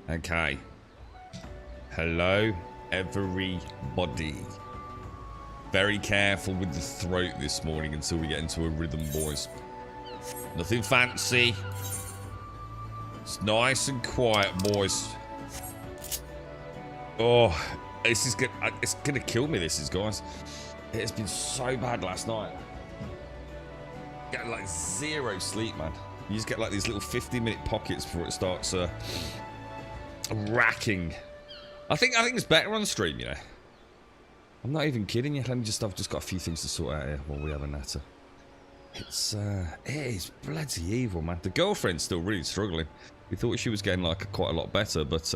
Okay. Hello, everybody. Very careful with the throat this morning until we get into a rhythm, boys. Nothing fancy. It's nice and quiet, boys. Oh, it's gonna kill me, this is, guys. It's been so bad last night. Getting like zero sleep, man. You just get like these little 50-minute pockets before it starts racking. I think it's better on stream, you know. I'm not even kidding you. I've just got a few things to sort out here while we have a natter. It is bloody evil, man. The girlfriend's still really struggling. We thought she was getting like quite a lot better, but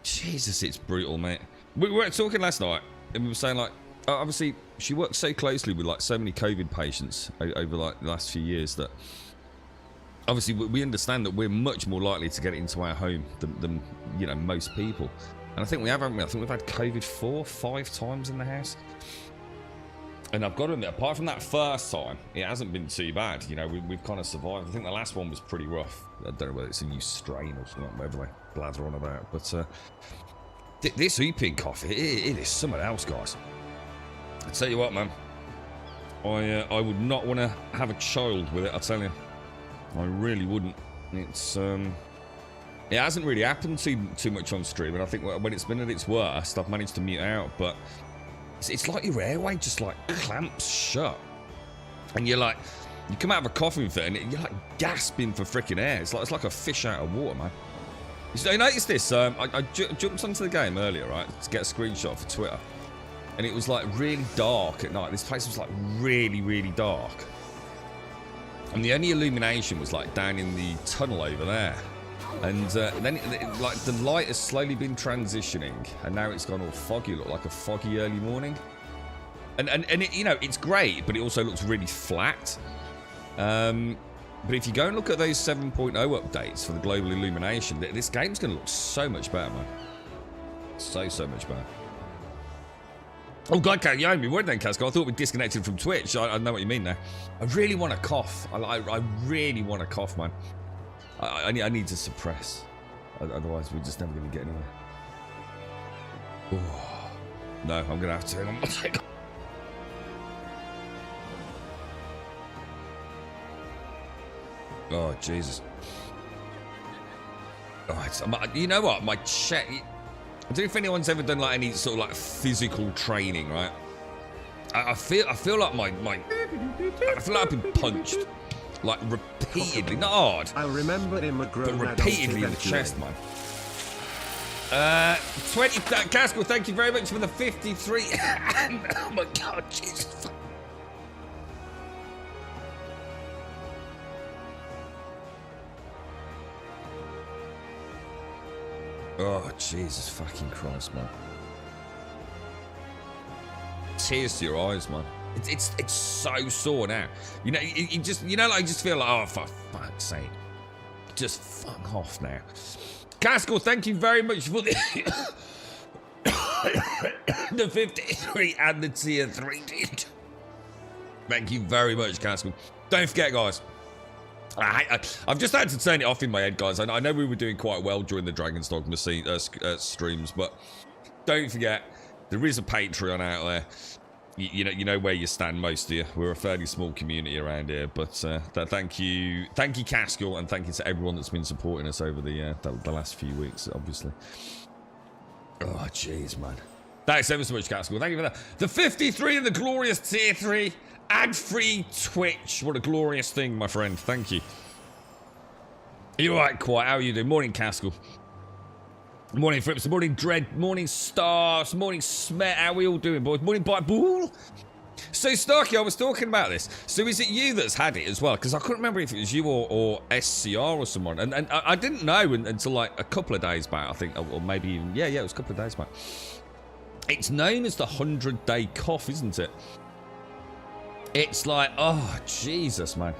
Jesus, it's brutal, mate. We were talking last night, and we were saying like, obviously she works so closely with like so many COVID patients over like the last few years that obviously we understand that we're much more likely to get it into our home than you know, most people. And I think we have, haven't we? I think we've had COVID 4 or 5 times in the house. And I've got to admit, apart from that first time, it hasn't been too bad. You know, we've kind of survived. I think the last one was pretty rough. I don't know whether it's a new strain or something, whatever they blather on about. But this whooping cough, it is something else, guys. I tell you what, man. I would not want to have a child with it, I tell you. I really wouldn't. It's it hasn't really happened too much on stream, and I think when it's been at its worst, I've managed to mute out, but it's like your airway just like clamps shut, and you're like, you come out of a coughing fit and you're like gasping for freaking air. It's like a fish out of water, man. You noticed this? I jumped onto the game earlier, right, to get a screenshot for Twitter, and it was like really dark at night. This place was like really, really dark. And the only illumination was like down in the tunnel over there. And then like the light has slowly been transitioning, and now it's gone all foggy, look like a foggy early morning. And it, you know, it's great, but it also looks really flat. But if you go and look at those 7.0 updates for the global illumination, this game's going to look so much better, man. So much better. Oh, God, you owe me word then, Casco. I thought we disconnected from Twitch. I know what you mean now. I really want to cough. I really want to cough, man. I need to suppress. Otherwise, we're just never going to get anywhere. Oh, no, I'm going to have to turn on my Oh, Jesus. Oh, you know what? My chest... I don't know if anyone's ever done like any sort of like physical training, right? I feel like I feel like I've been punched. Like repeatedly. Not hard. I'll remember him but repeatedly in the chest, man. 20... Casco, thank you very much for the 53. Oh, my God, Jesus. Oh, Jesus fucking Christ, man. Tears to your eyes, man. It's so sore now. You know, you just, you know, like, you just feel like, oh, for fuck's sake. Just fuck off now. Casco, thank you very much for the... the 53 and the tier 3, dude. Thank you very much, Casco. Don't forget, guys. I've just had to turn it off in my head, guys. I know we were doing quite well during the Dragon's Dogma streams, but don't forget, there is a Patreon out there. You know where you stand, most of you. We're a fairly small community around here, but thank you, Caskill, and thank you to everyone that's been supporting us over the last few weeks, obviously. Oh, jeez, man. Thanks ever so much, Caskill. Thank you for that. The 53 and the glorious tier 3. Ad-free Twitch. What a glorious thing, my friend. Thank you. You alright, Quiet? How are you doing? Morning, Caskill. Morning, Frips. Morning, Dread. Morning, Stars. Morning, Smet. How are we all doing, boys? Morning, Bite Ball. So, Starkey, I was talking about this. So, is it you that's had it as well? Because I couldn't remember if it was you or SCR or someone. And I didn't know until like a couple of days back, I think. Or maybe even... Yeah, it was a couple of days back. It's known as the 100-day cough, isn't it? It's like, oh, Jesus, man.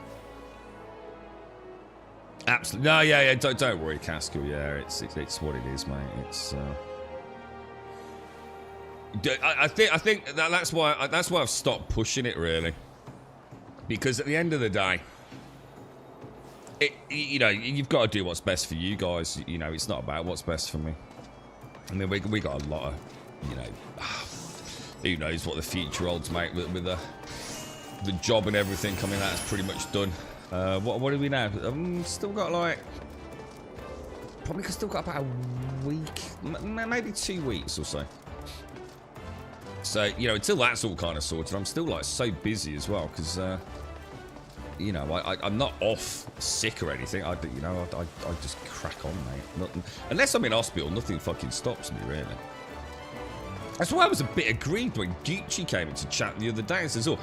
Absolutely. No, yeah, don't worry, Caskill. Yeah, it's what it is, mate. It's. I think that's why I've stopped pushing it, really. Because at the end of the day, you know, you've got to do what's best for you guys. You know, it's not about what's best for me. I mean, we got a lot of, you know, who knows what the future holds, mate, with the job and everything coming out is pretty much done. What do we now? Still got like... Probably still got about a week, maybe 2 weeks or so. So, you know, until that's all kind of sorted, I'm still like so busy as well, because, you know, I'm not off sick or anything. I just crack on, mate. Nothing, unless I'm in hospital, nothing fucking stops me, really. That's why I was a bit aggrieved when Gucci came into chat the other day and says, oh,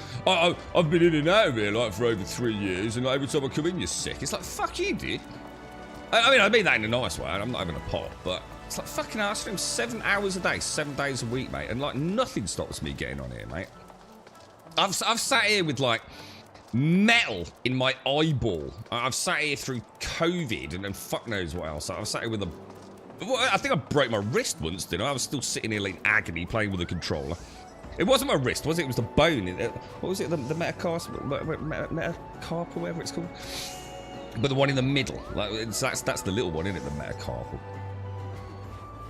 I've been in and out of here like for over 3 years, and like, every time I come in, you're sick. It's like, fuck you, dude. I mean that in a nice way, and I'm not having a pop, but it's like, fucking hell, I stream 7 hours a day, 7 days a week, mate, and like nothing stops me getting on here, mate. I've sat here with like metal in my eyeball. I've sat here through COVID and fuck knows what else. I've sat here with a... I think I broke my wrist once, didn't I? I was still sitting here in agony playing with a controller. It wasn't my wrist, was it? It was the bone. What was it? The metacarp or whatever it's called. But the one in the middle. Like, that's the little one, isn't it? The metacarpal.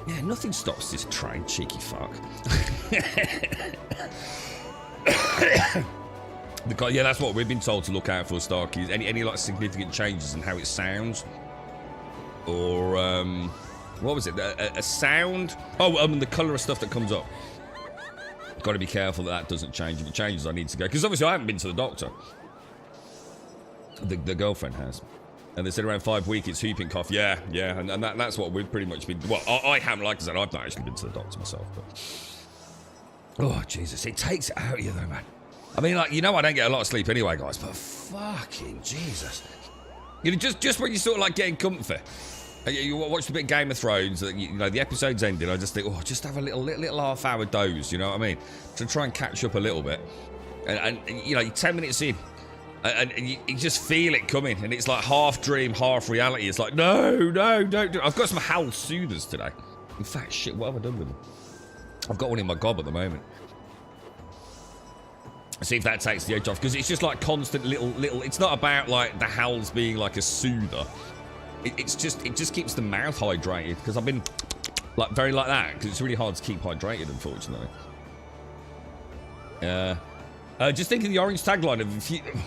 Yeah, nothing stops this train, cheeky fuck. Yeah, that's what we've been told to look out for, Starkey. Any like significant changes in how it sounds, or what was it? A sound? Oh, and the colour of stuff that comes up. Got to be careful that doesn't change. If it changes, I need to go, because obviously I haven't been to the doctor. The girlfriend has, and they said around 5 weeks it's whooping cough. Yeah, and that's what we've pretty much been. Well, I haven't, like I said, I've not actually been to the doctor myself, but Oh, Jesus. It takes it out of you, though, man. I mean, like, you know I don't get a lot of sleep anyway, guys, but fucking Jesus. You know, just when you're sort of, like, getting comfy, you watch a bit of Game of Thrones, you know, the episode's ending, I just think, oh, just have a little half-hour doze, you know what I mean? To try and catch up a little bit. And you know, you're 10 minutes in, and you just feel it coming, and it's like half dream, half reality. It's like, no, don't do it. I've got some Howl Soothers today. In fact, shit, what have I done with them? I've got one in my gob at the moment. See if that takes the edge off, because it's just like constant little. It's not about like the howls being like a soother. It just keeps the mouth hydrated, because I've been like very like that, because it's really hard to keep hydrated, unfortunately. Just think of the orange tagline of the future's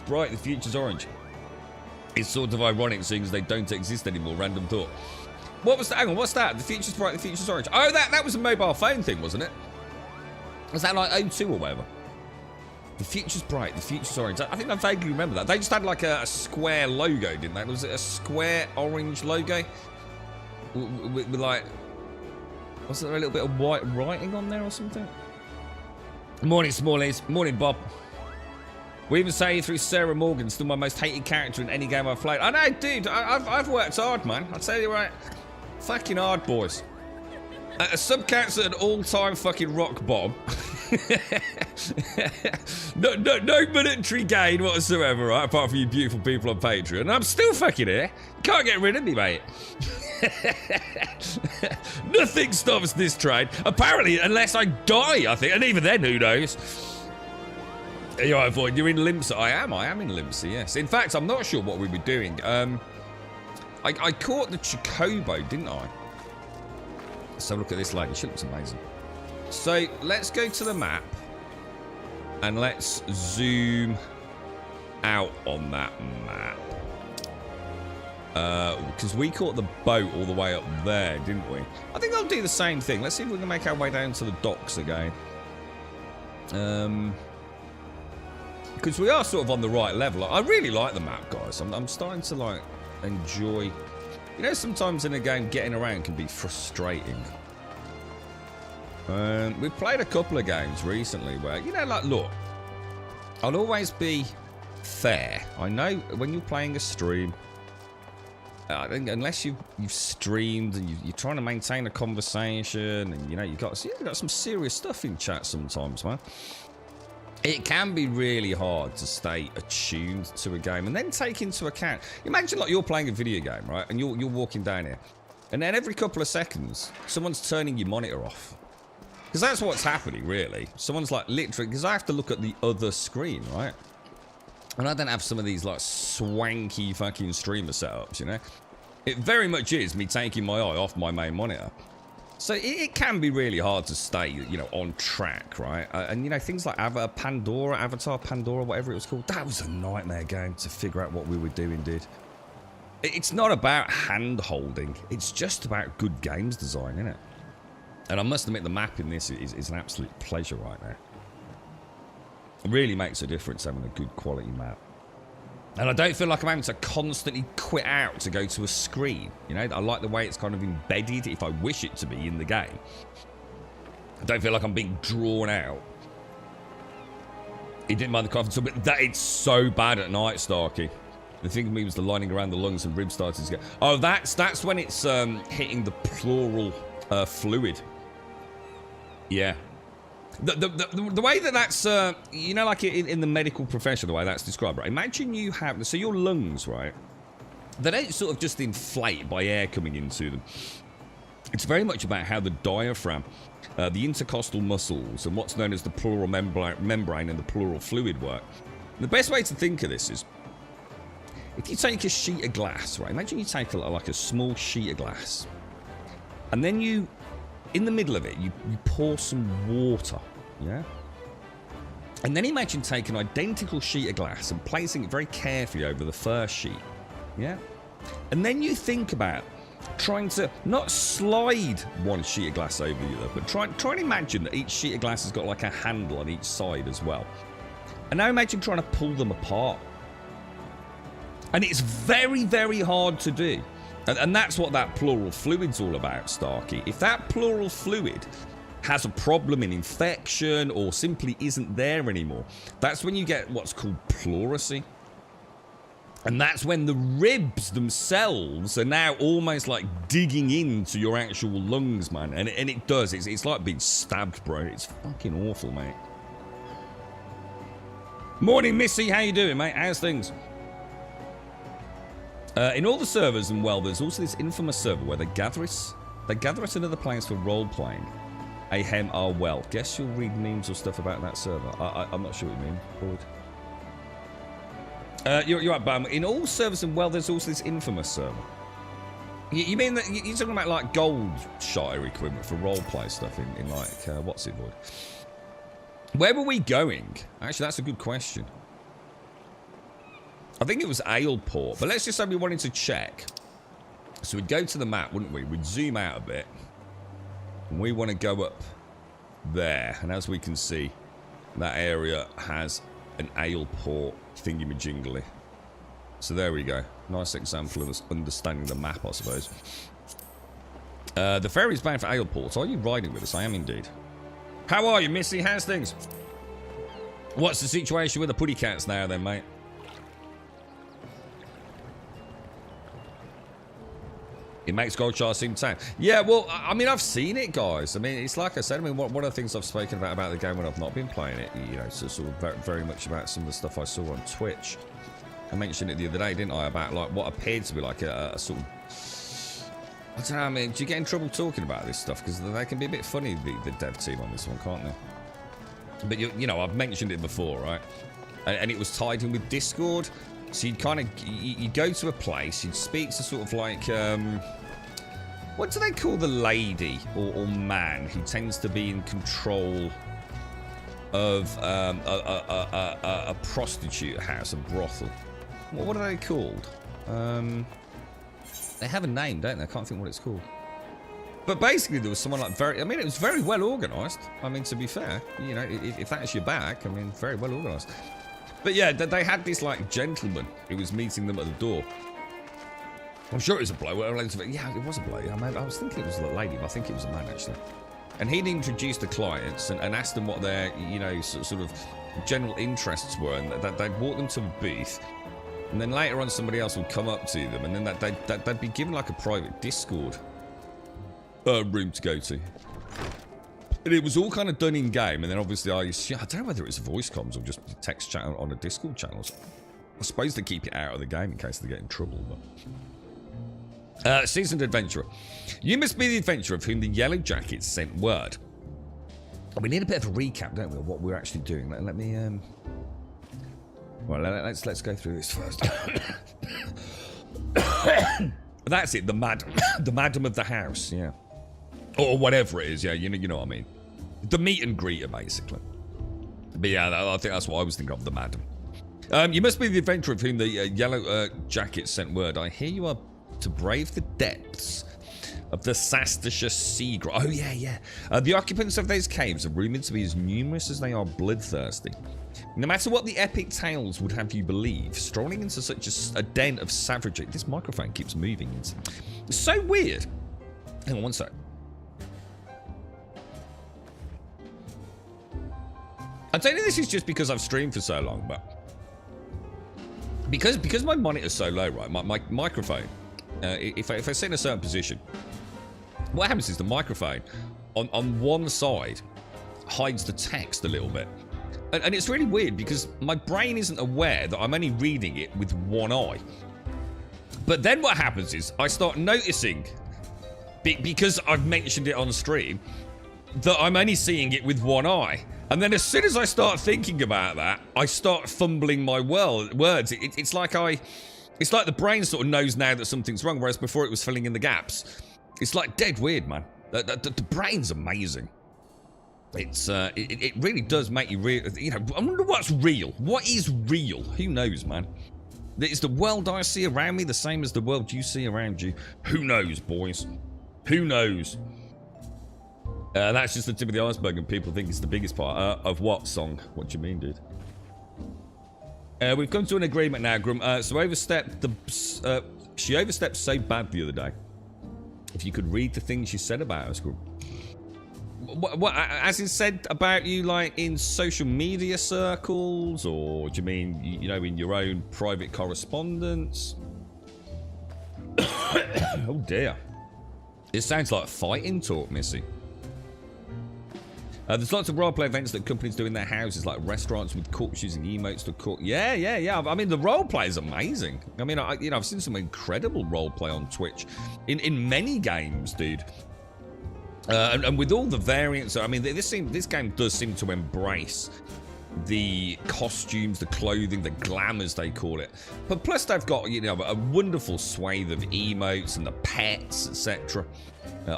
bright, the future's orange. It's sort of ironic, seeing as they don't exist anymore. Random thought. What was that? Hang on, what's that? The future's bright, the future's orange. Oh, that was a mobile phone thing, wasn't it? Was that like O2 or whatever? The future's bright, the future's orange. I think I vaguely remember that. They just had like a square logo, didn't they? Was it a square orange logo? With like... Was there a little bit of white writing on there or something? Morning, Smallies. Morning, Bob. We even say through Sarah Morgan, still my most hated character in any game I've played. I know, dude. I've worked hard, man. I tell you right. Fucking hard, boys. A subcat's an all-time fucking rock bomb. no monetary gain whatsoever, right? Apart from you beautiful people on Patreon. And I'm still fucking here. You can't get rid of me, mate. Nothing stops this train. Apparently, unless I die, I think. And even then, who knows? You're right, Void. You're in Limsa. I am in Limsa, yes. In fact, I'm not sure what we were doing. I caught the Chocobo, didn't I? Let's have a look at this lady. She looks amazing. So, let's go to the map. And let's zoom out on that map. Because we caught the boat all the way up there, didn't we? I think I'll do the same thing. Let's see if we can make our way down to the docks again. Because we are sort of on the right level. I really like the map, guys. I'm starting to, like, enjoy... You know, sometimes in a game, getting around can be frustrating. We've played a couple of games recently where, you know, like, look, I'll always be fair. I know when you're playing a stream, I think unless you've streamed and you're trying to maintain a conversation, and, you know, you've got some serious stuff in chat sometimes, man. It can be really hard to stay attuned to a game and then take into account. Imagine like you're playing a video game, right? And you're walking down here. And then every couple of seconds, someone's turning your monitor off. Because that's what's happening, really. Someone's like literally... Because I have to look at the other screen, right? And I don't have some of these like swanky fucking streamer setups, you know? It very much is me taking my eye off my main monitor. So it can be really hard to stay, you know, on track, right? And, you know, things like Avatar Pandora, whatever it was called, that was a nightmare game to figure out what we were doing, dude. It's not about hand-holding. It's just about good games design, isn't it? And I must admit, the map in this is an absolute pleasure right now. It really makes a difference having a good quality map. And I don't feel like I'm having to constantly quit out to go to a screen. You know, I like the way it's kind of embedded, if I wish it to be, in the game. I don't feel like I'm being drawn out. He didn't mind the cough, but that it's so bad at night, Starkey. The thing of me was the lining around the lungs and ribs started to get... Oh, that's when it's hitting the pleural fluid. Yeah. The way that's, you know, like in the medical profession, the way that's described, right? Imagine you have, so your lungs, right? They don't sort of just inflate by air coming into them. It's very much about how the diaphragm, the intercostal muscles, and what's known as the pleural membrane and the pleural fluid work. And the best way to think of this is, if you take a sheet of glass, right? Imagine you take like a small sheet of glass, and then you, in the middle of it, you pour some water, yeah? And then imagine taking an identical sheet of glass and placing it very carefully over the first sheet, yeah? And then you think about trying to not slide one sheet of glass over the other, but try and imagine that each sheet of glass has got like a handle on each side as well. And now imagine trying to pull them apart. And it's very, very hard to do. And that's what that pleural fluid's all about, Starkey. If that pleural fluid has a problem in infection or simply isn't there anymore, that's when you get what's called pleurisy. And that's when the ribs themselves are now almost like digging into your actual lungs, man. And it does. It's like being stabbed, bro. It's fucking awful, mate. Morning, Missy. How you doing, mate? How's things? In all the servers, and well, there's also this infamous server where they gather at another place for role-playing. Ahem, well. Guess you'll read memes or stuff about that server. I'm not sure what you mean, Boyd. You're right, Bam. In all servers and well, there's also this infamous server. You mean that you're talking about like gold shire equipment for roleplay stuff in like what's it, Void? Where were we going? Actually, that's a good question. I think it was Aleport, but let's just say we wanted to check. So we'd go to the map, wouldn't we? We'd zoom out a bit, and we want to go up there. And as we can see, that area has an Aleport thingy-majingly. So there we go. Nice example of us understanding the map, I suppose. The ferry's bound for Aleport. Are you riding with us? I am indeed. How are you, Missy? How's things? What's the situation with the putty cats now then, mate? It makes Goldshire seem tame. Yeah, well, I mean, I've seen it, guys. I mean, it's like I said. I mean, one of the things I've spoken about the game when I've not been playing it, you know, so sort of very much about some of the stuff I saw on Twitch. I mentioned it the other day, didn't I? About like what appeared to be like a sort of, I don't know. I mean, do you get in trouble talking about this stuff? Because they can be a bit funny, the dev team on this one, can't they? But you know, I've mentioned it before, right? And it was tied in with Discord. So you'd kind of, you'd go to a place, you'd speak to sort of like, what do they call the lady or man who tends to be in control of a prostitute house, a brothel? What are they called? They have a name, don't they? I can't think what it's called. But basically there was someone like I mean, it was very well organised. I mean, to be fair, you know, if that's your back, I mean, very well organised. But yeah, they had this like gentleman who was meeting them at the door. I'm sure it was a bloke. Yeah, it was a bloke. I was thinking it was a lady, but I think it was a man actually. And he'd introduced the clients and asked them what their, you know, sort of general interests were, and that they'd walk them to a booth. And then later on, somebody else would come up to them, and then they'd be given like a private Discord room to go to. And it was all kind of done in game, and then obviously I don't know whether it's voice comms or just text chat on a Discord channel. I suppose they keep it out of the game in case they get in trouble. But seasoned adventurer, you must be the adventurer of whom the Yellow Jackets sent word. We need a bit of a recap, don't we, of what we're actually doing. Let me well, let's go through this first. That's it, the madam of the house, yeah. Or whatever it is, yeah, you know what I mean. The meet and greeter, basically. But yeah, I think that's what I was thinking of, the madam. You must be the adventurer of whom the Yellow Jackets sent word. I hear you are to brave the depths of the Sastershire Sea Grot. Oh, yeah. The occupants of those caves are rumoured to be as numerous as they are bloodthirsty. No matter what the epic tales would have you believe, strolling into such a den of savagery... This microphone keeps moving. It's so weird. Hang on one sec. I don't know if this is just because I've streamed for so long, but... Because my monitor's so low, right, my microphone, if I sit in a certain position, what happens is the microphone on one side hides the text a little bit. And it's really weird because my brain isn't aware that I'm only reading it with one eye. But then what happens is I start noticing, because I've mentioned it on stream, that I'm only seeing it with one eye. And then as soon as I start thinking about that, I start fumbling my words. It's like the brain sort of knows now that something's wrong, whereas before it was filling in the gaps. It's like dead weird, man. The brain's amazing. It really does make you real. You know, I wonder what's real. What is real? Who knows, man? Is the world I see around me the same as the world you see around you? Who knows, boys? Who knows? That's just the tip of the iceberg, and people think it's the biggest part. Of what song? What do you mean, dude? We've come to an agreement now, Grum. So overstep the She overstepped so bad the other day. If you could read the things she said about us. What as it said about you, like in social media circles, or do you mean, you know, in your own private correspondence? Oh dear. It sounds like fighting talk, Missy. There's lots of roleplay events that companies do in their houses, like restaurants with cooks using emotes to cook. Yeah. I mean, the roleplay is amazing. I mean, I've seen some incredible roleplay on Twitch in many games, dude. And with all the variants, I mean, this game does seem to embrace the costumes, the clothing, the glamour, as they call it. But plus, they've got, you know, a wonderful swathe of emotes and the pets, etc.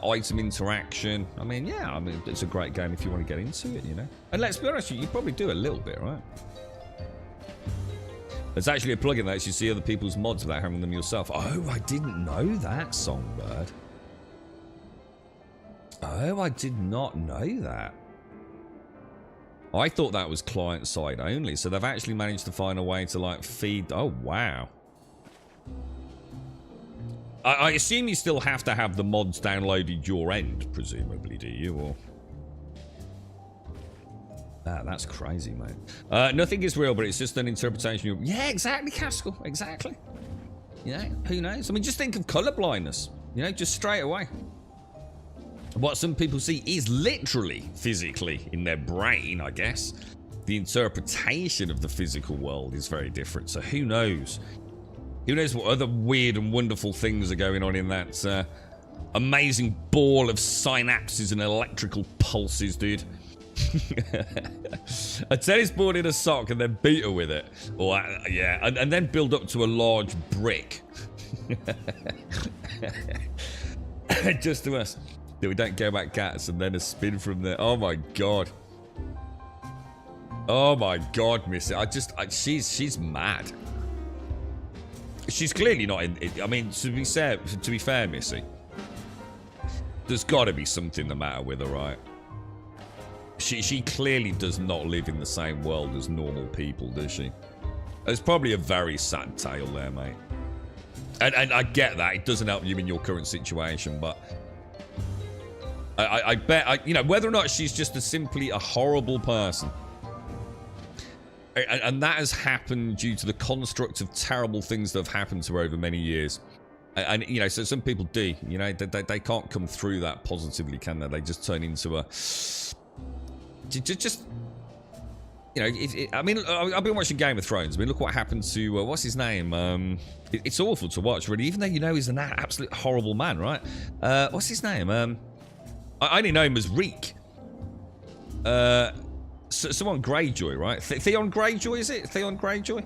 Item interaction. I mean, yeah, I mean, it's a great game if you want to get into it, you know. And let's be honest, you probably do a little bit, right? There's actually a plugin that lets you see other people's mods without having them yourself. Oh, I didn't know that, Songbird. Oh, I did not know that. I thought that was client side only, so they've actually managed to find a way to, like, feed. Oh, wow. I assume you still have to have the mods downloaded your end, presumably, do you? Or that's crazy, mate. Nothing is real, but it's just an interpretation. Yeah, exactly, Caskell. Exactly. You know, who knows? I mean, just think of color blindness. You know, just straight away. What some people see is literally physically in their brain, I guess. The interpretation of the physical world is very different. So who knows? Who knows what other weird and wonderful things are going on in that amazing ball of synapses and electrical pulses, dude. A tennis ball in a sock and then beat her with it. Or, yeah, and then build up to a large brick. Just to us. That we don't go back cats and then a spin from there. Oh my god. Oh my god, Missy. She's mad. She's clearly not in. I mean, to be fair, Missy, there's got to be something the matter with her, right? She clearly does not live in the same world as normal people, does she? There's probably a very sad tale there, mate. And I get that it doesn't help you in your current situation, but I bet, you know, whether or not she's just simply a horrible person. And that has happened due to the construct of terrible things that have happened to her over many years. And you know, so some people do, you know, they can't come through that positively, can they? They just turn into a... Just... You know, I mean, I've been watching Game of Thrones. I mean, look what happened to... what's his name? It's awful to watch, really, even though you know he's an absolute horrible man, right? What's his name? I only know him as Reek. Someone Greyjoy, right? Theon Greyjoy, is it? Theon Greyjoy?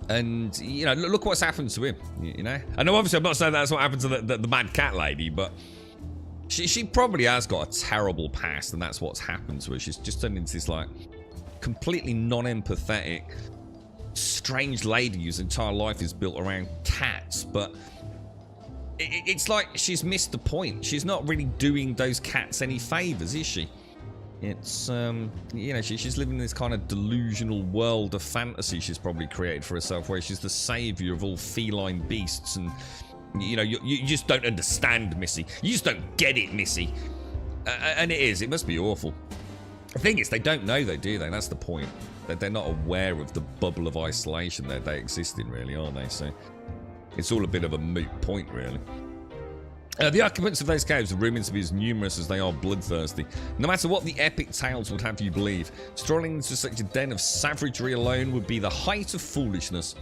And, you know, look what's happened to him, you know? I know, obviously, I'm not saying that's what happened to the mad cat lady, but she probably has got a terrible past, and that's what's happened to her. She's just turned into this, like, completely non-empathetic, strange lady whose entire life is built around cats, but it's like she's missed the point. She's not really doing those cats any favors, is she? It's, you know, she's living in this kind of delusional world of fantasy she's probably created for herself, where she's the savior of all feline beasts, and, you know, you just don't understand, Missy. You just don't get it, Missy. And it must be awful. The thing is, they don't know, though, do they? That's the point. They're not aware of the bubble of isolation that they exist in, really, are they? So it's all a bit of a moot point, really. The occupants of those caves are rumored to be as numerous as they are bloodthirsty. No matter what the epic tales would have you believe, strolling into such a den of savagery alone would be the height of foolishness.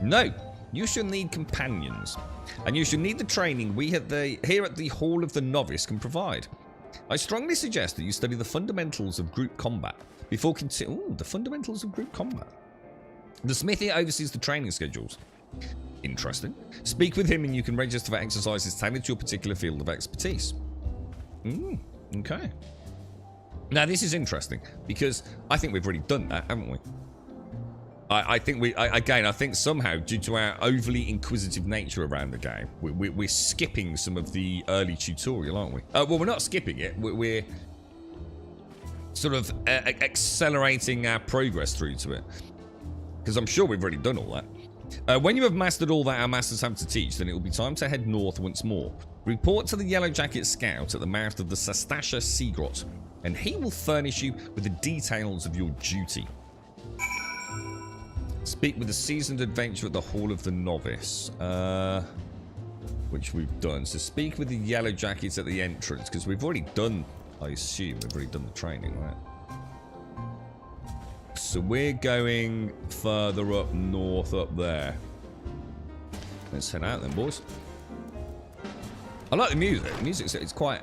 No, you shall need companions, and you shall need the training we here at the Hall of the Novice can provide. I strongly suggest that you study the fundamentals of group combat before the fundamentals of group combat. The smith here oversees the training schedules. Interesting. Speak with him and you can register for exercises tailored to your particular field of expertise. Okay. Now this is interesting because I think we've already done that, haven't we? I think I think somehow, due to our overly inquisitive nature around the game, we're skipping some of the early tutorial, aren't we? Well, we're not skipping it. We're sort of accelerating our progress through to it. Because I'm sure we've already done all that. When you have mastered all that our masters have to teach, then it will be time to head north once more. Report to the Yellow Jacket Scout at the mouth of the Sastasha Sea Grot, and he will furnish you with the details of your duty. Speak with a seasoned adventurer at the Hall of the Novice, which we've done. So speak with the Yellow Jackets at the entrance, because we've already done, I assume, we've already done the training, right? So we're going further up north up there. Let's head out then, boys. I like the music. The music, it's quite,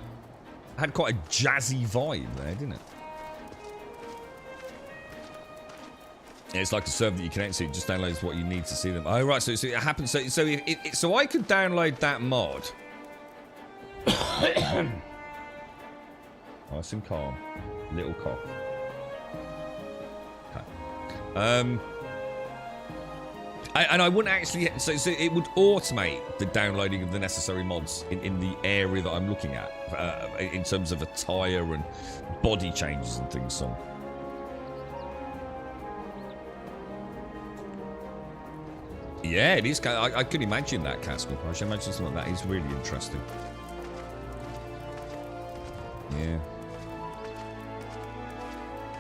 had quite a jazzy vibe there, didn't it? Yeah, it's like a server that you connect to. It just downloads what you need to see them. Oh right, so it happens. So I could download that mod. Nice and calm, little cough. And I wouldn't actually, so it would automate the downloading of the necessary mods in the area that I'm looking at, in terms of attire and body changes and things. So yeah, it is. I could imagine that, Castle. I should imagine something like that is really interesting. Yeah.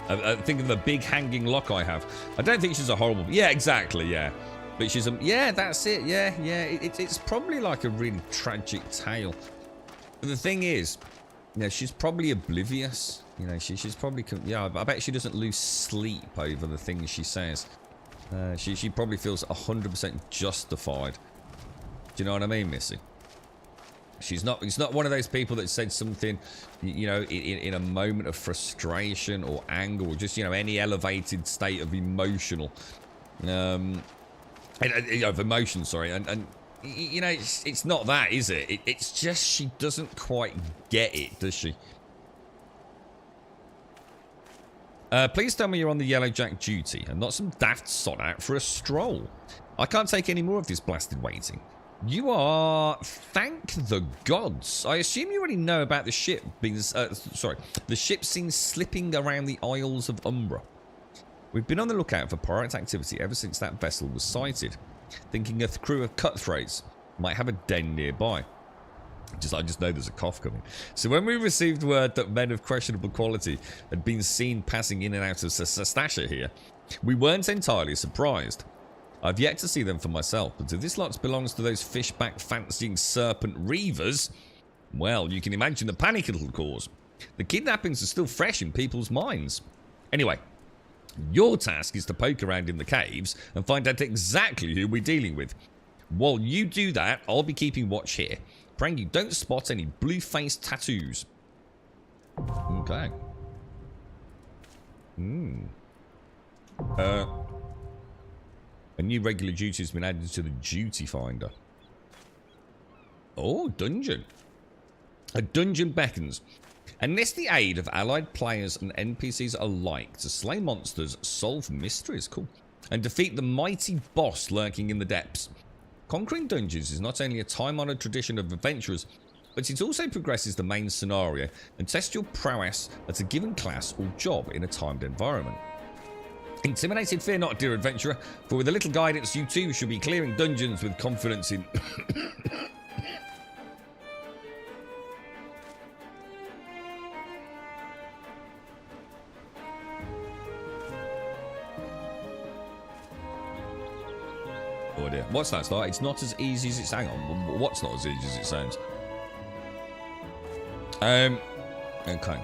I think of the big hanging lock I have. I don't think she's a horrible... Yeah, exactly, yeah. But she's a... Yeah, that's it. Yeah. It's probably like a really tragic tale. But the thing is, you know, she's probably oblivious. You know, she's probably... Yeah, I bet she doesn't lose sleep over the things she says. She probably feels 100% justified. Do you know what I mean, Missy? She's not one of those people that said something, you know, in a moment of frustration or anger or just, you know, any elevated state of emotional, of emotion, sorry. And you know, it's not that, is it? It's just she doesn't quite get it, does she? Please tell me you're on the Yellow Jack duty and not some daft sod out for a stroll. I can't take any more of this blasted waiting. You are... Thank the gods. I assume you already know about the ship being... the ship seen slipping around the Isles of Umbra. We've been on the lookout for pirate activity ever since that vessel was sighted, thinking a crew of cutthroats might have a den nearby. I just know there's a cough coming. So when we received word that men of questionable quality had been seen passing in and out of Sastasha here, we weren't entirely surprised. I've yet to see them for myself, but if this lot belongs to those fishback fancying serpent reavers, well, you can imagine the panic it'll cause. The kidnappings are still fresh in people's minds. Anyway, your task is to poke around in the caves and find out exactly who we're dealing with. While you do that, I'll be keeping watch here, praying you don't spot any blue-faced tattoos. Okay. A new regular duty has been added to the duty finder. Oh, dungeon. A dungeon beckons. Enlist the aid of allied players and NPCs alike to slay monsters, solve mysteries, cool, and defeat the mighty boss lurking in the depths. Conquering dungeons is not only a time-honored tradition of adventurers, but it also progresses the main scenario and tests your prowess at a given class or job in a timed environment. Intimidated, fear not, dear adventurer, for with a little guidance you too should be clearing dungeons with confidence in... Oh dear. What's that start? It's not as easy as it sounds. Hang on. What's not as easy as it sounds? Okay.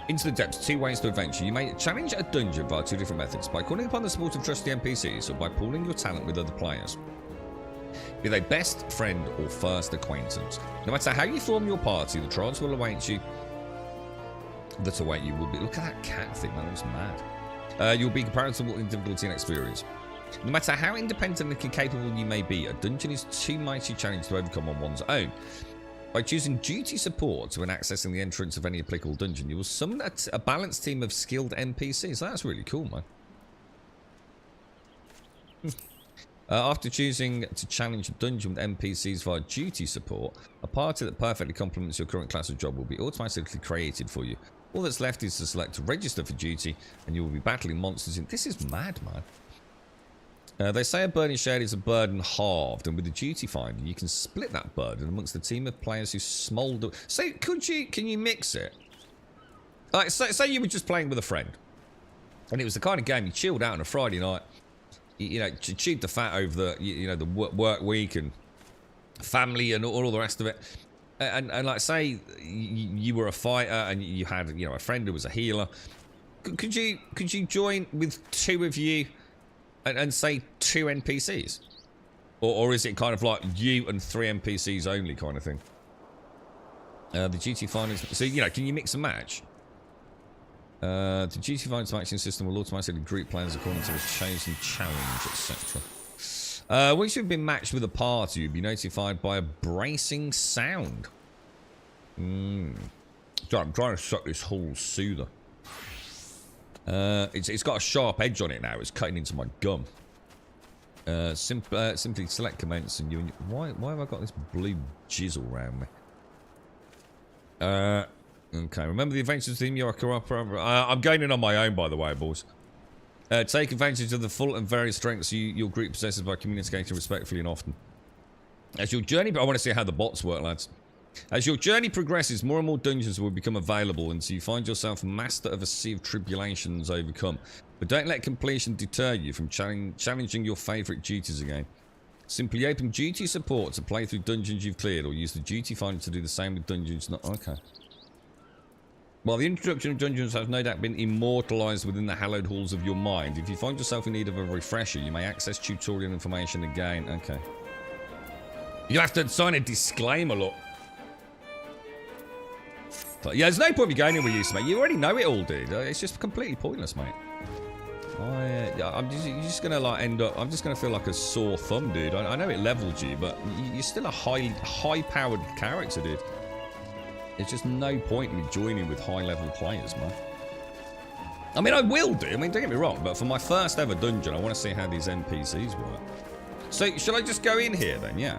Into the depths, 2 ways to adventure. You may challenge a dungeon via 2 different methods: by calling upon the support of trusty NPCs, or by pooling your talent with other players. Be they best friend or first acquaintance. No matter how you form your party, the trials will await you. That await you will be... Look at that cat thing, man. That was mad. You'll be comparable in difficulty and experience. No matter how independent and capable you may be, a dungeon is too mighty challenge to overcome on one's own. By choosing duty support when accessing the entrance of any applicable dungeon, you will summon a balanced team of skilled NPCs. That's really cool, man. After choosing to challenge a dungeon with NPCs via duty support, a party that perfectly complements your current class of job will be automatically created for you. All that's left is to select register for duty, and you will be battling monsters in... This is mad, man. They say a burden shared is a burden halved, and with the duty finder, you can split that burden amongst the team of players who smoulder. So, can you mix it? Like, say you were just playing with a friend, and it was the kind of game you chilled out on a Friday night. You know, chewed the fat over the the work week and family and all the rest of it. And like, say you were a fighter and you had a friend who was a healer. Could you join with two of you? And say 2 NPCs? Or is it kind of like you and 3 NPCs only kind of thing? The GT Finance... So, can you mix and match? The GT Finance matching system will automatically group players according to the chosen challenge, etc. Once you've been matched with a party, you'll be notified by a bracing sound. I'm trying to suck this whole soother. It's got a sharp edge on it now. It's cutting into my gum. Simply select commence and you... Why have I got this blue jizzle around me? Okay, remember the adventures theme you're I'm going in on my own, by the way, boys. Take advantage of the full and various strengths your group possesses by communicating respectfully and often. As your journey... I want to see how the bots work, lads. As your journey progresses, more and more dungeons will become available until you find yourself master of a sea of tribulations overcome. But don't let completion deter you from challenging your favourite duties again. Simply open duty support to play through dungeons you've cleared, or use the duty finder to do the same with dungeons not... Okay. While the introduction of dungeons has no doubt been immortalised within the hallowed halls of your mind, if you find yourself in need of a refresher, you may access tutorial information again. Okay. You have to sign a disclaimer, look. But yeah, there's no point in going in with you, mate. You already know it all, dude. It's just completely pointless, mate. You're just gonna like end up. I'm just gonna feel like a sore thumb, dude. I know it leveled you, but you're still a high-powered character, dude. There's just no point in me joining with high-level players, man. I mean, I will do. I mean, don't get me wrong, but for my first ever dungeon, I want to see how these NPCs work. So, should I just go in here then? Yeah.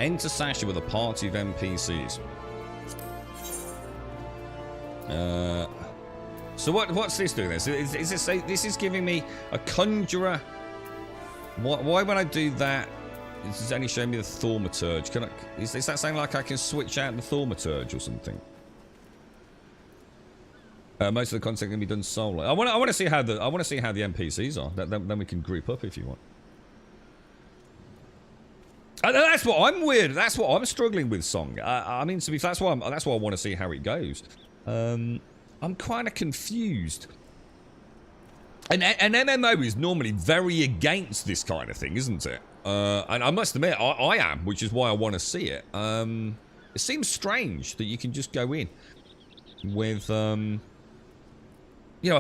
Enter Sasha with a party of NPCs. So what's this doing? Is this say this is giving me a conjurer? Why when I do that? This is only showing me the thaumaturge. Is that saying like I can switch out the thaumaturge or something? Most of the content can be done solo. I want to see how the NPCs are. Then we can group up if you want. That's what I'm weird. That's what I'm struggling with, Song. I mean, to be fair, that's why I want to see how it goes. I'm kind of confused. An MMO is normally very against this kind of thing, isn't it? And I must admit, I am, which is why I want to see it. It seems strange that you can just go in with, a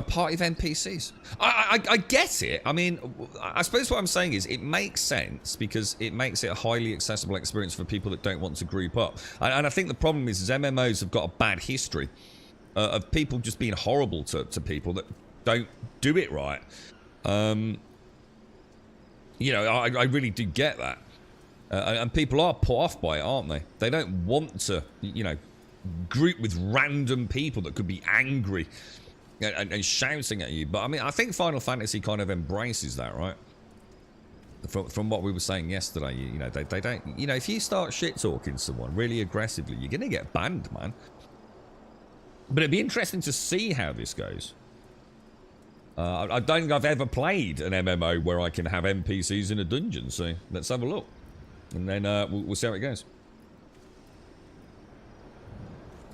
party of NPCs. I get it. I mean, I suppose what I'm saying is it makes sense because it makes it a highly accessible experience for people that don't want to group up. And I think the problem is MMOs have got a bad history of people just being horrible to people that don't do it right. I really do get that. And people are put off by it, aren't they? They don't want to, group with random people that could be angry and shouting at you. But I mean, I think Final Fantasy kind of embraces that, right? From what we were saying yesterday, they don't, if you start shit talking someone really aggressively, you're gonna get banned, man. But it'd be interesting to see how this goes. I don't think I've ever played an MMO where I can have NPCs in a dungeon, so let's have a look. And then we'll see how it goes.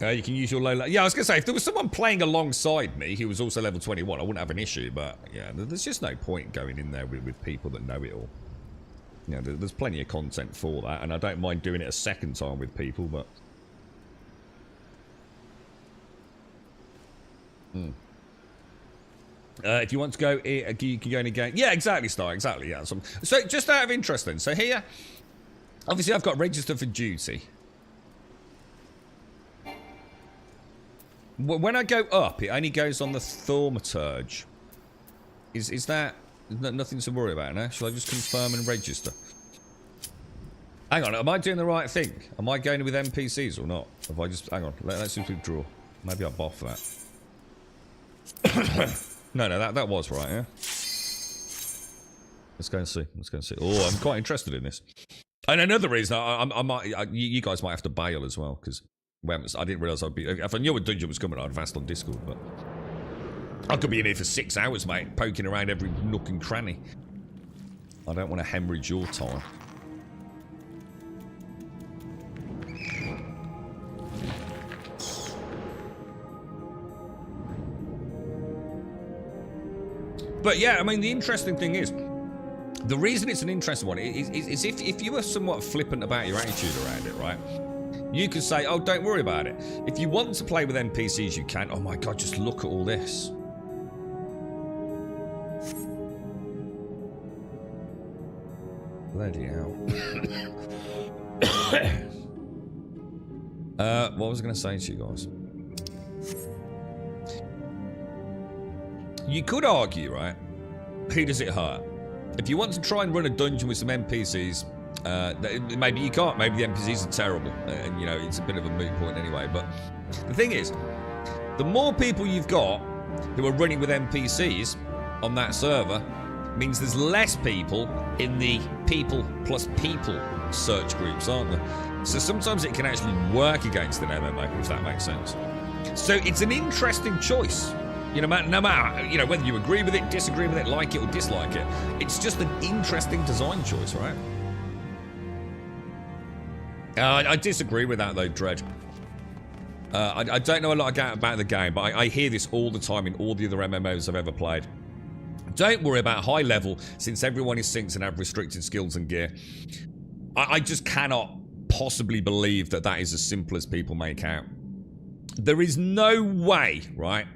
You can use your low level. Yeah, I was going to say, if there was someone playing alongside me who was also level 21, I wouldn't have an issue, but yeah, there's just no point going in there with people that know it all. There's plenty of content for that, and I don't mind doing it a second time with people, but... if you want to go, you can go in again. Yeah, exactly, Star. Exactly, yeah. So just out of interest then. So here, obviously I've got register for duty. When I go up, it only goes on the thaumaturge. Is that nothing to worry about now? Shall I just confirm and register? Hang on, am I doing the right thing? Am I going with NPCs or not? Have I just... Hang on, let's just withdraw. Maybe I'll buff that. No, that was right, yeah? Let's go and see. Let's go and see. Oh, I'm quite interested in this. And another reason, you guys might have to bail as well, because I didn't realise I'd be... If I knew a dungeon was coming, I'd have asked on Discord, but... I could be in here for 6 hours, mate, poking around every nook and cranny. I don't want to hemorrhage your time. But yeah, I mean, the interesting thing is, the reason it's an interesting one is if you were somewhat flippant about your attitude around it, right? You could say, oh, don't worry about it. If you want to play with NPCs, you can. Oh my god, just look at all this. Bloody hell. What was I going to say to you guys? You could argue, right? Who does it hurt? If you want to try and run a dungeon with some NPCs, maybe you can't. Maybe the NPCs are terrible, and you know it's a bit of a moot point anyway. But the thing is, the more people you've got who are running with NPCs on that server, means there's less people in the people plus people search groups, aren't there? So sometimes it can actually work against an MMO, if that makes sense. So it's an interesting choice. You know, no matter, you know, whether you agree with it, disagree with it, like it or dislike it, it's just an interesting design choice, right? I disagree with that though, Dread. I don't know a lot about the game, but I hear this all the time in all the other MMOs I've ever played. Don't worry about high level, since everyone is synced and have restricted skills and gear. I just cannot possibly believe that that is as simple as people make out. There is no way, right?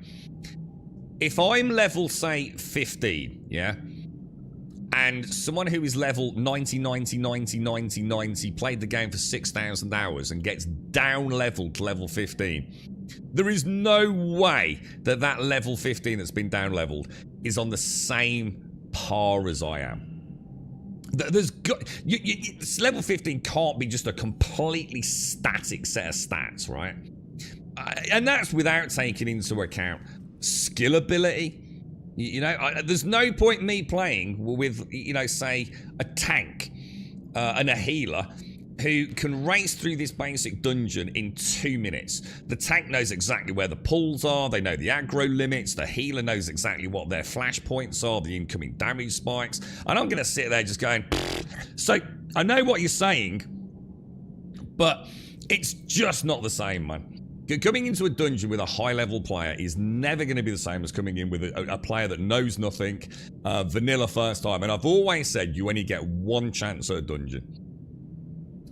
If I'm level, say, 15, yeah? And someone who is level 90, 90, 90, 90, 90, played the game for 6,000 hours and gets down-leveled to level 15, there is no way that that level 15 that's been down-leveled is on the same par as I am. There's level 15 can't be just a completely static set of stats, right? And that's without taking into account skill ability. You know, there's no point me playing with, you know, say a tank and a healer who can race through this basic dungeon in 2 minutes. The tank knows exactly where the pools are, they know the aggro limits, the healer knows exactly what their flash points are, the incoming damage spikes, and I'm going to sit there just going, so I know what you're saying, but it's just not the same, man. Coming into a dungeon with a high-level player is never going to be the same as coming in with a player that knows nothing, vanilla first time. And I've always said you only get one chance at a dungeon.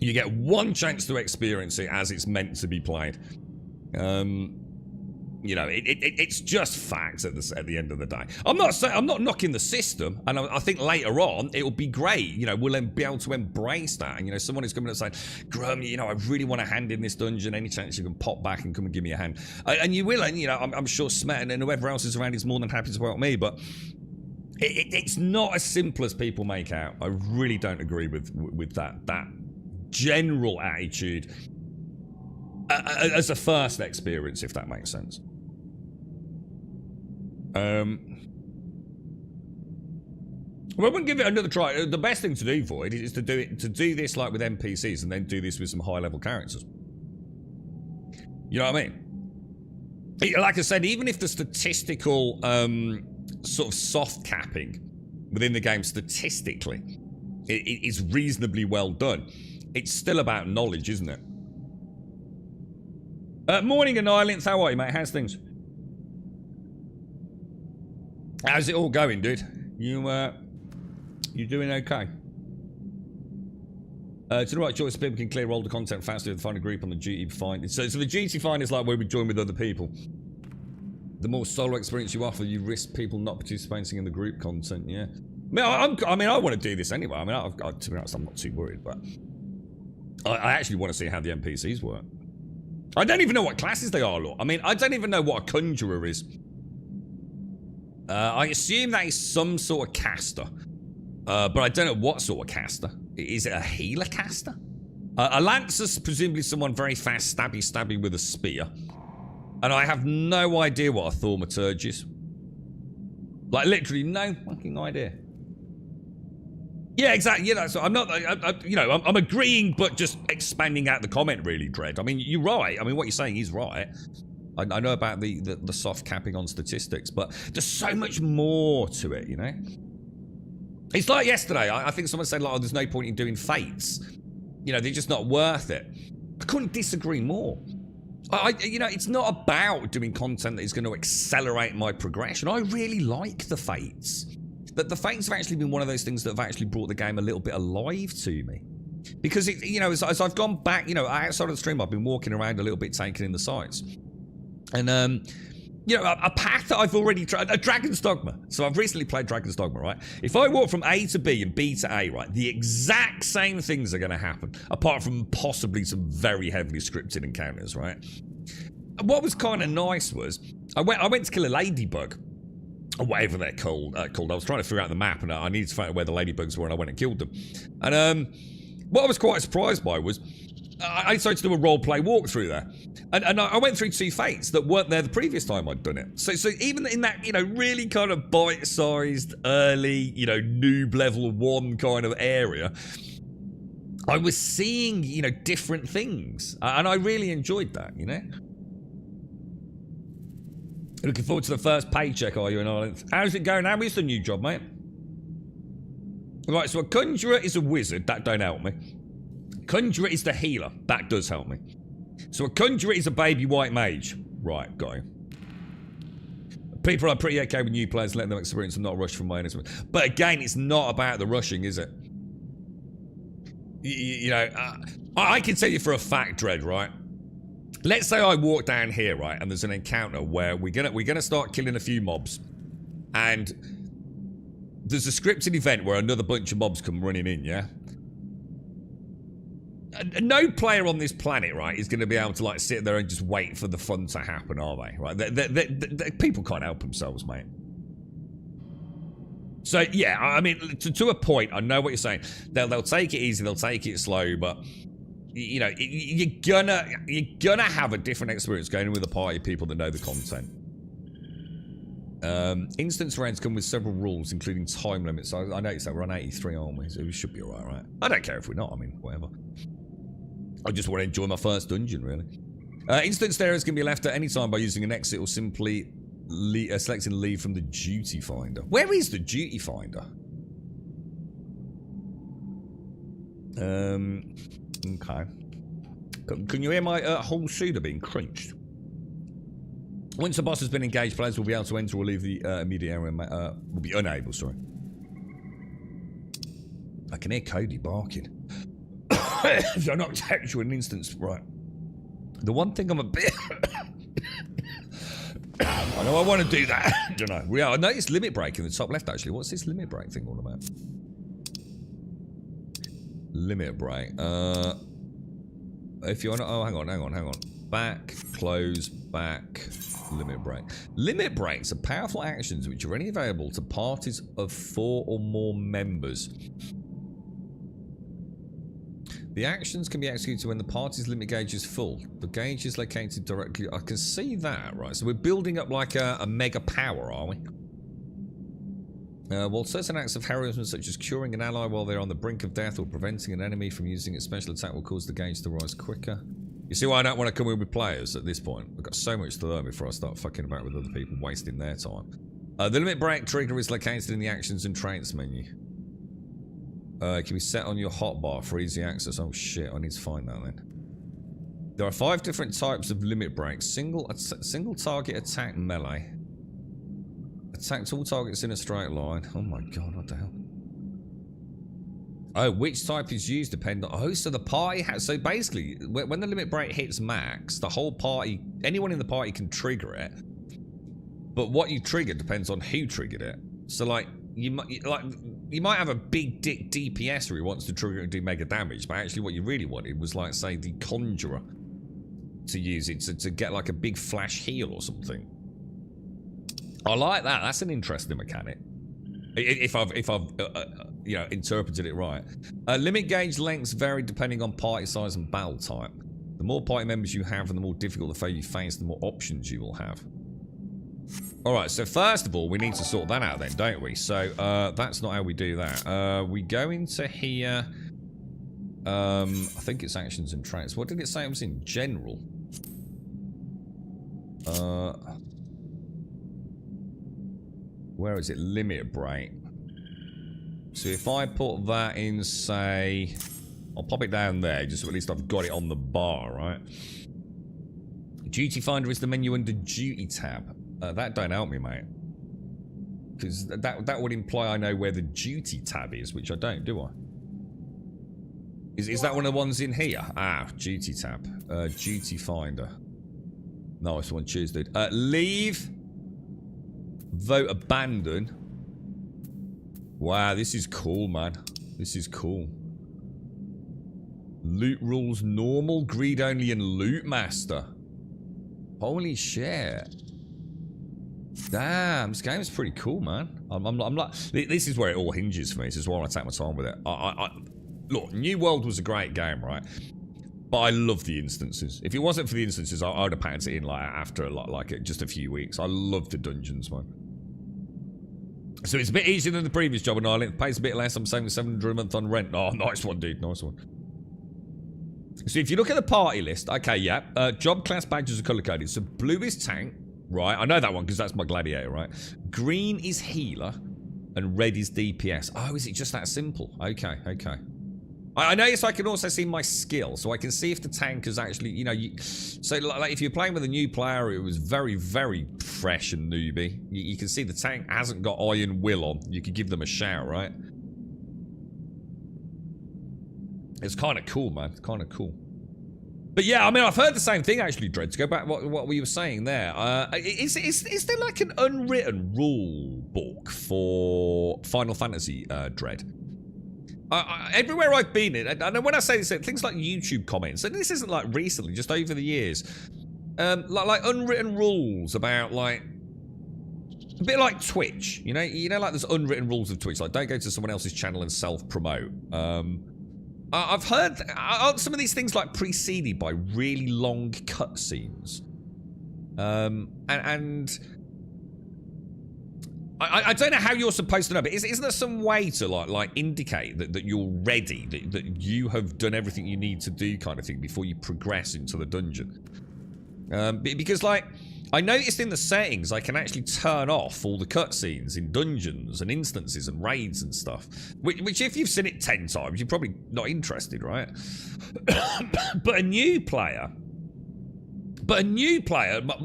You get one chance to experience it as it's meant to be played. You know, it's just facts at the end of the day. I'm not knocking the system, and I think later on it'll be great. You know, we'll be able to embrace that. And you know, someone is coming and saying, "Grum, you know, I really want a hand in this dungeon. Any chance you can pop back and come and give me a hand?" And you will. And you know, I'm sure Smet and whoever else is around is more than happy to help me. But it's not as simple as people make out. I really don't agree with that general attitude as a first experience, if that makes sense. Well, I wouldn't give it another try. The best thing to do, Void, is to do this like with NPCs and then do this with some high-level characters. You know what I mean? Like I said, even if the statistical sort of soft capping within the game statistically it is reasonably well done, it's still about knowledge, isn't it? Morning, Annihilants. How are you, mate? How's things? How's it all going, dude? You doing okay? To the right, choice people can clear all the content faster and find a group on the GT Find. So the GT Find is like where we join with other people. The more solo experience you offer, you risk people not participating in the group content. Yeah. I mean, I want to do this anyway. I mean, to be honest, I'm not too worried, but I actually want to see how the NPCs work. I don't even know what classes they are, look. I mean, I don't even know what a conjurer is. I assume that is some sort of caster. But I don't know what sort of caster. Is it a healer caster? A lancer's presumably someone very fast, stabby with a spear. And I have no idea what a thaumaturge is. Like, literally no fucking idea. Yeah, exactly. Yeah, so I'm not, I'm agreeing, but just expanding out the comment, really, Dredd. I mean, you're right. I mean, what you're saying is right. I know about the soft capping on statistics, but there's so much more to it, you know? It's like yesterday. I think someone said, like, oh, there's no point in doing fates. You know, they're just not worth it. I couldn't disagree more. It's not about doing content that is going to accelerate my progression. I really like the fates. The fates have actually been one of those things that have actually brought the game a little bit alive to me. Because, as I've gone back, outside of the stream, I've been walking around a little bit, taking in the sights. And, a path that I've already tried, a Dragon's Dogma. So I've recently played Dragon's Dogma, right? If I walk from A to B and B to A, right, the exact same things are going to happen, apart from possibly some very heavily scripted encounters, right? What was kind of nice was, I went to kill a ladybug, or whatever they're called. I was trying to figure out the map, and I needed to find out where the ladybugs were, and I went and killed them. And what I was quite surprised by was, I decided to do a roleplay walkthrough there. And I went through 2 fates that weren't there the previous time I'd done it. So even in that, really kind of bite-sized, early, noob level 1 kind of area, I was seeing, different things. And I really enjoyed that, Looking forward to the first paycheck, are you, in Ireland? How's it going? How is the new job, mate? Right, so a conjurer is a wizard. That don't help me. Conjurer is the healer. That does help me. So a conjurer is a baby white mage. Right, got him. People are pretty okay with new players, letting them experience and not rush from my own experience. But again, it's not about the rushing, is it? I can tell you for a fact, Dredd, right? Let's say I walk down here, right, and there's an encounter where we're gonna start killing a few mobs, and there's a scripted event where another bunch of mobs come running in, yeah? No player on this planet, right, is going to be able to, like, sit there and just wait for the fun to happen, are they? Right? People can't help themselves, mate. So, yeah, I mean, to a point, I know what you're saying. They'll take it easy, they'll take it slow, but, you're gonna have a different experience going in with a party of people that know the content. Instance rounds come with several rules, including time limits. So I noticed that we're on 83, aren't we? So we should be alright, right? I don't care if we're not, I mean, whatever. I just want to enjoy my first dungeon, really. Instance areas can be left at any time by using an exit or simply selecting leave from the duty finder. Where is the duty finder? Okay. Can you hear my whole shooter being crunched? Once the boss has been engaged, players will be able to enter or leave the immediate area. Will be unable, sorry. I can hear Cody barking. If you're not textual in an instance, right. The one thing I'm a bit... I know I want to do that. Don't know. I noticed limit break in the top left, actually. What's this limit break thing all about? Limit break. If you want to... Oh, hang on. Back, close, back, limit break. Limit breaks are powerful actions which are only available to parties of 4 or more members. The actions can be executed when the party's limit gauge is full. The gauge is located directly... I can see that, right? So we're building up like a mega power, are we? While certain acts of heroism, such as curing an ally while they're on the brink of death or preventing an enemy from using its special attack, will cause the gauge to rise quicker. You see why I don't want to come in with players at this point? I've got so much to learn before I start fucking about with other people, wasting their time. The limit break trigger is located in the actions and traits menu. It can be set on your hotbar for easy access. Oh shit, I need to find that then. There are 5 different types of limit breaks. Single target attack melee. Attack all targets in a straight line. Oh my god, what the hell? Oh, which type is used depends on... Oh, so the party has... So basically, when the limit break hits max, the whole party... Anyone in the party can trigger it. But what you trigger depends on who triggered it. So, like, you might have a big dick DPS who wants to trigger it and do mega damage, but actually what you really wanted was, like, say, the Conjurer to use it to get, like, a big flash heal or something. I like that. That's an interesting mechanic. If I've you know, interpreted it right. Limit gauge lengths vary depending on party size and battle type. The more party members you have and the more difficult the foe you face, the more options you will have. Alright, so first of all, we need to sort that out then, don't we? So, that's not how we do that. We go into here. I think it's actions and traits. What did it say it was in general? Where is it? Limit break. So if I put that in, say... I'll pop it down there, just so at least I've got it on the bar, right? Duty Finder is the menu under Duty tab. That don't help me, mate. Because that would imply I know where the Duty tab is, which I don't, do I? Is that one of the ones in here? Ah, Duty tab. Duty Finder. Nice one, cheers, dude. Leave. Vote abandon. Wow, this is cool, man. This is cool. Loot rules normal, greed only, and loot master. Holy shit. Damn, this game is pretty cool, man. I'm like, this is where it all hinges for me. This is why I take my time with it. Look, New World was a great game, right? But I love the instances. If it wasn't for the instances, I would have packed it in like after like just a few weeks. I love the dungeons, man. So it's a bit easier than the previous job on Ireland. It pays a bit less. I'm saving 700 a month on rent. Oh, nice one, dude. Nice one. So if you look at the party list, okay, yeah. Job class badges are color-coded. So blue is tank, right? I know that one because that's my gladiator, right? Green is healer. And red is DPS. Oh, is it just that simple? Okay, okay. I notice I can also see my skill, so I can see if the tank is actually, you know, so like if you're playing with a new player, it was very, very fresh and newbie. You can see the tank hasn't got Iron Will on. You could give them a shout, right? It's kind of cool, man. It's kind of cool. But yeah, I mean, I've heard the same thing actually, Dredd. To go back what we were saying there, is there like an unwritten rule book for Final Fantasy, Dredd? Everywhere I've been in, and when I say this, things like YouTube comments, and this isn't like recently, just over the years, like unwritten rules about like a bit like Twitch, you know, like there's unwritten rules of Twitch, like don't go to someone else's channel and self-promote. I've heard some of these things like preceded by really long cutscenes, and I don't know how you're supposed to know, but isn't there some way to like indicate that you're ready, that you have done everything you need to do, kind of thing, before you progress into the dungeon? Because like I noticed in the settings, I can actually turn off all the cutscenes in dungeons and instances and raids and stuff. Which if you've seen it 10 times, you're probably not interested, right? But a new player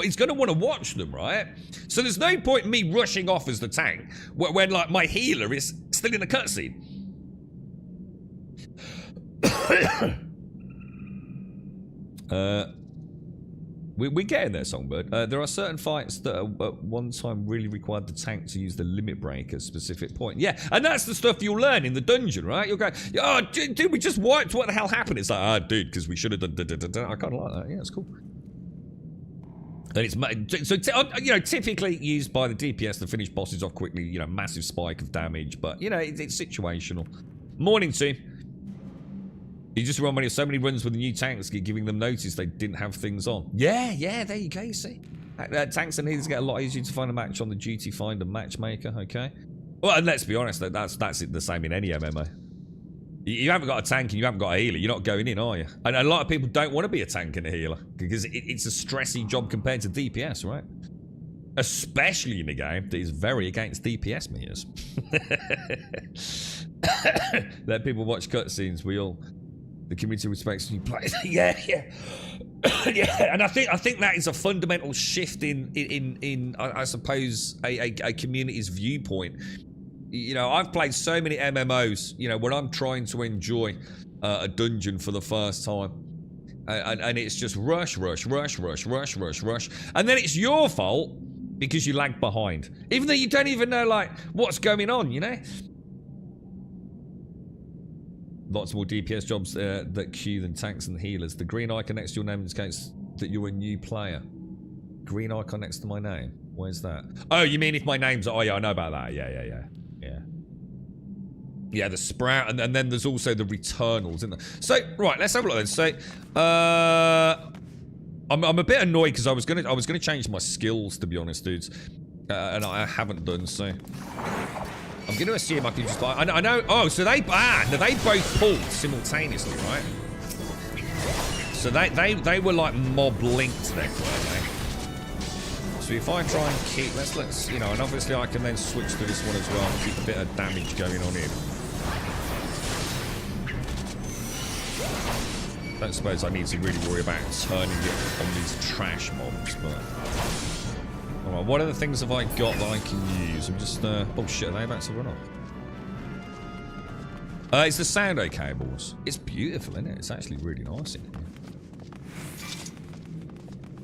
is going to want to watch them, right? So there's no point in me rushing off as the tank when like my healer is still in the cutscene. We're getting there, Songbird. There are certain fights that at one time really required the tank to use the limit break at a specific point. Yeah, and that's the stuff you'll learn in the dungeon, right? You'll go, oh, dude, we just wiped. What the hell happened? It's like, oh, dude, because we should have done I kind of like that. Yeah, it's cool. And it's so you know, typically used by the DPS to finish bosses off quickly. You know, massive spike of damage, but you know, it's situational. Morning, team. You just remind me of so many runs with the new tanks, giving them notice they didn't have things on. Yeah, there you go, you see. Tanks and healers get a lot easier to find a match on the Duty Finder matchmaker, okay? Well, and let's be honest, that's the same in any MMO. You haven't got a tank and you haven't got a healer, you're not going in, are you? And a lot of people don't want to be a tank and a healer, because it's a stressy job compared to DPS, right? Especially in a game that is very against DPS meters. Let people watch cutscenes, the community respects new players. yeah. Yeah, and I think that is a fundamental shift in I suppose a community's viewpoint. You know, I've played so many MMOs, you know, when I'm trying to enjoy a dungeon for the first time, and it's just rush, and then it's your fault because you lag behind, even though you don't even know like what's going on, you know. Lots more DPS jobs that queue than tanks and healers. The green icon next to your name indicates that you're a new player. Green icon next to my name. Where's that? Oh, you mean if my name's... Oh, yeah, I know about that. Yeah. Yeah, the sprout, and then there's also the returnals, isn't there? So, right, let's have a look then. So, I'm a bit annoyed because I was gonna change my skills, to be honest, dudes. and I haven't done so. I'm going to assume I can just... I know... Oh, so they... no, they both pulled simultaneously, right? So they were like mob linked then, weren't they? So if I try and keep... Let's... You know, and obviously I can then switch to this one as well and keep a bit of damage going on here. Don't suppose I need to really worry about turning it on these trash mobs, but... Alright, what other things have I got that I can use? I'm just, oh shit, are they about to run off? It's the soundo cables. It's beautiful, isn't it? It's actually really nice in here.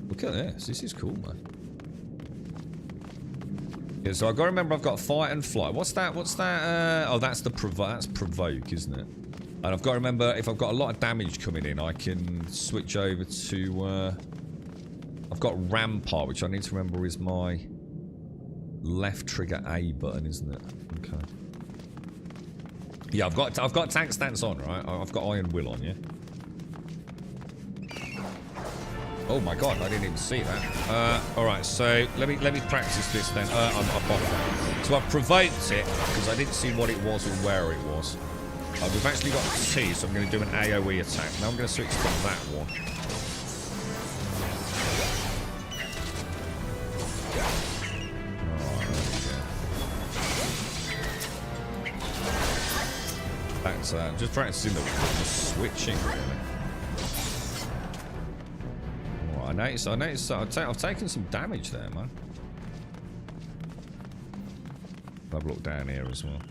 Look at this. This is cool, man. Yeah, so I've got to remember I've got fight and flight. What's that? Oh, that's the provoke, isn't it? And I've got to remember, if I've got a lot of damage coming in, I can switch over to, I've got Rampart, which I need to remember is my left trigger A button, isn't it? Okay. Yeah, I've got tank stance on, right? I've got Iron Will on, yeah? Oh my god, I didn't even see that. Alright, so let me practice this then. I'm off that. So I've provoked it, because I didn't see what it was or where it was. We've actually got T, so I'm going to do an AoE attack. Now I'm going to switch to that one. That's just practicing the switching, really. Oh, I noticed I've taken some damage there, man. I've looked down here as well.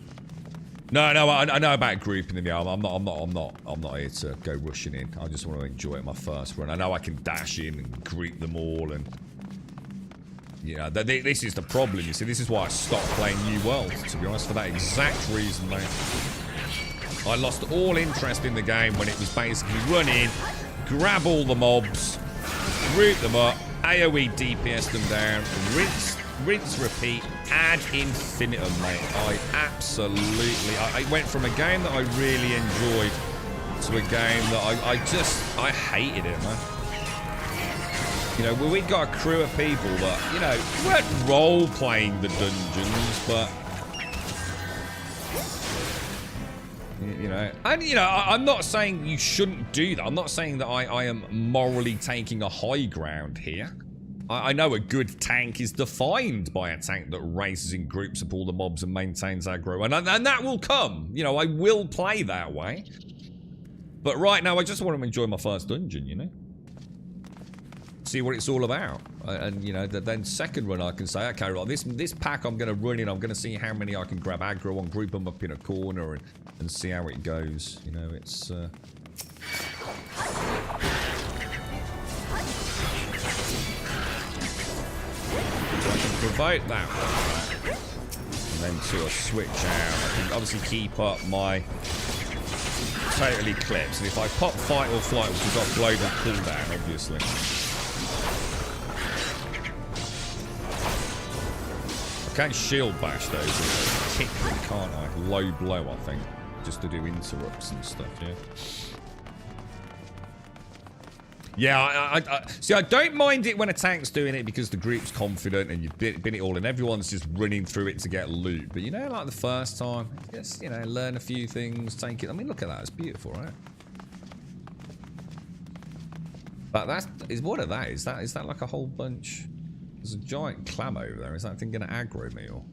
No, I know about grouping in the arm. I'm not here to go rushing in. I just want to enjoy it my first run. I know I can dash in and group them all, and you know, this is the problem. You see, this is why I stopped playing New World, to be honest, for that exact reason, mate. I lost all interest in the game when it was basically run in, grab all the mobs, group them up, AoE DPS them down, rinse, repeat, ad infinitum, mate. I absolutely... I went from a game that I really enjoyed to a game that I hated it, man. You know, we'd got a crew of people that, you know, weren't role-playing the dungeons, but... You know, and you know, I'm not saying you shouldn't do that. I'm not saying that I am morally taking a high ground here. I know a good tank is defined by a tank that races in groups of all the mobs and maintains aggro, and that will come. You know, I will play that way. But right now, I just want to enjoy my first dungeon, you know? See what it's all about. And, you know, then second run, I can say, okay, right, this pack I'm going to run in, I'm going to see how many I can grab aggro on, group them up in a corner, and see how it goes. You know, it's... So I can provoke that one, right? And then sort of switch out. I can obviously keep up my total eclipse. And if I pop fight or flight, which has got global cooldown, obviously. I can shield bash those, kick them, can't I? Low blow, I think. Just to do interrupts and stuff, yeah. Yeah, see, I don't mind it when a tank's doing it because the group's confident and you've been it all and everyone's just running through it to get loot. But you know, like the first time, just, you know, learn a few things, take it. I mean, look at that. It's beautiful, right? But what are that? Is that like a whole bunch? There's a giant clam over there. Is that thing going to aggro me or?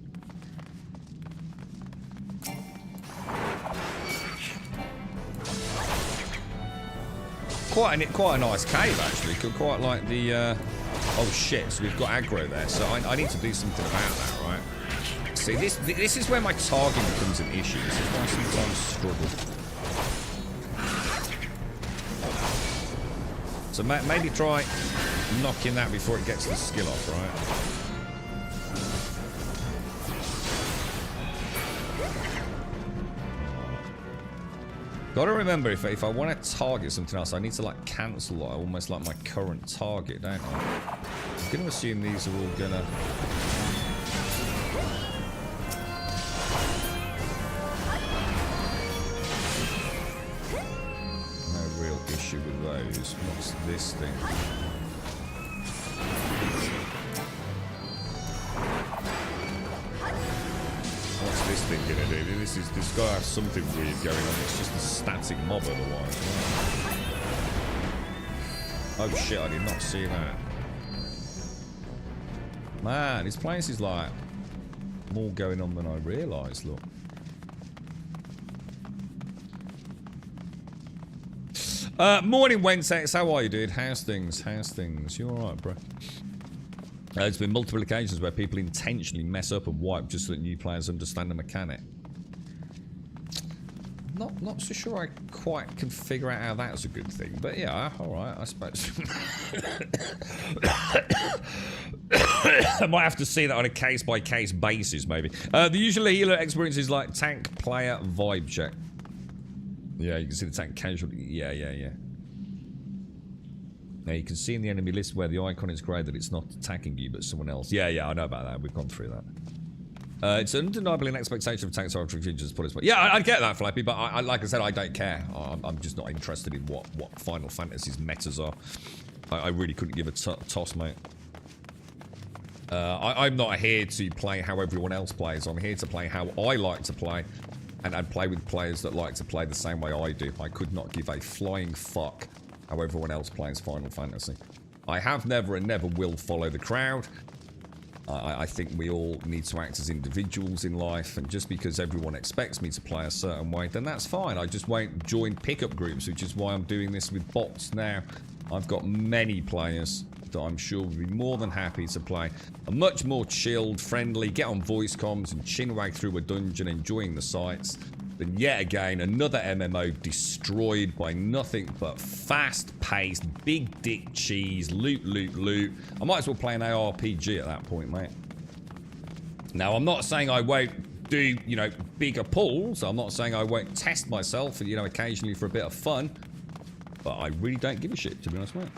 Quite a nice cave, actually. Quite like the... oh, shit. So we've got aggro there. So I need to do something about that, right? See, this is where my targeting becomes an issue. This is why I sometimes struggle. So maybe try knocking that before it gets the skill off, right? Gotta remember, if I want to target something else, I need to like cancel almost like my current target, don't I? I'm gonna assume these are all gonna... No real issue with those. What's this thing? this thing gonna do? This guy has something weird going on. It's just a static mob otherwise. Oh shit, I did not see that. Man, this place is like more going on than I realised, look. Morning, Wensex. How are you, dude? How's things? How's things? You alright, bro? There's been multiple occasions where people intentionally mess up and wipe just so that new players understand the mechanic. Not so sure I quite can figure out how that's a good thing, but yeah, alright, I suppose. I might have to see that on a case-by-case basis, maybe. The usual healer experience is like tank player vibe check. Yeah, you can see the tank casualty. Yeah. Now you can see in the enemy list where the icon is grey that it's not attacking you but someone else. Yeah, I know about that. We've gone through that. It's undeniably an expectation of tanks are features put as well. Yeah, I get that, Flappy, but I like I said, I don't care. I'm just not interested in what Final Fantasy's metas are. I really couldn't give a toss, mate. I'm not here to play how everyone else plays. I'm here to play how I like to play. And play with players that like to play the same way I do. I could not give a flying fuck how everyone else plays Final Fantasy. I have never and never will follow the crowd. I think we all need to act as individuals in life, and just because everyone expects me to play a certain way, then that's fine. I just won't join pickup groups, which is why I'm doing this with bots now. I've got many players that I'm sure would be more than happy to play a much more chilled, friendly, get on voice comms and chinwag through a dungeon enjoying the sights than yet again another MMO destroyed by nothing but fast-paced, big dick cheese, loot. I might as well play an ARPG at that point, mate. Now, I'm not saying I won't do, you know, bigger pulls. I'm not saying I won't test myself, you know, occasionally for a bit of fun. But I really don't give a shit, to be honest, mate.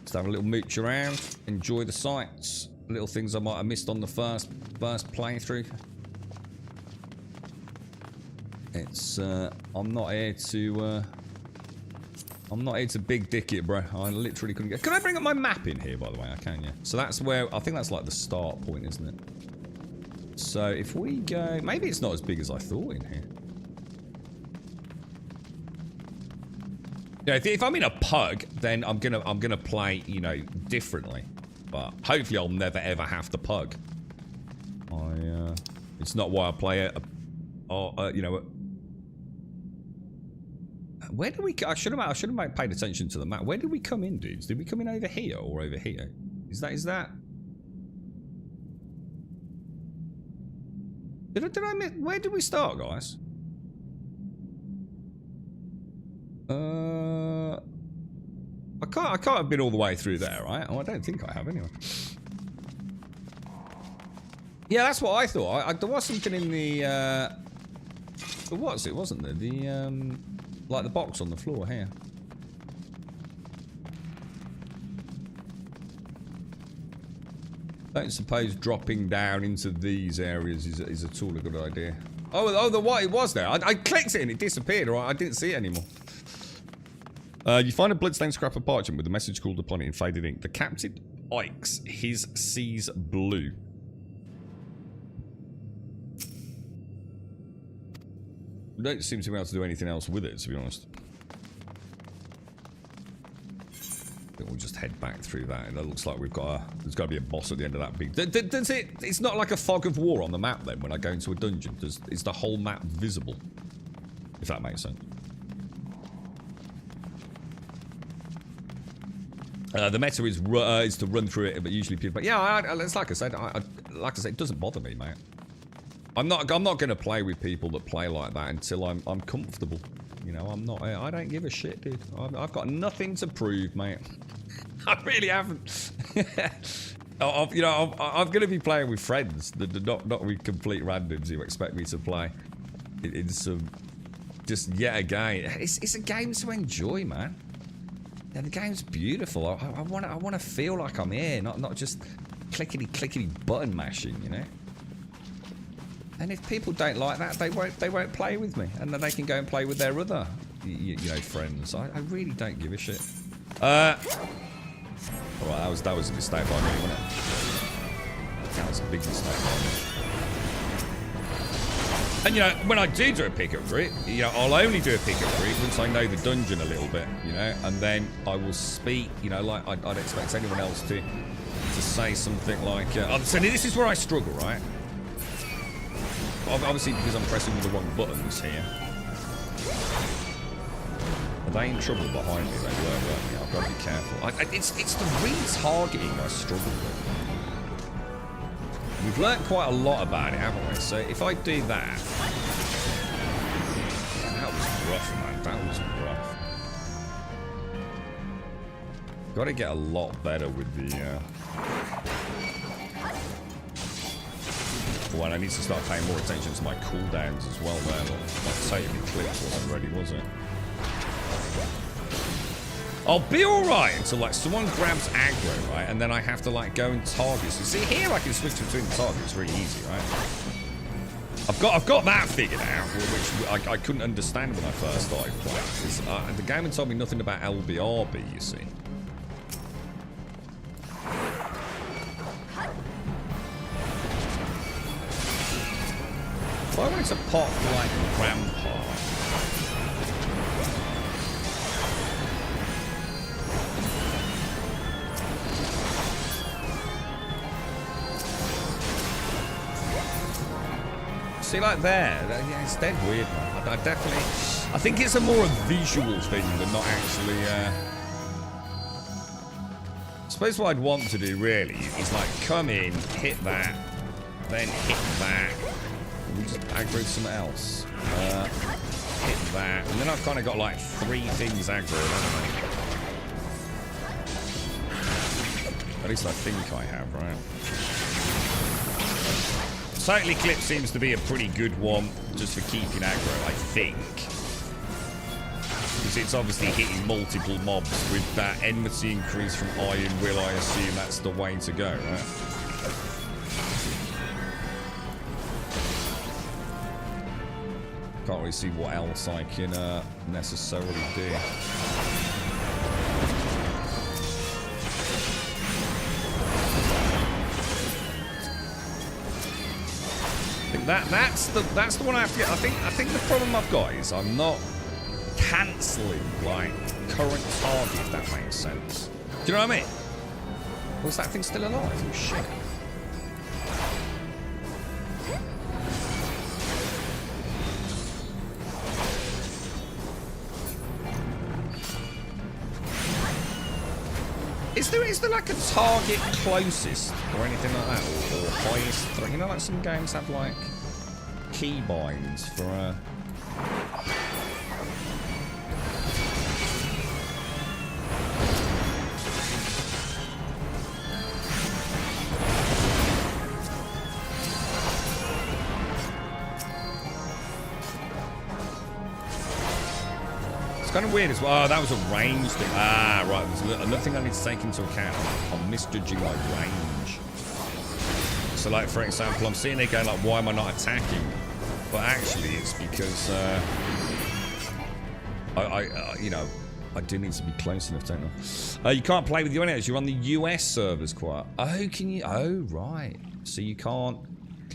Just have a little mooch around, enjoy the sights, little things I might have missed on the first playthrough. It's I'm not here to big dick it, bro. I literally couldn't get. Can I bring up my map in here, by the way? I can, yeah. So that's where I think that's like the start point, isn't it? So if we go, maybe it's not as big as I thought in here. Yeah, if I'm in a pug, then I'm gonna play, you know, differently. But hopefully I'll never ever have to pug. It's not why I play it. You know. Where did we? I should have paid attention to the map. Where did we come in, dudes? Did we come in over here or over here? Is that? Did I miss? Where did we start, guys? I can't have been all the way through there, right? Oh, I don't think I have, anyway. Yeah, that's what I thought. There was something in the. There was, it wasn't there? The like the box on the floor here. Don't suppose dropping down into these areas is at all a good idea. Oh, the what? It was there. I clicked it and it disappeared, or I didn't see it anymore. You find a bloodstained scrap of parchment with a message called upon it in faded ink. The captain Ikes his seas blue. We don't seem to be able to do anything else with it, to be honest. I think we'll just head back through that. And it looks like there's got to be a boss at the end of that big. Does it? It's not like a fog of war on the map then. When I go into a dungeon, is the whole map visible? If that makes sense. The meta is to run through it, but usually people. But yeah, it's like I said. Like I said, it doesn't bother me, mate. I'm not going to play with people that play like that until I'm comfortable. You know, I'm not. I don't give a shit, dude. I've got nothing to prove, mate. I really haven't. You know, I'm going to be playing with friends, not with complete randoms who expect me to play in some. Just yet again, it's a game to enjoy, man. Yeah, the game's beautiful. I want to feel like I'm here, not just clickety button mashing, you know. And if people don't like that, they won't play with me, and then they can go and play with their other, you know, friends. I really don't give a shit. All right, that was a mistake by me, wasn't it? That was a big mistake by me. And, you know, when I do a pickup route, you know, I'll only do a pickup route once I know the dungeon a little bit, you know, and then I will speak, you know, like I'd expect anyone else to say something like, so this is where I struggle, right? Obviously, because I'm pressing the wrong buttons here. Are they in trouble behind me? They were. I've got to be careful. It's the retargeting I struggle with. We've learnt quite a lot about it, haven't we? So if I do that... Yeah, that was rough, man. That was rough. Got to get a lot better with the... Well, I need to start paying more attention to my cooldowns as well there. Not totally clipped wasn't ready, was it? I'll be alright until, like, someone grabs aggro, right? And then I have to, like, go and target. So, see, here I can switch between the targets. It's really easy, right? I've got that figured out, which I couldn't understand when I first started playing. Because the game had told me nothing about LBRB, you see. Well, I wanted to pop, like, Rampart. See, like there, yeah, it's dead weird, man. I think it's a more a visual thing than not actually, I suppose what I'd want to do, really, is, like, come in, hit that, then hit that. We just aggro something else. Hit that. And then I've kind of got, like, 3 things aggroed, haven't I? At least I think I have, right? Totally Clip seems to be a pretty good one just for keeping aggro, I think. Because it's obviously hitting multiple mobs with that enmity increase from Iron Will, I assume that's the way to go, right? Can't really see what else I can necessarily do. That's the one I have to get. I think the problem I've got is I'm not cancelling like current target, if that makes sense. Do you know what I mean? Was that thing still alive? Oh shit. Is there like a target closest or anything like that, or highest? You know, like some games have like keybinds for kind of weird as well. Oh, that was a range thing. Ah, right. There's another thing I need to take into account. I'm misjudging my range. So, like, for example, I'm sitting there going, like, why am I not attacking? But actually, it's because, you know, I do need to be close enough, don't I? You can't play with your enemies. You're on the US servers quite. Oh, can you? Oh, right. So you can't.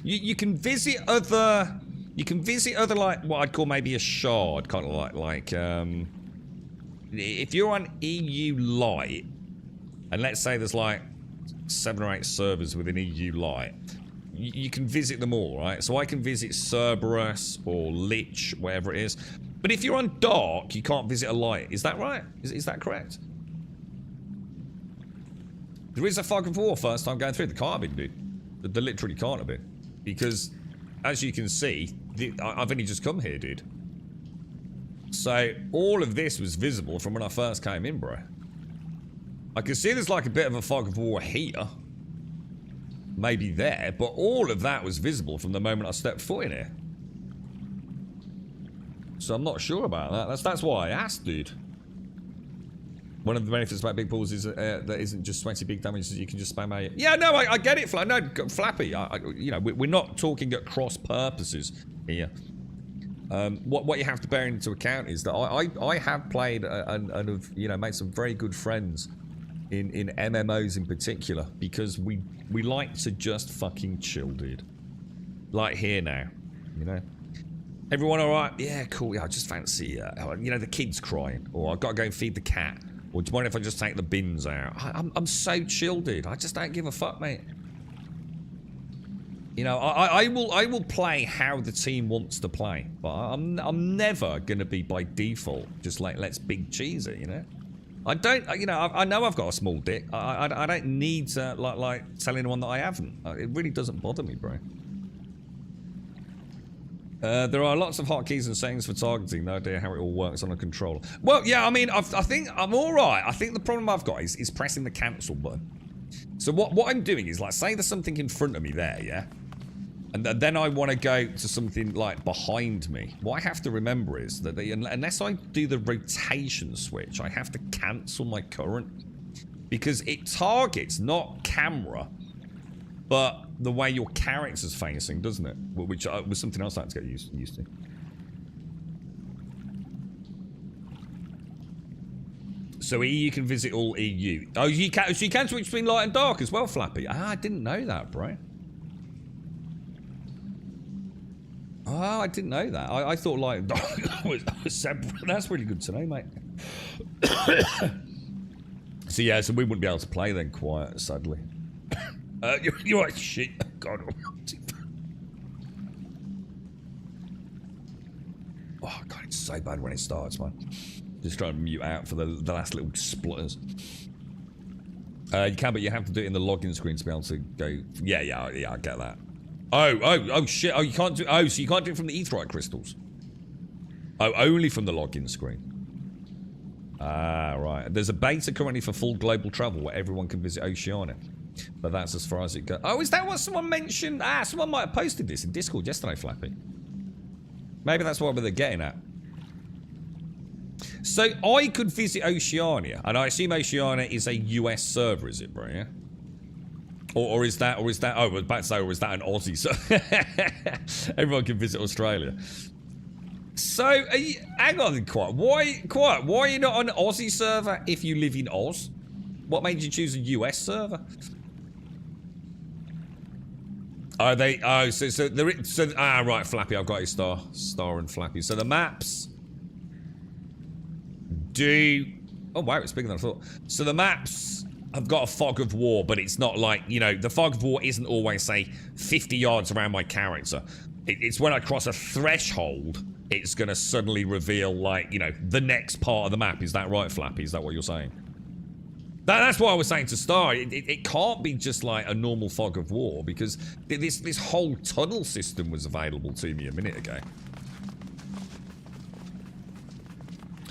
You can visit other. You can visit other, like, what I'd call maybe a shard, kind of like, if you're on EU Lite, and let's say there's, like, 7 or 8 servers within EU Lite, you can visit them all, right? So I can visit Cerberus or Lich, whatever it is. But if you're on Dark, you can't visit a Lite. Is that right? Is that correct? There is a fucking war first time going through. There can't have been, dude. There literally can't have been. Because, as you can see, I've only just come here, dude. So, all of this was visible from when I first came in, bro. I can see there's like a bit of a fog of war here. Maybe there, but all of that was visible from the moment I stepped foot in here. So I'm not sure about that. That's why I asked, dude. One of the benefits about big pools is that isn't just sweaty big damage, you can just spam out. Yeah, no, I get it, no, Flappy. You know, we're not talking at cross purposes here. What you have to bear into account is that I have played and have, you know, made some very good friends in MMOs in particular, because we like to just fucking chill, dude. Like here now, you know. Everyone all right? Yeah, cool. Yeah, I just fancy, you know, the kids crying, or I've got to go and feed the cat, or do you mind if I just take the bins out? I'm so chill, dude. I just don't give a fuck, mate. You know, I will play how the team wants to play, but I'm never gonna be by default just like let's big cheese it, you know. I don't, you know, I know I've got a small dick. I don't need to like tell anyone that I haven't. It really doesn't bother me, bro. There are lots of hotkeys and settings for targeting. No idea how it all works on a controller. Well, yeah, I mean, I think I'm all right. I think the problem I've got is pressing the cancel button. So what I'm doing is, like, say there's something in front of me there, yeah? And then I want to go to something, like, behind me. What I have to remember is that unless I do the rotation switch, I have to cancel my current. Because it targets, not camera, but the way your character's facing, doesn't it? Which was something else I had to get used to. So you can visit all EU. Oh, so you can switch between light and dark as well, Flappy. Ah, I didn't know that, bro. Oh, I didn't know that. I thought light and dark was separate. That's really good to know, mate. So yeah, so we wouldn't be able to play then, quiet, sadly. You're right, shit. God almighty. Oh, God, it's so bad when it starts, man. Just trying to mute out for the last little splutters. You can, but you have to do it in the login screen to be able to go. Yeah, I get that. Oh, shit. Oh, you can't do. Oh, so you can't do it from the aetheryte crystals. Oh, only from the login screen. Ah, right. There's a beta currently for full global travel where everyone can visit Oceania. But that's as far as it goes. Oh, is that what someone mentioned? Ah, someone might have posted this in Discord yesterday, Flappy. Maybe that's what they're getting at. So I could visit Oceania, and I assume Oceania is a US server, is it, bro? Yeah. Or is that? Oh, I was about to say, or is that an Aussie server? Everyone can visit Australia. So, hang on, Quiet. Why are you not on an Aussie server if you live in Oz? What made you choose a US server? Oh, right, Flappy, I've got a star and Flappy. So the maps do. Oh wow, it's bigger than I thought. So the maps have got a fog of war, but it's not like, you know, the fog of war isn't always, say, 50 yards around my character. It's when I cross a threshold, it's gonna suddenly reveal, like, you know, the next part of the map. Is that right, Flappy? Is that what you're saying? That's what I was saying to Star. It can't be just like a normal fog of war, because this whole tunnel system was available to me a minute ago.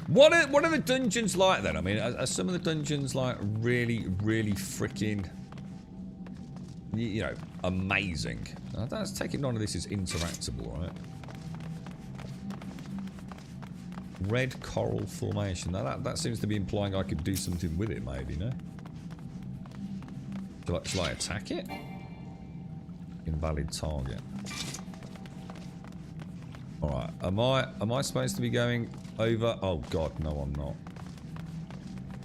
What are the dungeons like then? I mean, are some of the dungeons like really freaking, you know, amazing? That's taking none of this is interactable, right? Red coral formation. Now that seems to be implying I could do something with it, maybe, no? Shall I attack it? Invalid target. Alright, am I supposed to be going over? Oh god, no I'm not.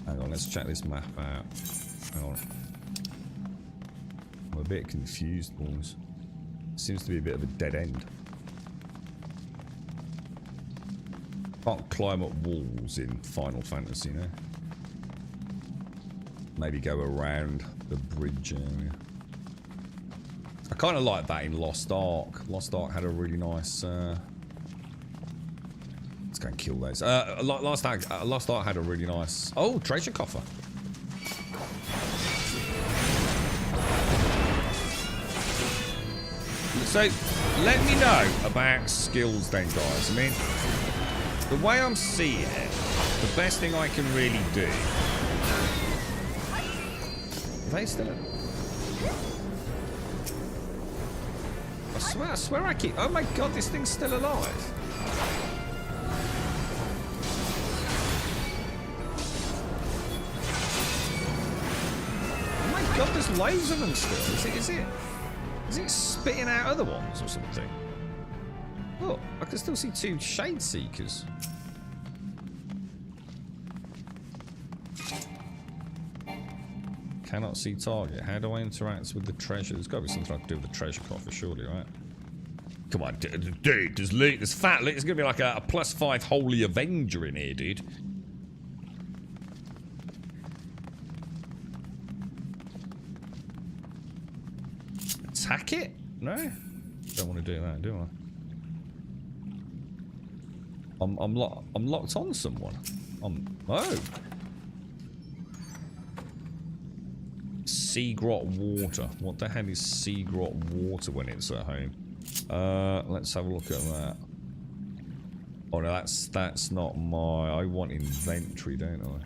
Hang on, let's check this map out. Hang on. I'm a bit confused, boys. Seems to be a bit of a dead end. Can't climb up walls in Final Fantasy, no? Maybe go around the bridge area. I kind of like that in Lost Ark. Lost Ark had a really nice... Let's go and kill those. Lost Ark had a really nice... Oh, treasure coffer. So, let me know about skills then, guys. I mean... The way I'm seeing it, the best thing I can really do... Are they still... I swear I keep... Oh my god, this thing's still alive. Oh my god, there's loads of them still. Is it spitting out other ones or something? Look, I can still see 2 Shade Seekers. Cannot see target. How do I interact with the treasure? There's got to be something I can do with the treasure coffer, surely, right? Come on, dude, there's loot, there's fat loot. There's gonna be like a +5 Holy Avenger in here, dude. Attack it? No? Don't want to do that, do I? I'm locked on someone. Oh. Sea grot water. What the hell is sea grot water when it's at home? Let's have a look at that. Oh no, that's not my... I want inventory, don't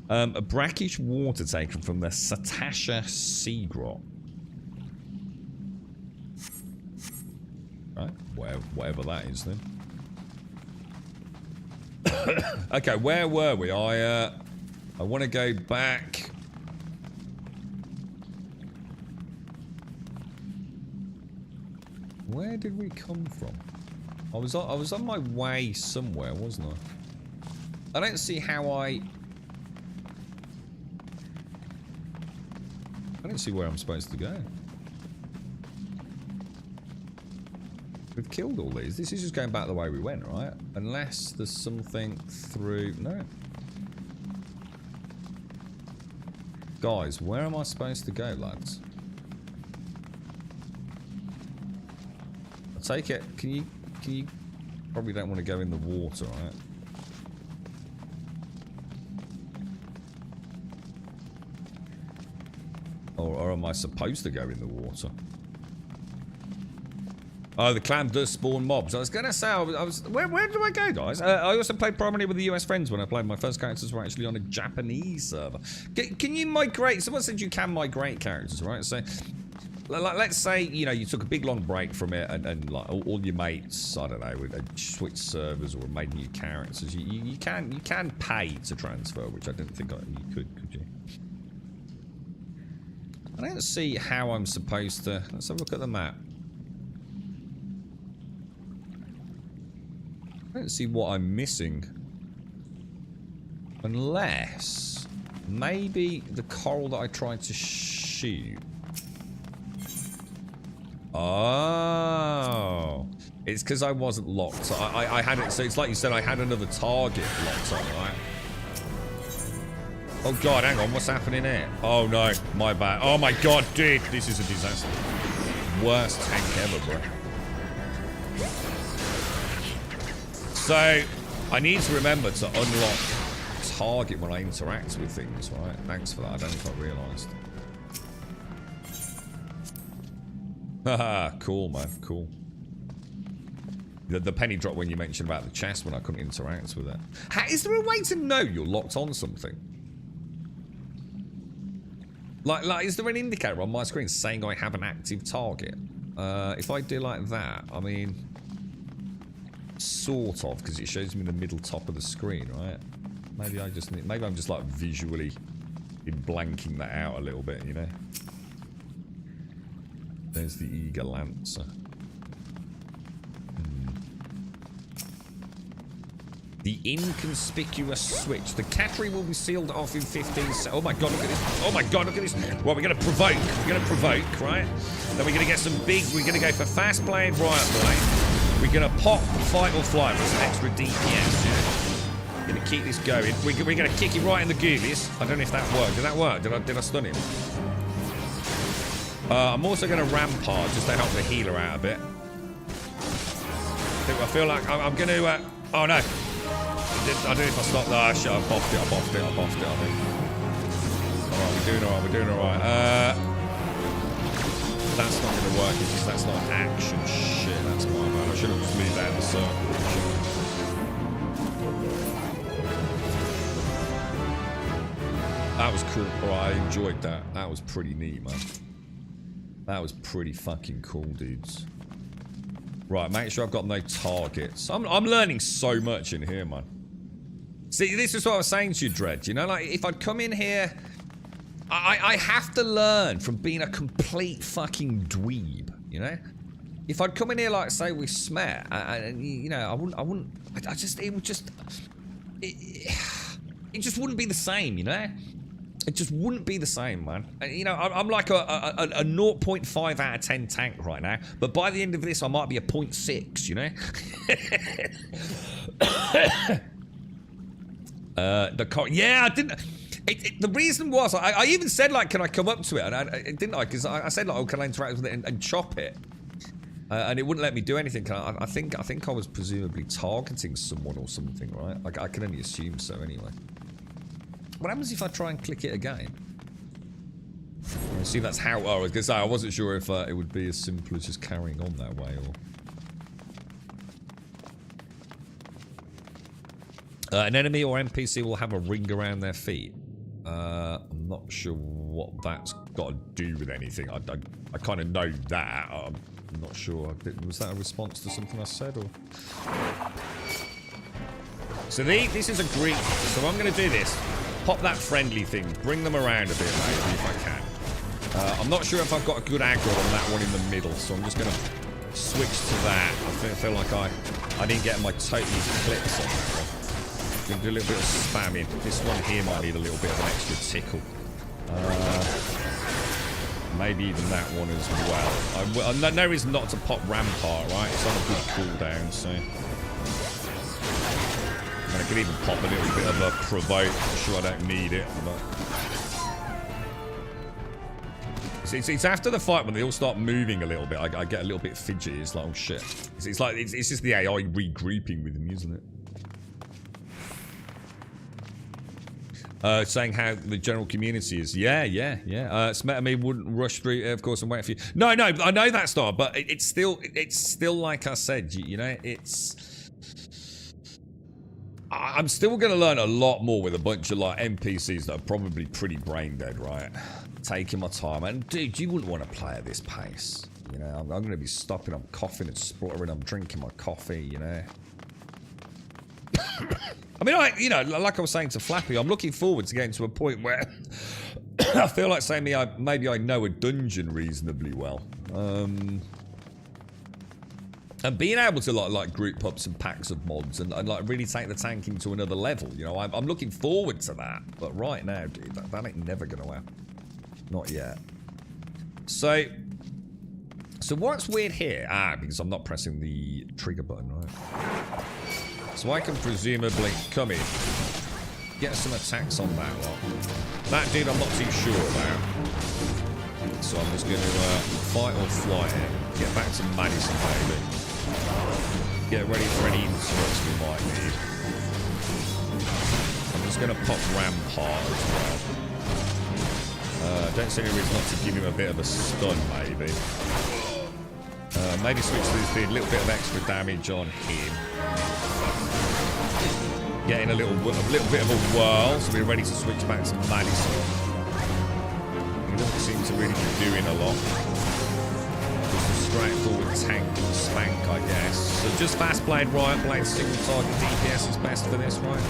I? A brackish water taken from the Satasha sea grot. Right, whatever that is then. Okay, where were we? I want to go back. Where did we come from? I was on my way somewhere, wasn't I? I don't see how I don't see where I'm supposed to go. We've killed all these. This is just going back the way we went, right? Unless there's something through... No. Guys, where am I supposed to go, lads? I take it... Can you... Probably don't want to go in the water, right? Or am I supposed to go in the water? Oh, the clam does spawn mobs. I was going to say, where do I go, guys? I also played primarily with the US friends when I played. My first characters were actually on a Japanese server. Can you migrate? Someone said you can migrate characters, right? So, let's say, you know, you took a big long break from it and like, all your mates, I don't know, would switch servers or made new characters. You can pay to transfer, which I didn't think you could you? I don't see how I'm supposed to... Let's have a look at the map. I don't see what I'm missing. Unless... maybe the coral that I tried to shoot. Oh. It's because I wasn't locked. So I had it... So it's like you said, I had another target locked on, right? Oh god, hang on. What's happening here? Oh no. My bad. Oh my god, dude. This is a disaster. Worst tank ever, bro. So, I need to remember to unlock target when I interact with things, right? Thanks for that. I don't think I realised. Haha, cool, man. Cool. The penny drop when you mentioned about the chest when I couldn't interact with it. Is there a way to know you're locked on something? Like, is there an indicator on my screen saying I have an active target? If I do like that, I mean... Sort of, because it shows me in the middle top of the screen, right? Maybe I just need, maybe I'm just like visually in blanking that out a little bit, you know? There's the eager lancer. The inconspicuous switch. The cattery will be sealed off in 15 seconds. Oh my god, look at this. Oh my god, look at this. Well, we're going to provoke. We're going to provoke, right? Then we're going to get some big... We're going to go for fast playing riot play. We're going to pop, fight or flight with some extra DPS, yeah? We're going to keep this going. We're going to kick it right in the goobies. I don't know if that worked. Did that work? Did I stun him? I'm also going to rampart just to help the healer out a bit. I feel like I'm going to... oh no. I don't know if I stopped. Oh shit, I boffed it, I think. Alright, we're doing alright. That's not going to work because that's not action. Shit, that's my bad. I should have just moved out of the circle. That was cool. Alright, I enjoyed that. That was pretty neat, man. That was pretty fucking cool, dudes. Right, make sure I've got no targets. I'm learning so much in here, man. See, this is what I was saying to you, Dread. You know, like, if I'd come in here... I have to learn from being a complete fucking dweeb, you know? If I'd come in here, like, say, with Smet, you know, it would just... It just wouldn't be the same, you know? It just wouldn't be the same, man. You know, I'm like a 0.5 out of 10 tank right now, but by the end of this, I might be a 0.6, you know? Yeah, I didn't... the reason was, I even said, like, can I come up to it? And didn't I? Because I said, like, oh, can I interact with it and chop it? And it wouldn't let me do anything. I think I was presumably targeting someone or something, right? Like, I can only assume so anyway. What happens if I try and click it again? See, that's how... Oh, I was going to say, I wasn't sure if it would be as simple as just carrying on that way, or... an enemy or NPC will have a ring around their feet. I'm not sure what that's got to do with anything. I kind of know that. I'm not sure. Was that a response to something I said, or... So this is a Greek... So I'm going to do this. Pop that friendly thing. Bring them around a bit, maybe, if I can. I'm not sure if I've got a good aggro on that one in the middle, so I'm just going to switch to that. I feel like I didn't get my totally clicks on that one. Going to do a little bit of spamming. This one here might need a little bit of an extra tickle. Maybe even that one as well. I know it's not to pop Rampart, right? It's on a good cooldown, so... I could even pop a little bit of a provoke. I'm sure I don't need it, but... It's after the fight when they all start moving a little bit, I get a little bit fidgety. It's like, oh shit. It's like, it's just the AI regrouping with me, isn't it? Saying how the general community is. Yeah. Smetame wouldn't rush through it, of course, and wait for you. No, I know that star, but it's still like I said, you know, I'm still going to learn a lot more with a bunch of, like, NPCs that are probably pretty brain dead, right? Taking my time. And, dude, you wouldn't want to play at this pace. You know, I'm going to be stopping, I'm coughing and spluttering, I'm drinking my coffee, you know. I mean, you know, like I was saying to Flappy, I'm looking forward to getting to a point where I feel like saying maybe I know a dungeon reasonably well. And being able to like group up some packs of mods and like really take the tanking to another level, you know, I'm looking forward to that. But right now, dude, that ain't never gonna happen. Not yet. So what's weird here? Because I'm not pressing the trigger button, right? So I can presumably come in, get some attacks on that lot. That dude I'm not too sure about. So I'm just gonna fight or flight it. Get back to Madison, baby. Get ready for any interrupts we might need. I'm just going to pop Rampart as well. Don't see any reason not to give him a bit of a stun, maybe. Maybe switch to this thing, a little bit of extra damage on him. Getting a little bit of a whirl, so we're ready to switch back to Madison. He doesn't seem to really be doing a lot. Straightforward tank spank, I guess. So just fast blade, Riot Blade, single target DPS is best for this, right?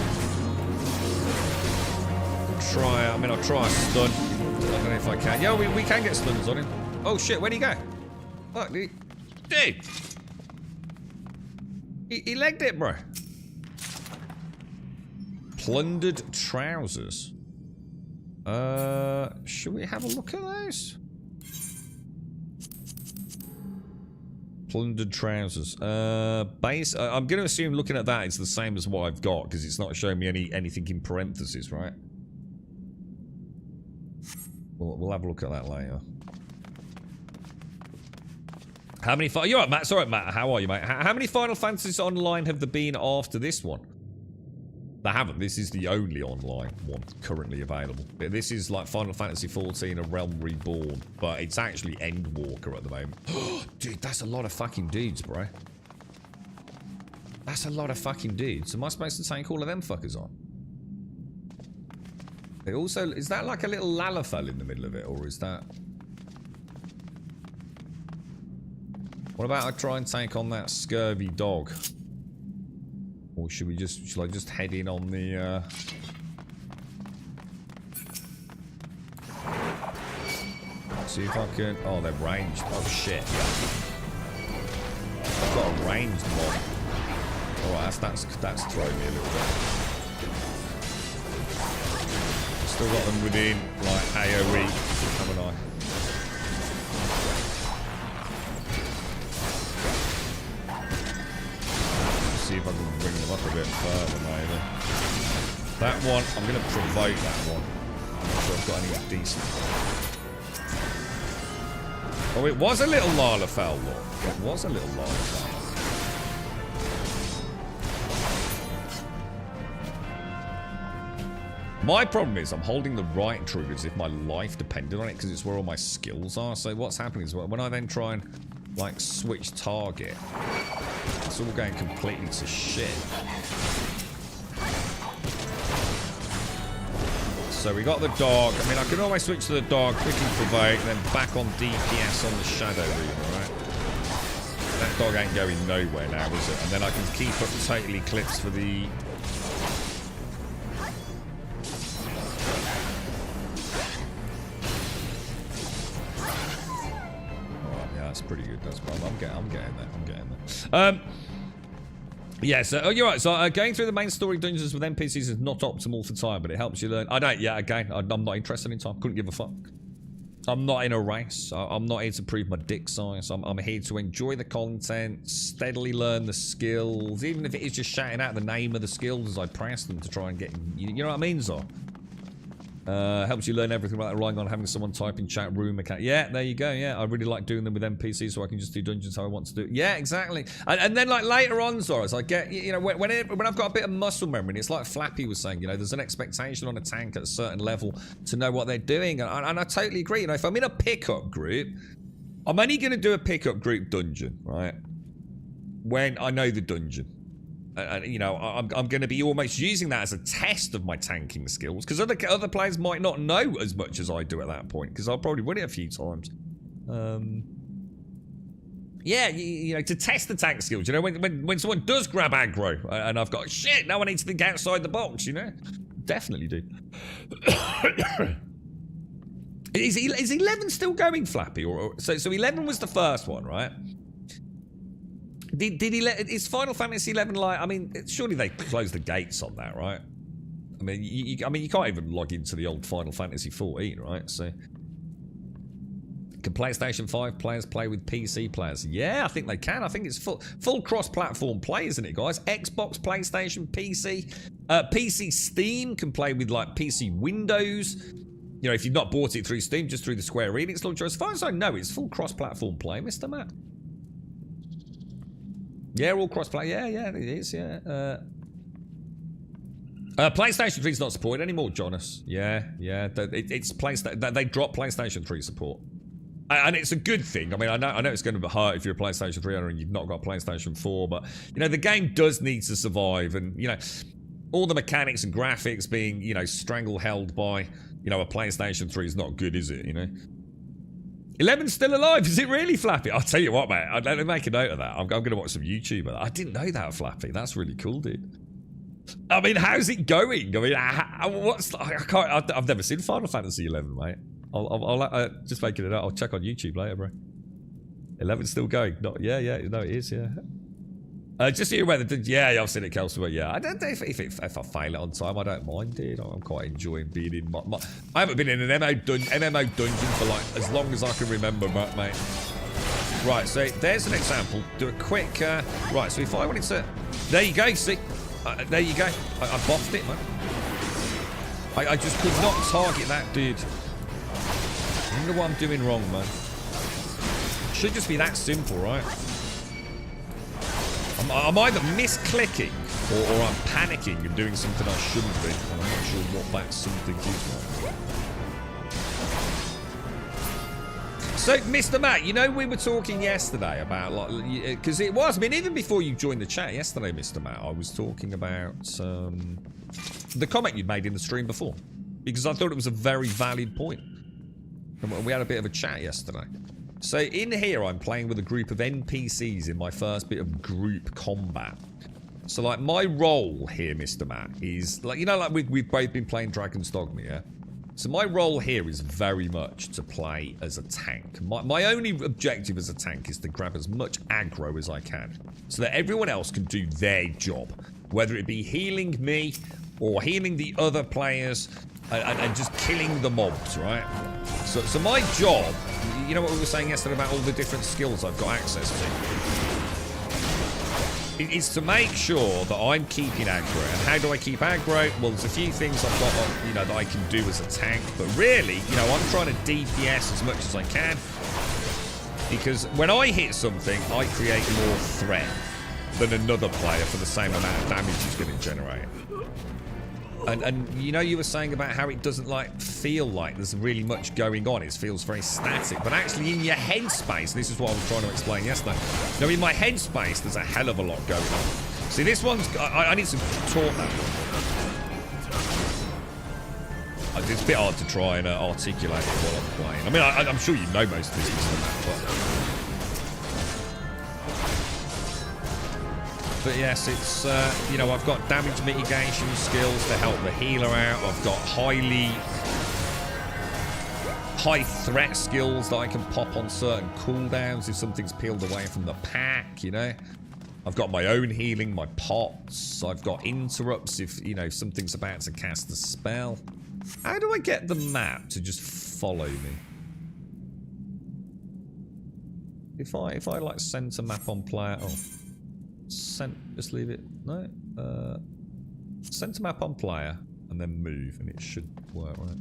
I'll try a stun. I don't know if I can. Yeah, we can get stuns on him. Oh shit, where'd he go? Fuck, dude. He legged it, bro. Plundered trousers. Should we have a look at those? Plundered trousers. Base. I'm going to assume looking at that it's the same as what I've got because it's not showing me anything in parentheses, right? We'll have a look at that later. How many? You're right, Matt. It's all right, Matt. How are you, mate? How many Final Fantasies online have there been after this one? They haven't. This is the only online one currently available. This is like Final Fantasy XIV: A Realm Reborn, but it's actually Endwalker at the moment. Dude, that's a lot of fucking dudes, bro. That's a lot of fucking dudes. Am I supposed to take all of them fuckers on? It also, is that like a little Lalafell in the middle of it, or is that... What about I try and take on that scurvy dog? Or should I just head in on the, see if I can... Oh, they're ranged. Oh, shit. I've got a ranged mob. Alright, that's thrown me a little bit. still got them within, like, AoE, haven't I? Let's see if I can bring them up a bit further, maybe. That one, I'm going to provoke that one. I'm not sure I've got any decent. Oh, it was a little Lalafell, look. It was a little Lalafell. My problem is I'm holding the right trigger as if my life depended on it because it's where all my skills are. So what's happening is when I then try and, like, switch target, it's all going completely to shit. So we got the dog. I mean, I can always switch to the dog, quickly provoke, then back on DPS on the Shadow Reaver, right? That dog ain't going nowhere now, is it? And then I can keep up total Eclipse for the... That's pretty good. That's I'm getting there. Yeah. So you're right. So going through the main story dungeons with NPCs is not optimal for time, but it helps you learn. I don't. Yeah. Again, I'm not interested in time. Couldn't give a fuck. I'm not in a race. I'm not here to prove my dick size. I'm here to enjoy the content, steadily learn the skills, even if it is just shouting out the name of the skills as I press them to try and get. You know what I mean, Zor? Helps you learn everything without relying on having someone type in chat room account. Yeah, there you go. Yeah, I really like doing them with NPCs so I can just do dungeons how I want to do it. Yeah, exactly. And then, like, later on, Zoras, I get, you know, when I've got a bit of muscle memory, and it's like Flappy was saying, you know, there's an expectation on a tank at a certain level to know what they're doing. And I totally agree. You know, if I'm in a pickup group, I'm only going to do a pickup group dungeon, right? When I know the dungeon. And you know, I'm going to be almost using that as a test of my tanking skills because other players might not know as much as I do at that point because I'll probably win it a few times. Yeah, you know, to test the tank skills. You know, when someone does grab aggro and I've got shit, now I need to think outside the box. You know, definitely do. Is 11 still going, Flappy? So 11 was the first one, right? Did he let is Final Fantasy 11 like? I mean, surely they closed the gates on that, right? I mean, you can't even log into the old Final Fantasy 14, right? So, can PlayStation 5 players play with PC players? Yeah, I think they can. I think it's full cross-platform play, isn't it, guys? Xbox, PlayStation, PC, PC Steam can play with like PC Windows. You know, if you've not bought it through Steam, just through the Square Enix launcher. As far as I know, it's full cross-platform play, Mr. Matt. Yeah, all cross-play. Yeah, it is, yeah. PlayStation 3 is not supported anymore, Jonas. Yeah. It's PlayStation. They dropped PlayStation 3 support. And it's a good thing. I mean, I know it's going to hurt if you're a PlayStation 3 owner and you've not got a PlayStation 4, but, you know, the game does need to survive. And, you know, all the mechanics and graphics being, you know, strangle-held by, you know, a PlayStation 3 is not good, is it, you know? 11's still alive. Is it really, Flappy? I'll tell you what, mate. Let me make a note of that. I'm going to watch some YouTube. I didn't know that, Flappy. That's really cool, dude. I mean, how's it going? I mean, I've never seen Final Fantasy 11, mate. I'll just making it up. I'll check on YouTube later, bro. 11's still going. Yeah. No, it is. Yeah. Just so you're aware that, yeah, I've seen it, Kelsey, but yeah, I don't know if I fail it on time, I don't mind, dude. I'm quite enjoying being in I haven't been in an MMO dungeon for like as long as I can remember, mate. Right, so there's an example. Do a quick, right, so if I wanted to, there you go, see, there you go. I boffed it, man. I just could not target that dude. I wonder what I'm doing wrong, man. Should just be that simple, right? I'm either misclicking or I'm panicking and doing something I shouldn't be. And I'm not sure what that something is. So, Mr. Matt, you know we were talking yesterday about, like, because it was, I mean, even before you joined the chat yesterday, Mr. Matt, I was talking about the comment you'd made in the stream before. Because I thought it was a very valid point. And we had a bit of a chat yesterday. So in here, I'm playing with a group of NPCs in my first bit of group combat. So like my role here, Mr. Matt, is like, you know, like we've both been playing Dragon's Dogma, yeah? So my role here is very much to play as a tank. My only objective as a tank is to grab as much aggro as I can so that everyone else can do their job, whether it be healing me or healing the other players and just killing the mobs, right? So my job, you know what we were saying yesterday about all the different skills I've got access to? It's to make sure that I'm keeping aggro. And how do I keep aggro? Well, there's a few things I've got, you know, that I can do as a tank. But really, you know, I'm trying to DPS as much as I can. Because when I hit something, I create more threat than another player for the same amount of damage he's going to generate. And you know, you were saying about how it doesn't like feel like there's really much going on. It feels very static. But actually in your headspace, this is what I was trying to explain yesterday. You know, in my headspace, there's a hell of a lot going on. See, this one's... I need to talk that one. It's a bit hard to try and articulate it while I'm playing. I mean, I'm sure you know most of this stuff, but yes, it's, you know, I've got damage mitigation skills to help the healer out. I've got high threat skills that I can pop on certain cooldowns if something's peeled away from the pack, you know. I've got my own healing, my pots. I've got interrupts if, you know, something's about to cast a spell. How do I get the map to just follow me? If I like center map on player, just leave it. No, center map on player and then move, and it should work, right?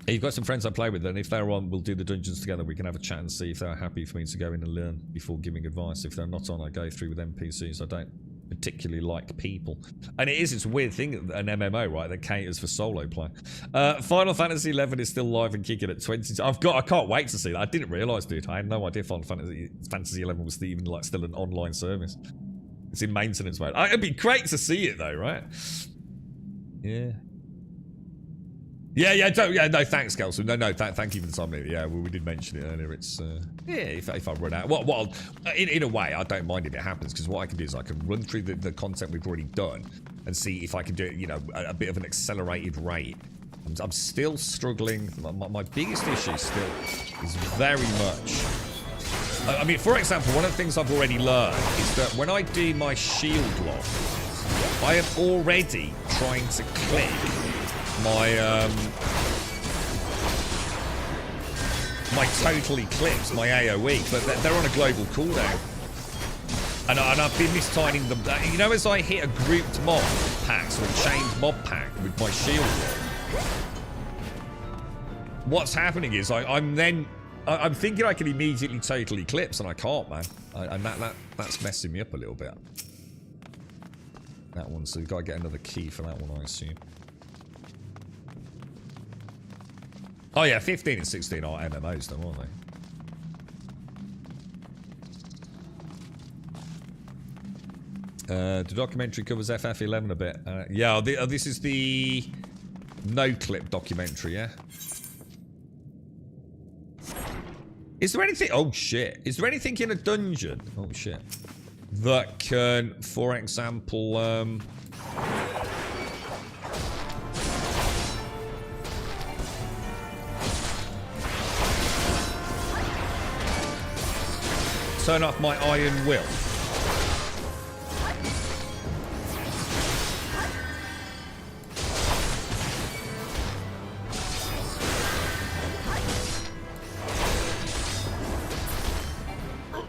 You've got some friends I play with, and if they're on, we'll do the dungeons together. We can have a chat and see if they're happy for me to go in and learn before giving advice. If they're not on, I go through with NPCs. I don't particularly like people, and it's a weird thing, an MMO, right, that caters for solo play. Final Fantasy XI is still live and kicking at 20. I can't wait to see that. I didn't realise, dude. I had no idea Final Fantasy XI was even like still an online service. It's in maintenance mode. It'd be great to see it though, right? Yeah. No, thanks, Kelso. No, thank you for the time. Yeah, well, we did mention it earlier. It's, yeah, if I run out. Well, in a way, I don't mind if it happens, because what I can do is I can run through the content we've already done and see if I can do it, you know, a bit of an accelerated rate. I'm still struggling. My biggest issue still is very much... I mean, for example, one of the things I've already learned is that when I do my shield lock, I am already trying to click my my total eclipse, my AoE, but they're on a global cooldown, and I've been mistiming them. You know, as I hit a grouped mob pack, or a chained mob pack with my shield lock, what's happening is I'm thinking I can immediately total eclipse, and I can't, man, and that's messing me up a little bit. That one, so we've got to get another key for that one, I assume. Oh yeah, 15 and 16 are MMOs though, aren't they? The documentary covers FF11 a bit. Yeah, this is the no-clip documentary, yeah? Is there anything... Oh shit. Is there anything in a dungeon? Oh shit. That can, for example, turn off my iron will.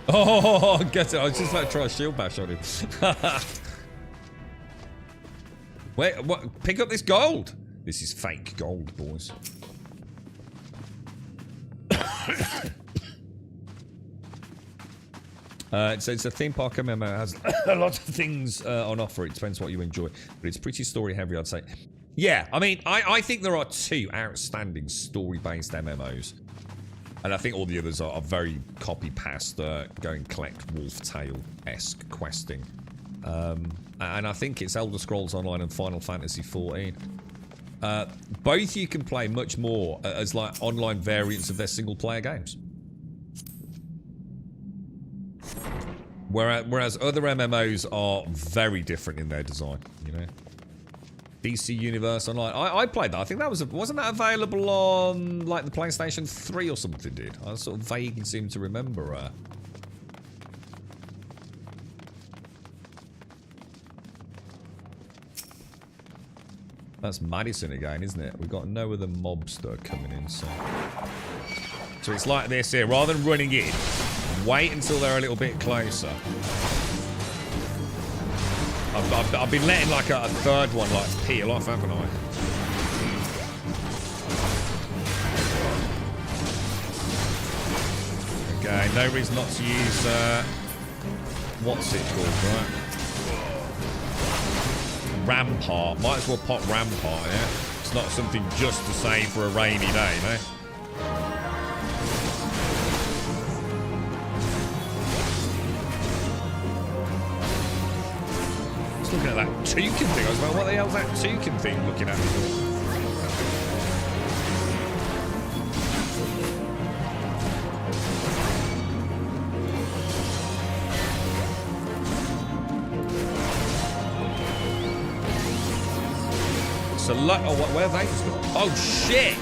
Oh, get it. I was just about to try a shield bash on him. Wait, what? Pick up this gold. This is fake gold, boys. So it's a theme park MMO. It has a lot of things on offer. It depends what you enjoy, but it's pretty story heavy, I'd say. Yeah, I mean, I think there are two outstanding story-based MMOs, and I think all the others are very copy-paste, go and collect Wolf Tale-esque questing. And I think it's Elder Scrolls Online and Final Fantasy XIV. Both you can play much more as like online variants of their single-player games. Whereas other MMOs are very different in their design, you know. DC Universe Online. I played that. I think that wasn't that available on like the PlayStation 3 or something, dude? I sort of vaguely seem to remember. That's Madison again, isn't it? We've got no other mobs that are coming in, so... So it's like this here. Rather than running in, wait until they're a little bit closer. I've been letting like a third one like peel off, haven't I? Okay, no reason not to use what's it called, right? Rampart. Might as well pop Rampart, yeah? It's not something just to save for a rainy day, no? Just looking at that toucan thing. I was like, what the hell's that toucan thing looking at me for? So, oh, where have they just gone? Oh, shit!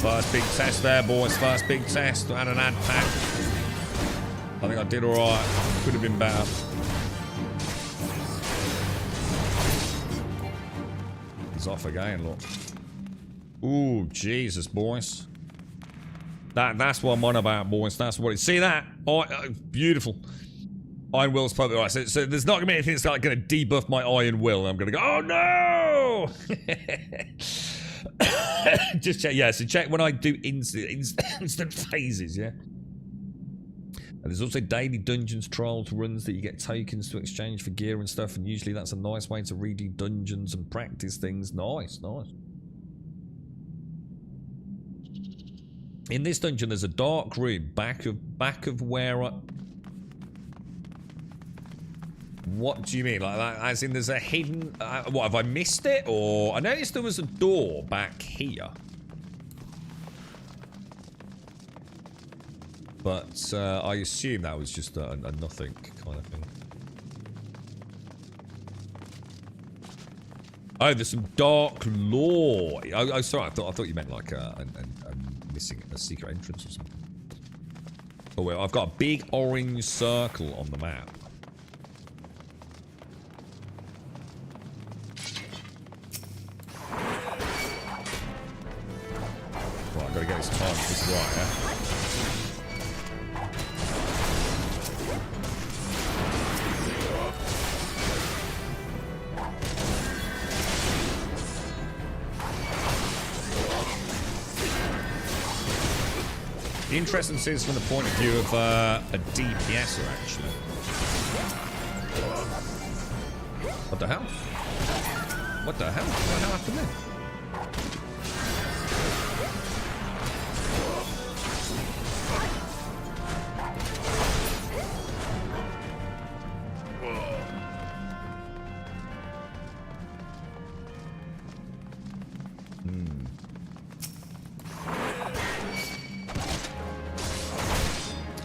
First big test there, boys. First big test. And an ad pack. I think I did alright. Could have been better. He's off again, look. Ooh, Jesus, boys. That's what I'm on about, boys. That's what it is. See that? Oh, beautiful. Iron Will's probably right. So there's not going to be anything that's like going to debuff my Iron Will. I'm going to go, oh no! Just check, yeah, so check when I do instant phases, yeah? And there's also daily dungeons, trials, runs that you get tokens to exchange for gear and stuff, and usually that's a nice way to redo dungeons and practice things. Nice, nice. In this dungeon, there's a dark room back of where I... What do you mean? Like that? As in there's a hidden... what, have I missed it? Or... I noticed there was a door back here. But I assume that was just a nothing kind of thing. Oh, there's some dark lore. Oh, sorry. I thought you meant like missing a secret entrance or something. Oh, well, I've got a big orange circle on the map. Right, I've got to get this time just right, yeah? Interesting to see this from the point of view of a DPSer, actually. What the hell? What the hell? What the hell happened there?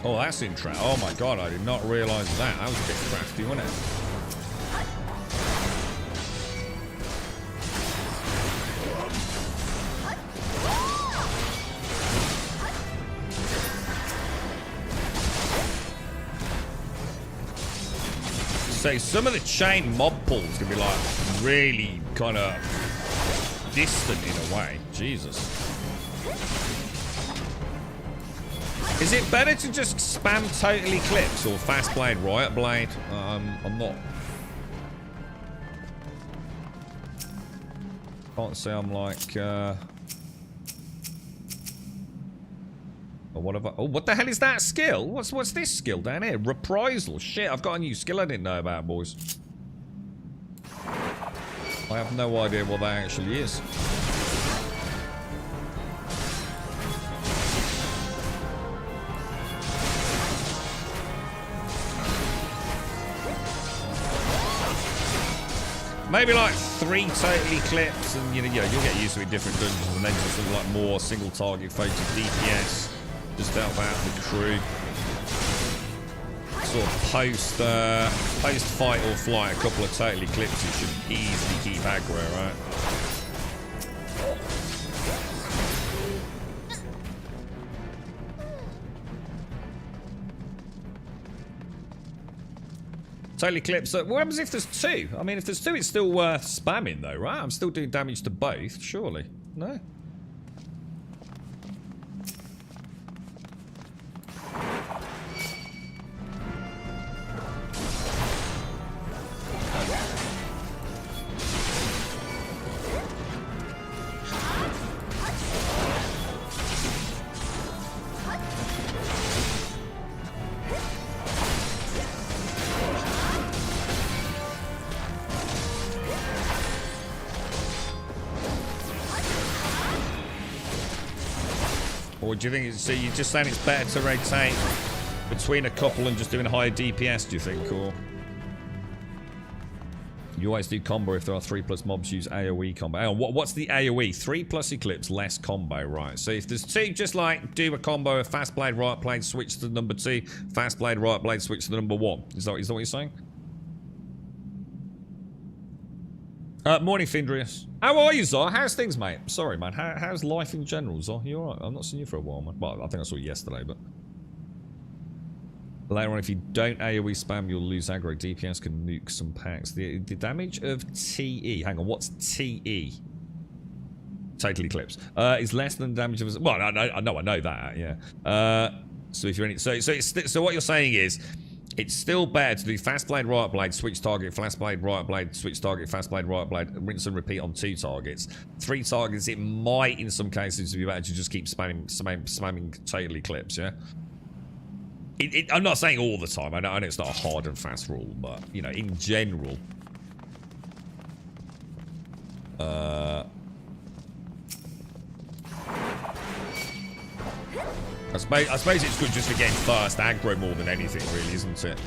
Oh, that's interesting. Oh my god, I did not realise that. That was a bit crafty, wasn't it? So some of the chain mob pulls can be like really kind of distant in a way. Jesus. Is it better to just spam totally clips or fast blade, riot blade? I'm not. Can't say I'm like. What have I? Oh, what the hell is that skill? What's this skill down here? Reprisal. Shit, I've got a new skill I didn't know about, boys. I have no idea what that actually is. Maybe like 3 totally clips, and you know, you'll get used to it in different dungeons, and then just sort of like more single target focused DPS, just to help out the crew. Sort of post fight or flight, a couple of totally clips, you should easily keep aggro, right? Totally clips. What happens if there's two? I mean, if there's two, it's still worth spamming, though, right? I'm still doing damage to both, surely. No? Or do you think so you're just saying it's better to rotate between a couple and just doing a higher DPS, do you think? Or you always do combo if there are 3+ mobs, use AoE combo. Oh, what's the AoE? 3+ Eclipse, less combo, right? So if there's two, just like do a combo of fast blade, right blade, switch to number 2, fast blade, right blade, switch to the number 1. Is that what you're saying? Morning, Findrius. How are you, Zor? How's things, mate? Sorry, man. How's life in general, Zor? You alright? I've not seen you for a while, man. Well, I think I saw you yesterday, but... Later on, if you don't AoE spam, you'll lose aggro. DPS can nuke some packs. The damage of TE... Hang on, what's TE? Total Eclipse. Is less than the damage of... Well, I know that, yeah. So if you're in it... So what you're saying is... It's still better to do fast blade, right blade, switch target, fast blade, right blade, switch target, fast blade, right blade, rinse and repeat on 2 targets. 3 targets, it might in some cases be better to just keep spamming total eclipse, yeah? I'm not saying all the time, I know it's not a hard and fast rule, but, you know, in general. I suppose it's good just for getting fast aggro more than anything, really, isn't it?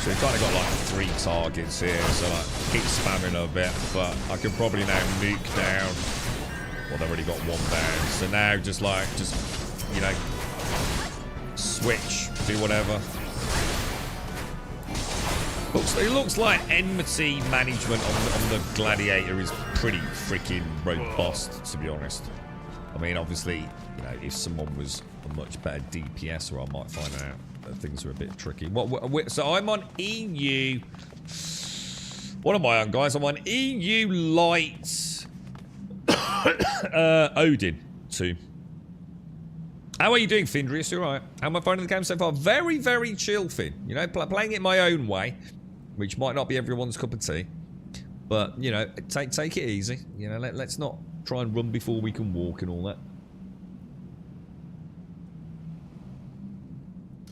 So we've kind of got like 3 targets here, so like keep spamming a bit, but I could probably now nuke down. Well, they've already got 1 down, so now just you know, switch, do whatever. It looks like enmity management on the Gladiator is pretty freaking robust, to be honest. I mean, obviously, you know, if someone was a much better DPSer, I might find out that things are a bit tricky. So I'm on EU. What am I on, guys? I'm on EU Light Odin 2. How are you doing, Findrius? You alright? How am I finding the game so far? Very, very chill, Finn. You know, playing it my own way, which might not be everyone's cup of tea. But, you know, take it easy. You know, let's not try and run before we can walk and all that.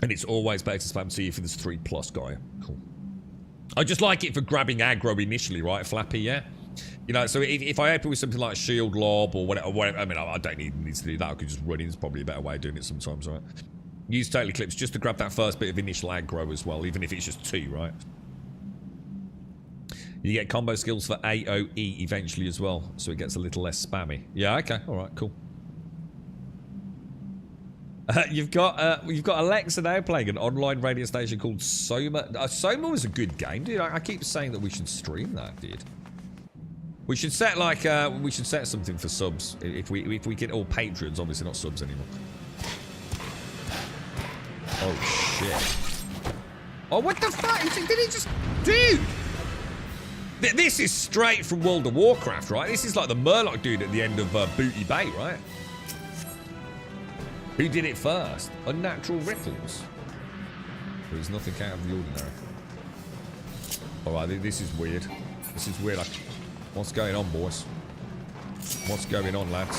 And it's always better to spam C if there's 3+ guy. Cool. I just like it for grabbing aggro initially, right, Flappy, yeah? You know, so if I open with something like Shield Lob or whatever, I mean, I don't need to do that. I could just run in. It's probably a better way of doing it sometimes, right? Use Total Eclipse just to grab that first bit of initial aggro as well, even if it's just 2, right? You get combo skills for AoE eventually as well, so it gets a little less spammy. Yeah, okay, alright, cool. You've got Alexa now playing an online radio station called Soma. Soma was a good game, dude. I keep saying that we should stream that, dude. We should set like we should set something for subs if we get all patrons, obviously not subs anymore. Oh shit! Oh, what the fuck? Did he just, dude? This is straight from World of Warcraft, right? This is like the Murloc dude at the end of Booty Bay, right? Who did it first? Unnatural Ripples. There's nothing out of the ordinary. Alright, this is weird. This is weird. What's going on, boys? What's going on, lads?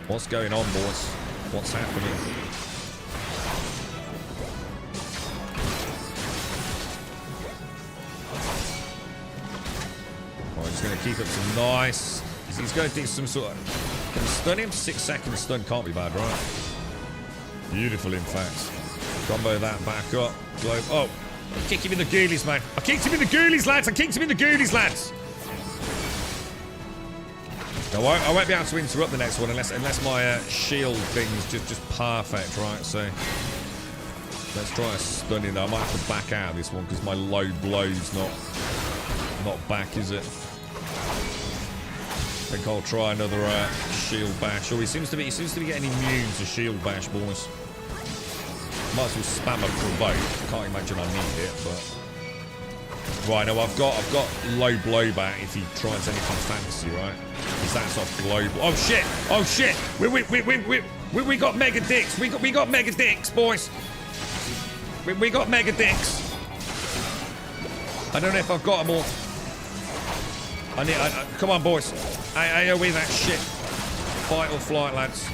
What's going on, boys? What's happening? Oh, he's going to keep up some nice... He's going to do some sort of... Can stun him? 6 seconds stun can't be bad, right? Beautiful, in fact. Combo that back up. Globe. Oh! I kicked him in the ghoulies, man. I kicked him in the ghoulies, lads. I kicked him in the ghoulies, lads. No, I won't be able to interrupt the next one unless my shield thing's just perfect, right? So let's try a stunning. I might have to back out of this one because my low blow's not back, is it? think I'll try another shield bash. Oh, he seems to be getting immune to shield bash, boys. Might as well spam a provoke. Can't imagine I need it, but right now I've got low blowback if he tries anything fancy, right? Because that's off global. Oh shit! Oh shit! We got mega dicks. We got mega dicks, boys. We got mega dicks. I don't know if I've got them all. Come on, boys. I owe that shit. Fight or flight, lads.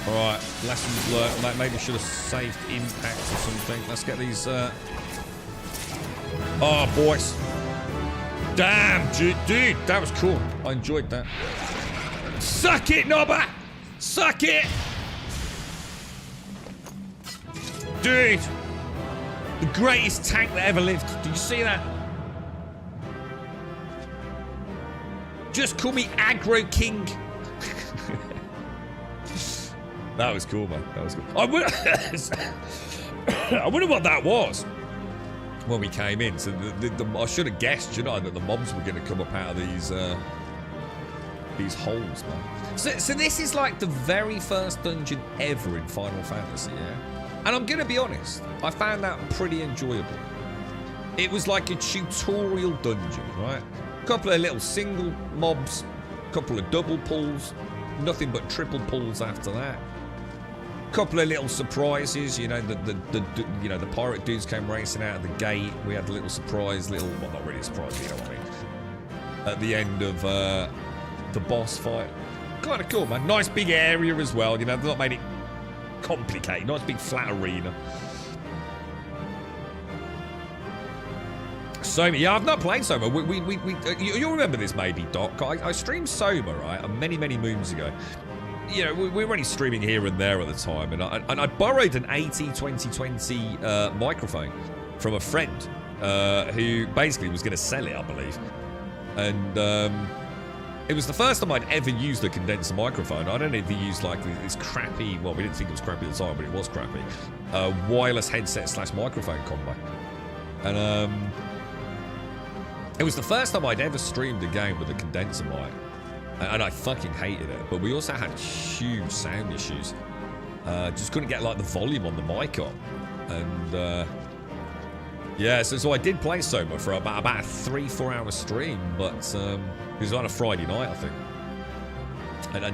Alright, lessons learned. Maybe should have saved impact or something. Let's get these. Oh, boys. Damn, dude, that was cool. I enjoyed that. Suck it, Nobber! Suck it! Dude! The greatest tank that ever lived. Did you see that? Just call me Aggro King. That was cool, man. That was cool. I wonder what that was when we came in. So I should have guessed, you know, that the mobs were going to come up out of these holes, man. So this is like the very first dungeon ever in Final Fantasy, yeah? And I'm going to be honest, I found that pretty enjoyable. It was like a tutorial dungeon, right? A couple of little single mobs, a couple of double pulls, nothing but triple pulls after that. Couple of little surprises, you know, the pirate dudes came racing out of the gate. We had a little surprise, well, not really a surprise, you know what I mean, at the end of the boss fight. Kind of cool, man. Nice big area as well, you know, they've not made it complicated. Nice big flat arena. Soma, yeah, I've not played Soma. You'll remember this maybe, Doc. I streamed Soma, right, many moons ago. You know, we were only streaming here and there at the time, and I borrowed an AT2020 microphone from a friend who basically was going to sell it, I believe. And it was the first time I'd ever used a condenser microphone. I don't know if he used like this crappy, well, we didn't think it was crappy at the time, but it was crappy, wireless headset / microphone combo. And it was the first time I'd ever streamed a game with a condenser mic. And I fucking hated it. But we also had huge sound issues. Just couldn't get like the volume on the mic up. And yeah, so I did play Soma for about a 3-4 hour stream, but it was on a Friday night, I think.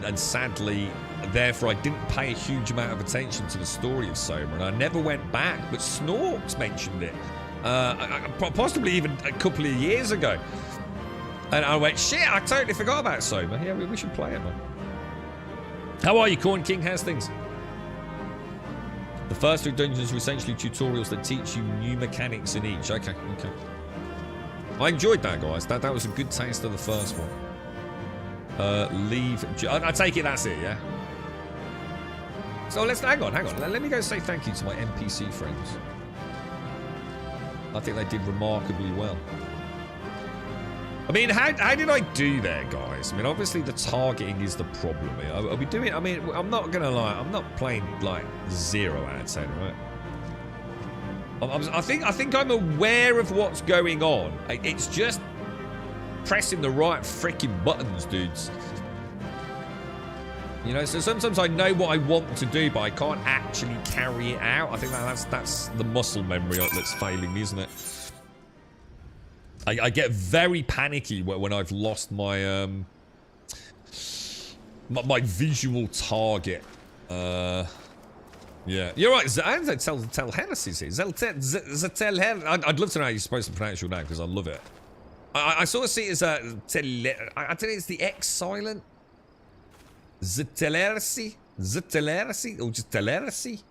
And sadly, therefore, I didn't pay a huge amount of attention to the story of Soma, and I never went back. But Snorks mentioned it, possibly even a couple of years ago. And I went, shit, I totally forgot about Soma. Yeah, we should play it, man. How are you, Corn King? How's things? The first 3 dungeons are essentially tutorials that teach you new mechanics in each. Okay. I enjoyed that, guys. That was a good taste of the first one. I take it that's it, yeah? So let's hang on. Let me go say thank you to my NPC friends. I think they did remarkably well. I mean, how did I do there, guys? I mean, obviously the targeting is the problem here. Are we doing? I mean, I'm not gonna lie. I'm not playing like 0 out of 10, right? I think I'm aware of what's going on. It's just pressing the right freaking buttons, dudes. You know, so sometimes I know what I want to do, but I can't actually carry it out. I think that's the muscle memory that's failing me, isn't it? I get very panicky when I've lost my my visual target. Yeah, you're right. Tell Hennessy's here. I'd love to know how you're supposed to pronounce your name because I love it. I sort of see it as I think it's the X silent. Ztelersi or just Telersi.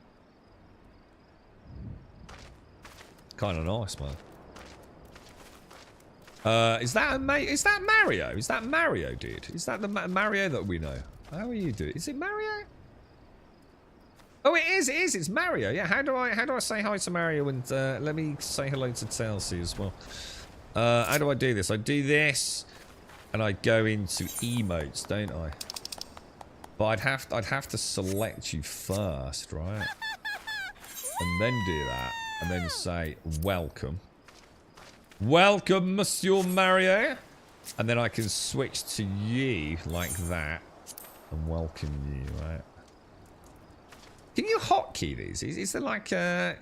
Kind of nice, man. Is that Mario? Is that Mario, dude? Is that the Mario that we know? How are you doing? Is it Mario? Oh, it is. It's Mario. Yeah. How do I say hi to Mario? And let me say hello to Telsey as well. How do I do this? I do this, and I go into emotes, don't I? But I'd have to select you first, right? And then do that, and then say welcome. Welcome, Monsieur Mario. And then I can switch to you like that and welcome you, right? Can you hotkey these? Is there like they're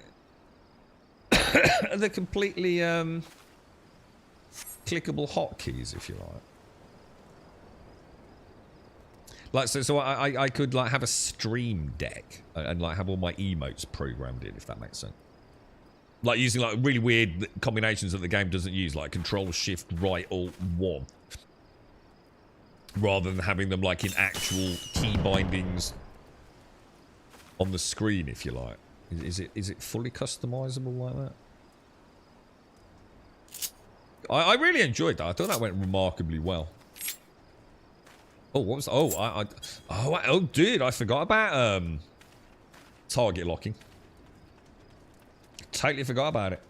completely clickable hotkeys, if you like? So I could like have a stream deck and like have all my emotes programmed in, if that makes sense. Like using like really weird combinations that the game doesn't use, like Control Shift Right Alt 1, rather than having them like in actual key bindings on the screen, if you like. Is it fully customizable like that? I really enjoyed that. I thought that went remarkably well. Oh, what was? Oh, dude, I forgot about target locking. Totally forgot about it.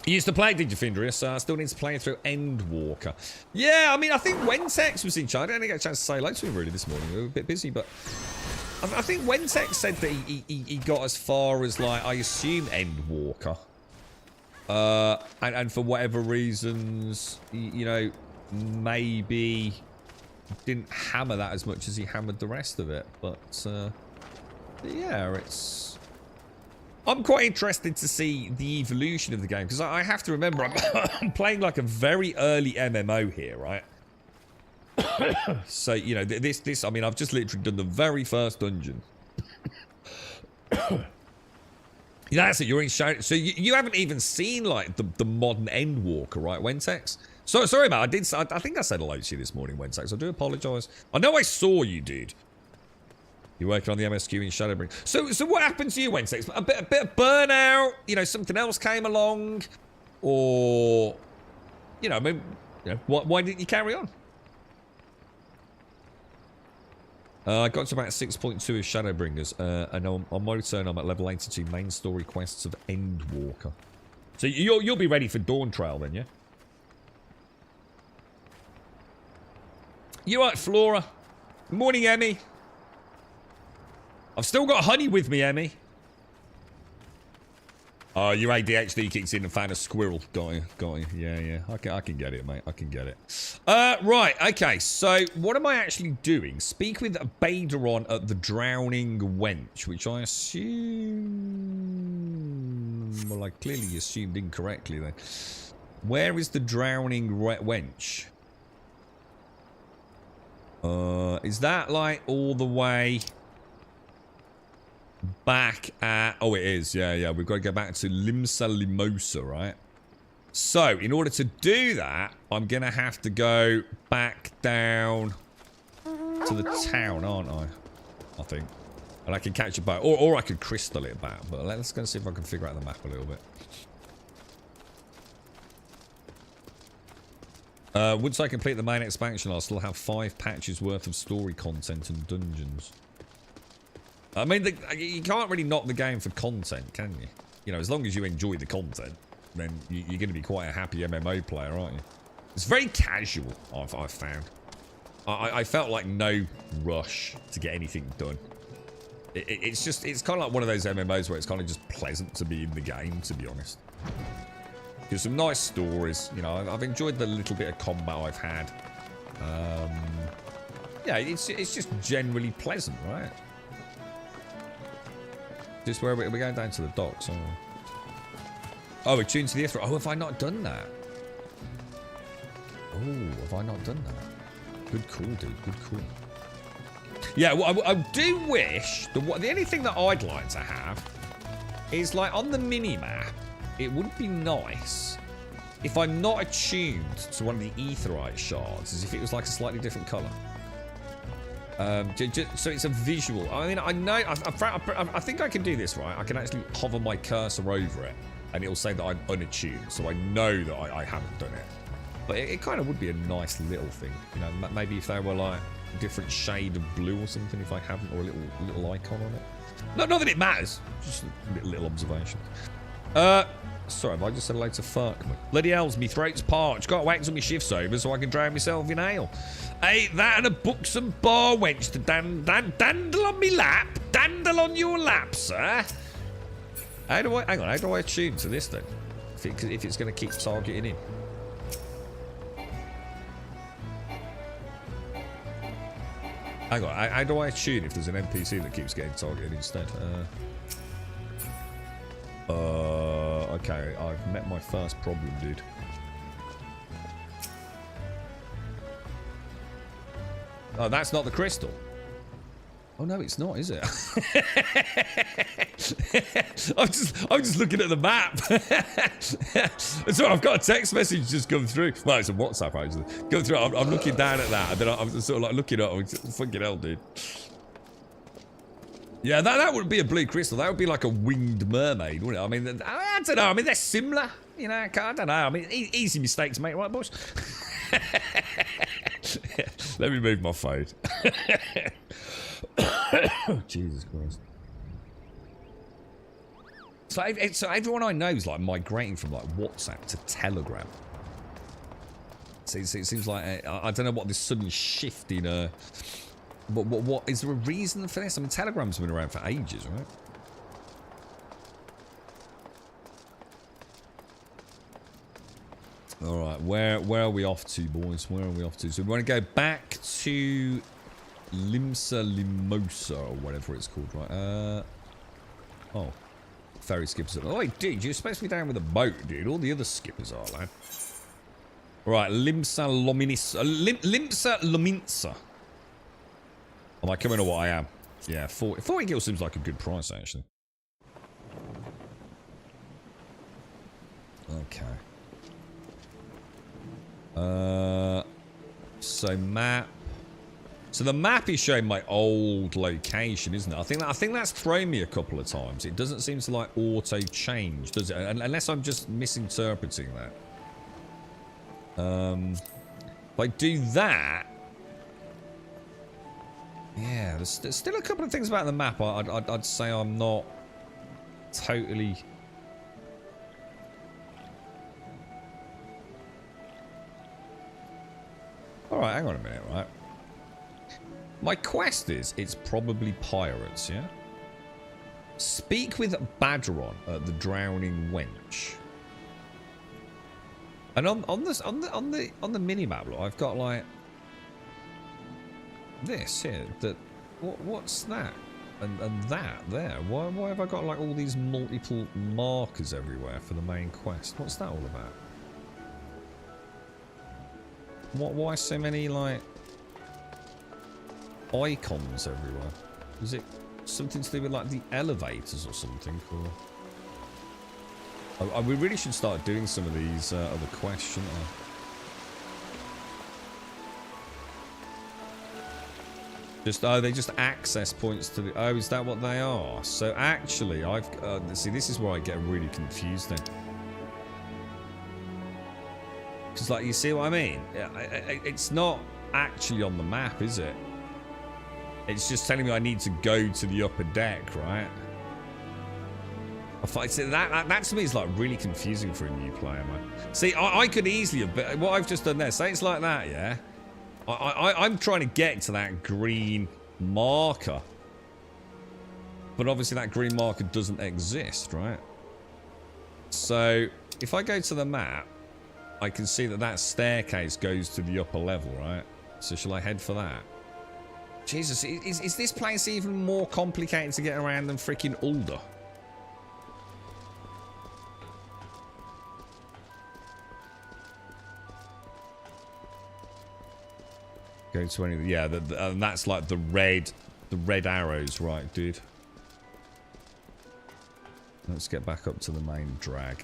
You used to play, did you, Findrius? I still need to play through Endwalker. Yeah, I mean, I think Wentex was in charge. I didn't get a chance to say hello to him really this morning. We were a bit busy, but I think Wentex said that he got as far as, like, I assume Endwalker. And for whatever reasons, you know, maybe didn't hammer that as much as he hammered the rest of it. But yeah, it's... I'm quite interested to see the evolution of the game, because I have to remember I'm playing like a very early MMO here, right? So, you know, this, I mean, I've just literally done the very first dungeon. Yeah, that's it, you're in Shadow. So you haven't even seen like the modern Endwalker, right, Wentex? So sorry, man, I think I said hello to you this morning, Wentex. I do apologise. I know I saw you, dude. You're working on the MSQ in Shadowbring. So what happened to you, Wentex? A bit of burnout? You know, something else came along? Or, you know, I mean, you know, why didn't you carry on? I got to about 6.2 of Shadowbringers, and on my return I'm at level 82 main story quests of Endwalker. So you'll be ready for Dawn Trail then, yeah? You right, Flora? Good morning, Emmy. I've still got honey with me, Emmy. Oh, your ADHD kicks in and found a squirrel. Got you. Yeah. I can get it, mate. I can get it. Right, okay. So, what am I actually doing? Speak with Baderon at the Drowning Wench, which I assume... Well, I clearly assumed incorrectly then. Where is the Drowning Wench? Is that, like, all the way... back at... Oh, it is. Yeah. We've got to go back to Limsa Limosa, right? So, in order to do that, I'm going to have to go back down to the town, aren't I? I think. And I can catch a boat. Or I could crystal it back. But let's go and see if I can figure out the map a little bit. Once I complete the main expansion, I'll still have 5 patches worth of story content and dungeons. I mean, you can't really knock the game for content, can you? You know, as long as you enjoy the content, then you're going to be quite a happy MMO player, aren't you? It's very casual, I've found. I felt like no rush to get anything done. It's kind of like one of those MMOs where it's kind of just pleasant to be in the game, to be honest. There's some nice stories, you know, I've enjoyed the little bit of combat I've had. Yeah, it's just generally pleasant, right? Just where we're going down to the docks. Oh, we're tuned to the Ithra. Oh, have I not done that? Oh, have I not done that? Good call, dude. Good call. Yeah, well, I do wish... The only thing that I'd like to have is, like, on the mini-map, it would be nice if I'm not attuned to one of the aetherite shards, as if it was, like, a slightly different colour. So it's a visual. I mean, I know. I think I can do this, right? I can actually hover my cursor over it, and it'll say that I'm unattuned, so I know that I haven't done it. But it kind of would be a nice little thing, you know. Maybe if there were like a different shade of blue or something, if I haven't, or a little icon on it. Not that it matters. Just a little observation. Sorry, have I just said hello to fuck me? Bloody hell's me throat's parched. Got to wait until my shift's over so I can drown myself in ale. Hey, that and a buxom bar wench to dandle on me lap. Dandle on your lap, sir. How do I attune to this then? If it's going to keep targeting him. Hang on, how do I tune if there's an NPC that keeps getting targeted instead? Okay, I've met my first problem, dude. Oh, that's not the crystal. Oh no, it's not, is it? I'm just looking at the map. So I've got a text message just come through. Well, it's a WhatsApp actually. Come through. I'm looking down at that, and then I'm sort of like looking up. Fucking hell, dude. Yeah, that wouldn't be a blue crystal. That would be like a winged mermaid, wouldn't it? I mean, I don't know. I mean, they're similar. You know, I don't know. I mean, easy mistake to make, right, boys? Let me move my phone. Jesus Christ. So everyone I know is like migrating from like WhatsApp to Telegram. So it seems like I don't know what this sudden shift in what is there a reason for this? I mean, Telegram's been around for ages, right? All right, where are we off to, boys? Where are we off to? So we want to go back to Limsa Limosa or whatever it's called, right? Oh, ferry skippers. Oh, wait, dude, you're supposed to be down with a boat, dude. All the other skippers are, lad. All right, Limsa Lominisa. Limsa Lominsa. Am I coming or what I am? Yeah, 40 gil seems like a good price, actually. Okay. So map. So the map is showing my old location, isn't it? I think that's thrown me a couple of times. It doesn't seem to like auto change, does it? Unless I'm just misinterpreting that. If I do that, yeah, there's still a couple of things about the map. I'd say I'm not totally. All right, hang on a minute, right? My quest is, it's probably pirates, yeah? Speak with Badgeron at the Drowning Wench. And on the mini-map, look, I've got like this here. What's that? And that there. Why have I got like all these multiple markers everywhere for the main quest? What's that all about? Why so many like icons everywhere? Is it something to do with like the elevators or something? Or we really should start doing some of these other quests, shouldn't we? They just access points to the. Oh, is that what they are? So actually, I've see. This is where I get really confused then. Because, like, you see what I mean? It's not actually on the map, is it? It's just telling me I need to go to the upper deck, right? That to me is, like, really confusing for a new player, man. See, I could easily have... But what I've just done there, say it's like that, yeah? I'm trying to get to that green marker. But obviously that green marker doesn't exist, right? So, if I go to the map... I can see that staircase goes to the upper level, right? So shall I head for that? Jesus, is this place even more complicated to get around than freaking Ulder? Go to any... Yeah, and that's like the red arrows, right, dude? Let's get back up to the main drag.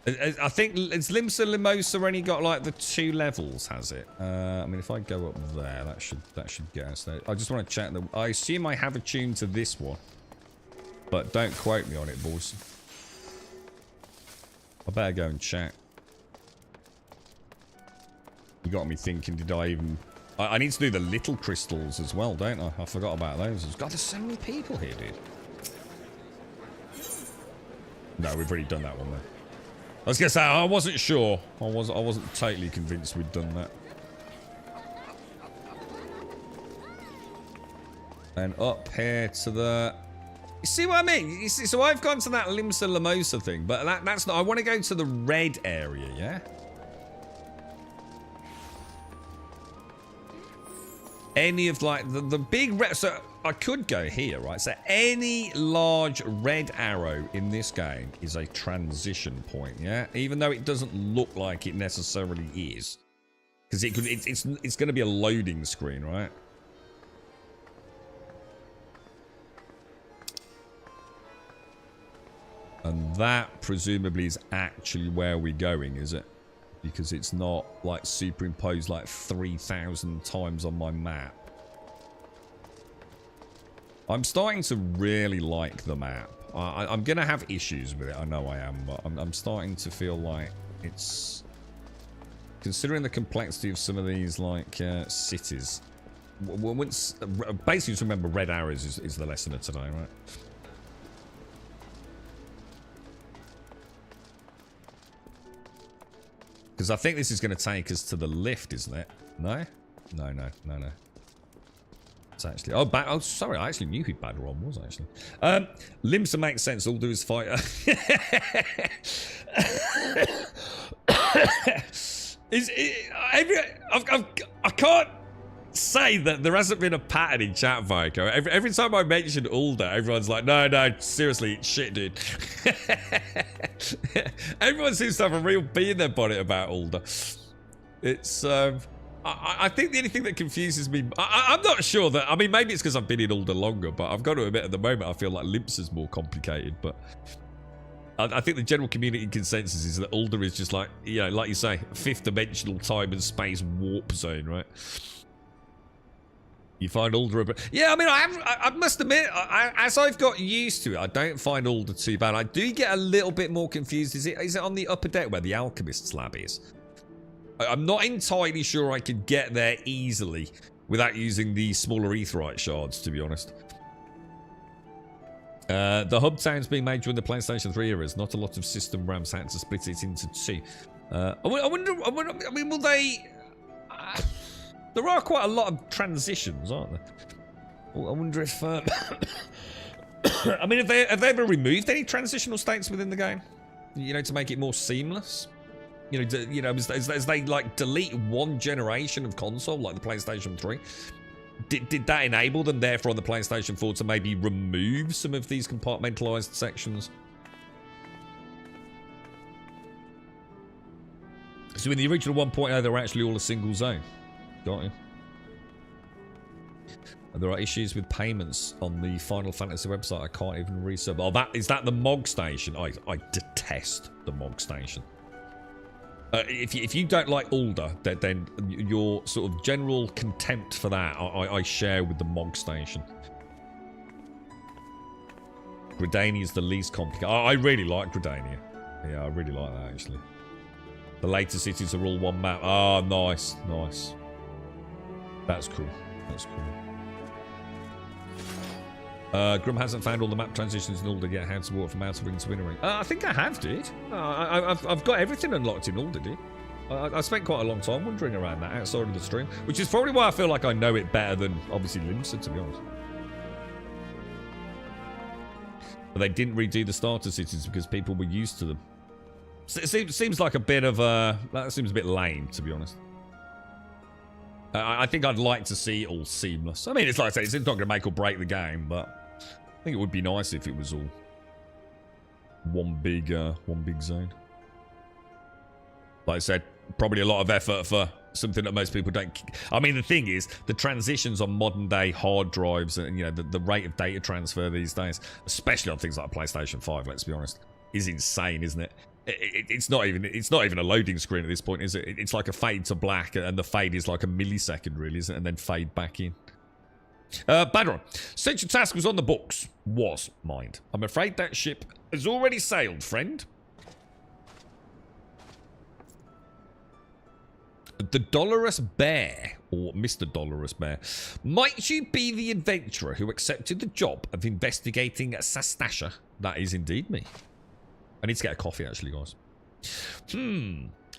I think it's Limsa Limosa only got like the 2 levels, has it? I mean, if I go up there, that should get us there. I just want to check that. I assume I have a tune to this one, but don't quote me on it, boys. I better go and check. You got me thinking. Did I even? I need to do the little crystals as well, don't I? I forgot about those. God, there's so many people here, dude. No, we've already done that one though. I was gonna say I wasn't sure. I wasn't totally convinced we'd done that. And up here to the. You see what I mean? You see, so I've gone to that Limsa Limosa thing, but that's not. I want to go to the red area, yeah. any of like the big red. So I could go here, right? So any large red arrow in this game is a transition point, yeah? Even though it doesn't look like it necessarily is. Because it's going to be a loading screen, right? And that presumably is actually where we're going, is it? Because it's not like superimposed like 3,000 times on my map. I'm starting to really like the map. I'm going to have issues with it. I know I am, but I'm starting to feel like it's... Considering the complexity of some of these like cities. Basically, just remember red arrows is the lesson of today, right? Because I think this is going to take us to the lift, isn't it? No? No. It's actually... Oh, sorry. I actually knew who Badron was, actually. Limsa makes sense. All do is fight. I can't say that there hasn't been a pattern in chat, Vico. Every time I mention Ulder, everyone's like, no, seriously, it's shit, dude. Everyone seems to have a real bee in their bonnet about Ulder. It's, I think the only thing that confuses me, I'm not sure that, I mean, maybe it's because I've been in Ulder longer, but I've got to admit at the moment I feel like Limps is more complicated, but I think the general community consensus is that Ulder is just like, you know, like you say, fifth dimensional time and space warp zone, right? You find Ulder a bit... Yeah, I mean, I must admit, as I've got used to it, I don't find Ulder too bad. I do get a little bit more confused. Is it on the upper deck where the Alchemist's lab is? I'm not entirely sure I could get there easily without using the smaller aetheryte shards, to be honest. The hub town's being made during the PlayStation 3 eras. Not a lot of system RAMs had to split it into two. I wonder, I mean, will they... there are quite a lot of transitions, aren't there? Well, I wonder if... I mean, have they ever removed any transitional states within the game? You know, to make it more seamless? You know, as they like delete one generation of console, like the PlayStation 3, did that enable them, therefore, on the PlayStation 4 to maybe remove some of these compartmentalized sections? So in the original 1.0, they were actually all a single zone. Got you. And there are issues with payments on the Final Fantasy website. I can't even research. Oh, is that the Mog Station? I detest the Mog Station. If you don't like Ulder, then your sort of general contempt for that I share with the Mog Station. Gridania is the least complicated. I really like Gridania. Yeah, I really like that, actually. The later cities are all one map. Ah, nice. That's cool. Grum hasn't found all the map transitions in Ulder yet. How to walk from Outer Ring to Inner Ring. I think I have, dude. I've got everything unlocked in Ulder, dude. I spent quite a long time wandering around that outside of the stream, which is probably why I feel like I know it better than, obviously, Limsa, to be honest. But they didn't redo the starter cities because people were used to them. It seems like a bit of a... That seems a bit lame, to be honest. I think I'd like to see it all seamless. I mean, it's like I say, it's not going to make or break the game, but I think it would be nice if it was all one big zone. Like I said, probably a lot of effort for something that most people don't... I mean, the thing is, the transitions on modern day hard drives and, you know, the rate of data transfer these days, especially on things like PlayStation 5, let's be honest, is insane, isn't it? It's not even a loading screen at this point, is it? It's like a fade to black, and the fade is like a millisecond, really, isn't it? And then fade back in. Badron, since your task was on the books, was mined. I'm afraid that ship has already sailed, friend. The Dolorous Bear, or Mr. Dolorous Bear, might you be the adventurer who accepted the job of investigating Sastasha? That is indeed me. I need to get a coffee, actually, guys.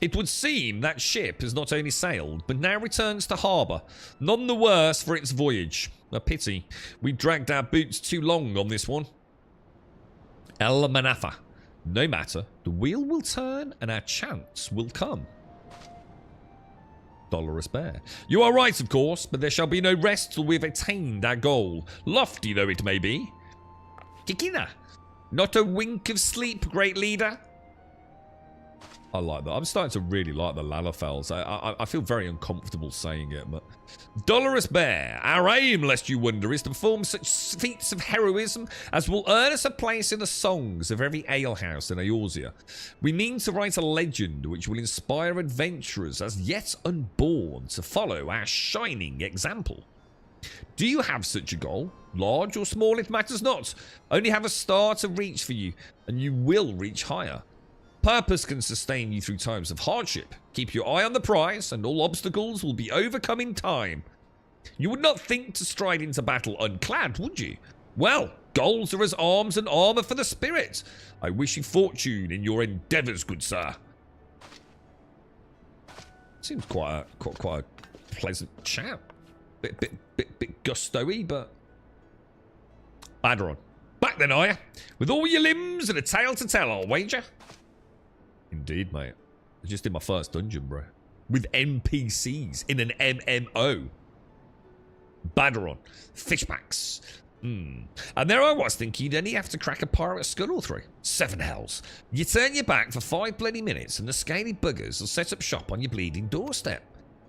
It would seem that ship has not only sailed, but now returns to harbour. None the worse for its voyage. A pity. We dragged our boots too long on this one. El Manafa. No matter. The wheel will turn and our chance will come. Dolorous Bear. You are right, of course, but there shall be no rest till we've attained our goal, lofty though it may be. Kikina, not a wink of sleep, great leader. I like that. I'm starting to really like the Lalafels. I feel very uncomfortable saying it, but... Dolorous Bear, our aim, lest you wonder, is to perform such feats of heroism as will earn us a place in the songs of every alehouse in Eorzea. We mean to write a legend which will inspire adventurers as yet unborn to follow our shining example. Do you have such a goal? Large or small, it matters not. Only have a star to reach for you, and you will reach higher. Purpose can sustain you through times of hardship. Keep your eye on the prize, and all obstacles will be overcome in time. You would not think to stride into battle unclad, would you? Well, goals are as arms and armour for the spirit. I wish you fortune in your endeavours, good sir. Seems quite a pleasant chap. Bit gusto-y, but... Ladder on. Back then, are you? With all your limbs and a tale to tell, I'll wager. Indeed, mate. I just did my first dungeon, bro. With NPCs in an MMO. Badderon. Fishbacks. And there I was thinking you'd only have to crack a pirate skull or three. 7 hells. You turn your back for 5 bloody minutes and the scaly buggers will set up shop on your bleeding doorstep.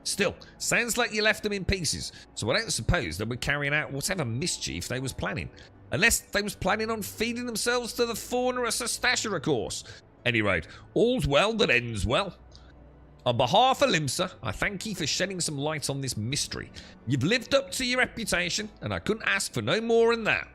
Still, sounds like you left them in pieces, so I don't suppose they were carrying out whatever mischief they was planning. Unless they was planning on feeding themselves to the fauna of Sestasha, of course. Any rate, all's well that ends well. On behalf of Limsa, I thank you for shedding some light on this mystery. You've lived up to your reputation, and I couldn't ask for no more than that.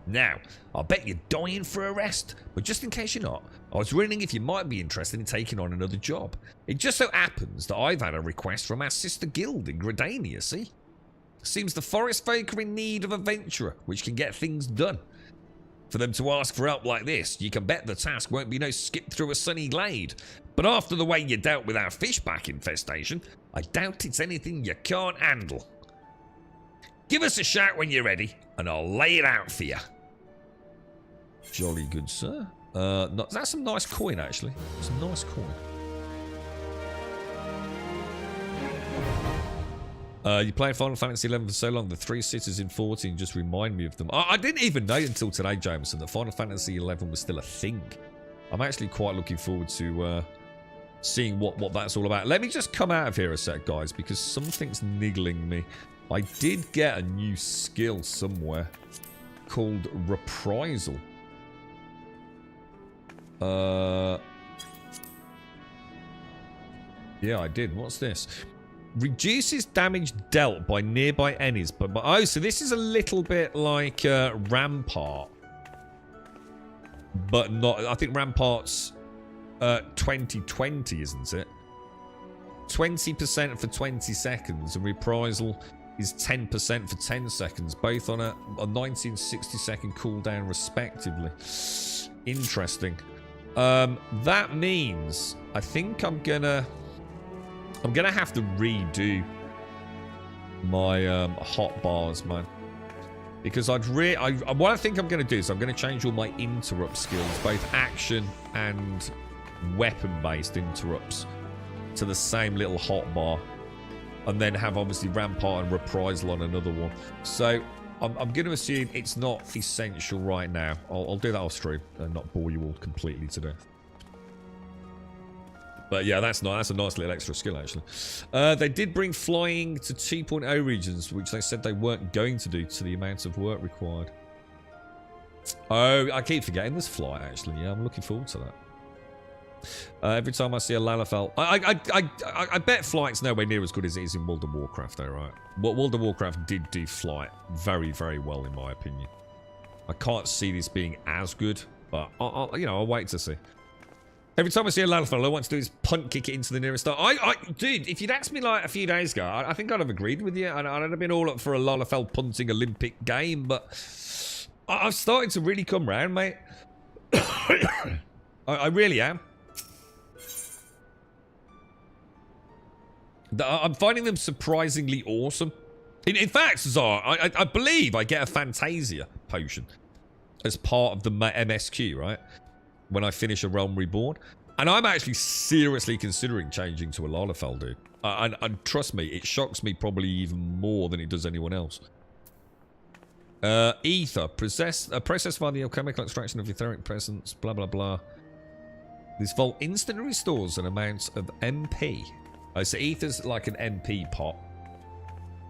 Now, I'll bet you're dying for a rest, but just in case you're not, I was wondering if you might be interested in taking on another job. It just so happens that I've had a request from our sister guild in Gridania, see? Seems the forest folk are in need of a venturer, which can get things done. For them to ask for help like this, you can bet the task won't be no skip through a sunny glade. But after the way you dealt with our fishback infestation, I doubt it's anything you can't handle. Give us a shout when you're ready, and I'll lay it out for you. Jolly good, sir. That's some nice coin, actually. Some nice coin. You played Final Fantasy XI for so long, the 3 cities in 14 just remind me of them. I didn't even know until today, Jameson, that Final Fantasy XI was still a thing. I'm actually quite looking forward to seeing what that's all about. Let me just come out of here a sec, guys, because something's niggling me. I did get a new skill somewhere called Reprisal. Yeah, I did. What's this? Reduces damage dealt by nearby enemies, but oh, so this is a little bit like Rampart, but not. I think Rampart's 2020, isn't it? 20% for 20 seconds, and Reprisal is 10% for 10 seconds, both on a 19-60-second cooldown, respectively. Interesting. That means I think I'm gonna have to redo my hot bars, man, because what I think I'm gonna do is I'm gonna change all my interrupt skills, both action and weapon-based interrupts, to the same little hot bar, and then have obviously Rampart and Reprisal on another one. So I'm going to assume it's not essential right now. I'll do that off stream and not bore you all completely to death. But yeah, that's a nice little extra skill, actually. They did bring flying to 2.0 regions, which they said they weren't going to do to the amount of work required. Oh, I keep forgetting there's fly, actually. Yeah, I'm looking forward to that. Every time I see a Lalafell, I bet flight's nowhere near as good as it is in World of Warcraft, though, right? World of Warcraft did do flight very, very well, in my opinion. I can't see this being as good, but I'll wait to see. Every time I see a Lalafell, all I want to do is punt kick it into the nearest star. Dude, if you'd asked me like a few days ago, I think I'd have agreed with you. I'd have been all up for a Lalafell punting Olympic game, but I've started to really come round, mate. I really am. I'm finding them surprisingly awesome. In fact, Zara, I believe I get a Fantasia potion as part of the MSQ, right? When I finish a Realm Reborn. And I'm actually seriously considering changing to a Lalafell, dude. And trust me, it shocks me probably even more than it does anyone else. Ether. Processed via the alchemical extraction of etheric presence. Blah, blah, blah. This vault instantly restores an amount of MP. So ether's like an MP pot.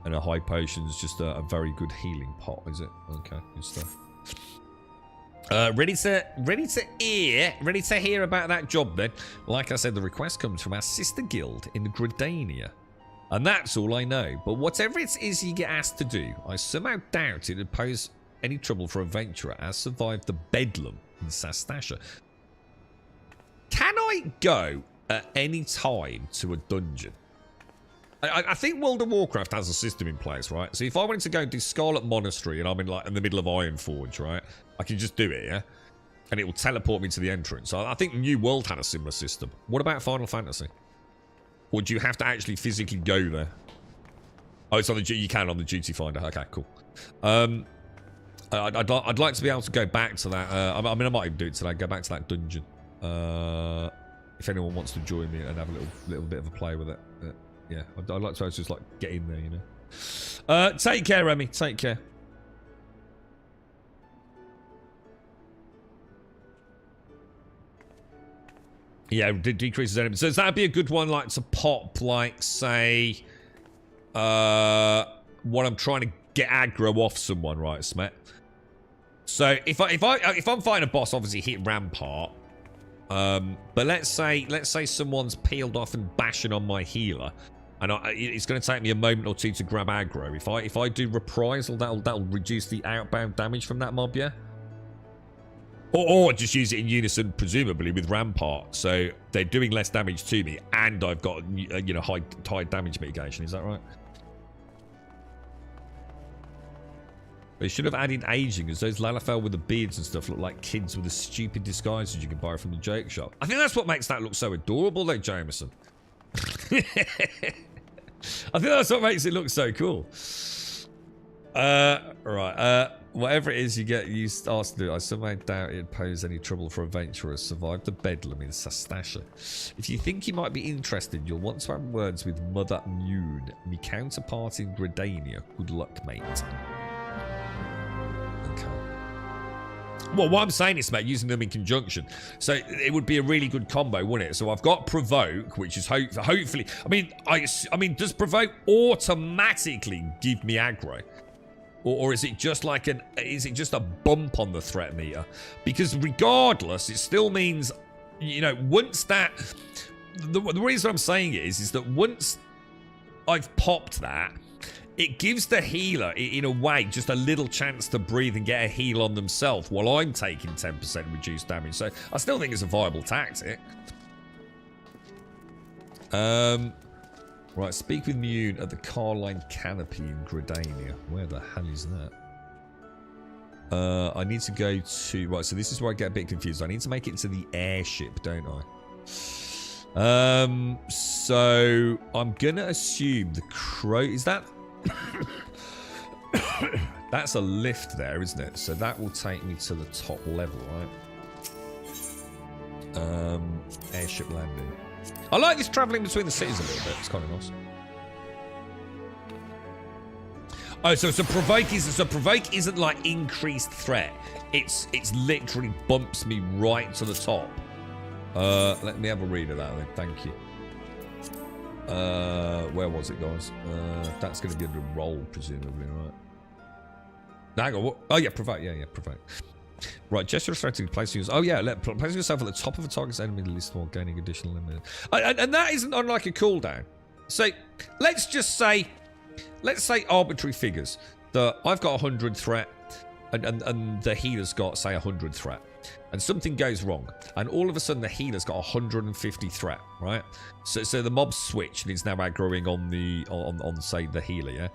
And a high potion's just a very good healing pot, is it? Okay, good stuff. Ready to hear about that job then. Like I said, the request comes from our sister guild in Gridania. And that's all I know. But whatever it is you get asked to do, I somehow doubt it would pose any trouble for a venturer as survived the bedlam in Sastasha. Can I go at any time to a dungeon? I think World of Warcraft has a system in place, right? So if I wanted to go do Scarlet Monastery and I'm in like in the middle of Ironforge, right? I can just do it, yeah? And it will teleport me to the entrance. I think New World had a similar system. What about Final Fantasy? Or do you have to actually physically go there? Oh, it's on the you can on the duty finder. Okay, cool. I'd like to be able to go back to that. I mean, I might even do it today. Go back to that dungeon. If anyone wants to join me and have a little bit of a play with it. Yeah, I'd like to just like get in there, you know. Take care, Remy. Take care. Yeah, decreases enemy. So that'd be a good one, like to pop, like say, what I'm trying to get aggro off someone, right, Smet? So if I'm fighting a boss, obviously hit Rampart. But let's say someone's peeled off and bashing on my healer, and it's going to take me a moment or two to grab aggro. If I do reprisal, that'll reduce the outbound damage from that mob, yeah. Or just use it in unison, presumably with Rampart, so they're doing less damage to me, and I've got you know high damage mitigation. Is that right? They should have added aging, as those Lalafell with the beards and stuff look like kids with the stupid disguises you can buy from the Jake shop. I think that's what makes that look so adorable, though, Jameson. I think that's what makes it look so cool. Right. Whatever it is you get used asked to do, I somehow doubt it'd pose any trouble for adventurers. Survived the bedlam in Sastasha. If you think you might be interested, you'll want to have words with Mother Mune, me counterpart in Gridania. Good luck, mate. Okay. Well, what I'm saying is about using them in conjunction. So it would be a really good combo, wouldn't it? So I've got Provoke, which is hopefully... I mean, does Provoke automatically give me aggro? Or is it just like is it just a bump on the threat meter? Because regardless, it still means, you know, once that... The reason I'm saying it is that once I've popped that, it gives the healer, in a way, just a little chance to breathe and get a heal on themselves while I'm taking 10% reduced damage. So I still think it's a viable tactic. Right, speak with Mune at the Carline Canopy in Gridania. Where the hell is that? I need to go to... Right, so this is where I get a bit confused. I need to make it to the airship, don't I? So I'm going to assume the crow... Is that... That's a lift there, isn't it? So that will take me to the top level, right? Airship landing. I like this travelling between the cities a little bit. It's kind of nice. Oh, so Provoke isn't like increased threat. It's literally bumps me right to the top. Let me have a read of that then. Thank you. Where was it, guys? That's going to be under roll, presumably, right? No, hang on. What? Oh yeah, Provoke. Yeah, Provoke. Right, gesture restricting placing yourself. Oh yeah, placing yourself at the top of a target's enemy list while gaining additional limited. And that isn't unlike a cooldown. So let's say arbitrary figures that I've got 100 threat, and the healer's got say 100 threat, and something goes wrong, and all of a sudden the healer's got 150 threat, right? So the mob's switched and it's now aggroing on say the healer. Yeah,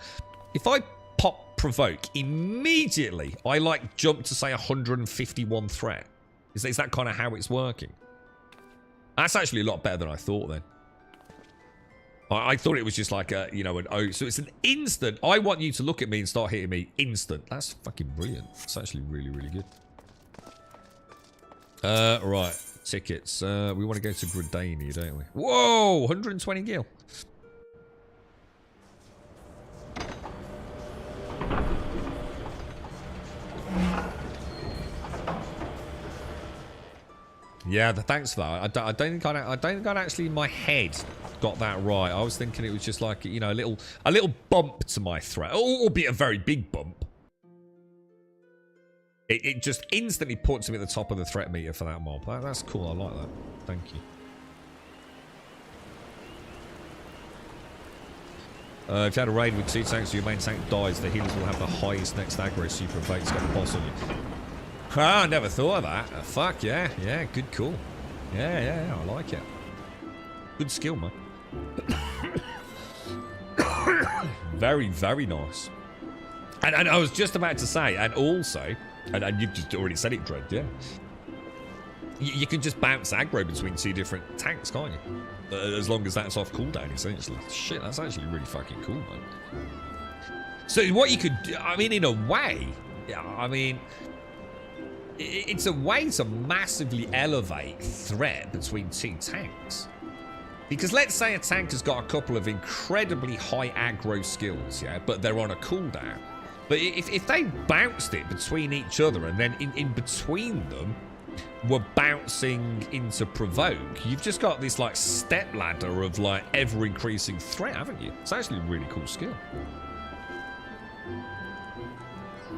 if I pop Provoke, immediately I like jump to say 151 threat. Is that kind of how it's working? That's actually a lot better than I thought then. I thought it was just like a, you know, an O. So it's an instant. I want you to look at me and start hitting me instant. That's fucking brilliant. It's actually really, really good. Right. Tickets. We want to go to Gradania, don't we? Whoa! 120 gil. Yeah, thanks for that. I don't think I'd actually in my head got that right. I was thinking it was just like, you know, a little bump to my threat, albeit a very big bump. It just instantly puts me at the top of the threat meter for that mob. That's cool. I like that. Thank you. If you had a raid with 2 tanks, your main tank dies, the healers will have the highest next aggro, so you provoke to get the boss on you. Ah, I never thought of that. Fuck yeah. Yeah, good call. Yeah, I like it. Good skill, man. Very, very nice. And I was just about to say, and also, and you've just already said it, Dread, yeah. You can just bounce aggro between 2 different tanks, can't you? As long as that's off cooldown, essentially. Shit, that's actually really fucking cool, man. So what you could do, I mean, in a way, I mean, it's a way to massively elevate threat between 2 tanks. Because let's say a tank has got a couple of incredibly high aggro skills, yeah, but they're on a cooldown. But if they bounced it between each other and then in between them were bouncing into provoke, you've just got this like step ladder of like ever increasing threat, haven't you? It's actually a really cool skill.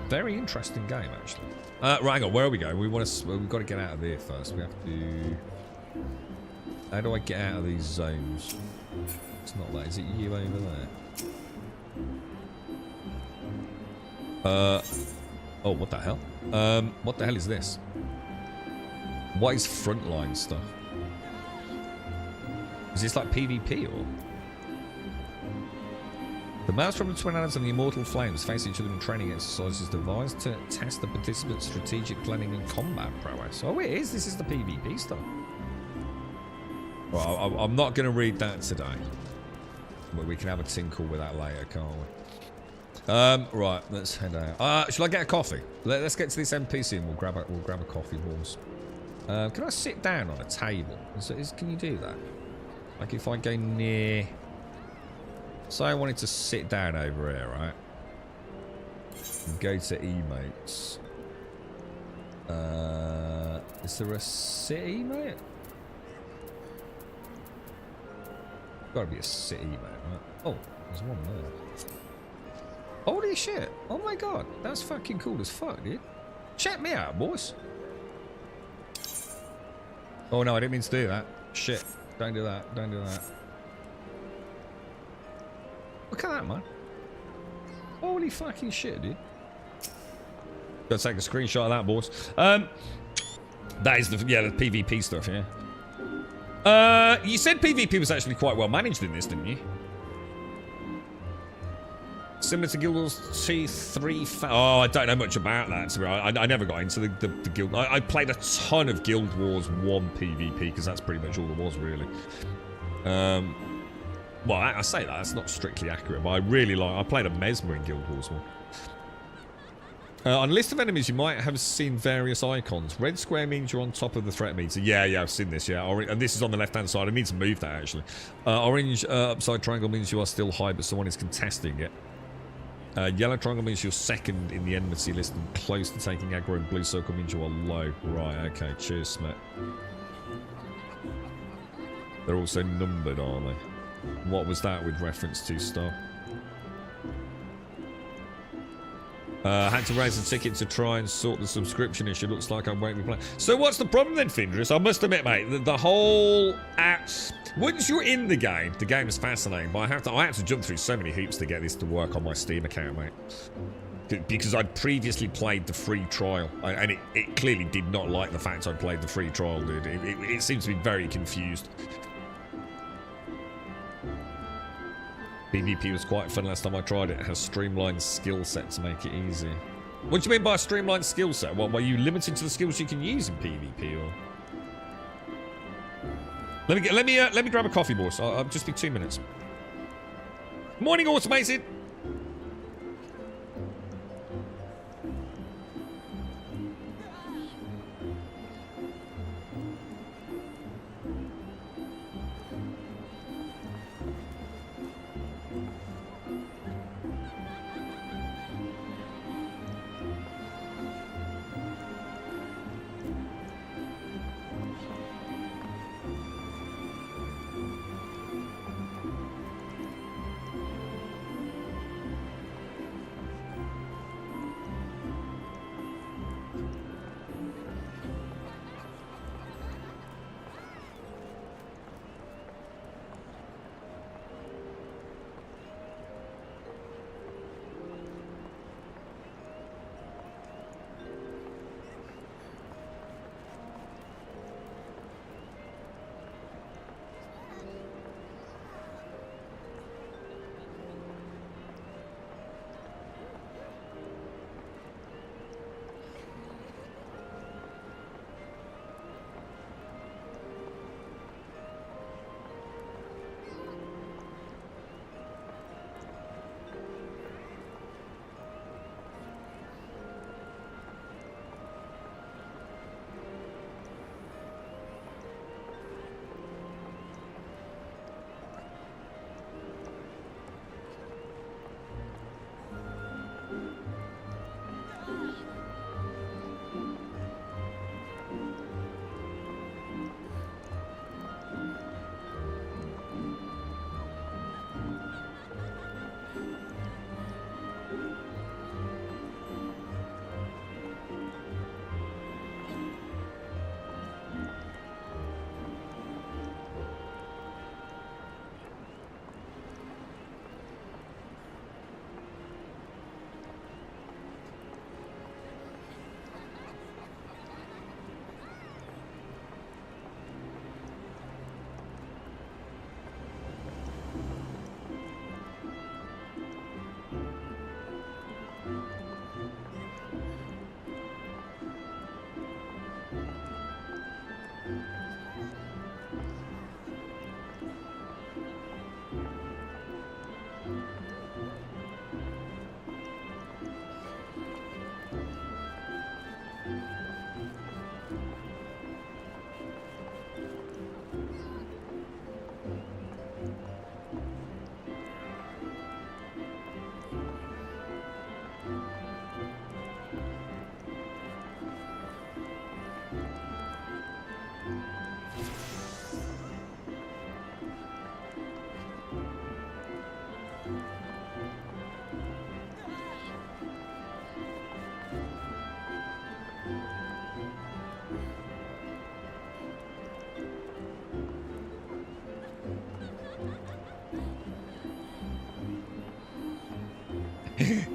Very interesting game, actually. Right, hang on, where are we going? We've got to get out of here first. We have to. How do I get out of these zones? It's not that. Is it you over there? Oh, what the hell? What the hell is this? What is frontline stuff? Is this like PvP or? The mouse from the Twin Islands and the Immortal Flames face each other in training exercises devised to test the participants' strategic planning and combat prowess. Oh, it is. This is the PvP stuff. Well, I'm not going to read that today. But we can have a tinkle with that later, can't we? Right, let's head out. Shall I get a coffee? Let's get to this NPC and we'll grab a coffee, boys. Can I sit down on a table? Can you do that? Like if I go near... Say I wanted to sit down over here, right? And go to emotes. Is there a sit emote? Gotta be a sit emote, right? Oh, there's one there. Holy shit. Oh my god. That's fucking cool as fuck, dude. Check me out, boys. Oh no, I didn't mean to do that. Shit. Don't do that. Don't do that. Look at that, man. Holy fucking shit, dude. Gotta take a screenshot of that, boys. That is the PvP stuff, yeah. You said PvP was actually quite well managed in this, didn't you? Similar to Guild Wars 2, 3... Oh, I don't know much about that, to be honest. I never got into the Guild... I played a ton of Guild Wars 1 PvP, because that's pretty much all there was, really. Well, I say that's not strictly accurate, but I played a Mesmer in Guild Wars 1. On a list of enemies, you might have seen various icons. Red square means you're on top of the threat meter. Yeah, I've seen this, yeah. And this is on the left-hand side. I need to move that, actually. Orange upside triangle means you are still high, but someone is contesting it. Yellow triangle means you're second in the enmity list and close to taking aggro, and blue circle means you are low. Right, okay. Cheers, Smet. They're also numbered, aren't they? What was that with reference to stuff? Had to raise a ticket to try and sort the subscription issue. Looks like I won't be playing. So what's the problem then, Findris? I must admit, mate, the whole once you're in the game is fascinating. But I had to jump through so many hoops to get this to work on my Steam account, mate. Because I'd previously played the free trial, and it clearly did not like the fact I played the free trial, dude. It seems to be very confused. PvP was quite fun last time I tried it. It has streamlined skill set to make it easy. What do you mean by a streamlined skill set? What, were you limited to the skills you can use in PvP, or? Let me grab a coffee, boys. I'll just be 2 minutes. Morning, automated.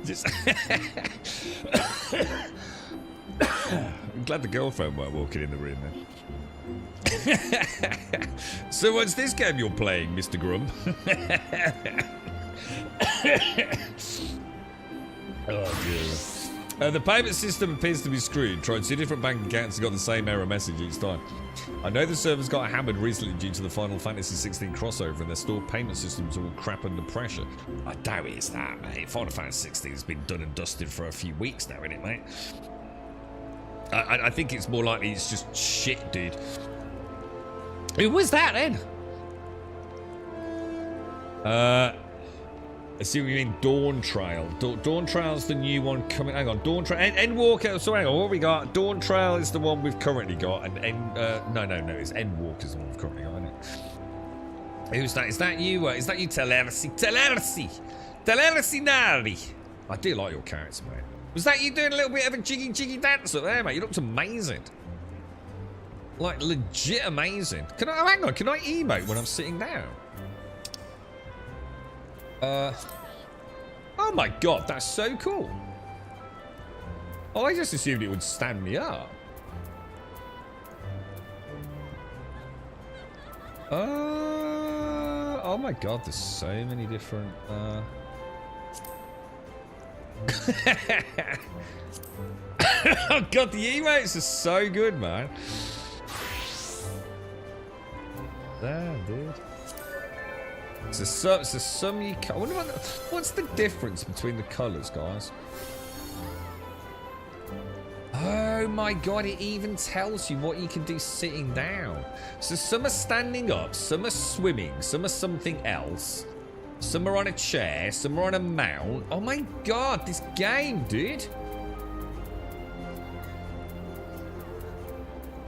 Just I'm glad the girlfriend weren't walking in the room then. So what's this game you're playing, Mr. Grum? Oh dear. The payment system appears to be screwed. Tried 2 different bank accounts and got the same error message each time. I know the servers got hammered recently due to the Final Fantasy 16 crossover and their stored payment systems are all crap under pressure. I doubt it's that, mate. Final Fantasy 16 has been done and dusted for a few weeks now, isn't it, mate? I think it's more likely it's just shit, dude. Who was that, then? I see what you mean, Dawn Trail. Dawn Trail's the new one coming. Hang on, Dawn Trail. Endwalker. So hang on, what we got? Dawn Trail is the one we've currently got, and no, it's Endwalker's the one we've currently got, isn't it? Who's that? Is that you? Is that you, Telersi Nari? I do like your character, mate. Was that you doing a little bit of a jiggy dance up there, mate? You looked amazing. Like legit amazing. Can I? Oh, hang on. Can I emote when I'm sitting down? Oh my god, that's so cool. Oh, I just assumed it would stand me up. Oh my god, there's so many different, Oh god, the emotes are so good, man. Damn, dude. So some you I wonder what's the difference between the colours, guys? Oh my god, it even tells you what you can do sitting down. So some are standing up, some are swimming, some are something else. Some are on a chair, some are on a mount. Oh my god, this game, dude.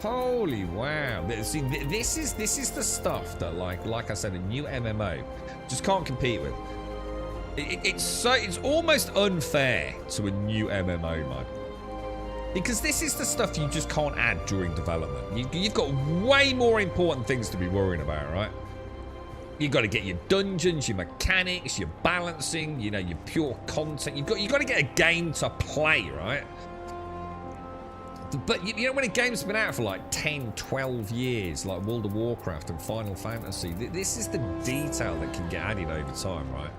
Holy wow. See, this is the stuff that like I said, a new MMO just can't compete with. It's almost unfair to a new MMO, man. Because this is the stuff you just can't add during development. You've got way more important things to be worrying about, right? You've got to get your dungeons, your mechanics, your balancing, you know, your pure content. You've got to get a game to play, right? But you know, when a game's been out for like 10, 12 years, like World of Warcraft and Final Fantasy, this is the detail that can get added over time, right?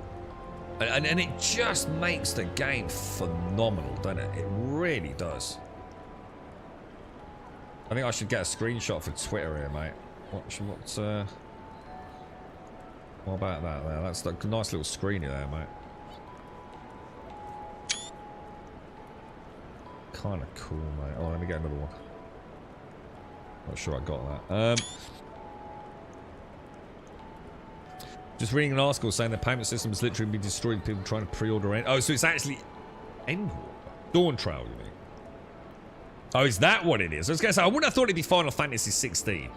And it just makes the game phenomenal, doesn't it? It really does. I think I should get a screenshot for Twitter here, mate. What about that there? That's a nice little screener there, mate. Kind of cool, mate. Oh, let me get another one. Not sure I got that. Just reading an article saying the payment system has literally been destroyed. People trying to pre-order it. Oh, so it's actually Dawn Trail, you mean? Oh, is that what it is? I was going to say, I wouldn't have thought it'd be Final Fantasy 16.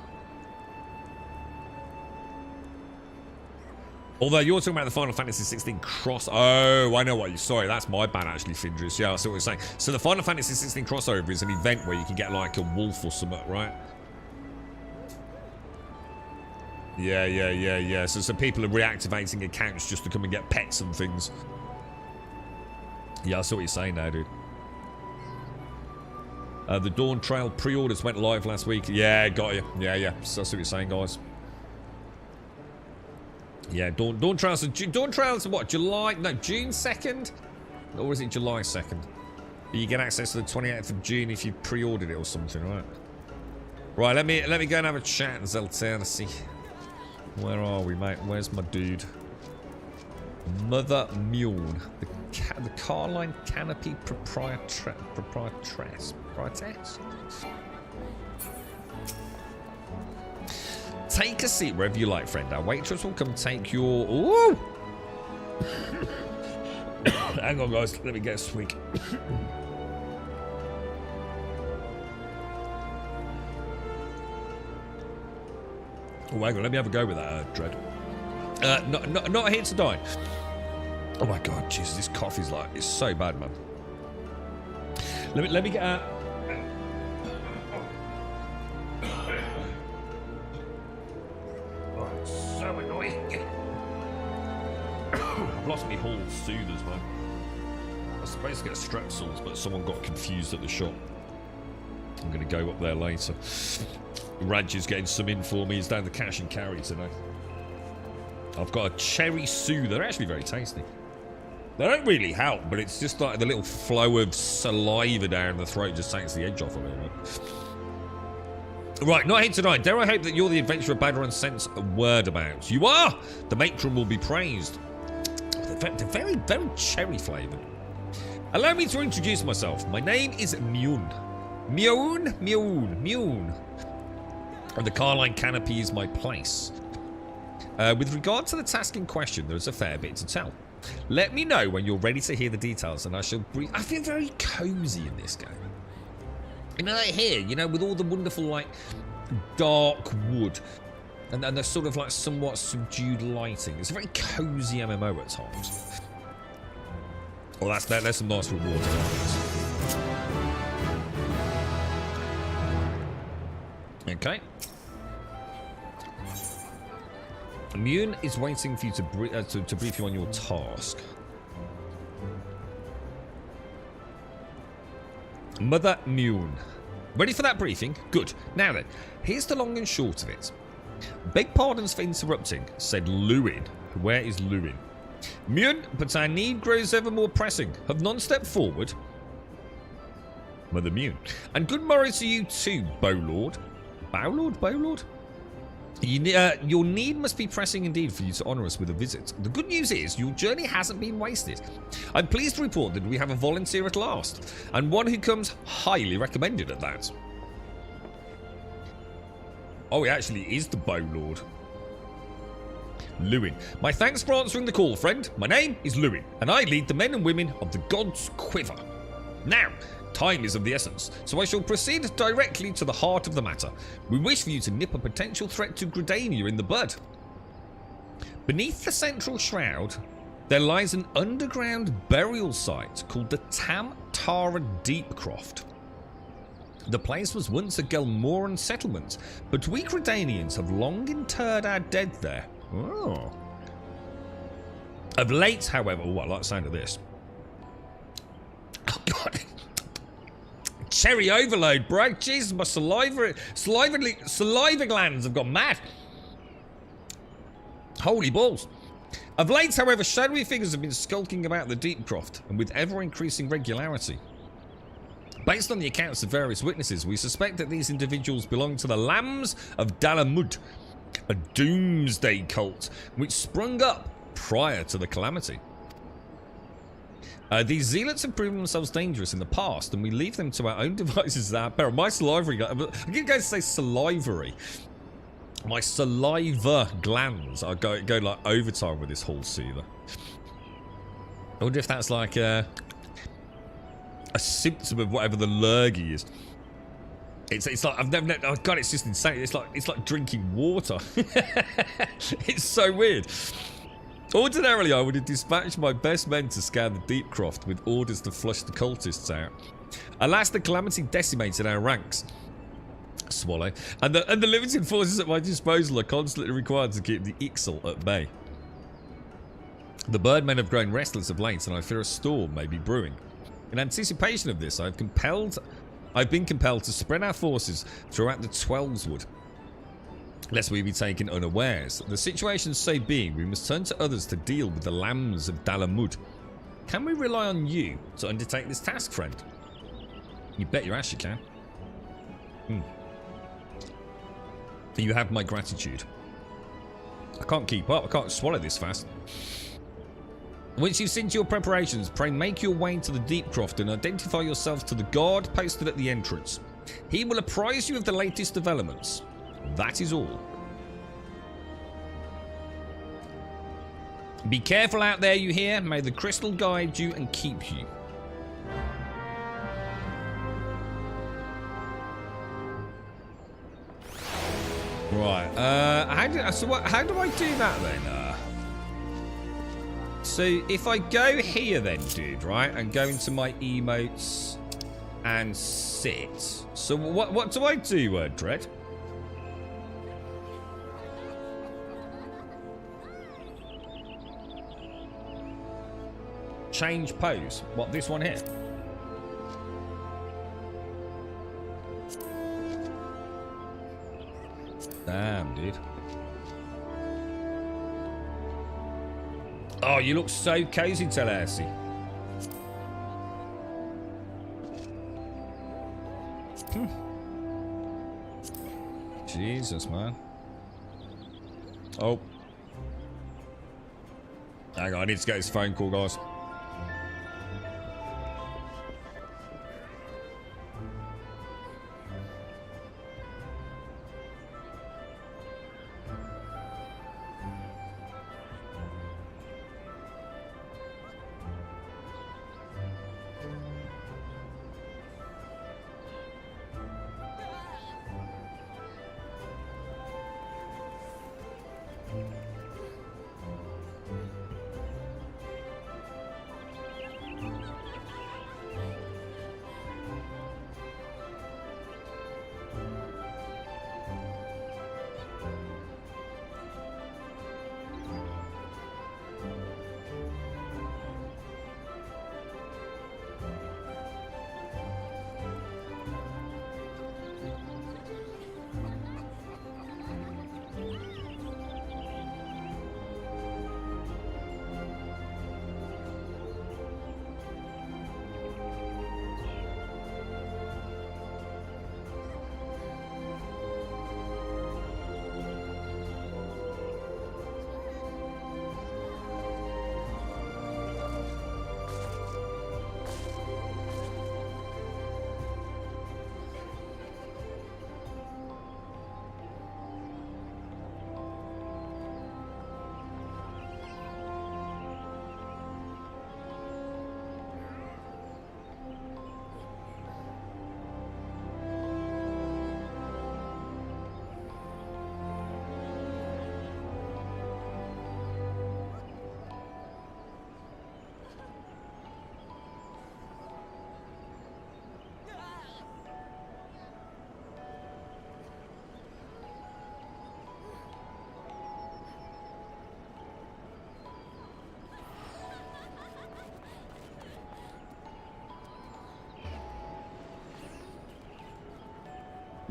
Although you're talking about the Final Fantasy 16 cross... Oh, I know what you... Sorry, that's my bad, actually, Findris. Yeah, I see what you're saying. So the Final Fantasy 16 crossover is an event where you can get, like, a wolf or something, right? Yeah. So people are reactivating accounts just to come and get pets and things. Yeah, I see what you're saying now, dude. The Dawn Trail pre-orders went live last week. Yeah, got you. Yeah. So I see what you're saying, guys. Yeah, Dawn Trail's what? July? No, June 2nd? Or is it July 2nd? You get access to the 28th of June if you pre-ordered it or something, right? Right, let me go and have a chat, Zeltersi. Where are we, mate? Where's my dude? Mother Mule. The Carline Canopy Proprietress. Take a seat wherever you like, friend. Our waitress will come take your... Ooh! Hang on, guys. Let me get a swig. Oh, hang on. Let me have a go with that, Dread. Not here to die. Oh, my God. Jesus, this coffee's like... It's so bad, man. Let me get out... I've lost me whole soothers, man. I was supposed to get strepsils, but someone got confused at the shop. I'm going to go up there later. Raj is getting some in for me. He's down the cash and carry today. I've got a cherry sue. They're actually very tasty. They don't really help, but it's just like the little flow of saliva down the throat just takes the edge off a little bit. Right, not here tonight. Dare I hope that you're the adventurer Badron sends a word about? You are! The matron will be praised. They're very, very cherry flavoured. Allow me to introduce myself. My name is Mune. Mune. And the Carline Canopy is my place. With regard to the task in question, there is a fair bit to tell. Let me know when you're ready to hear the details, and I shall brief. I feel very cozy in this game. You know, like here, you know, with all the wonderful, like, dark wood, and the sort of, like, somewhat subdued lighting. It's a very cozy MMO at times. Well, there's some nice rewards. Okay. Mune is waiting for you to brief you on your task. Mother Mune. Ready for that briefing? Good. Now then, here's the long and short of it. Beg pardons for interrupting, said Lewin. Where is Lewin? Mune, but our need grows ever more pressing. Have none stepped forward? Mother Mune. And good morrow to you too, Bowlord. Bowlord? Your need must be pressing indeed for you to honour us with a visit. The good news is your journey hasn't been wasted. I'm pleased to report that we have a volunteer at last, and one who comes highly recommended at that. Oh, he actually is the Bowlord. Lewin. My thanks for answering the call, friend. My name is Lewin, and I lead the men and women of the God's Quiver. Now, time is of the essence, so I shall proceed directly to the heart of the matter. We wish for you to nip a potential threat to Gridania in the bud. Beneath the central shroud, there lies an underground burial site called the Tam Tara Deepcroft. The place was once a Gelmoran settlement, but we Gridanians have long interred our dead there. Oh. Of late, however... Oh, I like the sound of this. Oh, God. Cherry overload, bro. Jesus, my saliva glands have gone mad. Holy balls. Of late, however, shadowy figures have been skulking about the Deepcroft, and with ever-increasing regularity. Based on the accounts of various witnesses, we suspect that these individuals belong to the Lambs of Dalamud, a doomsday cult which sprung up prior to the calamity. These zealots have proven themselves dangerous in the past, and we leave them to our own devices. My salivary, I'm going to say salivary. My saliva glands are go like overtime with this whole soother. I wonder if that's like a symptom of whatever the lurgy is. It's like I've never. Oh God, it's just insane. It's like drinking water. It's so weird. Ordinarily, I would have dispatched my best men to scan the Deepcroft with orders to flush the cultists out. Alas, the calamity decimated our ranks. Swallow. And the limited forces at my disposal are constantly required to keep the Ixal at bay. The birdmen have grown restless of late, and I fear a storm may be brewing. In anticipation of this, I've been compelled to spread our forces throughout the Twelveswood, lest we be taken unawares. The situation so being, we must turn to others to deal with the Lambs of Dalamud. Can we rely on you to undertake this task, friend? You bet your ass you can. You have my gratitude. I can't keep up. I can't swallow this fast. Once you've seen to your preparations, pray make your way to the Deepcroft and identify yourselves to the guard posted at the entrance. He will apprise you of the latest developments. That is all. Be careful out there, you hear? May the crystal guide you and keep you. Right. How do I do that then? So if I go here then, dude, right, and go into my emotes and sit. So what do I do, Dread? Change pose. What, this one here? Damn, dude. Oh, you look so cozy, Tallahassee. Jesus, man. Oh. Hang on, I need to get this phone call, guys.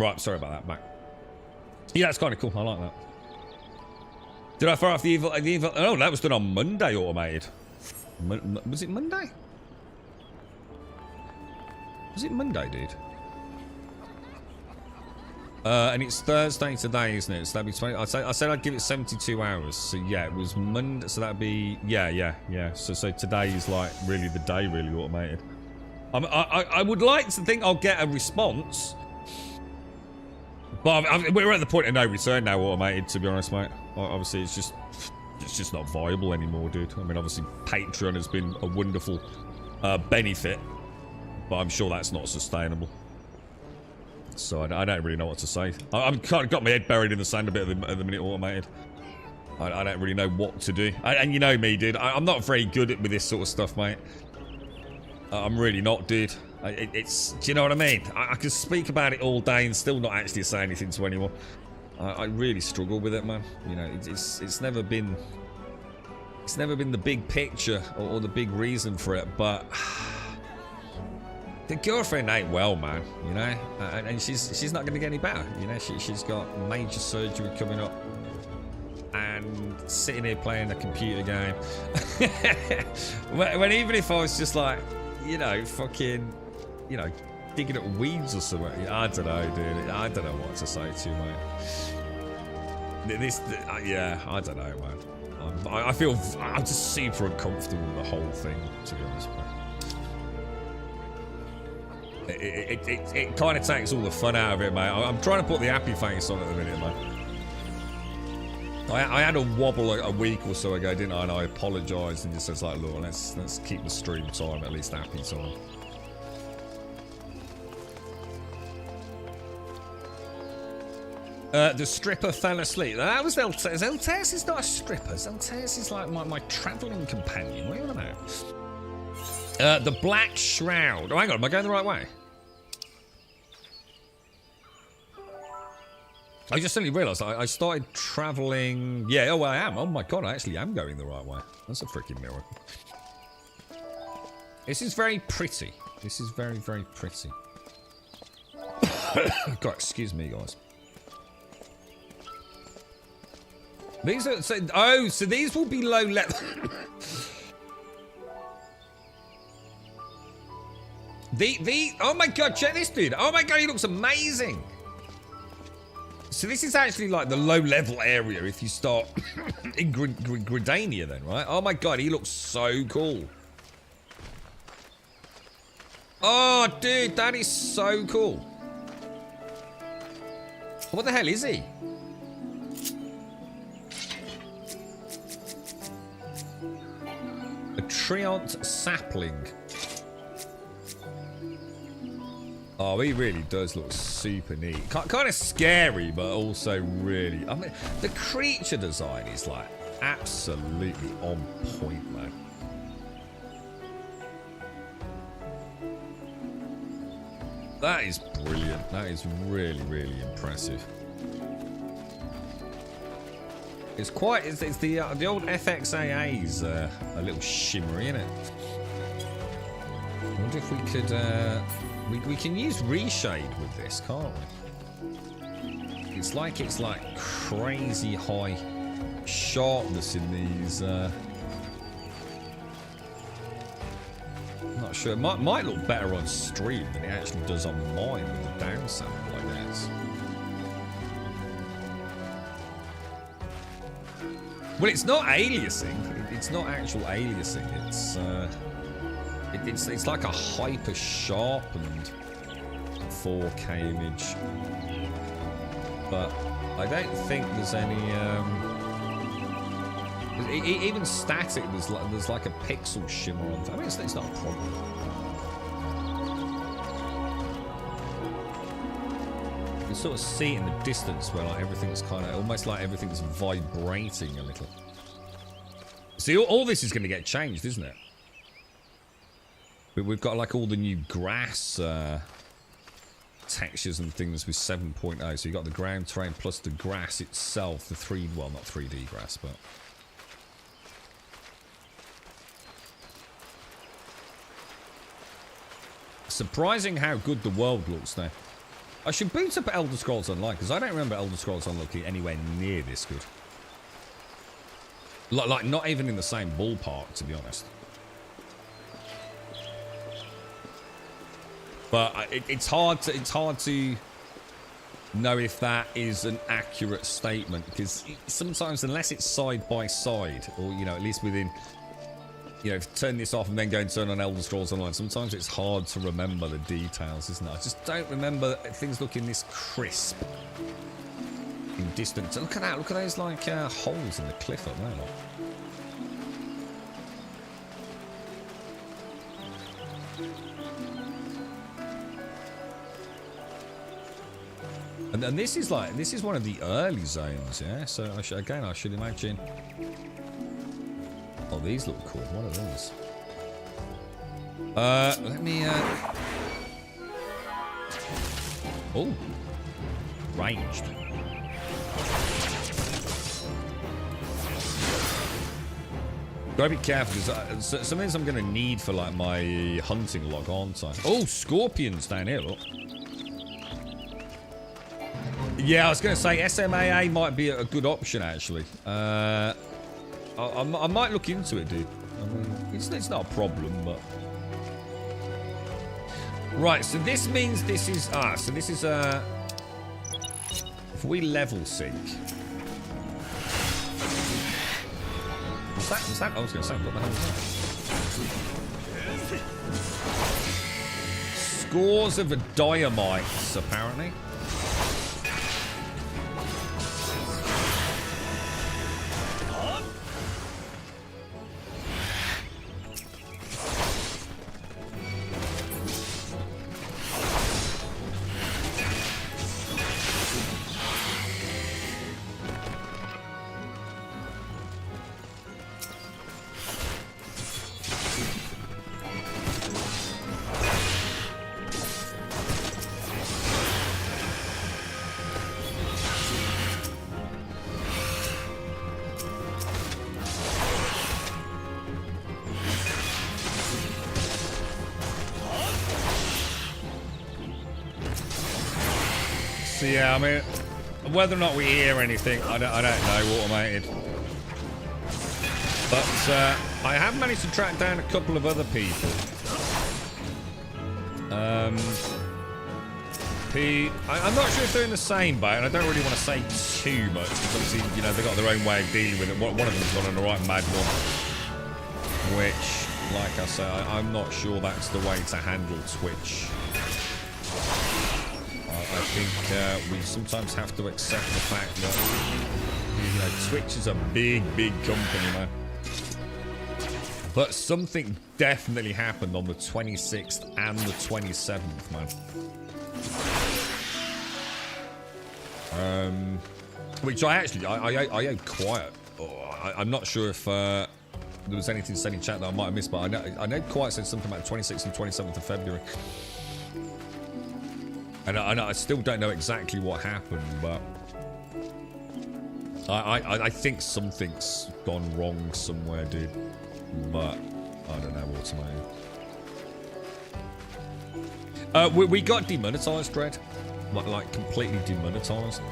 Right, sorry about that, Mac. Yeah, that's kind of cool. I like that. Did I fire off the evil? Oh, that was done on Monday, automated. Was it Monday? Was it Monday, dude? And it's Thursday today, isn't it? So that'd be 20. I said I'd give it 72 hours. So yeah, it was Monday. So that'd be yeah. So today is like really the day, really automated. I would like to think I'll get a response. But we're at the point of no return now, automated, to be honest, mate. Obviously, it's just not viable anymore, dude. I mean, obviously, Patreon has been a wonderful benefit, but I'm sure that's not sustainable. So I don't really know what to say. I'm kind of got my head buried in the sand a bit at the minute, automated. I don't really know what to do. And you know me, dude. I'm not very good with this sort of stuff, mate. I'm really not, dude. It's, do you know what I mean? I can speak about it all day and still not actually say anything to anyone. I really struggle with it, man. You know, it's never been the big picture or the big reason for it, but the girlfriend ain't well, man. You know, and she's not going to get any better. You know, she's got major surgery coming up, and sitting here playing a computer game. when even if I was just like, you know, fucking, you know, digging up weeds or something. I don't know, dude. I don't know what to say to you, mate. Yeah, I don't know, man. I'm just super uncomfortable with the whole thing, to be honest, mate. It kind of takes all the fun out of it, mate. I'm trying to put the happy face on at the minute, man. I had a wobble a week or so ago, didn't I? And I apologised and just said, like, look, let's keep the stream time at least happy time. The stripper fell asleep. That was Zeltes. Zeltes is not a stripper. Zeltes is like my travelling companion. What are you on about? The Black Shroud. Oh, hang on. Am I going the right way? I just suddenly realised I started travelling. Yeah, oh, I am. Oh my god, I actually am going the right way. That's a freaking miracle. This is very pretty. This is very, very pretty. God, excuse me, guys. These are so these will be low level. Oh my god, check this dude. Oh my god, he looks amazing. So this is actually like the low level area if you start in Gridania then, right? Oh my god, he looks so cool. Oh dude, that is so cool. What the hell is he? A Treant sapling. Oh, he really does look super neat. Kind of scary, but also really... I mean, the creature design is like absolutely on point, man. That is brilliant. That is really, really impressive. It's quite... It's the old FXAA's a little shimmery, isn't it? I wonder if we could... We can use reshade with this, can't we? It's like crazy high sharpness in these. I'm not sure. It might look better on stream than it actually does on mine with the downsample like this. Well, it's not aliasing. It's not actual aliasing. It's like a hyper sharpened 4K image, but I don't think there's any. Even static, there's like a pixel shimmer on. I mean, it's not a problem. You can sort of see it in the distance where like everything's kind of almost like everything's vibrating a little. See, all this is going to get changed, isn't it? We've got like all the new grass textures and things with 7.0. So you've got the ground terrain plus the grass itself, well, not 3D grass, but... Surprising how good the world looks now. I should boot up Elder Scrolls Online, because I don't remember Elder Scrolls Online looking anywhere near this good. Like not even in the same ballpark, to be honest. But it's hard to know if that is an accurate statement, because sometimes unless it's side by side, or at least within, turn this off and then go and turn on Elder Scrolls Online, sometimes it's hard to remember the details, isn't it? I just don't remember things looking this crisp in distance. Look at that! Look at those like holes in the cliff up there. Like. And this is one of the early zones, yeah. So I should imagine. Oh, these look cool. What are these? Let me. Oh, ranged. Gotta be careful because some of these I'm gonna need for like my hunting log, aren't I? Oh, scorpions down here. Look. Yeah, I was going to say SMAA might be a good option, actually. I might look into it, dude. I mean, it's not a problem, but... Right, so this means this is... so this is... if we level sync... Was that? I was going to say, what the hell was that? Scores of diamites, apparently. So yeah, I mean, whether or not we hear anything, I don't know, automated. But I have managed to track down a couple of other people. I'm not sure if they're in the same boat, and I don't really want to say too much, because obviously, you know, they've got their own way of dealing with it. One of them's gone on a right mad one, which, like I say, I'm not sure that's the way to handle Twitch. I think we sometimes have to accept the fact that, you know, Twitch is a big, big company, man. But something definitely happened on the 26th and the 27th, man. Which I actually, I ate quiet. I'm not sure if there was anything said in chat that I might have missed, but I know quiet said something about the 26th and 27th of February. And I still don't know exactly what happened, but I think something's gone wrong somewhere, dude. But I don't know what's made. We got demonetized, Dread. Like completely demonetized.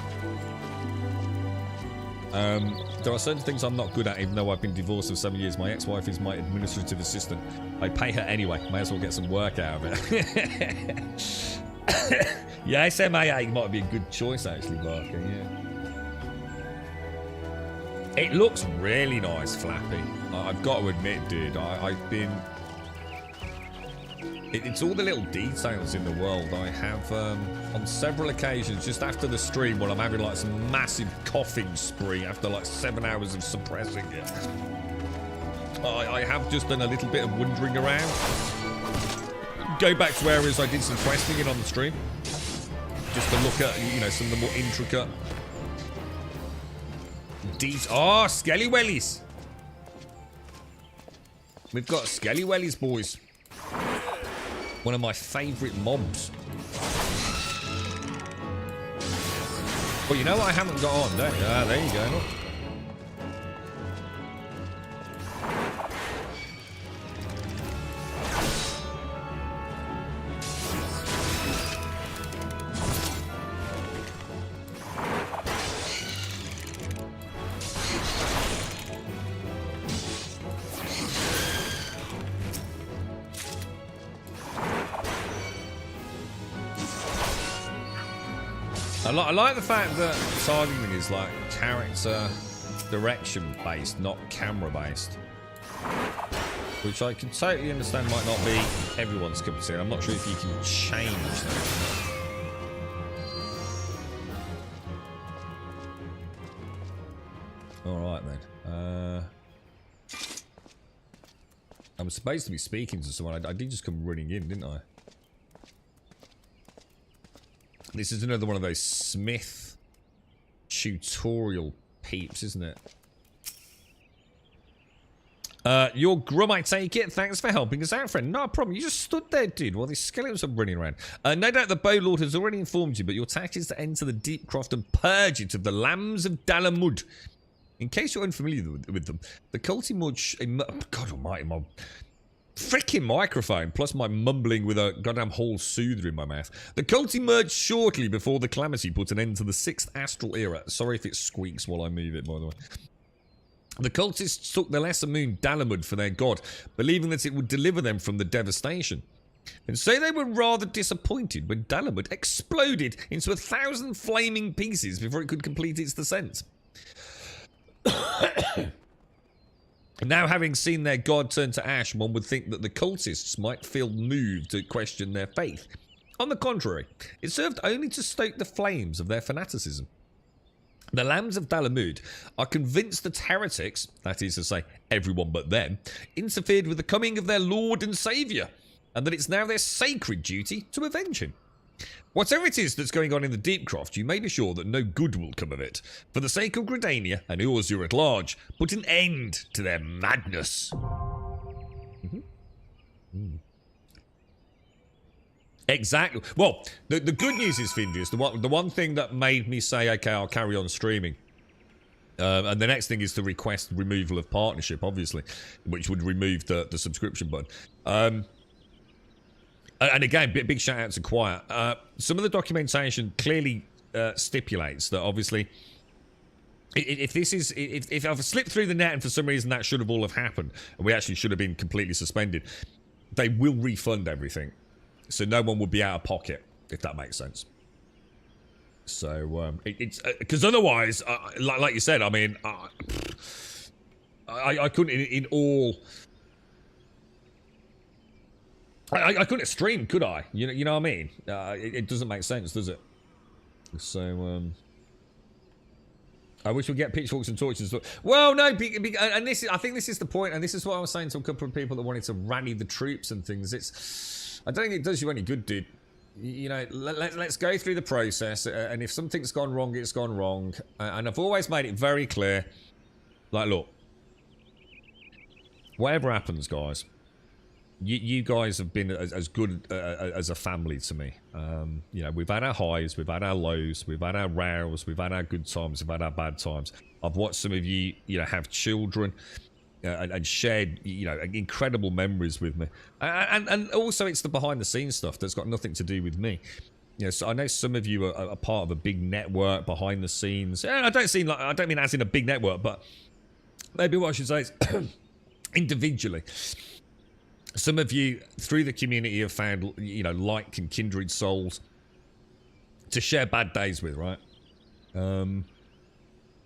There are certain things I'm not good at, even though I've been divorced for 7 years. My ex-wife is my administrative assistant. I pay her anyway. May as well get some work out of it. Yeah, SMAA might be a good choice, actually, Barker, yeah. It looks really nice, Flappy. I've got to admit, dude, I've been... It's all the little details in the world. I have, on several occasions, just after the stream, when I'm having, like, some massive coughing spree after, like, 7 hours of suppressing it, I have just done a little bit of wandering around. Go back to areas I did some questing in on the stream. Just to look at, you know, some of the more intricate... Oh, Skelly Wellies! We've got Skelly Wellies, boys. One of my favourite mobs. Well, you know what I haven't got on, don't you? Ah, there you go, look. I like the fact that targeting is like character direction based, not camera based. Which I can totally understand might not be everyone's cup of tea. I'm not sure if you can change that. Alright then. I was supposed to be speaking to someone. I did just come running in, didn't I? This is another one of those Smith tutorial peeps, isn't it? Your Grum, I take it. Thanks for helping us out, friend. No problem. You just stood there, dude, while these skeletons are running around. No doubt the Bowlord has already informed you, but your task is to enter the Deep Croft and purge it of the Lambs of Dalamud. In case you're unfamiliar with them, the Culty Mudge... God almighty, my freaking microphone, plus my mumbling with a goddamn whole soother in my mouth. The cult emerged shortly before the calamity put an end to the 6th astral era. Sorry if it squeaks while I move it, by the way. The cultists took the lesser moon Dalamud for their god, believing that it would deliver them from the devastation. And so they were rather disappointed when Dalamud exploded into 1,000 flaming pieces before it could complete its descent. Now, having seen their god turn to ash, one would think that the cultists might feel moved to question their faith. On the contrary, it served only to stoke the flames of their fanaticism. The Lambs of Dalamud are convinced that heretics, that is to say, everyone but them, interfered with the coming of their Lord and Saviour, and that it's now their sacred duty to avenge him. Whatever it is that's going on in the Deepcroft, you may be sure that no good will come of it. For the sake of Gridania and Urzur at large, put an end to their madness. Exactly. Well, the good news is, Findius, the one thing that made me say, okay, I'll carry on streaming. And the next thing is to request removal of partnership, obviously, which would remove the subscription button. And again, big shout out to Quiet. Some of the documentation clearly stipulates that obviously, if I've slipped through the net and for some reason that should have all have happened, and we actually should have been completely suspended, they will refund everything, so no one would be out of pocket, if that makes sense. So it's because otherwise, like you said, I mean, I couldn't in all. I couldn't stream, could I? You know what I mean? It doesn't make sense, does it? So I wish we'd get pitchforks and torches. Well, no, and this is, I think this is the point, and this is what I was saying to a couple of people that wanted to rally the troops and things. I don't think it does you any good, dude. You know, let's go through the process, and if something's gone wrong, it's gone wrong. And I've always made it very clear, like, look, whatever happens, guys, you guys have been as good as a family to me. You know, we've had our highs, we've had our lows, we've had our rows, we've had our good times, we've had our bad times. I've watched some of you, you know, have children and shared, you know, incredible memories with me. And also it's the behind the scenes stuff that's got nothing to do with me. You know, so I know some of you are part of a big network behind the scenes. I don't mean as in a big network, but maybe what I should say is individually. Some of you, through the community, have found, you know, like and kindred souls to share bad days with, right?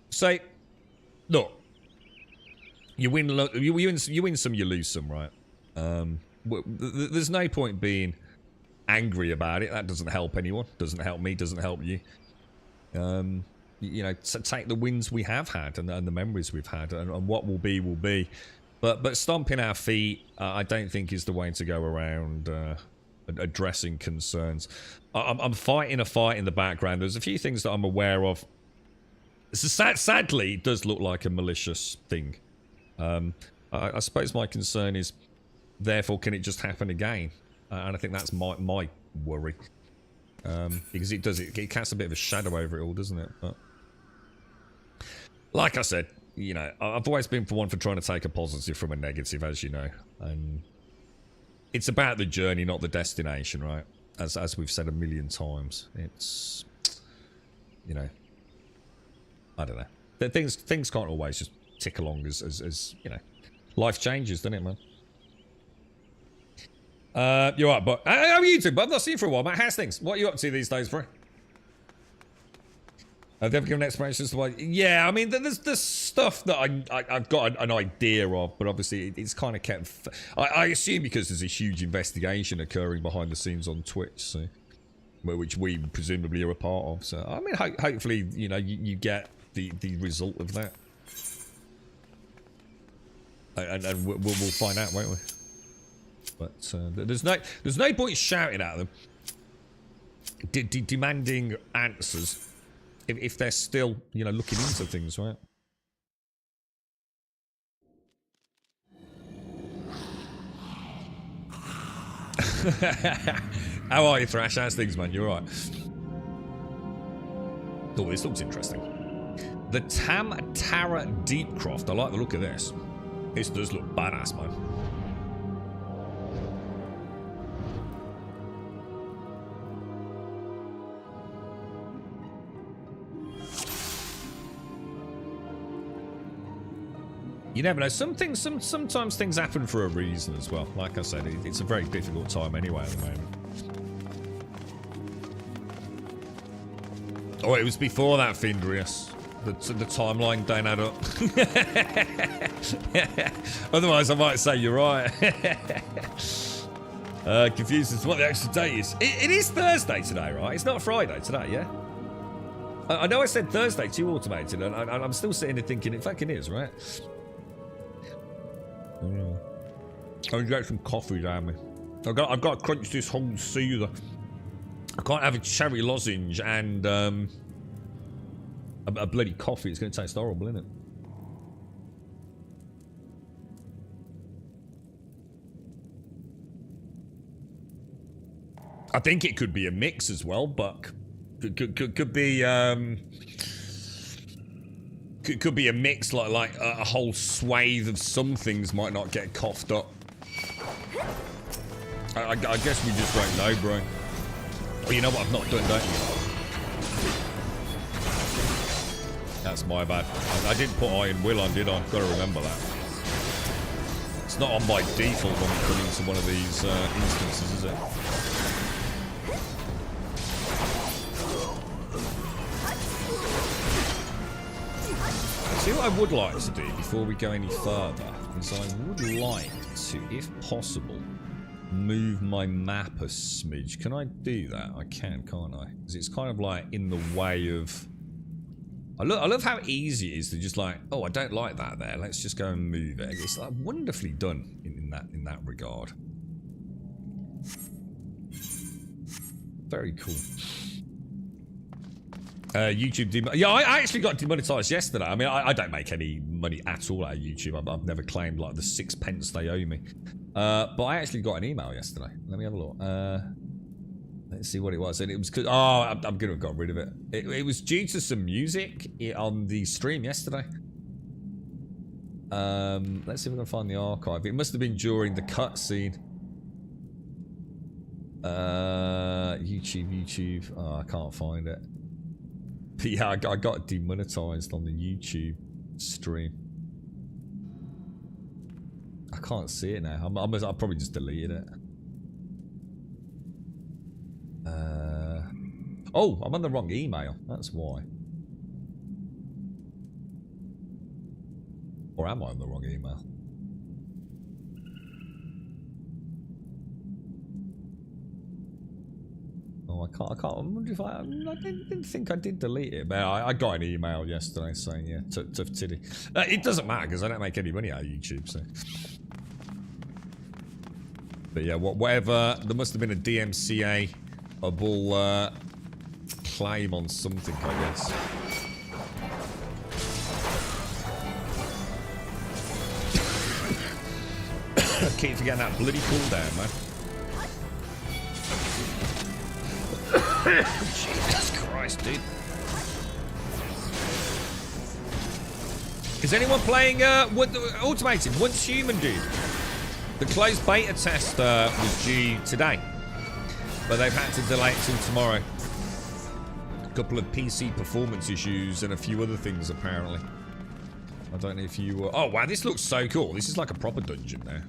So, look, you win some, you lose some, right? There's no point being angry about it. That doesn't help anyone. Doesn't help me. Doesn't help you. You know, take the wins we have had and the memories we've had, and what will be will be. But stomping our feet, I don't think is the way to go around addressing concerns. I'm fighting a fight in the background. There's a few things that I'm aware of. Sadly, it does look like a malicious thing. I suppose my concern is, therefore, can it just happen again? And I think that's my worry. Because it casts a bit of a shadow over it all, doesn't it? But like I said, you know, I've always been for trying to take a positive from a negative, as you know. And it's about the journey, not the destination, right? As we've said a million times. It's, you know, I don't know. Things can't always just tick along as you know, life changes, doesn't it, man? You're right, but how are you two? But I've not seen you for a while, mate. How's things? What are you up to these days, bro? Have they ever given explanations to why? Yeah, I mean, there's stuff that I've got an idea of, but obviously it's kind of kept. I assume because there's a huge investigation occurring behind the scenes on Twitch, so which we presumably are a part of. So I mean, hopefully, you know, you get the result of that, and we'll find out, won't we? But there's no point shouting at them, demanding answers. If they're still, you know, looking into things, right? How are you, Thrash? How's things, man? You alright? Oh, this looks interesting. The Tam Tara Deepcroft. I like the look of this. This does look badass, man. You never know. Sometimes things happen for a reason as well. Like I said, it's a very difficult time anyway at the moment. Oh, it was before that, Findrius. The timeline don't add up. Otherwise, I might say you're right. Confused as to what the actual date is. It is Thursday today, right? It's not Friday today, yeah? I know I said Thursday to automated, and I'm still sitting there thinking it fucking is, right? I'm gonna get some coffee down me. I've got to crunch this whole soother. I can't have a cherry lozenge and a bloody coffee. It's gonna taste horrible, isn't it? I think it could be a mix as well, but could be could be a mix, like a whole swathe of some things might not get coughed up. I guess we just don't know, bro. Well, you know what I've not done, don't you? That's my bad. I didn't put Iron Will on, did I? Got to remember that. It's not on by default when we come into one of these instances, is it? See, what I would like to do before we go any further is I would like to, if possible, move my map a smidge. Can I do that? I can, can't I? Because it's kind of like in the way of... I love how easy it is to just like, oh, I don't like that there. Let's just go and move it. It's like wonderfully done in that regard. Very cool. YouTube yeah, I actually got demonetized yesterday. I mean, I don't make any money at all out of YouTube. I've never claimed like the 6 pence they owe me. But I actually got an email yesterday. Let me have a look. Let's see what it was. And it was because I'm gonna have got rid of it. It was due to some music on the stream yesterday. Let's see if we can find the archive. It must have been during the cutscene. YouTube. Oh, I can't find it. But yeah, I got demonetized on the YouTube stream. I can't see it now. I'll probably just deleted it. Oh, I'm on the wrong email. That's why. Or am I on the wrong email? Oh, I can't. I wonder if I didn't think I did delete it, but I got an email yesterday saying, yeah, tough titty. It doesn't matter because I don't make any money out of YouTube, so. But yeah, whatever. There must have been a DMCA-able claim on something, I guess. I keep forgetting that bloody cooldown, man. Jesus Christ, dude. Is anyone playing Automated? Once Human, dude. The closed beta test was due today, but they've had to delay it till tomorrow. A couple of PC performance issues and a few other things, apparently. I don't know if you... oh, wow, this looks so cool. This is like a proper dungeon now.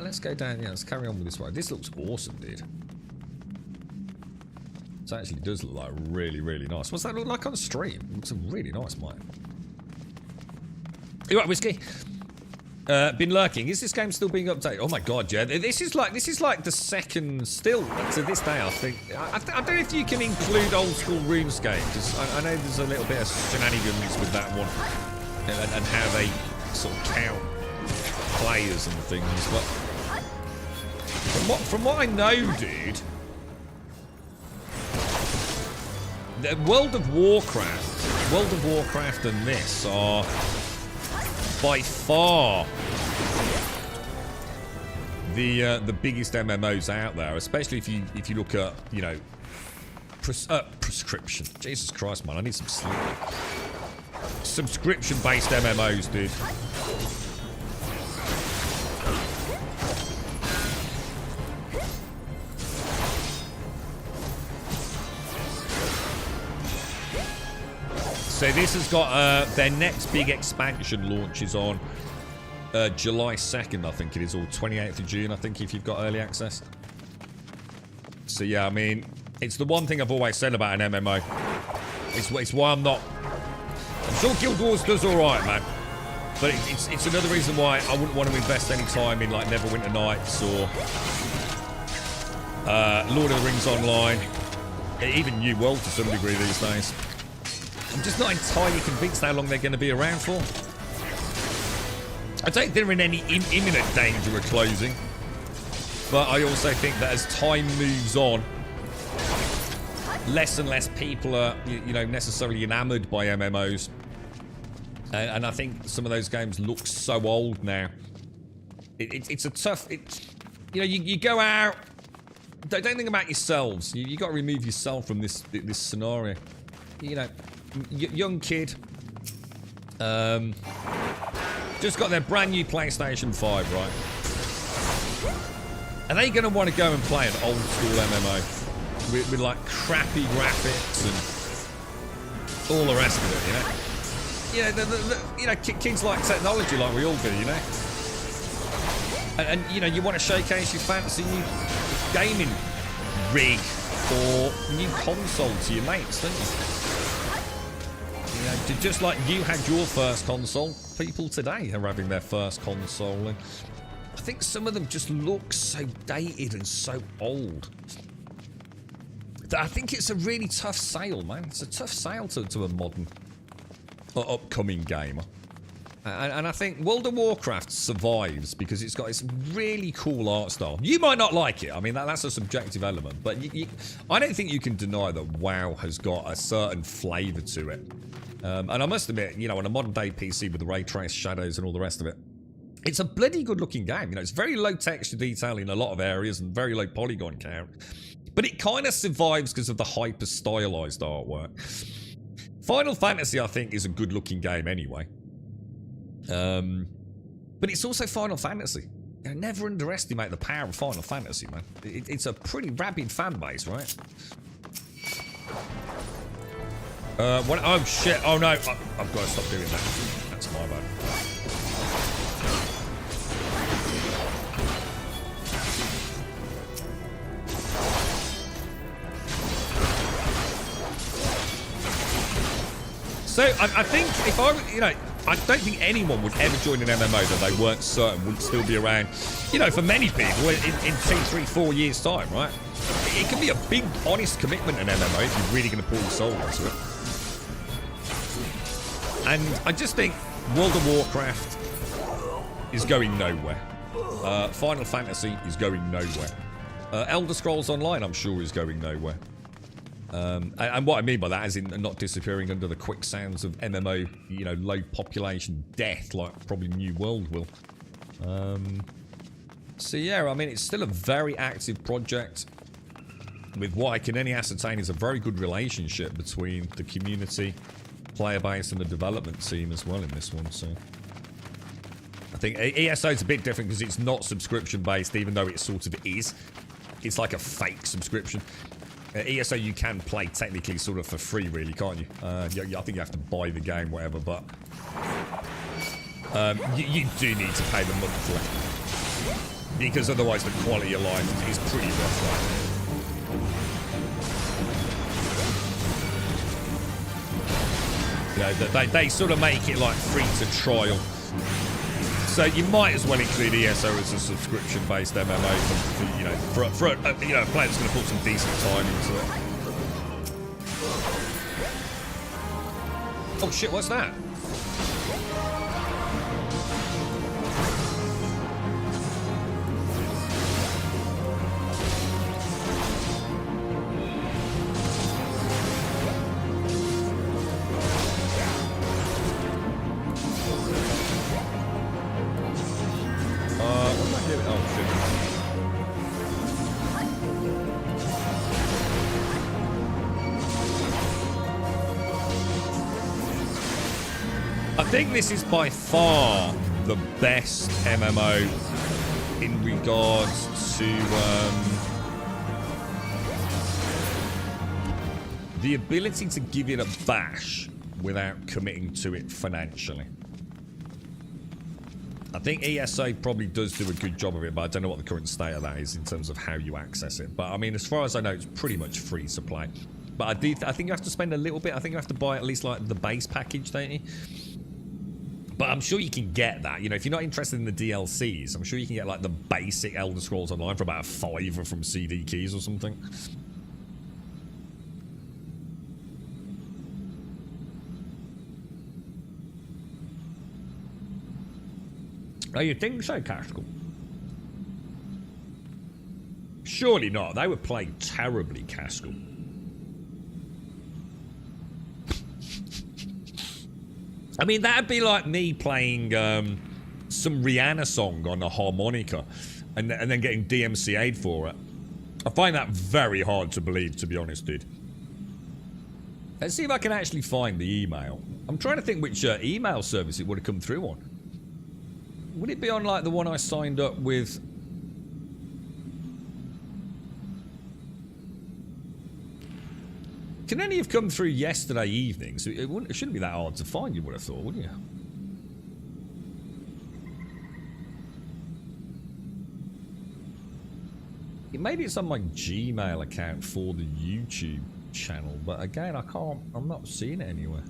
Let's go down. Yeah, let's carry on with this one. This looks awesome, dude. It actually does look like really, really nice. What's that look like on stream? It looks really nice, mate. You right, Whiskey? Been lurking. Is this game still being updated? Oh my god, yeah. This is like the second still to this day, I think. I don't know if you can include old school RuneScape, because I know there's a little bit of shenanigans with that one, and how they sort of count players and things. But from what I know, dude, the World of Warcraft and this are by far the biggest MMOs out there, especially if you look at, you know, prescription. Jesus Christ, man, I need some sleep. Subscription-based MMOs, dude. So this has got their next big expansion launches on July 2nd, I think it is, or 28th of June, I think, if you've got early access. So yeah, I mean, it's the one thing I've always said about an MMO. It's why I'm sure Guild Wars does alright, man. But it's another reason why I wouldn't want to invest any time in, like, Neverwinter Nights or Lord of the Rings Online. Even New World to some degree these days. I'm just not entirely convinced how long they're going to be around for. I don't think they're in any imminent danger of closing. But I also think that as time moves on, less and less people are, you know, necessarily enamored by MMOs. And I think some of those games look so old now. It's a tough... you know, you go out... Don't think about yourselves. You got to remove yourself from this scenario. You know... young kid, just got their brand new PlayStation 5, right? Are they going to want to go and play an old school MMO with like crappy graphics and all the rest of it, you know. You know, kids like technology like we all do, you know. And you know, you want to showcase your fancy new gaming rig or new console to your mates, don't you? You know, just like you had your first console, people today are having their first console. And I think some of them just look so dated and so old. I think it's a really tough sale, man. It's a tough sale to a modern or upcoming gamer. And I think World of Warcraft survives because it's got this really cool art style. You might not like it. I mean, that's a subjective element. But I don't think you can deny that WoW has got a certain flavour to it. And I must admit, you know, on a modern day PC with the ray trace shadows and all the rest of it, it's a bloody good looking game. You know, it's very low texture detail in a lot of areas and very low polygon count. But it kind of survives because of the hyper stylized artwork. Final Fantasy, I think, is a good looking game anyway. But it's also Final Fantasy. You know, never underestimate the power of Final Fantasy, man. It's a pretty rabid fan base, right? Oh shit! Oh no! I've got to stop doing that. That's my bad. So I think if I, you know, I don't think anyone would ever join an MMO that they weren't certain would still be around, you know, for many people in 2, 3, 4 years' time, right? It can be a big, honest commitment in MMO if you're really going to pour your soul into it. And I just think World of Warcraft is going nowhere. Final Fantasy is going nowhere. Elder Scrolls Online, I'm sure, is going nowhere. And what I mean by that is in not disappearing under the quicksands of MMO, you know, low population death like probably New World will. So yeah, I mean, it's still a very active project with what I can only ascertain is a very good relationship between the community, player base and the development team as well in this one. So I think ESO is a bit different because it's not subscription based, even though it sort of is. It's like a fake subscription. ESO you can play technically sort of for free, really, can't you? I think you have to buy the game, whatever, but you do need to pay the monthly because otherwise the quality of life is pretty rough. You know, they sort of make it like free to trial. So you might as well include ESO as a subscription-based MMO for you know, for you know, a player that's going to put some decent time into it. Oh shit! What's that? I think this is by far the best MMO in regards to the ability to give it a bash without committing to it financially. I think ESO probably does do a good job of it, but I don't know what the current state of that is in terms of how you access it. But I mean, as far as I know, it's pretty much free to play. But I think you have to spend a little bit. I think you have to buy at least like the base package, don't you? But I'm sure you can get that. You know, if you're not interested in the DLCs, I'm sure you can get like the basic Elder Scrolls Online for about $5 from CD Keys or something. Oh, you think so, Cascal? Surely not. They were playing terribly, Cascal. I mean, that'd be like me playing some Rihanna song on a harmonica and then getting DMCA'd for it. I find that very hard to believe, to be honest, dude. Let's see if I can actually find the email. I'm trying to think which email service it would have come through on. Would it be on, like, the one I signed up with? can only have come through yesterday evening, so it shouldn't be that hard to find, you would have thought, wouldn't you? Maybe it's on my Gmail account for the YouTube channel, but again, I'm not seeing it anywhere.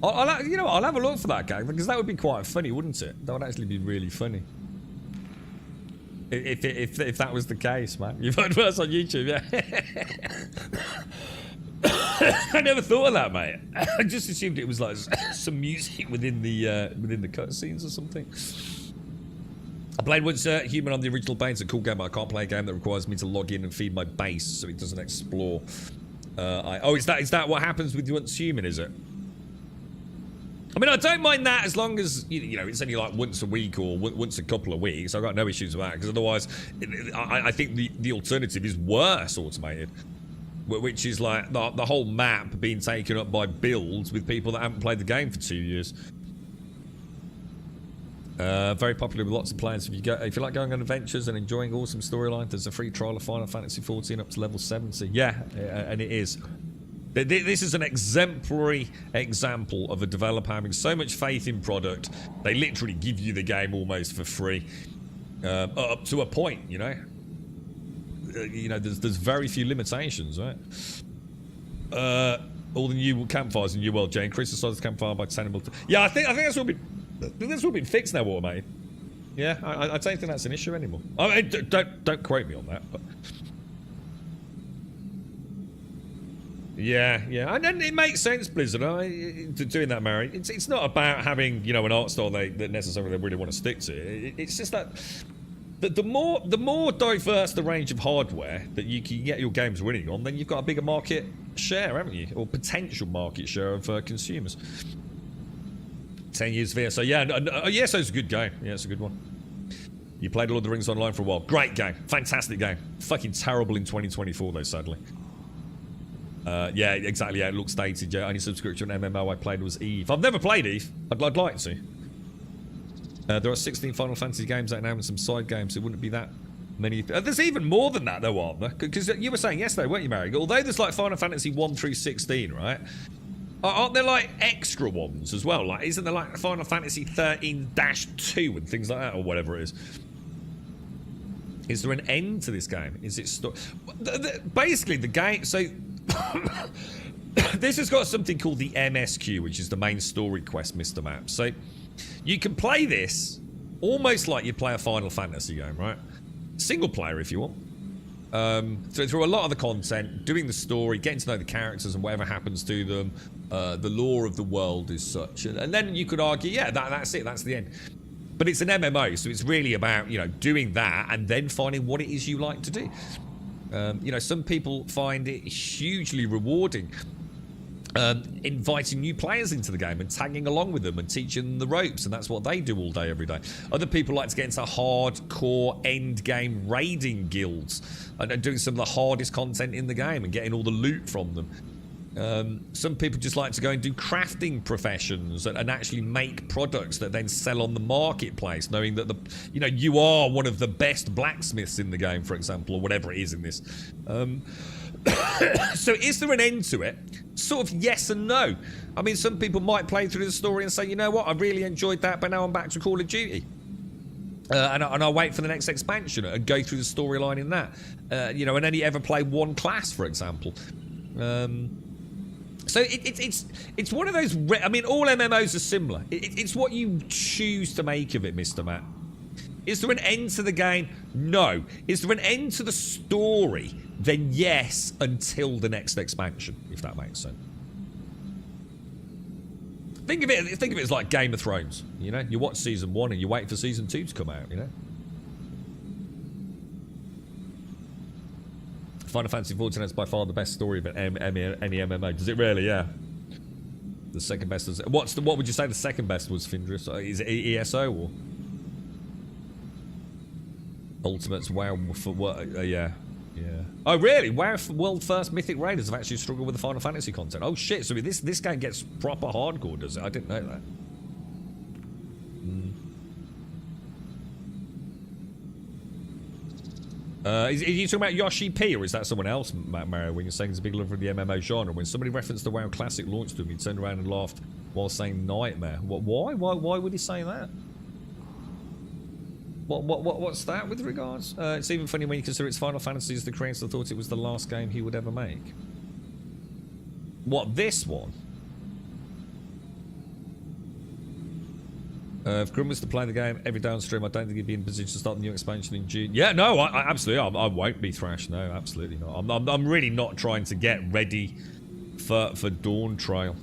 I'll have a look for that game, because that would be quite funny, wouldn't it? That would actually be really funny. If that was the case, man. You've heard worse on YouTube, yeah. I never thought of that, mate. I just assumed it was like some music within the cutscenes or something. I played once Human on the original base. It's a cool game, but I can't play a game that requires me to log in and feed my base so it doesn't explore. Is that what happens with Once Human, is it? I mean, I don't mind that as long as, you know, it's only like once a week or once a couple of weeks. I've got no issues with that, because otherwise, I think the alternative is worse automated. Which is like the whole map being taken up by builds with people that haven't played the game for 2 years. Very popular with lots of players. If you like going on adventures and enjoying awesome storylines, there's a free trial of Final Fantasy XIV up to level 70. Yeah, and it is. This is an exemplary example of a developer having so much faith in product, they literally give you the game almost for free. Up to a point, you know. There's very few limitations, right? All the new campfires in New World, Jane. Chris decided the campfire by Tenable. Yeah, I think that's all been fixed now, automated. Yeah, I don't think that's an issue anymore. I mean, don't quote me on that, but yeah, and it makes sense, Blizzard, doing that, Mary. It's not about having, you know, an art style that necessarily they really want to stick to. It's just that. The more diverse the range of hardware that you can get your games running on, then you've got a bigger market share, haven't you? Or potential market share of consumers. 10 years VSO, yeah, ESO is a good game. Yeah, it's a good one. You played Lord of the Rings Online for a while. Great game, fantastic game. Fucking terrible in 2024 though, sadly. Yeah, exactly. Yeah, it looks dated. Yeah, only subscription MMO I played was EVE. I've never played EVE. I'd like to. There are 16 Final Fantasy games out now and some side games. It wouldn't be that many. There's even more than that, though, aren't there? Because you were saying yesterday, weren't you, Mary? Although there's like Final Fantasy 1 through 16, right? Aren't there like extra ones as well? Like, isn't there like Final Fantasy 13-2 and things like that, or whatever it is? Is there an end to this game? Is it basically the game? So this has got something called the MSQ, which is the main story quest, Mr. Map. So you can play this almost like you play a Final Fantasy game, right? Single player if you want. Through a lot of the content, doing the story, getting to know the characters and whatever happens to them. The lore of the world is such. And then you could argue, yeah, that's it, that's the end. But it's an MMO, so it's really about, you know, doing that and then finding what it is you like to do. You know, some people find it hugely rewarding. Inviting new players into the game and tagging along with them and teaching them the ropes, and that's what they do all day every day. Other people like to get into hardcore end game raiding guilds and doing some of the hardest content in the game and getting all the loot from them. Some people just like to go and do crafting professions and actually make products that then sell on the marketplace, knowing that you are one of the best blacksmiths in the game, for example, or whatever it is in this. So is there an end to it? Sort of yes and no. I mean, some people might play through the story and say, you know what, I really enjoyed that, but now I'm back to Call of Duty. And I'll wait for the next expansion and go through the storyline in that. You know, and only ever play one class, for example. So it's one of those. I mean, all MMOs are similar. It's what you choose to make of it, Mr. Matt. Is there an end to the game? No. Is there an end to the story? Then yes, until the next expansion, if that makes sense. Think of it as like Game of Thrones. You know, you watch season 1 and you wait for season 2 to come out. You know. Final Fantasy XIV is by far the best story of any MMO. Does it really? Yeah. The second best is what would you say the second best was, Findris? Is it ESO or Ultimates? WoW for what? Yeah. Oh really? WoW World First Mythic Raiders have actually struggled with the Final Fantasy content. Oh shit! So this game gets proper hardcore, does it? I didn't know that. Is you talking about Yoshi P, or is that someone else, Mario, when you're saying he's a big lover of the MMO genre? When somebody referenced the WoW Classic launch to him, he turned around and laughed while saying nightmare. What? Why would he say that? What's that with regards? It's even funny when you consider it's Final Fantasy as the creator thought it was the last game he would ever make. What, this one? If Grum was to play the game every downstream, I don't think he'd be in position to start the new expansion in June. Yeah, no, I absolutely, I won't be Thrash. No, absolutely not. I'm really not trying to get ready for Dawn Trail.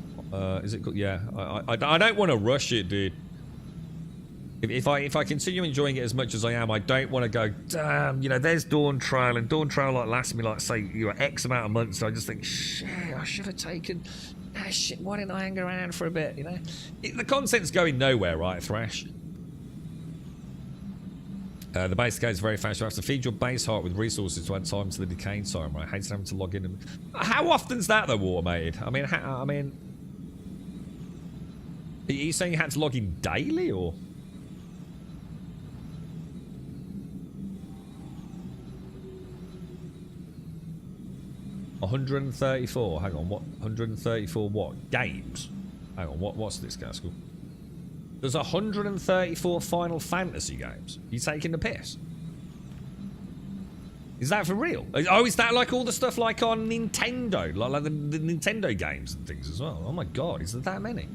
Is it? Yeah, I don't want to rush it, dude. If I continue enjoying it as much as I am, I don't want to go, damn, you know, there's Dawn Trail, and Dawn Trail like lasts me like, say, you know, X amount of months, so I just think, shit, I should have taken, shit, why didn't I hang around for a bit, you know? The content's going nowhere, right, Thrash? The base game is very fast. You have to feed your base heart with resources to add time to the decay time, right? I hate having to log in. And... How often's that, though, automated? I mean, are you saying you had to log in daily, or...? $134. Hang on, what? 134 what? Games? Hang on, what's this, Gaskell? There's 134 Final Fantasy games. You taking the piss? Is that for real? Oh, is that like all the stuff like on Nintendo? Like the Nintendo games and things as well? Oh my god, is there that many?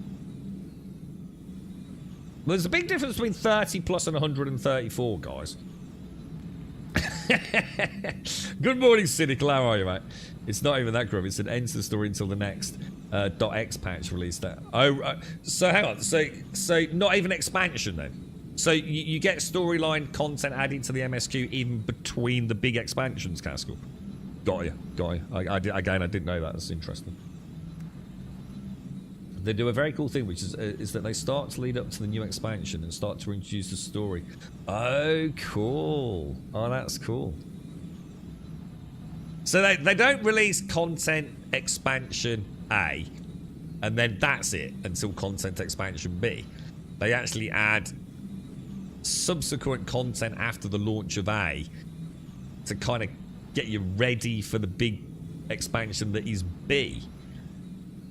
Well, there's a big difference between 30 plus and 134, guys. Good morning, Cynical. How are you, mate? It's not even that grim. It's an end to the story until the next .x patch released. That. Oh, so hang on. So not even expansion then. So you get storyline content added to the MSQ even between the big expansions, Caskell. Got you. Again, I didn't know that. That's interesting. They do a very cool thing, which is that they start to lead up to the new expansion and start to introduce the story. Oh, cool. Oh, that's cool. So they don't release content expansion A, and then that's it until content expansion B. They actually add subsequent content after the launch of A to kind of get you ready for the big expansion that is B.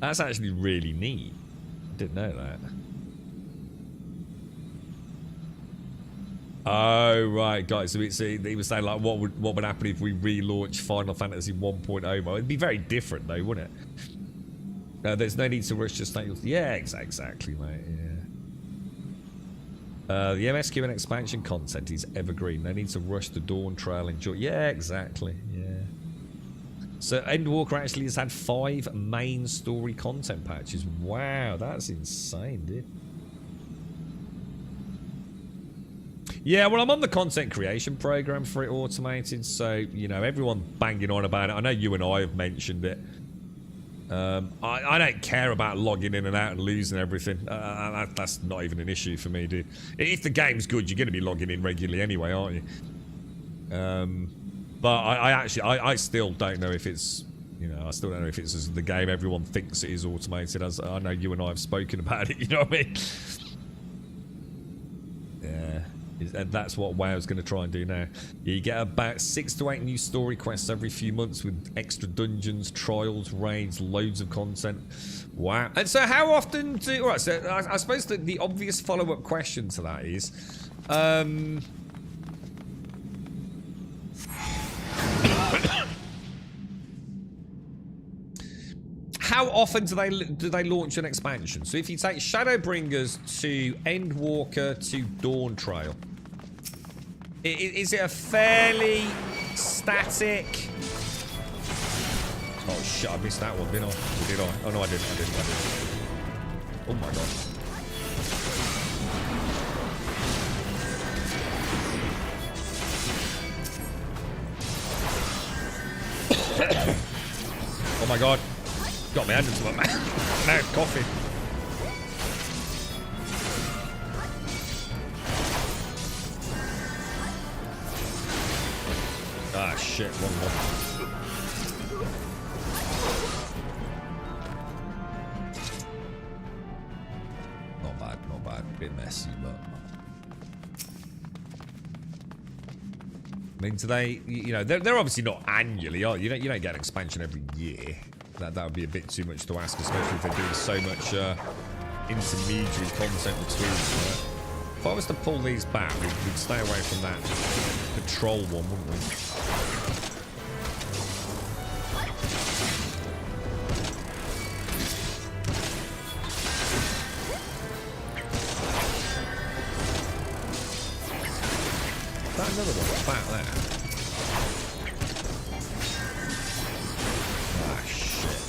That's actually really neat. I didn't know that. Oh right, guys. So he was saying like, what would happen if we relaunch Final Fantasy 1.0 mode? It'd be very different, though, wouldn't it? There's no need to rush. Just like, yeah, exactly, mate. Yeah. The MSQ and expansion content is evergreen. No need to rush the Dawn Trail. Enjoy. Yeah, exactly. Yeah. So Endwalker actually has had 5 main story content patches. Wow, that's insane, dude. Yeah, well, I'm on the content creation program for it automated, so, you know, everyone banging on about it. I know you and I have mentioned it. I don't care about logging in and out and losing everything. That's not even an issue for me, dude. If the game's good, you're going to be logging in regularly anyway, aren't you? But I still don't know if it's, you know, I still don't know if it's as the game everyone thinks it is automated. As I know you and I have spoken about it, you know what I mean? Yeah. And that's what WoW's going to try and do now. You get about 6 to 8 new story quests every few months with extra dungeons, trials, raids, loads of content. Wow. And so how often do... Alright, so I suppose that the obvious follow-up question to that is... how often do they launch an expansion? So if you take Shadowbringers to Endwalker to Dawn Trail, is it a fairly static... Oh shit, I missed that one, didn't I? Or did I? Oh no, I didn't. Oh my god. Oh my god. Got my hand into my mouth coffee. Ah shit, wrong one. Not bad. A bit messy, but... I mean, do they, you know, they're obviously not annually, are you? You don't get an expansion every year. That would be a bit too much to ask, especially if they're doing so much intermediary content between them, right? If I was to pull these back, we'd stay away from that patrol one, wouldn't we? Is that another one back there? Ah, shit.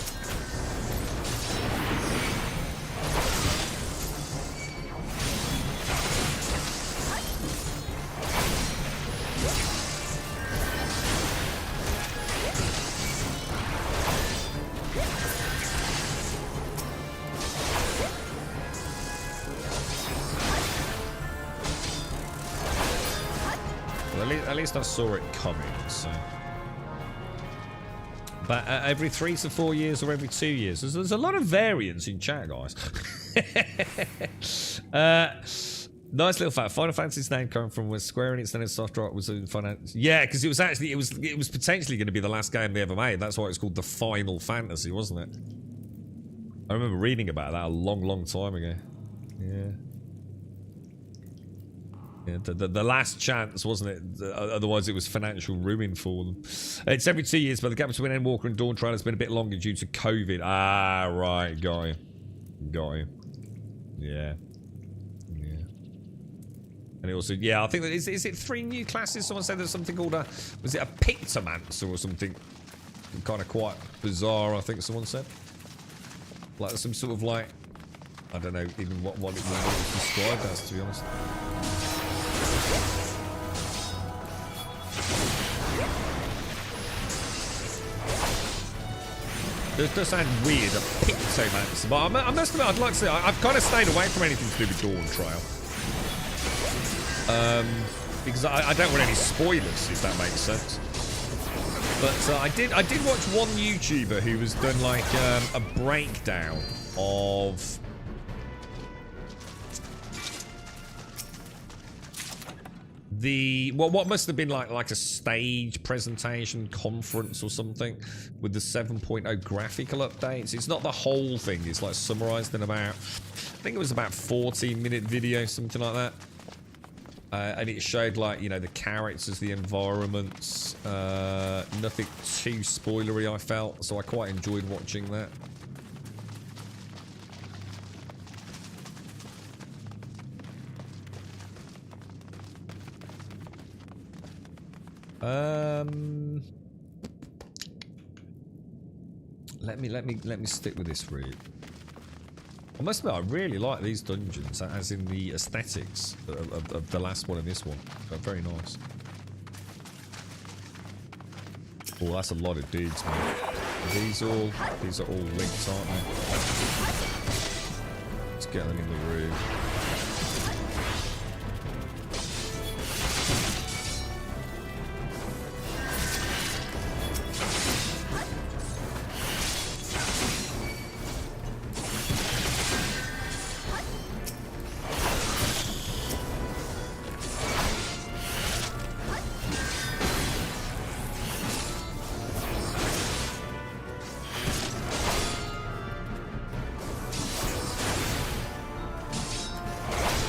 At least I saw it coming, so. But every 3 to 4 years or every 2 years. There's a lot of variance in chat, guys. Nice little fact. Final Fantasy's name coming from was Square Enix, then Soft Rock was in finance. Yeah, because it was actually, it was potentially going to be the last game they ever made. That's why it's called the Final Fantasy, wasn't it? I remember reading about that a long time ago. Yeah. Yeah, the last chance, wasn't it? Otherwise, it was financial ruin for them. It's every 2 years, but the gap between Endwalker and Dawn Trail has been a bit longer due to COVID. Ah, right. Got him. Yeah. And it also, yeah, I think that is it 3 new classes? Someone said there's something called a, was it a Pictomancer or something? Kind of quite bizarre, I think someone said. Like some sort of like, I don't know even what it was described as, to be honest. It does sound weird, a Pictomancer, but I must admit, I'd like to say, I've kind of stayed away from anything to do with Dawn Trail. Because I don't want any spoilers, if that makes sense. But I did watch one YouTuber who was done like a breakdown of what must have been like a stage presentation conference or something with the 7.0 graphical updates. It's not the whole thing, it's like summarized in about, I think it was about 14-minute video, something like that. And it showed, like, you know, the characters, the environments, nothing too spoilery, I felt, so I quite enjoyed watching that. Let me stick with this route. I must admit, I really like these dungeons, as in the aesthetics of the last one and this one. They're very nice. Oh, that's a lot of dudes, man. These are all linked, aren't they? Let's get them in the room.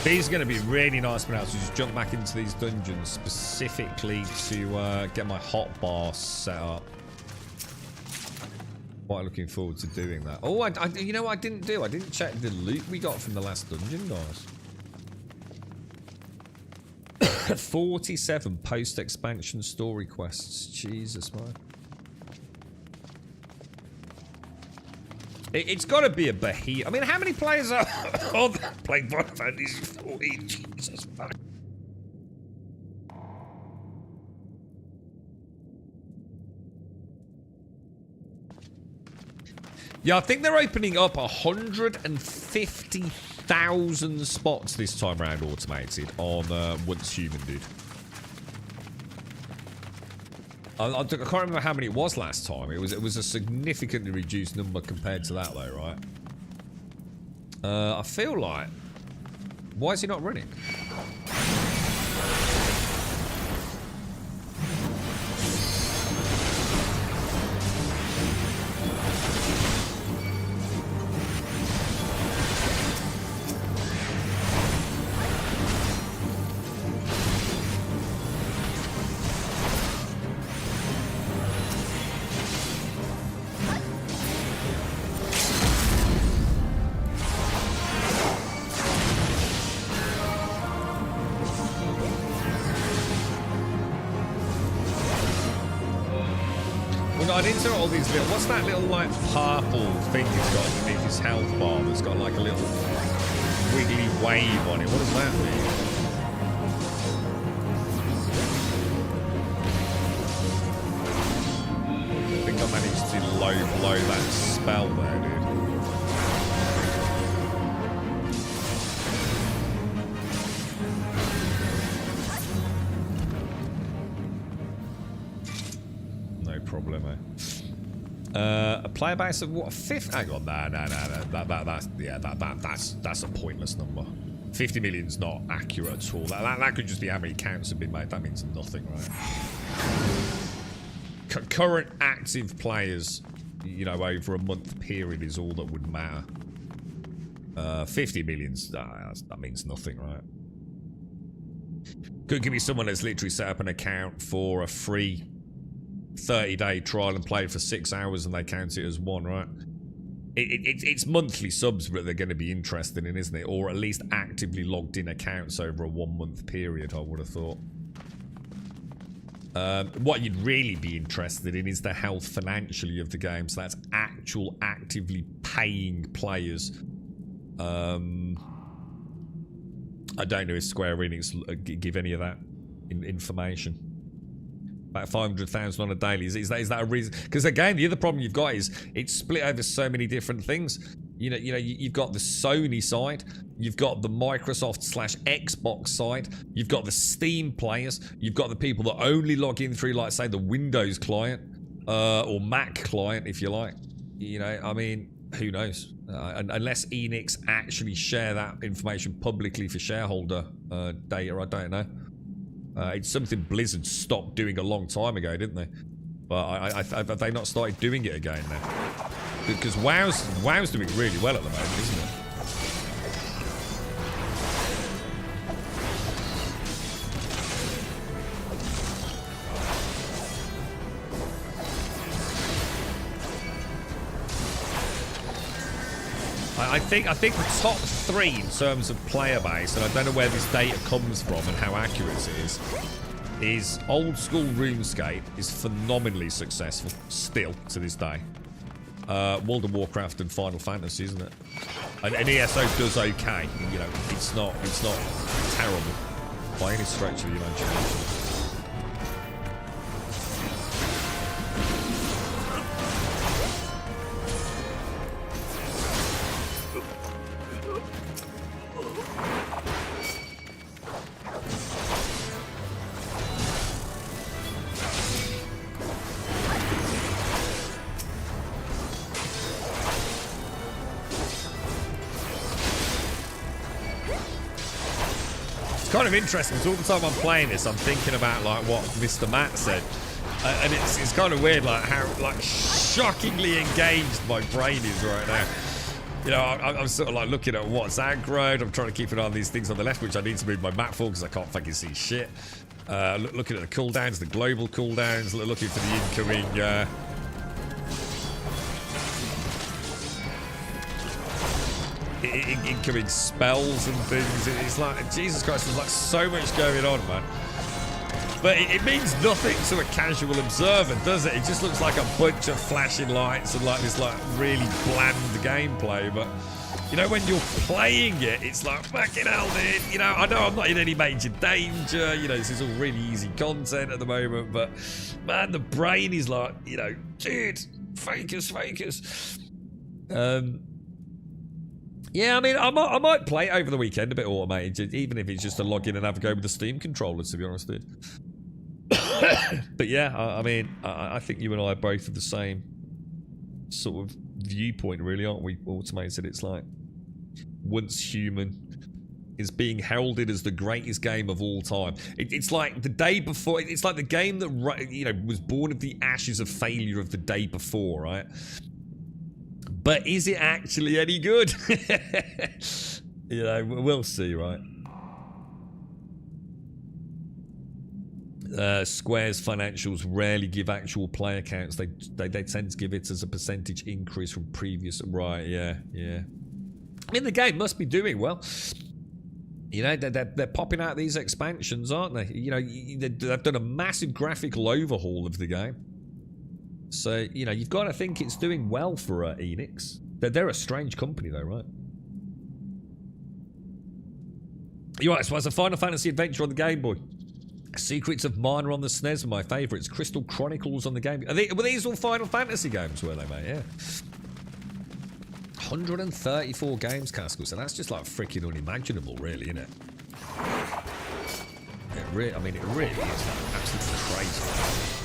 These are going to be really nice for now, so just jump back into these dungeons specifically to get my hotbar set up. Quite looking forward to doing that. Oh, you know what I didn't do? I didn't check the loot we got from the last dungeon, guys. 47 post-expansion story quests. Jesus, man. It's got to be a behemoth. I mean, how many players are playing Final Fantasy 14? Jesus, fuck. Yeah, I think they're opening up 150,000 spots this time around, automated, on Once Human, dude. I can't remember how many it was last time. It was a significantly reduced number compared to that, though, right? I feel like... Why is he not running? got into all these little... What's that little, like, purple thing he's got underneath his health bar that's got, like, a little wiggly wave on it? What does that mean? I think I managed to low blow that spell there, dude. Problemo. A player base of what? 50? Hang on, that's a pointless number. 50 million's not accurate at all. That could just be how many counts have been made. That means nothing, right? Current active players, you know, over a month period is all that would matter. 50 million's that means nothing, right? Could be someone that's literally set up an account for a free 30-day trial and play for 6 hours and they count it as one, right? It's monthly subs that they're going to be interested in, isn't it? Or at least actively logged in accounts over a 1 month period, I would have thought. What you'd really be interested in is the health financially of the game. So that's actual actively paying players. I don't know if Square Enix give any of that information. About 500,000 on a daily. Is that a reason? Because again, the other problem you've got is it's split over so many different things. You know, you've got the Sony side, you've got the Microsoft/Xbox side, you've got the Steam players, you've got the people that only log in through, like, say, the Windows client or Mac client, if you like. You know, I mean, who knows? Unless Enix actually share that information publicly for shareholder data, I don't know. It's something Blizzard stopped doing a long time ago, didn't they? But have they not started doing it again now? Because WoW's doing really well at the moment, isn't it? I think the top 3 in terms of player base, and I don't know where this data comes from and how accurate it is old school RuneScape is phenomenally successful still to this day. World of Warcraft and Final Fantasy, isn't it? And ESO does okay. You know, it's not terrible by any stretch of the imagination. Kind of interesting because all the time I'm playing this, I'm thinking about like what Mr. Matt said, and it's kind of weird, like how like shockingly engaged my brain is right now. You know, I'm sort of like looking at what's aggroed. I'm trying to keep an eye on these things on the left, which I need to move my map for because I can't fucking see shit. Looking at the cooldowns, the global cooldowns, looking for the incoming. Incoming spells and things. It's like, Jesus Christ, there's like so much going on, man. But it means nothing to a casual observer, does it? It just looks like a bunch of flashing lights and like this like really bland gameplay. But you know, when you're playing it, it's like, fucking hell, dude. You know I'm not in any major danger. You know, this is all really easy content at the moment. But man, the brain is like, you know, dude, focus. Yeah, I mean, I might play it over the weekend a bit automated, even if it's just to log in and have a go with the Steam controller, to be honest, dude. But yeah, I mean, I think you and I are both of the same sort of viewpoint, really, aren't we? Automated, it's like, once human is being heralded as the greatest game of all time. It's like the day before, it's like the game that, you know, was born of the ashes of failure of the day before, right? But is it actually any good? You know, we'll see, right? Square's financials rarely give actual player counts. They tend to give it as a percentage increase from previous. Right? Yeah. I mean, the game must be doing well. You know, they're popping out these expansions, aren't they? You know, they've done a massive graphical overhaul of the game. So, you know, you've got to think it's doing well for Enix. They're a strange company, though, right? You're right, so it's a Final Fantasy adventure on the Game Boy. Secrets of Mana on the SNES are my favourites. Crystal Chronicles on the Game Boy. Were these all Final Fantasy games, were they, mate? Yeah. 134 games, Castle, so that's just like freaking unimaginable, really, isn't it? It really is like absolutely crazy.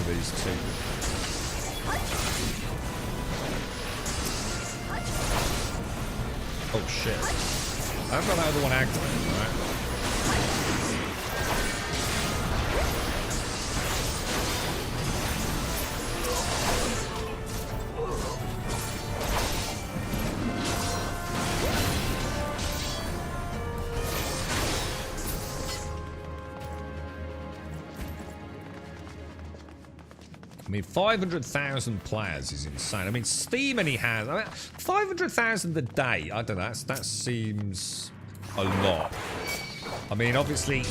These two. Oh shit. I've got that other one activated, right? I mean, 500,000 players is insane. I mean, Steam only has 500,000 a day. I don't know. That seems a lot. I mean, obviously,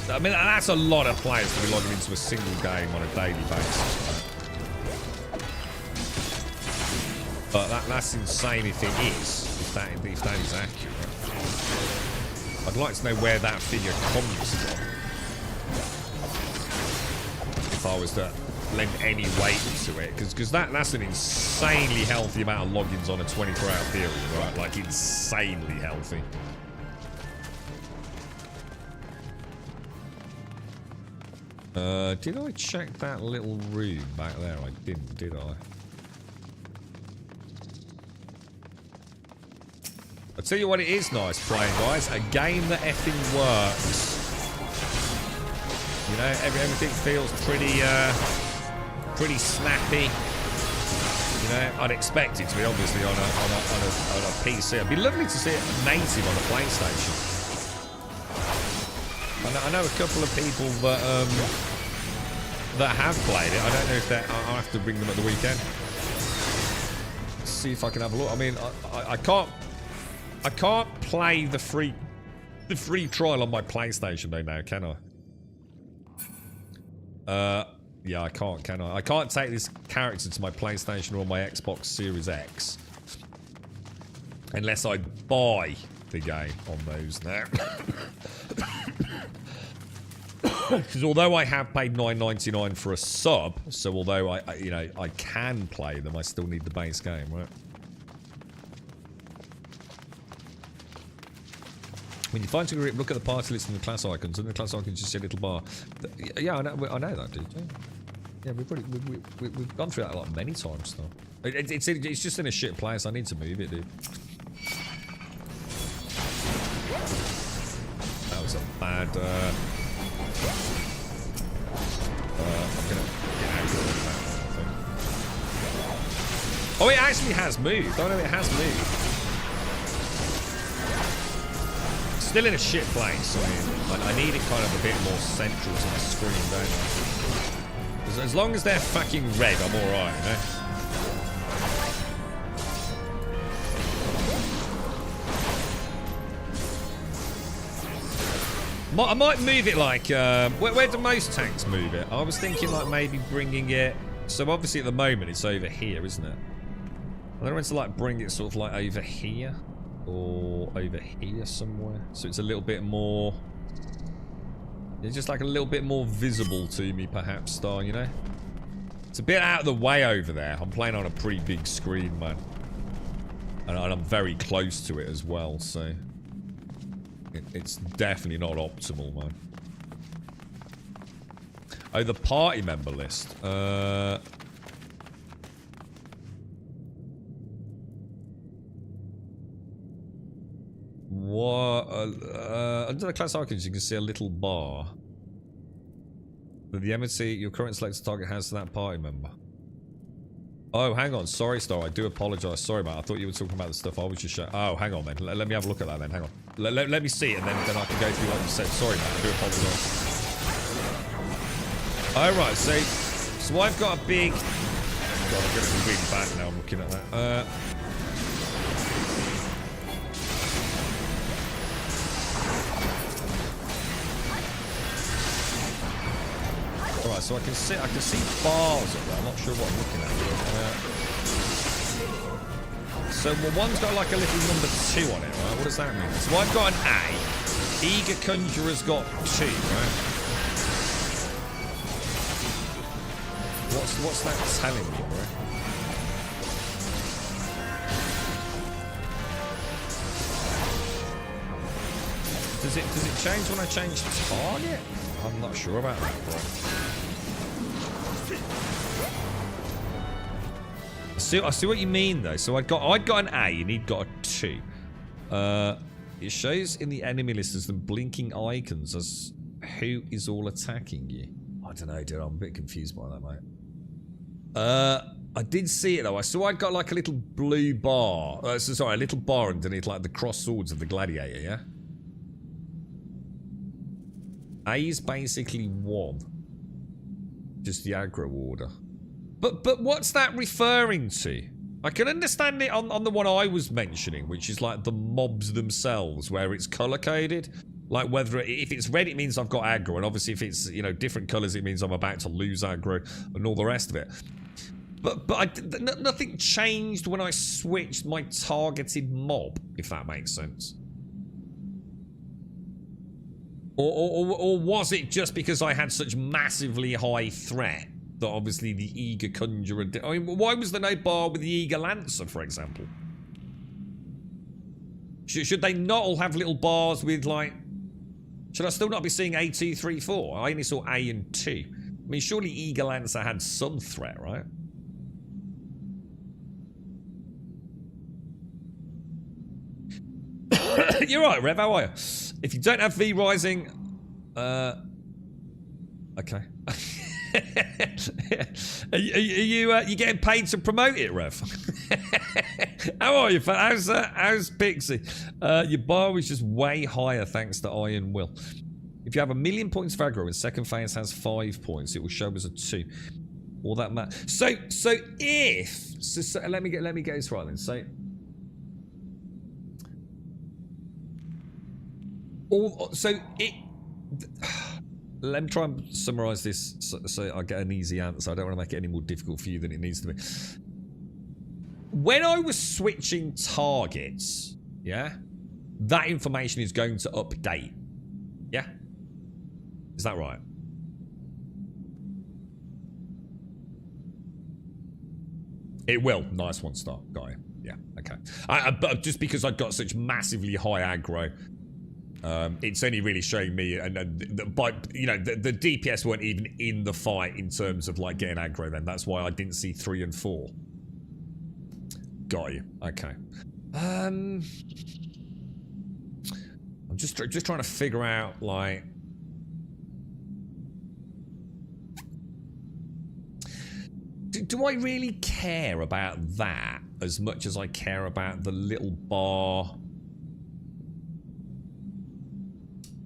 that's a lot of players to be logging into a single game on a daily basis. But that's insane if it is. If that is accurate. I'd like to know where that figure comes from. If I was to lend any weight to it, because that's an insanely healthy amount of logins on a 24-hour period, right? Like, insanely healthy. Did I check that little room back there? I didn't, did I? I'll tell you what, it is nice playing, guys. A game that effing works. You know, everything feels pretty snappy. You know, I'd expect it to be obviously on a PC. It'd be lovely to see it native on a PlayStation. I know a couple of people that have played it. I don't know if that. I'll have to bring them at the weekend. Let's see if I can have a look. I mean, I can't play the free trial on my PlayStation though now, can I? Yeah, I can't, can I? I can't take this character to my PlayStation or my Xbox Series X. Unless I buy the game on those now. Because although I have paid $9.99 for a sub, so although I can play them, I still need the base game, right? When you find a group, look at the party list and the class icons. And the class icons just see a little bar. Yeah, I know that, dude. Yeah, we've gone through that like many times now. It's just in a shit place. I need to move it, dude. That was a bad. I'm gonna get out of that, I think. Oh, it actually has moved. Oh no, it has moved. Still in a shit place. I need it kind of a bit more central to my screen, don't I? As long as they're fucking red, I'm alright, you know? I might move it like, where do most tanks move it? I was thinking like maybe bringing it, so obviously at the moment it's over here, isn't it? I don't want to like bring it sort of like over here. Or over here somewhere, so it's a little bit more, it's just like a little bit more visible to me, perhaps, Star, you know? It's a bit out of the way over there. I'm playing on a pretty big screen, man, and I'm very close to it as well, so it's definitely not optimal, man. Oh, the party member list. What? Under the class icons, you can see a little bar. The enmity your current selected target has to that party member. Oh, hang on. Sorry, Star. I do apologise. Sorry, mate. I thought you were talking about the stuff I was just showing. Oh, hang on, man. Let me have a look at that then. Hang on. Let me see it, and then I can go through what you said. Sorry, man. I do apologise. Alright, so so I've got a big... God, I'm getting really bad now. I'm looking at that. Alright, so I can see bars up there. I'm not sure what I'm looking at. So well, one's got like a little number 2 on it, right? What does that mean? So I've got an A. Eager Conjurer's got 2, right? What's that telling me, right? Does it change when I change target? I'm not sure about that, bro. I see what you mean though. So I'd got an A and he'd got a 2. It shows in the enemy list as the blinking icons as who is all attacking you. I don't know, dude. I'm a bit confused by that, mate. I did see it though. I saw I'd got like a little blue bar. Sorry, a little bar underneath like the cross swords of the gladiator, yeah? A is basically 1. Just the aggro order. But what's that referring to? I can understand it on the one I was mentioning, which is like the mobs themselves, where it's color-coded. Like whether if it's red, it means I've got aggro, and obviously if it's, you know, different colors, it means I'm about to lose aggro and all the rest of it. But nothing changed when I switched my targeted mob, if that makes sense. Or was it just because I had such massively high threat that obviously the Eager Conjurer... I mean, why was there no bar with the Eager Lancer, for example? Should they not all have little bars with, like... Should I still not be seeing A, 2, 3, 4? I only saw A and 2. I mean, surely Eager Lancer had some threat, right? You're right, Rev, how are you? If you don't have V Rising... Okay. Are you getting paid to promote it, Rev? How are you? How's Pixie? Your bar was just way higher thanks to Iron Will. If you have 1,000,000 points of aggro and second phase has 5 points, it will show as a 2. All that matter. So let me get this right then. Let me try and summarize this so I get an easy answer. I don't want to make it any more difficult for you than it needs to be. When I was switching targets, yeah, that information is going to update. Yeah? Is that right? It will. Nice one, Star. Got it. Yeah, okay. But just because I got such massively high aggro, it's only really showing me, but you know, the DPS weren't even in the fight in terms of like getting aggro. Then that's why I didn't see 3 and 4. Got you. Okay. I'm just trying to figure out like. Do I really care about that as much as I care about the little bar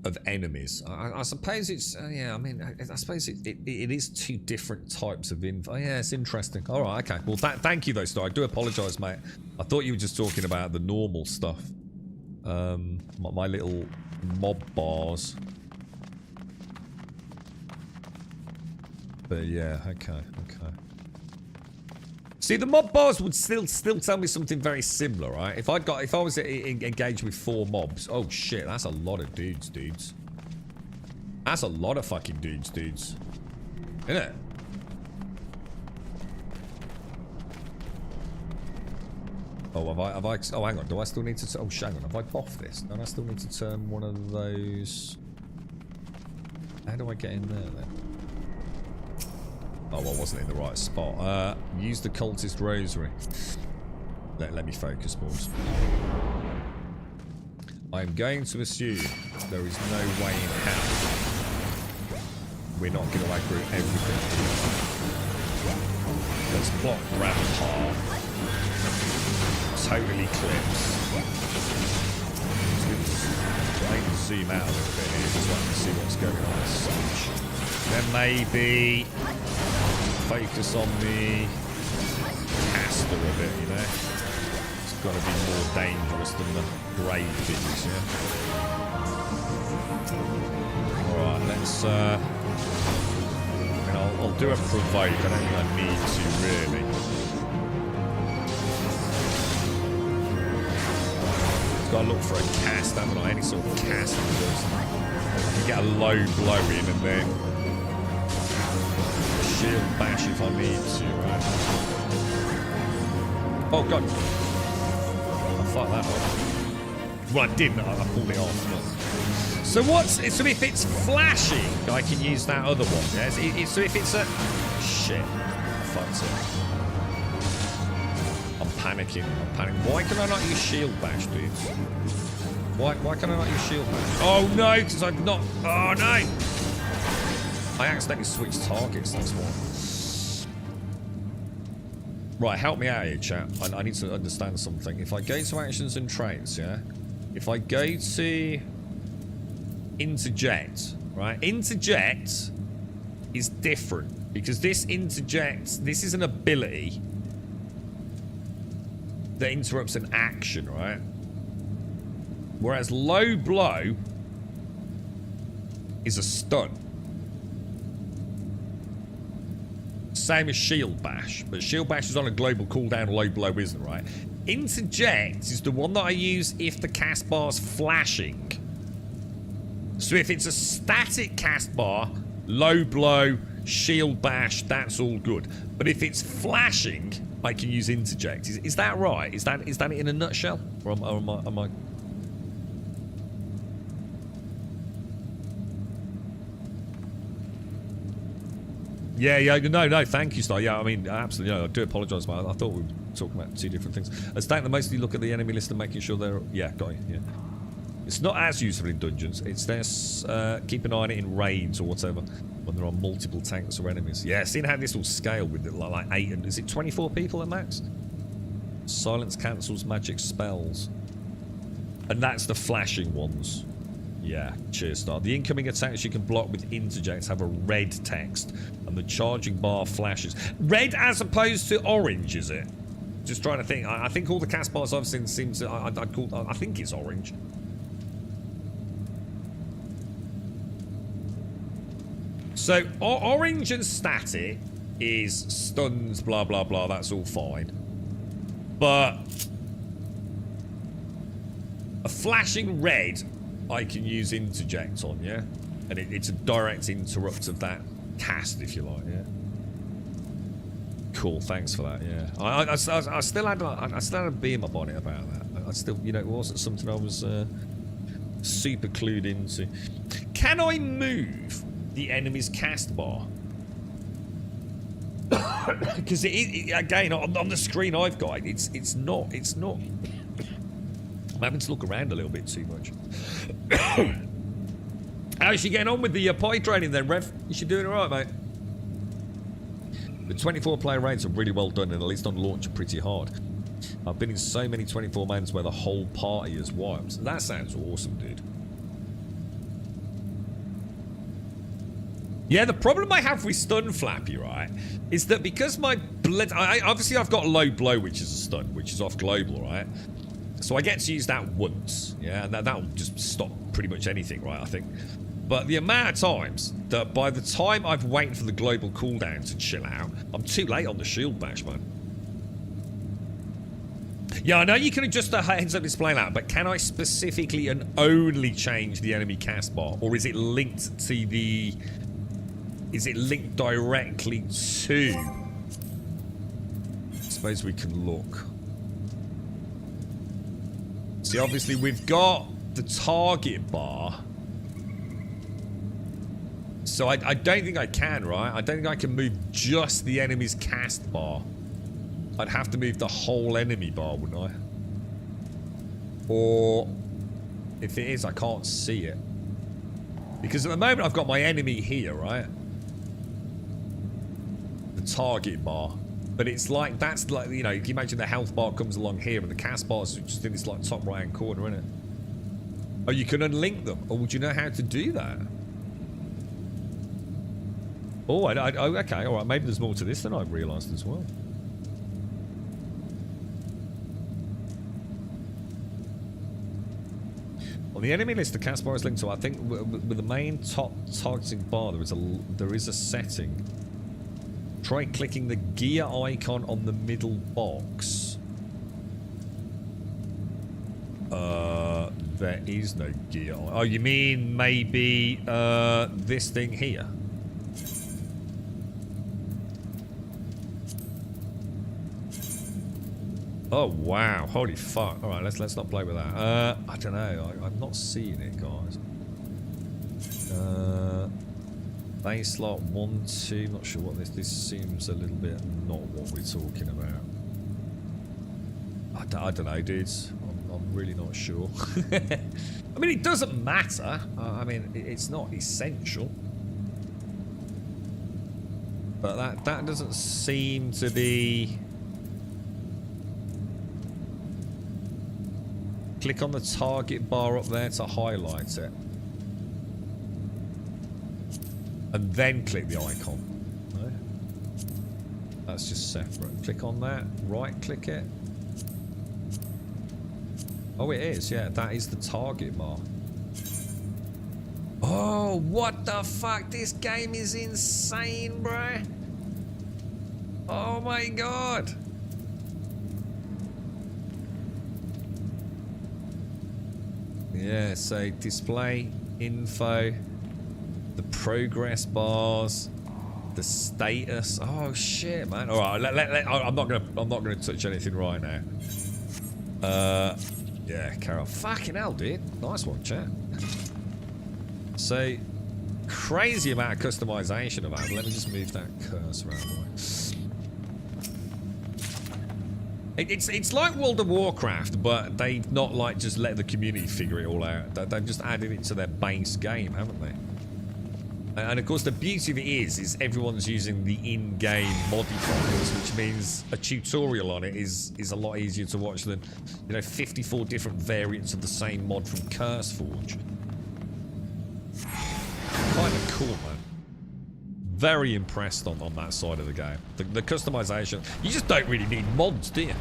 of enemies? I suppose it's yeah. I mean, I suppose it is 2 different types of info. Oh, yeah, it's interesting. All right, okay. Well, thank you though, Star. I do apologise, mate. I thought you were just talking about the normal stuff. My little mob bars. But yeah, okay. See, the mob bars would still tell me something very similar, right? If I was engaged with 4 mobs, oh shit, that's a lot of dudes. That's a lot of fucking dudes, isn't it? Oh, have I? Oh, hang on. Do I still need to? Oh, hang on. Have I buffed this? Don't I still need to turn one of those? How do I get in there then? Oh, well, I wasn't in the right spot. Use the cultist rosary. Let me focus, boys. I'm going to assume there is no way in hell we're not going to aggro everything. Let's block Rampart. Totally clips. I can zoom out a little bit here just so I can see what's going on. Then maybe focus on the caster a bit, you know? It's got to be more dangerous than the grave things, yeah? Alright, let's, I mean, I'll do a provoke. I don't think I need to, really. Got to look for a cast, haven't I? Any sort of cast that does. I can get a low blow in and then shield bash if I need to, right? Oh god. I fucked that up. Well, I didn't. I pulled it off. But... So if it's flashing, I can use that other one. Yeah? So if it's a shit, I fucked it. I'm panicking. Why can I not use shield bash, dude? Why can I not use shield bash? Oh no, because I've not. Oh no! I accidentally switched targets. That's why. Right, help me out here, chat. I need to understand something. If I go to actions and traits, yeah. If I go to interject, right? Interject is different because this interjects. This is an ability that interrupts an action, right? Whereas low blow is a stun. Same as shield bash, but shield bash is on a global cooldown, low blow isn't, right? Interject is the one that I use if the cast bar's flashing. So if it's a static cast bar, low blow, shield bash, that's all good. But if it's flashing, I can use interject. Is that right? Is that it in a nutshell? Or am I... Yeah, no, thank you, Star. Yeah, I mean, absolutely, I do apologise, but I thought we were talking about two different things. As that, mostly look at the enemy list and making sure they're... Yeah, got it, yeah. It's not as useful in dungeons. It's there, keep an eye on it in raids or whatever, when there are multiple tanks or enemies. Yeah, seeing how this will scale with it, like 8 and... Is it 24 people at max? Silence cancels magic spells. And that's the flashing ones. Yeah, cheers, Star. The incoming attacks you can block with interjects have a red text, and the charging bar flashes. Red as opposed to orange, is it? Just trying to think. I think all the cast bars I've seen seem to... I think it's orange. So, orange and static is stuns, blah, blah, blah. That's all fine. But a flashing red... I can use interject on, yeah? And it's a direct interrupt of that cast, if you like, yeah? Cool, thanks for that, yeah. I still had a beam up on it about that. I still, you know, it wasn't something I was super clued into. Can I move the enemy's cast bar? Because again, on the screen I've got, it's not. I'm having to look around a little bit too much. How's she getting on with the pie training then, Rev? Is she doing alright, mate? The 24-player raids are really well done, and at least on launch are pretty hard. I've been in so many 24-mans where the whole party is wiped. That sounds awesome, dude. Yeah, the problem I have with stun Flappy, right, is that because my blood... obviously, I've got low blow, which is a stun, which is off global, right? So I get to use that once, yeah, and that'll just stop pretty much anything, right, I think. But the amount of times that by the time I've waited for the global cooldown to chill out, I'm too late on the shield bash, man. Yeah, I know you can adjust the heads-up display now, but can I specifically and only change the enemy cast bar? Or is it linked to the... Is it linked directly to... I suppose we can look. See, obviously, we've got the target bar. So I don't think I can, right? I don't think I can move just the enemy's cast bar. I'd have to move the whole enemy bar, wouldn't I? Or... If it is, I can't see it. Because at the moment, I've got my enemy here, right? The target bar. But it's like, that's like, you know, you can imagine the health bar comes along here and the cast bar's just in this like top right hand corner, isn't it? Oh, you can unlink them. Or would you know how to do that? Oh, okay, all right. Maybe there's more to this than I realised as well. On the enemy list, the cast bar is linked to. I think with the main top targeting bar, there is a setting. Try clicking the gear icon on the middle box. There is no gear. Oh, you mean maybe this thing here? Oh wow! Holy fuck! All right, let's not play with that. I don't know. I'm not seeing it, guys. Base slot 1, 2. Not sure what this. This seems a little bit not what we're talking about. I don't know, dudes. I'm really not sure. I mean, it doesn't matter. I mean, it's not essential. But that doesn't seem to be. Click on the target bar up there to highlight it. And then click the icon. No? That's just separate. Click on that. Right click it. Oh, it is. Yeah, that is the target bar. Oh, what the fuck? This game is insane, bro. Oh my god. Yeah, so display, info, the progress bars, the status. Oh shit, man! All right, I'm not gonna touch anything right now. Yeah, Carol. Fucking hell, dude. Nice one, chat. So, crazy amount of customization of that. Let me just move that cursor out of the way. It's like World of Warcraft, but they've not like just let the community figure it all out. They've just added it to their base game, haven't they? And of course, the beauty of it is everyone's using the in-game modifiers, which means a tutorial on it is a lot easier to watch than, 54 different variants of the same mod from CurseForge. Kind of cool, man. Very impressed on that side of the game. The customization. You just don't really need mods, do you?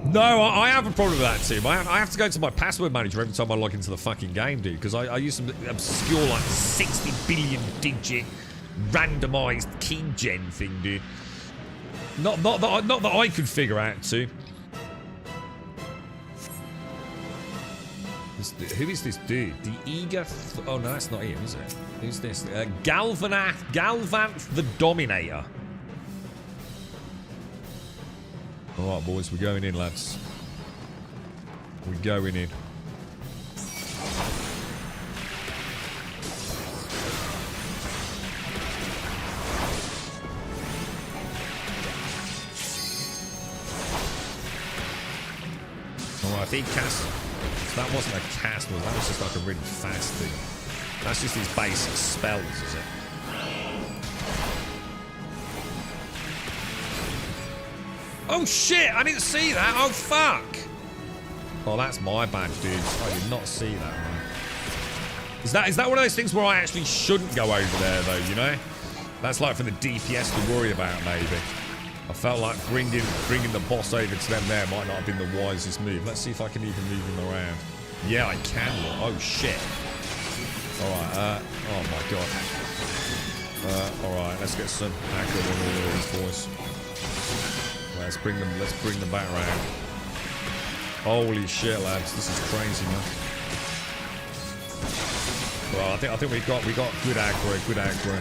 No, I have a problem with that, Tim. I have to go to my password manager every time I log into the fucking game, dude, because I use some obscure, like, 60 billion digit randomized key gen thing, dude. Not that I could figure out to. Who is this dude? The eager. Oh no, that's not him, is it? Who's this? Galvanth the Dominator. All right, boys, we're going in, lads. We're going in. All right, I think cast. That wasn't a cast, that was just like a really fast thing. That's just these basic spells, is it? Oh shit! I didn't see that! Oh fuck! Oh, that's my bad, dude. I did not see that, man. Is that one of those things where I actually shouldn't go over there, though, you know? That's like for the DPS to worry about, maybe. I felt like bringing the boss over to them there might not have been the wisest move. Let's see if I can even move him around. Yeah, I can. Oh shit! All right. Oh my god. All right. Let's get some aggro on all of these boys. Let's bring them back around. Holy shit, lads! This is crazy, man. Well, I think we got good aggro. Good aggro.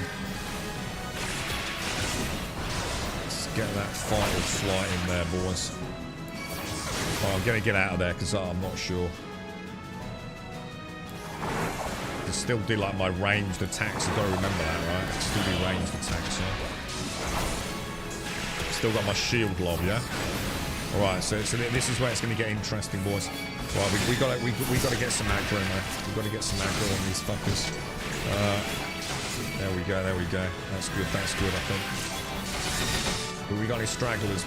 Get that final flight in there, boys. Oh, I'm gonna get out of there because I'm not sure. I still do like my ranged attacks. I've got to remember that, right? I still do ranged attacks, yeah. Still got my shield lob, yeah. All right, so this is where it's gonna get interesting, boys. Right, we got to get some aggro, man. We got to get some aggro on these fuckers. There we go. That's good. I think. But we got any stragglers?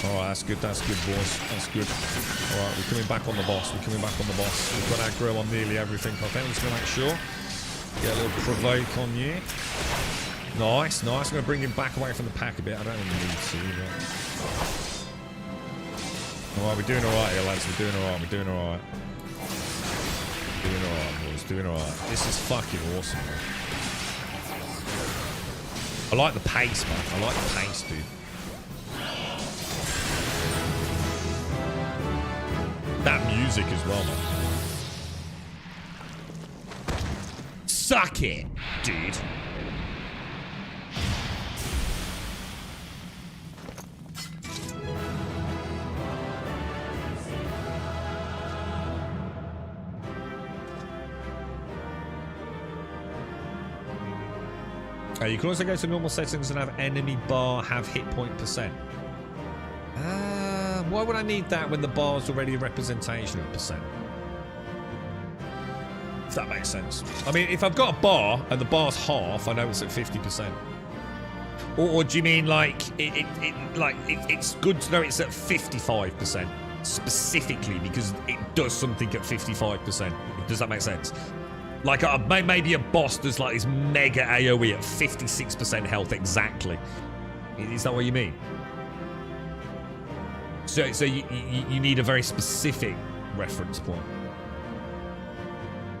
Alright, that's good, boys. That's good. Alright, we're coming back on the boss. We've got aggro on nearly everything, I think. I'm just going to make sure. Get a little provoke on you. Nice. I'm going to bring him back away from the pack a bit. I don't really need to, but... Alright, we're doing alright here, lads. We're doing alright, boys. Doing alright. This is fucking awesome, man. I like the pace, man. I like the pace, dude. That music as well, man. Suck it, dude. You can also go to normal settings and have enemy bar have hit point percent. Why would I need that when the bar's already a representation of percent? If that makes sense. I mean, if I've got a bar and the bar's half, I know it's at 50%. Or do you mean like it's good to know it's at 55% specifically because it does something at 55%? Does that make sense? Like maybe a boss does like this mega AoE at 56% health exactly. Is that what you mean? So you need a very specific reference point.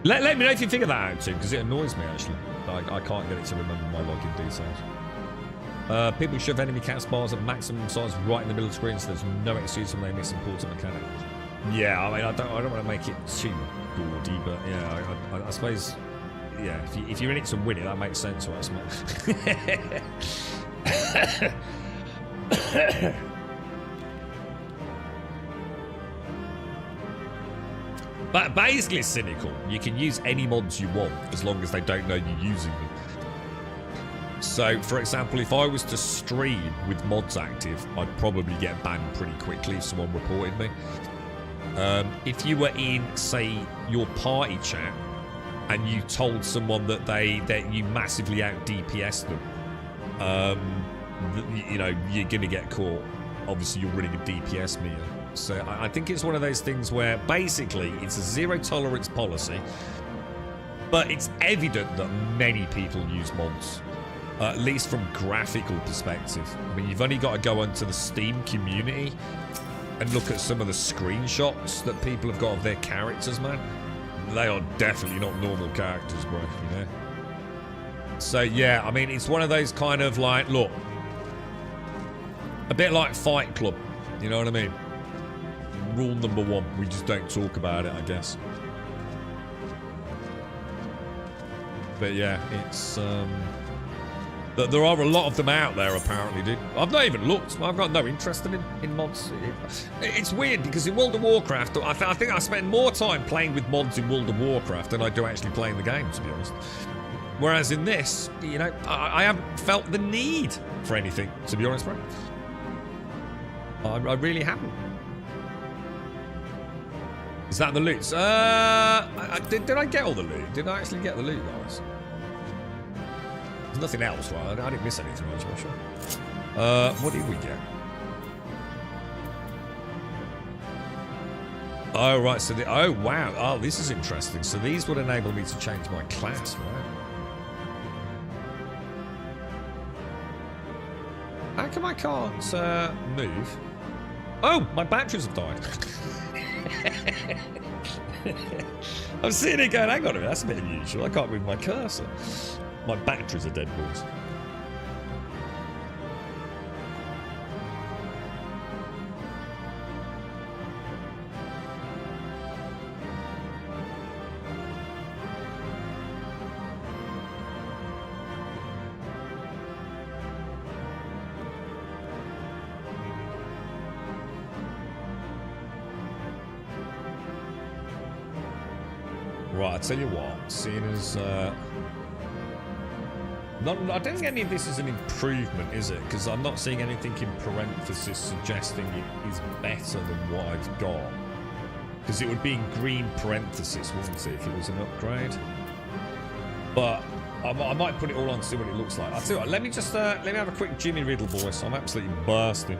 Let me know if you figure that out too, because it annoys me actually. I can't get it to remember my login details. People shove enemy cast bars at maximum size right in the middle of the screen, so there's no excuse when they miss important mechanics. Yeah, I mean I don't want to make it too gaudy, but yeah, I suppose yeah, if you're in it to win it, that makes sense, right? But basically, cynical. You can use any mods you want as long as they don't know you're using them. So, for example, if I was to stream with mods active, I'd probably get banned pretty quickly if someone reported me. If you were in, say, your party chat and you told someone that you massively out DPS them, you know, you're gonna get caught. Obviously, you're running a DPS meter. So I think it's one of those things where basically it's a zero tolerance policy, but it's evident that many people use mods, at least from graphical perspective. I mean, you've only got to go onto the Steam community and look at some of the screenshots that people have got of their characters, man. They are definitely not normal characters, bro, you know? So yeah, I mean, it's one of those kind of like, look, a bit like Fight Club, you know what I mean? Rule number one, we just don't talk about it, I guess. But yeah, it's there are a lot of them out there apparently, dude. I've not even looked. I've got no interest in mods. It's weird because in World of Warcraft, I think I spend more time playing with mods in World of Warcraft than I do actually playing the game, to be honest. Whereas in this, you know, I haven't felt the need for anything, to be honest, bro. I really haven't. Is that the loot? Did I get all the loot? Did I actually get the loot, guys? There's nothing else, right? I didn't miss anything, I'm sure. What did we get? Oh, right, so oh, wow. Oh, this is interesting. So these would enable me to change my class, right? How come I can't move? Oh, my batteries have died. I'm sitting here going, hang on a minute, that's a bit unusual. I can't move my cursor. My batteries are dead, boys. Right, I'll tell you what, seeing as I don't think any of this is an improvement, is it? Because I'm not seeing anything in parenthesis suggesting it is better than what I've got. Because it would be in green parenthesis, wouldn't it, if it was an upgrade? But I might put it all on to see what it looks like. I'll tell you what, let me have a quick Jimmy Riddle, boys. I'm absolutely bursting.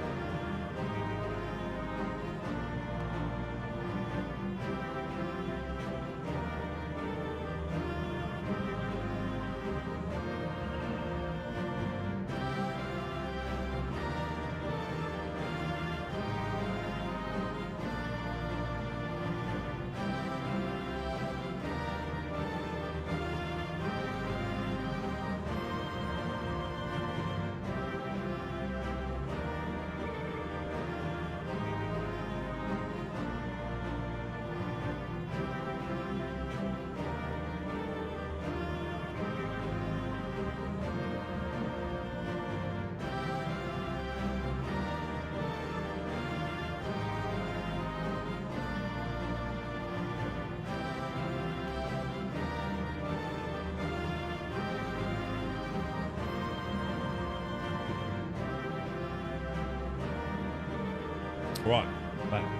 Right.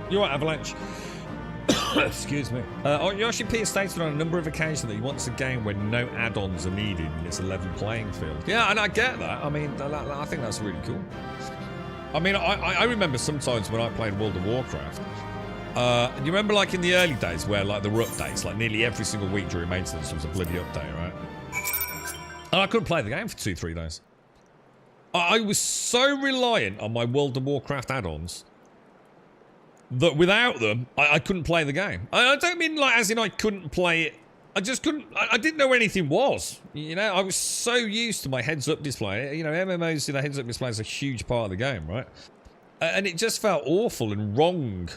You're right, Avalanche. Excuse me. Yoshi P has stated on a number of occasions that he wants a game where no add-ons are needed and it's a level playing field. Yeah, and I get that. I mean, I think that's really cool. I mean, I remember sometimes when I played World of Warcraft, you remember like in the early days where like there were updates, like nearly every single week during maintenance there was a bloody update, right? And I couldn't play the game for 2-3 days. I was so reliant on my World of Warcraft add-ons that without them, I couldn't play the game. I don't mean like as in I couldn't play it. I just couldn't. I didn't know where anything was. You know, I was so used to my heads-up display. You know, MMOs, you know, heads-up display is a huge part of the game, right? And it just felt awful and wrong.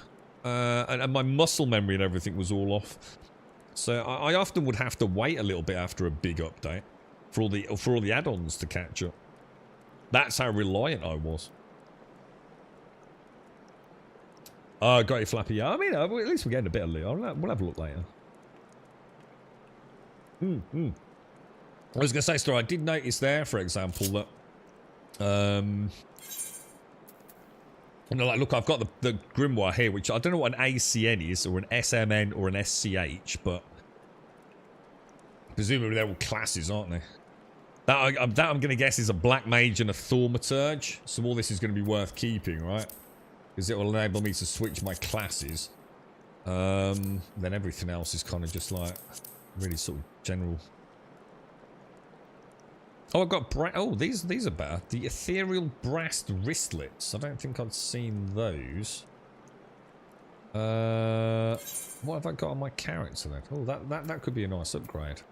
And my muscle memory and everything was all off. So I often would have to wait a little bit after a big update for all the add-ons to catch up. That's how reliant I was. Oh, got you, Flappy. Yeah, I mean, at least we're getting a bit of loot. We'll have a look later. I was going to say, Star, I did notice there, for example, that... you know, like, look, I've got the Grimoire here, which I don't know what an ACN is, or an SMN, or an SCH, but... presumably they're all classes, aren't they? That I'm going to guess is a Black Mage and a Thaumaturge. So all this is going to be worth keeping, right? Because it will enable me to switch my classes. Then everything else is kind of just like really sort of general. Oh, I've got these are better. The ethereal brass wristlets. I don't think I've seen those. What have I got on my character then? Oh, that could be a nice upgrade.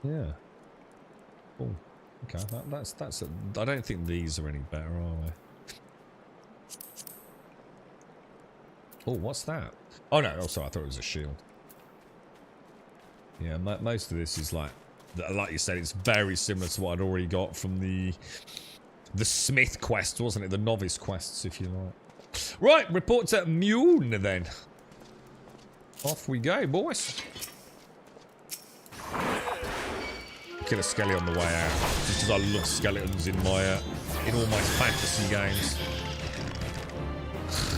Yeah. Oh, okay. That's. I don't think these are any better, are they? Oh, what's that? Oh no! Oh, sorry. I thought it was a shield. Yeah, most of this is like you said, it's very similar to what I'd already got from the Smith quest, wasn't it? The novice quests, if you like. Right, report to Mune then. Off we go, boys. Kill a skelly on the way out, just because I love skeletons in my in all my fantasy games.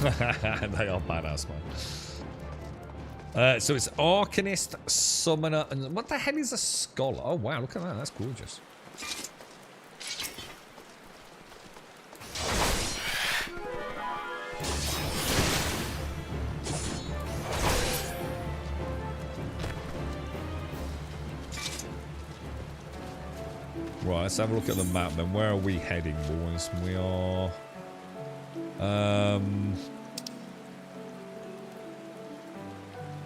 They are badass, man. So it's Arcanist, Summoner, and what the hell is a Scholar? Oh wow, look at that, that's gorgeous. Right, let's have a look at the map then. Where are we heading, boys? We are...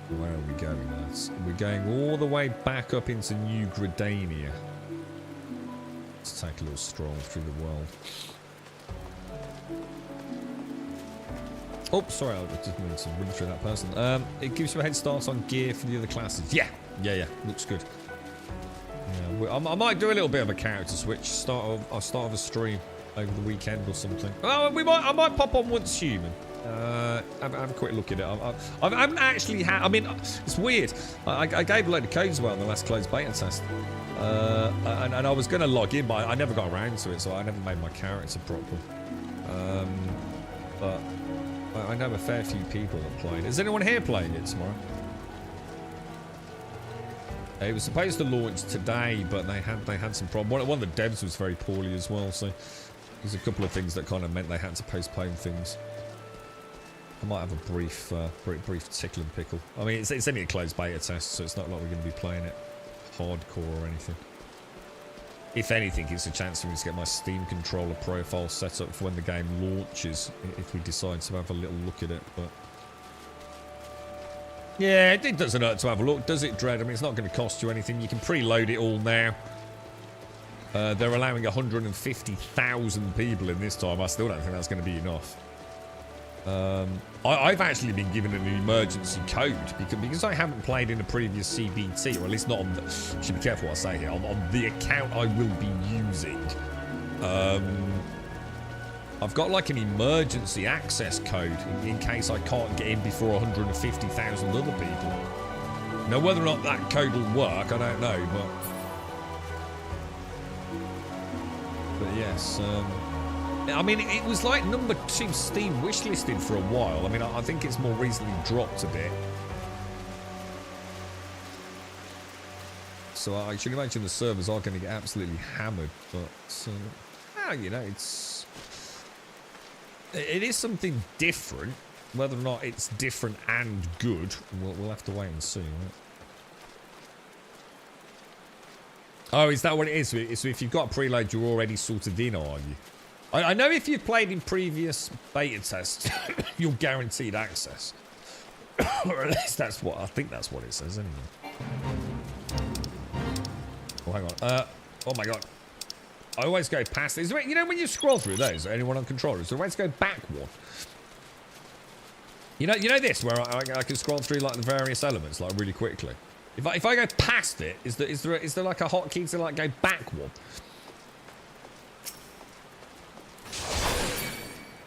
where are we going, lads? We're going all the way back up into New Gridania. Let's take a little stroll through the world. Oh, sorry, I just wanted to run through that person. It gives you a head start on gear for the other classes. Yeah, looks good. Yeah, I might do a little bit of a character switch. I'll start a stream over the weekend or something. Oh, I might pop on once human. Have a quick look at it. I haven't actually had. I mean, it's weird. I gave a load of codes well in the last closed beta test, and I was going to log in, but I never got around to it, so I never made my character proper. But I know a fair few people that played. Is anyone here playing it tomorrow? It was supposed to launch today, but they had some problem. One of the devs was very poorly as well, so there's a couple of things that kind of meant they had to postpone things. I might have a brief tickle and pickle. I mean, it's only a closed beta test, so it's not like we're going to be playing it hardcore or anything. If anything, it's a chance for me to get my Steam controller profile set up for when the game launches, if we decide to have a little look at it, but... yeah, it doesn't hurt to have a look, does it, Dread? I mean, it's not going to cost you anything. You can preload it all now. They're allowing 150,000 people in this time. I still don't think that's going to be enough. I've actually been given an emergency code because I haven't played in a previous CBT, or at least not on the... should be careful what I say here. On the account I will be using. I've got like an emergency access code in case I can't get in before 150,000 other people. Now, whether or not that code will work, I don't know, but But yes, I mean, it was like number 2 Steam wishlisted for a while. I mean, I think it's more recently dropped a bit. So I should imagine the servers are going to get absolutely hammered. But, you know, it is something different. Whether or not it's different and good, we'll have to wait and see, right? Oh, is that what it is? So if you've got a preload, you're already sorted in, are you? I know if you've played in previous beta tests, you're guaranteed access. Or at least that's what, I think that's what it says anyway. Oh, hang on. Oh my god. I always go past it. You know when you scroll through those, anyone on controller, is there a way to go backward? You know this, where I can scroll through like the various elements like really quickly. If I go past it, is there like a hotkey to like go backward?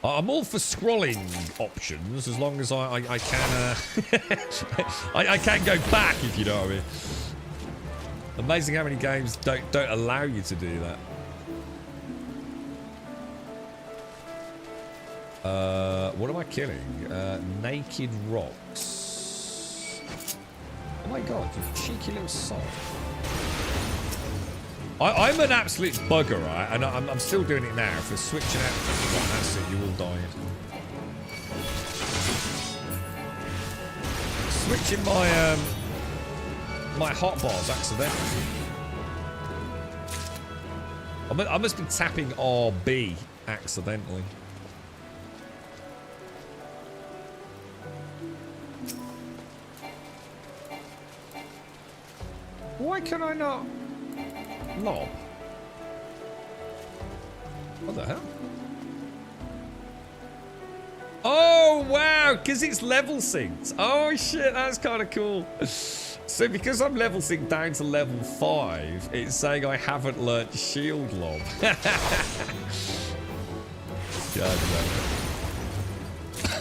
I'm all for scrolling options as long as I can I can go back, if you know what I mean. Amazing how many games don't allow you to do that. What am I killing? Naked rocks. Oh my god, you cheeky little sod. I'm an absolute bugger, right? And I'm still doing it now. If we're switching out, well, that's it, you all died. Switching my my hotbars accidentally. I must be tapping RB accidentally. Why can I not lob? What the hell? Oh wow, because it's level synced. Oh shit, that's kind of cool. So because I'm level synced down to level 5, it's saying I haven't learnt shield lob. God damn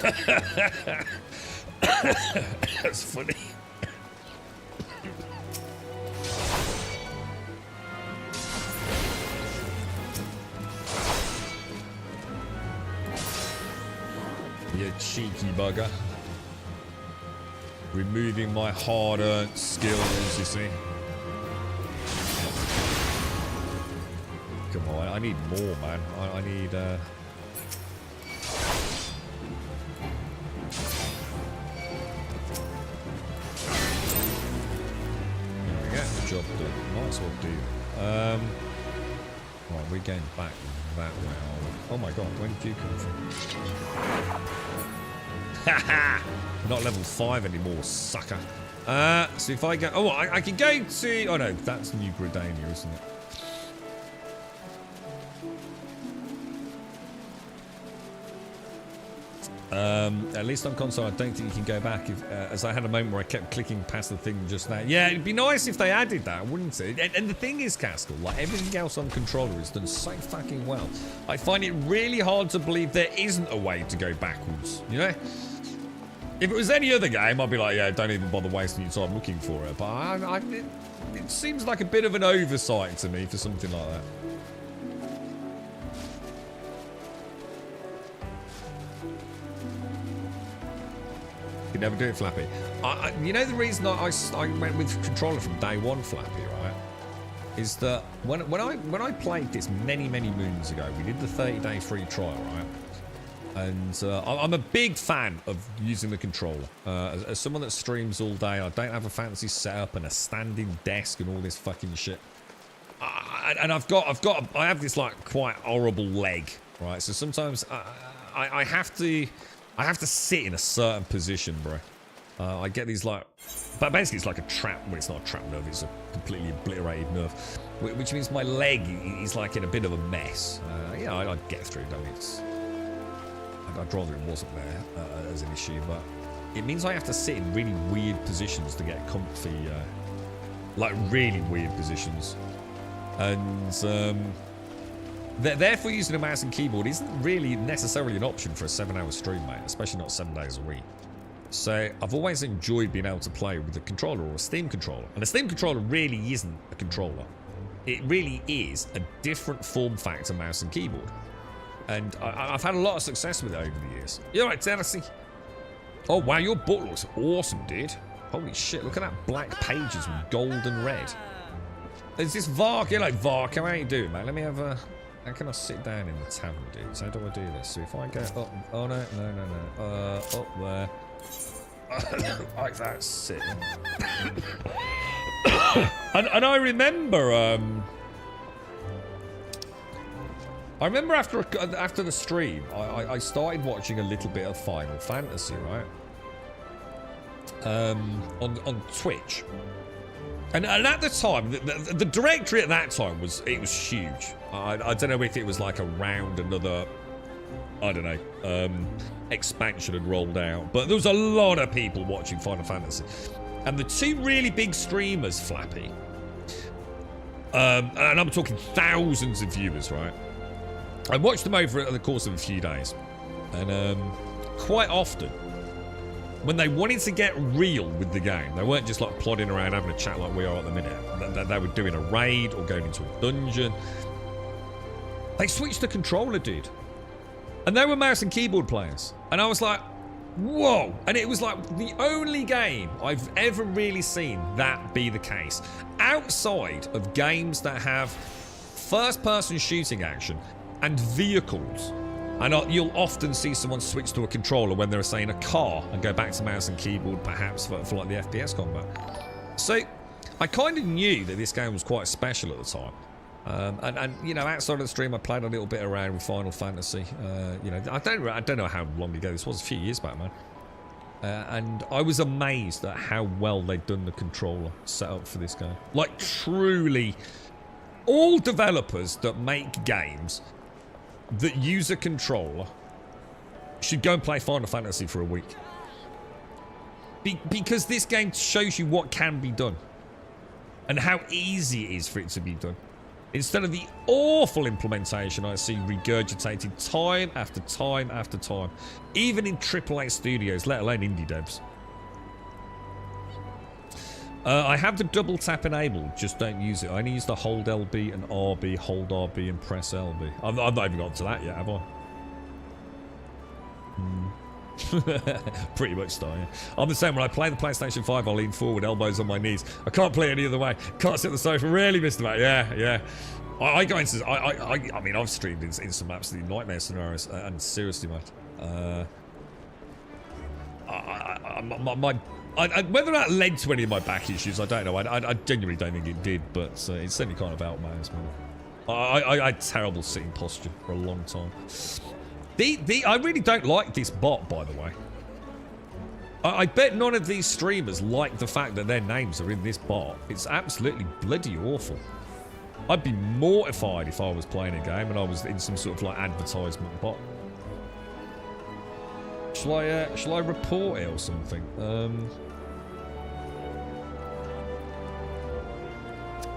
it. That's funny. You cheeky bugger. Removing my hard-earned skills, you see. Come on, I need more, man. I need, There we go, job done. Might as well do. Right, we're going back that way, are we? Oh my god, where did you come from? Haha! Not level 5 anymore, sucker. So if I go... Oh, I can go to... Oh no, that's New Gridania, isn't it? At least on console, I don't think you can go back. If, as I had a moment where I kept clicking past the thing just now. Yeah, it'd be nice if they added that, wouldn't it? And the thing is, Castle, like everything else on controller is done so fucking well. I find it really hard to believe there isn't a way to go backwards, you know? If it was any other game, I'd be like, yeah, don't even bother wasting your time looking for it. But it seems like a bit of an oversight to me for something like that. You never do it, Flappy. You know the reason I went with controller from day one, Flappy, right? Is that when I played this many moons ago, we did the 30-day free trial, right? And I'm a big fan of using the controller. As someone that streams all day, I don't have a fancy setup and a standing desk and all this fucking shit. And I have this like quite horrible leg, right? So sometimes I have to sit in a certain position, bro. I get these like, but basically it's like a trap. Well, it's not a trap nerve; it's a completely obliterated nerve, which means my leg is like in a bit of a mess. Yeah, I'd get through. Don't it? I'd rather it wasn't there as an issue, but it means I have to sit in really weird positions to get comfy, like really weird positions. And therefore using a mouse and keyboard isn't really necessarily an option for a 7-hour stream, mate, especially not 7 days a week. So I've always enjoyed being able to play with a controller or a Steam controller. And a Steam controller really isn't a controller. it really is a different form factor mouse and keyboard. And I've had a lot of success with it over the years. You alright, Tennessee? Oh, wow, your book looks awesome, dude. Holy shit, look at that black pages with gold and red. Is this Vark? You're like, Vark, how you doing, mate? Let me have a... How can I sit down in the tavern, dude? So how do I do this? So if I go up... Oh, no. Up there. Like that, sit. and I remember... I remember after the stream, I started watching a little bit of Final Fantasy, right? On Twitch. And at the time, the directory at that time was huge. I don't know if it was like around another, I don't know, expansion had rolled out, but there was a lot of people watching Final Fantasy, and the two really big streamers, Flappy, and I'm talking thousands of viewers, right? I watched them over the course of a few days, and quite often, when they wanted to get real with the game, they weren't just like plodding around having a chat like we are at the minute. They were doing a raid or going into a dungeon. They switched the controller, dude. And they were mouse and keyboard players. And I was like, whoa. And it was like the only game I've ever really seen that be the case. Outside of games that have first-person shooting action and vehicles. And you'll often see someone switch to a controller when they're, say, in a car and go back to mouse and keyboard, perhaps, for like the FPS combat. So, I kind of knew that this game was quite special at the time. And you know, outside of the stream, I played a little bit around with Final Fantasy. You know, I don't know how long ago this was, a few years back, man. And I was amazed at how well they'd done the controller setup for this game. Like, truly, all developers that make games that use a controller should go and play Final Fantasy for a week. Because this game shows you what can be done. And how easy it is for it to be done. Instead of the awful implementation I see regurgitated time after time after time. Even in AAA studios, let alone indie devs. I have the double tap enabled, just don't use it. I only use the hold LB and RB, hold RB and press LB. I've not even got to that yet, have I? Pretty much so, yeah. I'm the same. When I play the PlayStation 5, I lean forward, elbows on my knees. I can't play any other way. Can't sit on the sofa. Really missed about. Yeah. I go into. I mean, I've streamed in some absolutely nightmare scenarios, and seriously, mate. Whether that led to any of my back issues, I don't know. I genuinely don't think it did, but it certainly kind of helped me as well. I had terrible sitting posture for a long time. I really don't like this bot, by the way. I bet none of these streamers like the fact that their names are in this bot. It's absolutely bloody awful. I'd be mortified if I was playing a game and I was in some sort of like advertisement bot. Shall I report it or something?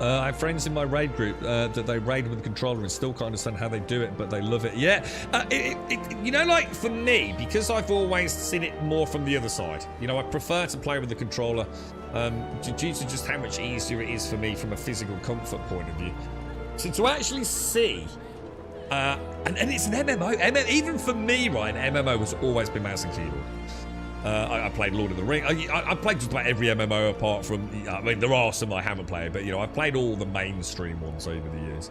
I have friends in my raid group that they raid with the controller and still can't understand how they do it, but they love it. Yeah, you know, like for me, because I've always seen it more from the other side. You know, I prefer to play with the controller due to just how much easier it is for me from a physical comfort point of view. So to actually see, and it's an MMO. Even for me, right, an MMO has always been mouse and keyboard. I played Lord of the Rings. I played just about every MMO apart from... I mean, there are some I haven't played, but, you know, I've played all the mainstream ones over the years.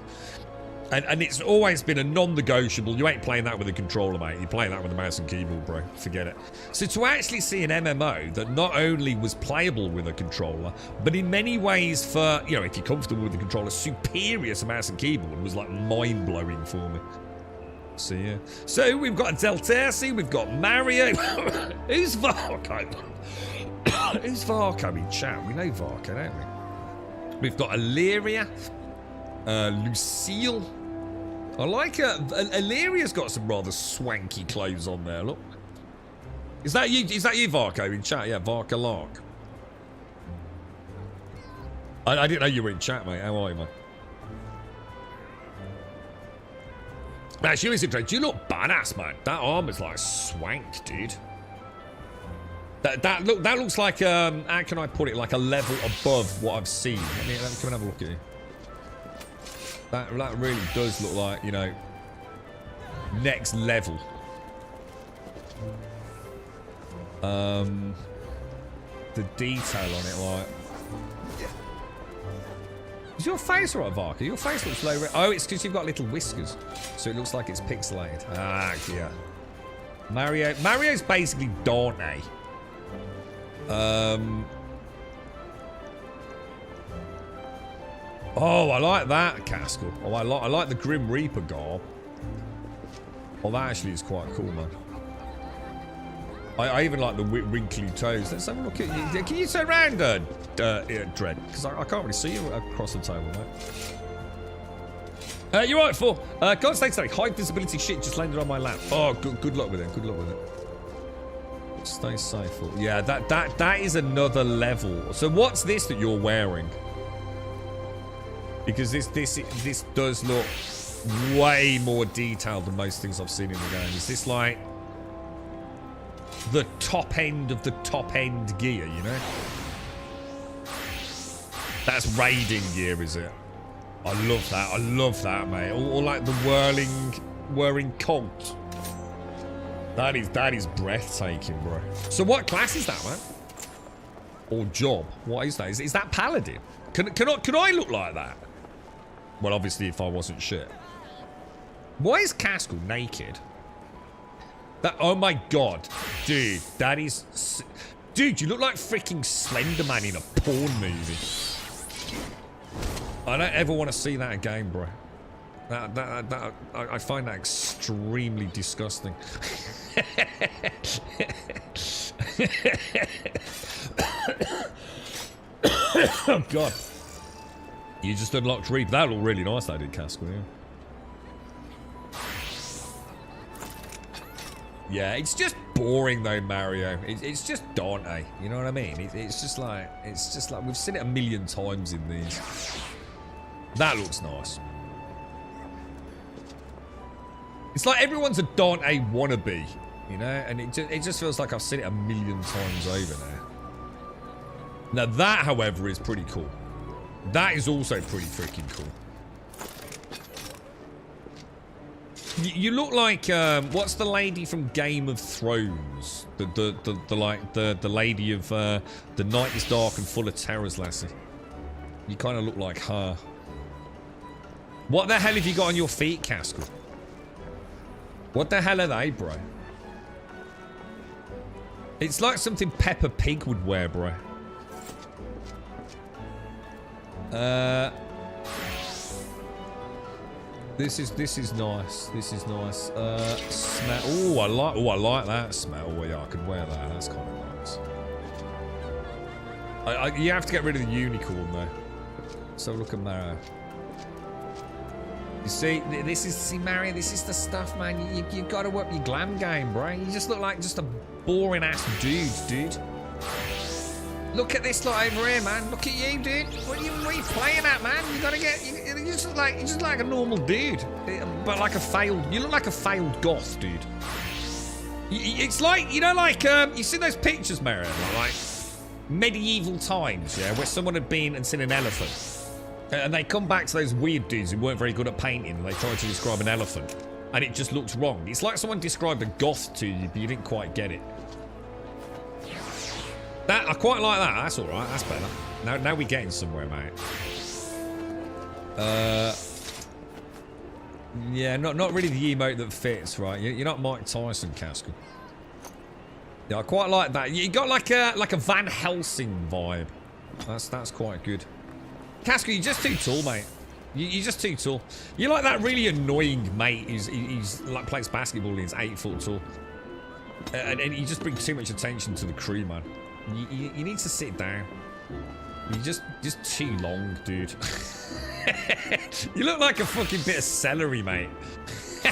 And it's always been a non-negotiable. You ain't playing that with a controller, mate. You're playing that with a mouse and keyboard, bro. Forget it. So to actually see an MMO that not only was playable with a controller, but in many ways for, you know, if you're comfortable with the controller, superior to mouse and keyboard was, like, mind-blowing for me. So, yeah. So, we've got Deltersi, we've got Mario. Who's Varco? Who's Varco in chat? We know Varco, don't we? We've got Illyria, Lucille. I like her. Illyria's got some rather swanky clothes on there, look. Is that you, Varco, in chat? Yeah, Varco Lark. I didn't know you were in chat, mate. How are you, mate? Actually, listen, Drake, you look badass, man. That armor's like swank, dude. That looks like how can I put it? Like a level above what I've seen. Let me come and have a look at you. That really does look like, you know, next level. The detail on it, like... Is your face right, Varka? Your face looks low... Oh, it's because you've got little whiskers. So it looks like it's pixelated. Ah, yeah. Mario's basically Dante. Oh, I like that, Caskell. Oh, I like the Grim Reaper garb. Oh, that actually is quite cool, man. I even like the wrinkly toes. Let's have a look at you. Can you turn around, Dread? Because I can't really see you across the table, mate. You're right, Four. Can't stay today. High visibility shit just landed on my lap. Oh, good luck with it. Good luck with it. Stay safe, Four. Yeah, that is another level. So what's this that you're wearing? Because this does look way more detailed than most things I've seen in the game. Is this like the top end of the top end gear, you know? That's raiding gear, is it? I love that. I love that, mate. Or like the whirling colt. That is breathtaking, bro. So what class is that, man? Or job? What is that? Is that paladin? Can I look like that? Well, obviously, if I wasn't shit. Why is Caskell naked? That, oh my god. Dude, that is... Dude, you look like freaking Slender Man in a porn movie. I don't ever want to see that again, bro. I find that extremely disgusting. Oh god. You just unlocked Reap. That looked really nice, that did, Caskell, yeah. Yeah, it's just boring though, Mario. It's just Dante. You know what I mean? It's just like we've seen it a million times in these. That looks nice. It's like everyone's a Dante wannabe, you know, and it just feels like I've seen it a million times over now. Now that, however, is pretty cool. That is also pretty freaking cool. You look like what's the lady from Game of Thrones? The lady of The Night is Dark and Full of Terrors, lassie. You kind of look like her. What the hell have you got on your feet, Caskell? What the hell are they, bro? It's like something Peppa Pig would wear, bro. This is nice. This is nice. Smell. Oh, I like that smell. Oh, yeah, I could wear that. That's kind of nice. You have to get rid of the unicorn though. So look at Mario. You see, Mario. This is the stuff, man. You got to up your glam game, bro. You just look like just a boring ass dude. Look at this lot over here, man. Look at you, dude. What are you playing at, man? You gotta get. You just look like a normal dude, but like a failed. You look like a failed goth, dude. It's like, you know, like you see those pictures, Mario, like medieval times, yeah, where someone had been and seen an elephant, and they come back to those weird dudes who weren't very good at painting, and they tried to describe an elephant, and it just looks wrong. It's like someone described a goth to you, but you didn't quite get it. That, I quite like that. That's all right. That's better. Now we're getting somewhere, mate. Yeah, not really the emote that fits, right? You're not Mike Tyson, Caskell. Yeah, I quite like that. You got like a Van Helsing vibe. That's quite good. Caskell, you're just too tall, mate. You're just too tall. You're like that really annoying mate. He's like plays basketball and he's 8 foot tall, and he just brings too much attention to the crew, man. You need to sit down. You're just too long, dude. You look like a fucking bit of celery, mate. I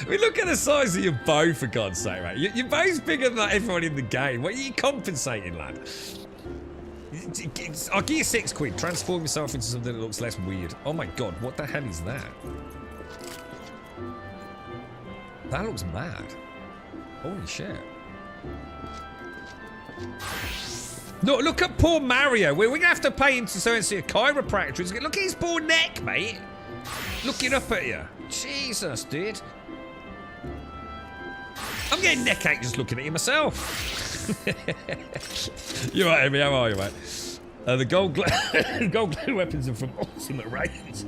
mean, look at the size of your bow, for God's sake, mate. Your bow's bigger than everyone in the game. What are you compensating, lad? I'll give you £6. Transform yourself into something that looks less weird. Oh my God, what the hell is that? That looks mad. Holy shit. Look at poor Mario. We're going to have to pay him to so and see a chiropractor. Look at his poor neck, mate. Looking up at you. Jesus, dude. I'm getting neck ache just looking at you myself. You're right, Amy. How are you, mate? The gold glue weapons are from Ultimate Raids.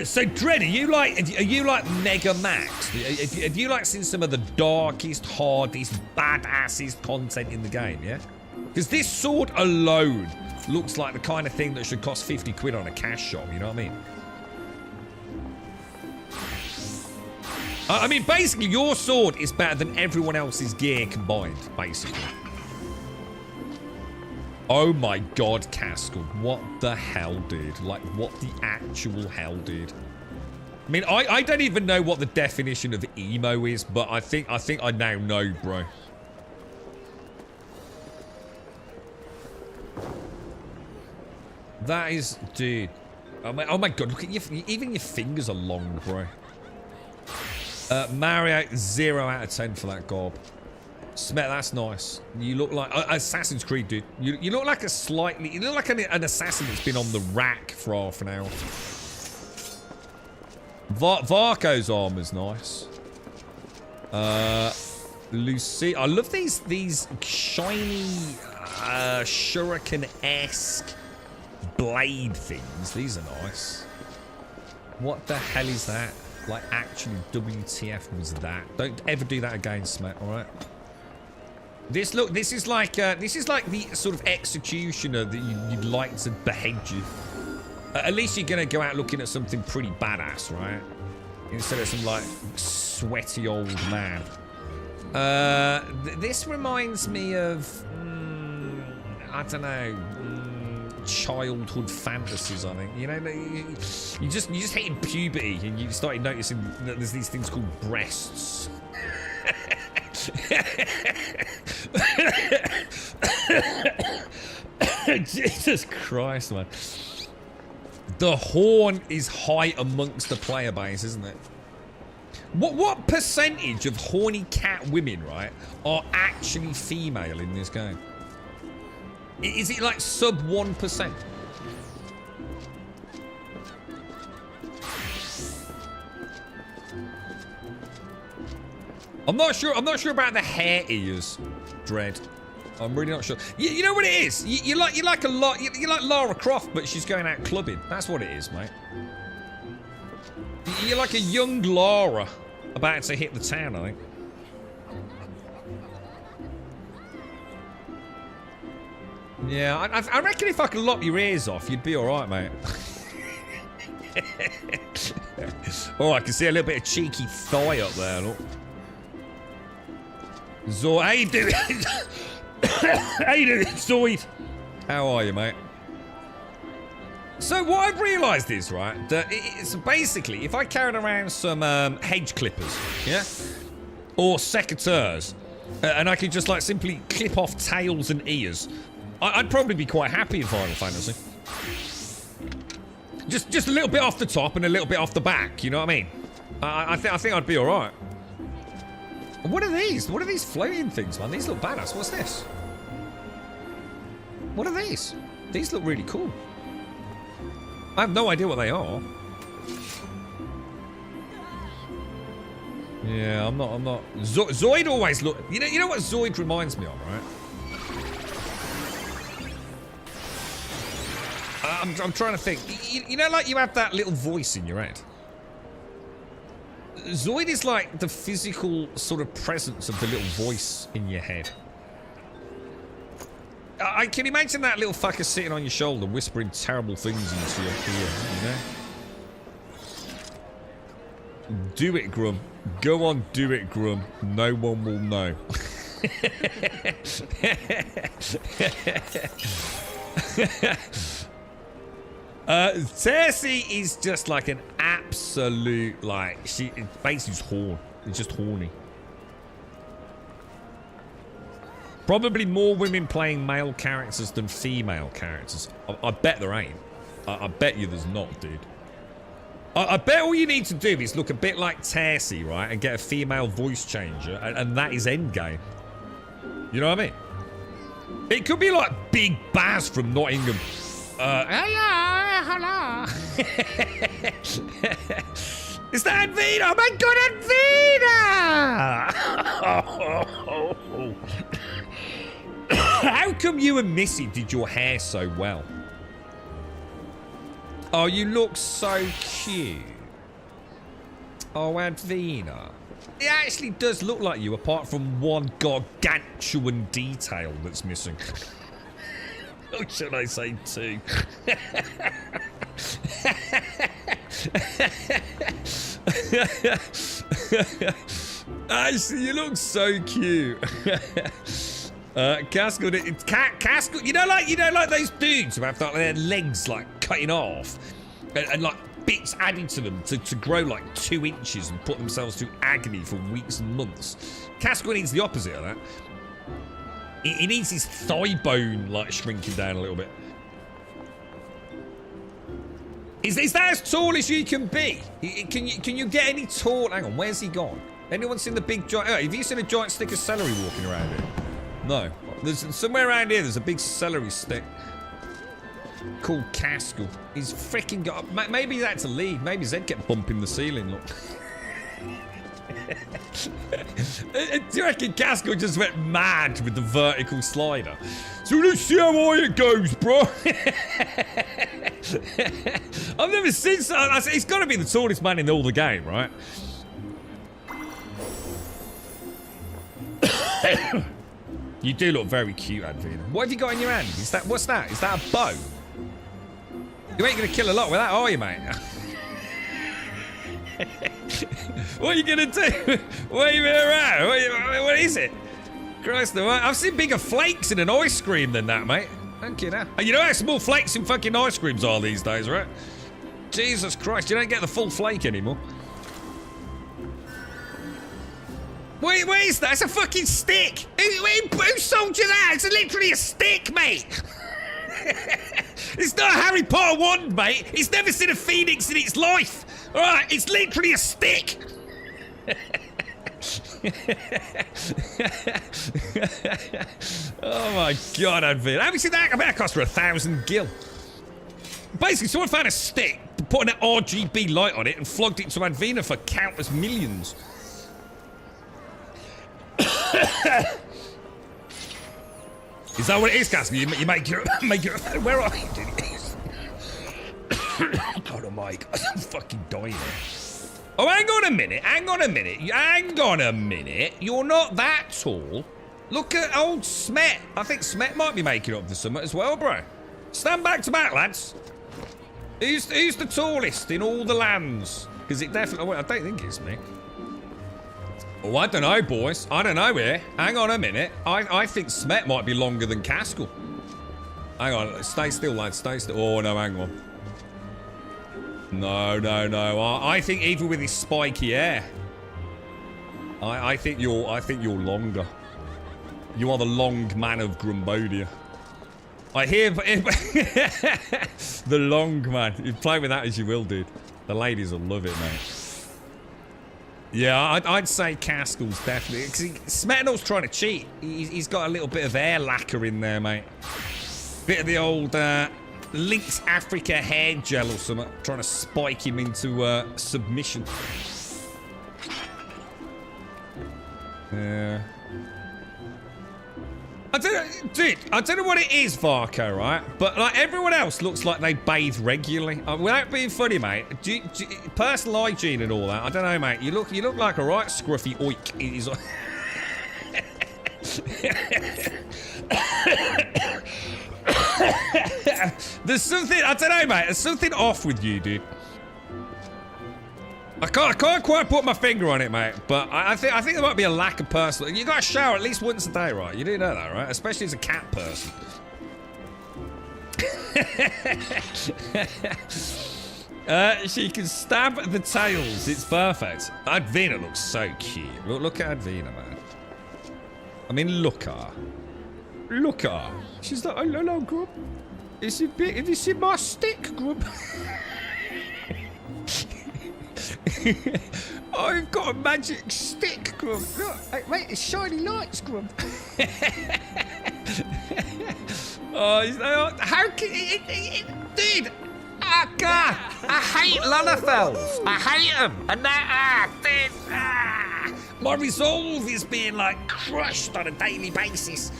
So, Dread, are you like Mega Max? Have you like seen some of the darkest, hardest, badassest content in the game? Yeah. Because this sword alone looks like the kind of thing that should cost 50 quid on a cash shop. You know what I mean? I mean, basically, your sword is better than everyone else's gear combined, basically. Oh my god, Castle. What the hell, dude? Like, what the actual hell, dude? I mean, I don't even know what the definition of emo is, but I think I now know, bro. That is, dude. Oh my god, look at your, even your fingers are long, bro. Mario, 0 out of 10 for that gob. Smet, that's nice. You look like Assassin's Creed, dude. You look like you look like an assassin that's been on the rack for half an hour. Varco's armor's nice. Lucy, I love these shiny shuriken-esque blade things. These are nice. What the hell is that? Like, actually, WTF was that? Don't ever do that again, Smet. All right. This is like the sort of executioner that you'd like to behead you. At least you're gonna go out looking at something pretty badass, right? Instead of some like sweaty old man. This reminds me of I don't know, childhood fantasies. I think, you know, you just hitting puberty and you started noticing that there's these things called breasts. Jesus Christ, man. The horn is high amongst the player base, isn't it? What percentage of horny cat women, right, are actually female in this game? Is it like sub 1%? I'm not sure about the hair ears, Dread. I'm really not sure. You know what it is? You like Lara Croft, but she's going out clubbing. That's what it is, mate. You're like a young Lara about to hit the town, I think. Yeah, I reckon if I could lop your ears off, you'd be all right, mate. Oh, I can see a little bit of cheeky thigh up there, look. Zoid, how you doing? How you doing, Zoid? How are you, mate? So what I've realised is, right, that it's basically, if I carried around some hedge clippers, yeah, or secateurs, and I could just like simply clip off tails and ears, I'd probably be quite happy in Final Fantasy. Just a little bit off the top and a little bit off the back, you know what I mean? I think I'd be all right. What are these? What are these floating things, man? These look badass. What's this? What are these? These look really cool. I have no idea what they are. Yeah, I'm not. Zoid always look. You know what Zoid reminds me of, right? I'm trying to think. You know, like you have that little voice in your head. Zoid is like the physical sort of presence of the little voice in your head. I can imagine that little fucker sitting on your shoulder whispering terrible things into your ear, you know? Do it, Grum. Go on, do it, Grum. No one will know. Cersei is just like an absolute, like, she basically just horn. It's just horny. Probably more women playing male characters than female characters. I bet there ain't. I bet you there's not, dude. I bet all you need to do is look a bit like Cersei, right, and get a female voice changer, and that is endgame. You know what I mean? It could be like Big Baz from Nottingham. Hello. Is that Advina? Oh my God, Advina! How come you and Missy did your hair so well? Oh, you look so cute. Oh, Advina. It actually does look like you, apart from one gargantuan detail that's missing. Or should I say two? Actually, you look so cute. Castle, Castle, you know, like those dudes who have like, their legs like cutting off, and like bits added to them to grow like 2 inches and put themselves through agony for weeks and months. Castle needs the opposite of that. He needs his thigh bone like shrinking down a little bit. Is that as tall as you can be? Can you get any tall? Hang on, where's he gone? Anyone seen the big giant? Oh, have you seen a giant stick of celery walking around here? No. There's somewhere around here. There's a big celery stick called Castle. He's freaking got. Maybe that's a lead. Maybe Zed kept bumping the ceiling. Look. Do you reckon Castle just went mad with the vertical slider? So let's see how high it goes, bro. I've never seen. He's got to be the tallest man in all the game, right? You do look very cute, Advina. What have you got in your hand? What's that? Is that a bow? You ain't gonna kill a lot with that, are you, mate? What are you gonna do? Wave it around? What is it? Christ, I've seen bigger flakes in an ice cream than that, mate. Thank you now. You know how small flakes in fucking ice creams are these days, right? Jesus Christ, you don't get the full flake anymore. Wait, what is that? It's a fucking stick. Who sold you that? It's literally a stick, mate. It's not a Harry Potter wand, mate. It's never seen a phoenix in its life. All right, it's literally a stick. Oh my God, Advina. Have you seen that? I bet that cost her 1,000 gil. Basically, someone found a stick, put an RGB light on it, and flogged it to Advina for countless millions. Is that what it is, Casper? You make your where are you? God, oh my God, I'm fucking dying. Oh, hang on a minute. You're not that tall. Look at old Smet. I think Smet might be making up for something as well, bro. Stand back to back, lads. Who's the tallest in all the lands? Because it definitely. Well, I don't think it's me. Oh, I don't know, boys. I don't know here. Hang on a minute. I think Smet might be longer than Castle. Hang on. Stay still, lads. Stay still. Oh, no, hang on. No. I think even with his spiky hair, I think you're longer. You are the long man of Grumbodia. I hear the long man. You play with that as you will, dude. The ladies will love it, mate. Yeah, I'd say Castle's definitely, because Smetanol's trying to cheat. He's got a little bit of hair lacquer in there, mate. Bit of the old Lynx Africa hair gel or something, trying to spike him into submission. Yeah. I don't know what it is, Varco, right? But like everyone else looks like they bathe regularly. Without being funny, mate. Personal hygiene and all that. I don't know, mate. You look like a right scruffy oik. It is. There's something, I don't know, mate. There's something off with you, dude. I can't quite put my finger on it, mate. But I think there might be a lack of personal. You got to shower at least once a day, right? You do know that, right? Especially as a cat person. She can stab the tails. It's perfect. Advina looks so cute. Look at Advina, man. I mean, look at her. Look at her. She's like, oh, hello, Grub. Have you seen my stick, Grub? I've got a magic stick, Grub. Look, mate, it's shiny lights, Grub. How can dude? Oh God, I hate Lalafels. I hate them. And now, dude, my resolve is being like crushed on a daily basis.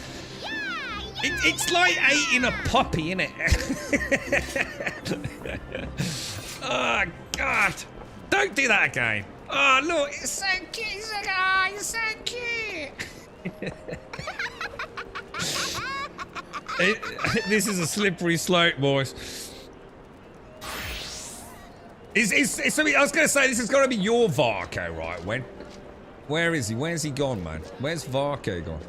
It's like eating a puppy, innit? Oh God, don't do that again. Oh look, it's so cute. It's like, oh, you're so cute. This is a slippery slope, boys. I was going to say, this has got to be your Varco, right? Where is he? Where's he gone, man? Where's Varco gone?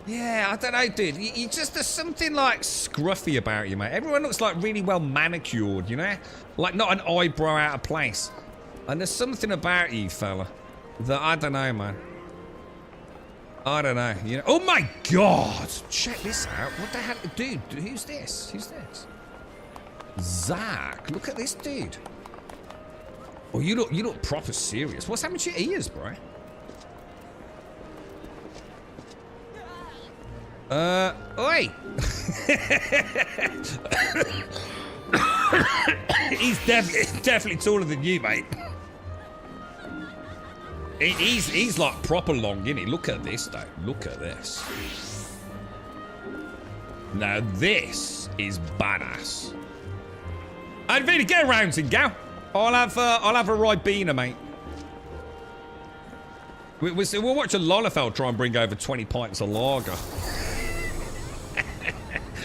Yeah, I don't know, dude. You just, there's something like scruffy about you, mate. Everyone looks like really well manicured, you know? Like not an eyebrow out of place. And there's something about you, fella, that I don't know, man. I don't know. You know? Oh my God! Check this out. What the hell, dude? Who's this? Who's this? Zach. Look at this dude. Oh, you look proper serious. What's happened to your ears, bro? Oi! He's definitely taller than you, mate. He's like proper long, isn't he? Look at this, though. Look at this. Now this is badass. I'd really get around and go. I'll have a Ribena, mate. We'll watch a Lalafell try and bring over 20 pints of lager.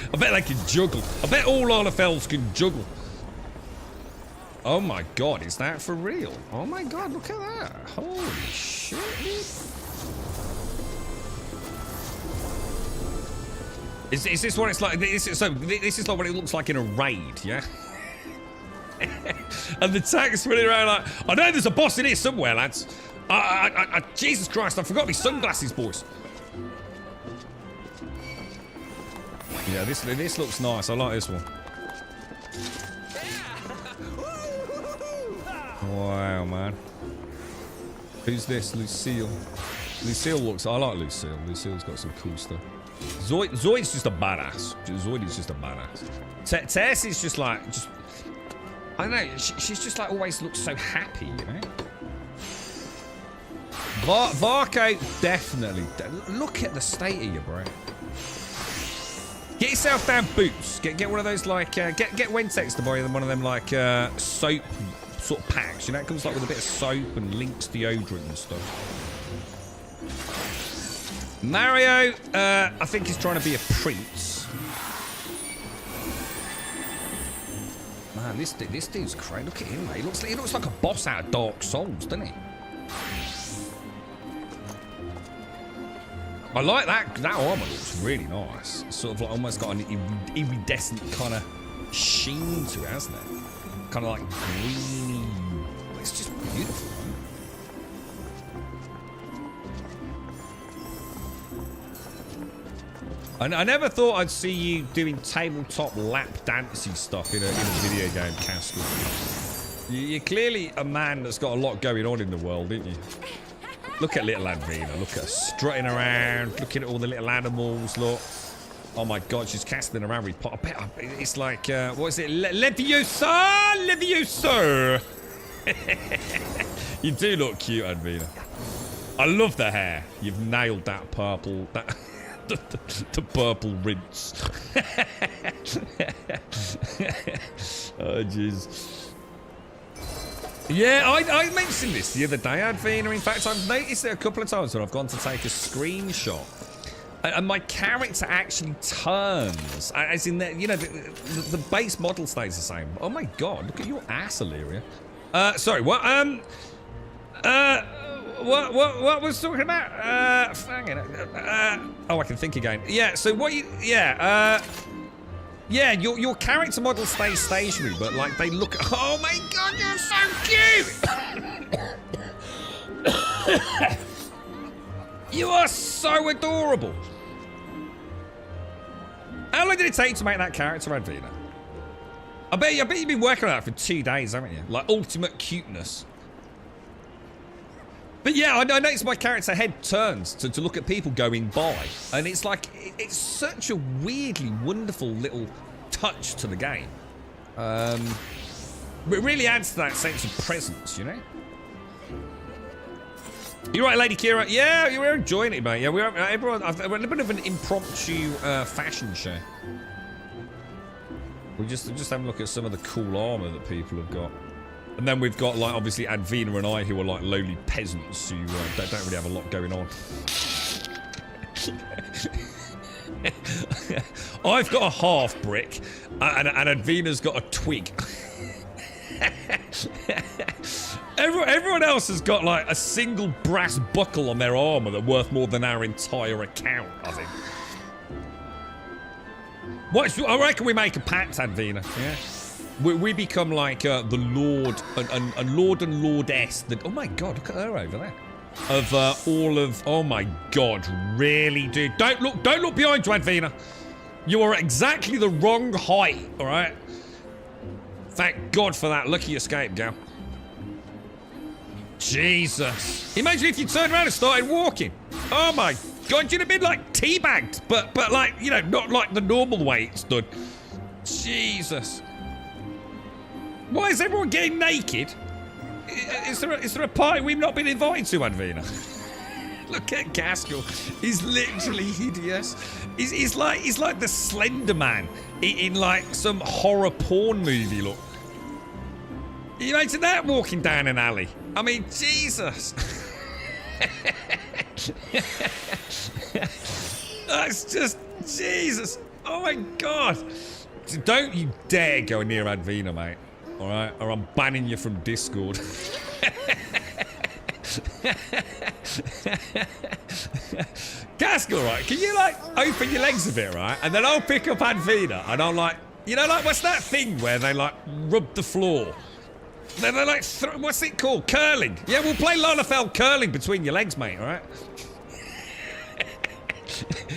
I bet they can juggle. I bet all Lalafells can juggle. Oh my God, is that for real? Oh my God, look at that. Holy shit, dude. Is this what it's like? This is like what it looks like in a raid, yeah? And the tank's running around like, I know there's a boss in here somewhere, lads. Jesus Christ, I forgot my sunglasses, boys. Yeah, this looks nice. I like this one. Wow, man. Who's this? Lucille. Lucille looks... I like Lucille. Lucille's got some cool stuff. Zoid's just a badass. Zoid is just a badass. Tess is just like... I don't know. She's just like always looks so happy, you know? Varco, definitely. Look at the state of you, bro. Get yourself damn boots. Get one of those like... get Wentex to buy one of them like soap... sort of packs, you know, it comes like with a bit of soap and Lynx deodorant and stuff. Mario, I think he's trying to be a prince. Man, this dude's crazy. Look at him, mate. He looks like a boss out of Dark Souls, doesn't he? I like that armor. Looks really nice. It's sort of like almost got an iridescent kind of sheen to it, hasn't it? Kind of like greeny. It's just beautiful, man. I never thought I'd see you doing tabletop lap dancey stuff in a video game, Castle. You're clearly a man that's got a lot going on in the world, aren't you? Look at little Advina. Look at her strutting around, looking at all the little animals. Look. Oh my God, she's casting around with pot. I bet it's like, what is it? Leviosa! Leviosa! You do look cute, Advina. I love the hair. You've nailed that purple, the purple rinse. Oh, jeez. Yeah, I mentioned this the other day, Advina. In fact, I've noticed it a couple of times when I've gone to take a screenshot. And my character actually turns, as in the, you know, the base model stays the same. Oh my God, look at your ass, Illyria. Sorry, what? What was talking about? Oh, I can think again. Yeah. So what you? Yeah. Yeah. Your character model stays stationary, but like they look. Oh my God, you're so cute. You are so adorable. How long did it take to make that character, Advina? I bet you've been working on that for 2 days, haven't you? Like ultimate cuteness. But yeah, I noticed my character head turns to look at people going by. And it's like, it's such a weirdly wonderful little touch to the game. It really adds to that sense of presence, you know? You're right, Lady Kira. Yeah, we're enjoying it, mate. Yeah, we're a bit of an impromptu fashion show. We just having a look at some of the cool armor that people have got. And then we've got, like, obviously Advina and I, who are like lowly peasants who don't really have a lot going on. I've got a half brick, and Advina's got a twig. Everyone else has got like a single brass buckle on their armor that's worth more than our entire account, I think. I reckon we make a pact, Advina. Yeah. We become like the Lord and Lord and Lordess. Oh my God, look at her over there. Of all of, oh my God, really, dude? Don't look behind you, Advina. You are exactly the wrong height. All right. Thank God for that lucky escape, gal. Jesus. Imagine if you turned around and started walking. Oh my God, you'd have been like teabagged, but like, you know, not like the normal way it's done. Jesus. Why is everyone getting naked? Is there a party we've not been invited to, Advina? Look at Gaskell. He's literally hideous. He's like the Slender Man in like some horror porn movie, look. You imagine that walking down an alley? I mean, Jesus. That's just, Jesus. Oh my God. Don't you dare go near Advina, mate. All right? Or I'm banning you from Discord. Gaskell, right? Can you, like, open your legs a bit, right? And then I'll pick up Advina and I'll, like, you know, like, what's that thing where they, like, rub the floor? They're like, what's it called? Curling. Yeah, we'll play Lalafell curling between your legs, mate, all right?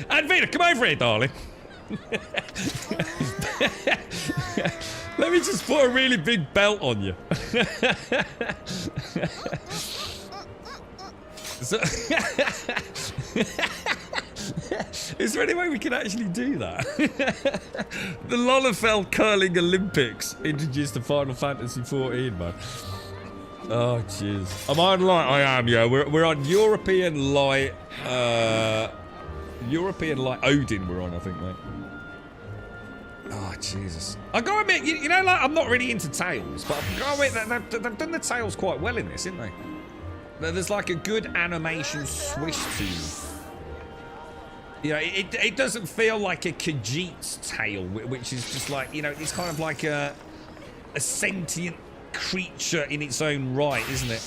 Advina, come over here, darling. Let me just put a really big belt on you. Is there any way we can actually do that? The Lalafell Curling Olympics introduced to Final Fantasy XIV, man. Oh, jeez. Am I on light? I am, yeah. We're on European Light. European Light Odin we're on, I think, mate. Oh, Jesus. I gotta admit, you know, like, I'm not really into tails, but I've gotta admit, they've done the tails quite well in this, haven't they? There's like a good animation swish to them. You know, it doesn't feel like a Khajiit's tail, which is just like, you know, it's kind of like a sentient creature in its own right, isn't it?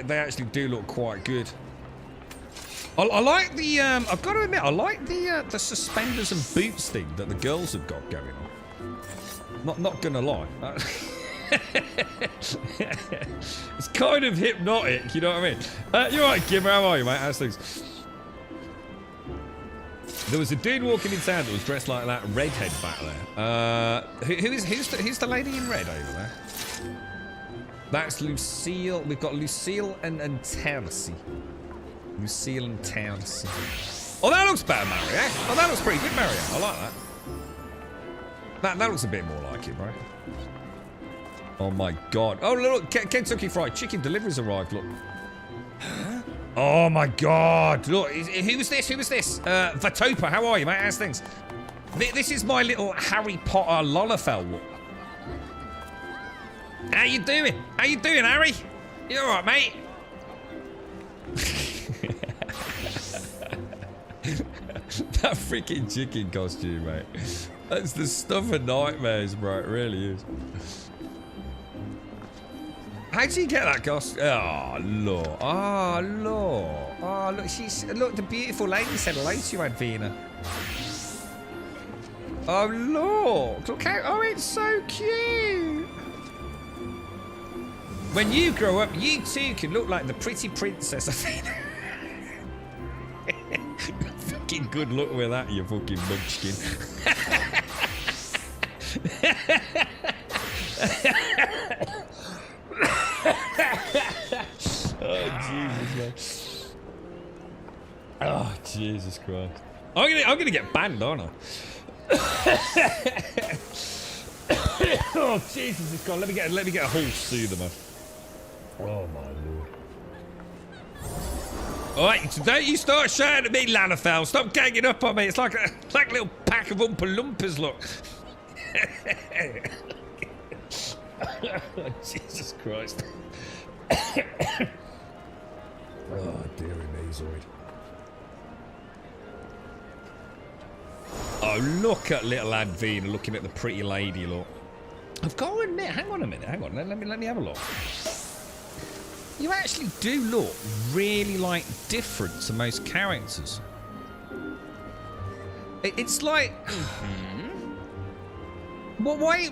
They actually do look quite good. I like the, I've got to admit, I like the suspenders and boots thing that the girls have got going on. Not gonna lie. It's kind of hypnotic, you know what I mean? You're right, Gimmer, how are you, mate? How's things? There was a dude walking in town that was dressed like that redhead back there. Who's the lady in red over there? That's Lucille. We've got Lucille and Tercy. Lucille and Tercy. Oh, that looks better, Mario. Oh, that looks pretty good, Mario. I like that. That looks a bit more like it, right? Oh my God. Oh, look, Kentucky Fried Chicken deliveries arrived, look. Huh? Oh my God. Look, who was this? Who was this? Vatopa, how are you, mate? How's things? This is my little Harry Potter Lalafell look. How you doing? How you doing, Harry? You all right, mate? That freaking chicken costume, mate. That's the stuff of nightmares, bro. It really is. How do you get that costume? Oh, look. Oh, look. Oh, look. Look, the beautiful lady said hello to you, Advina. Oh, look. Look how... Oh, it's so cute. When you grow up, you too can look like the pretty princess, Advina. Fucking good luck with that, you fucking munchkin. Jesus Christ. I'm gonna get banned, aren't I? Oh Jesus, it's gone. Let me get a whole soother, man. Oh my lord. Alright, so don't you start shouting at me, Lanafel. Stop ganging up on me. It's like a little pack of Oompa Loompas, look. Jesus Christ. Oh, dearie me, Zoid. Oh, look at little Advina looking at the pretty lady, look. I've got to admit, hang on a minute, hang on, let me have a look. You actually do look really, like, different to most characters. It's like... Well, why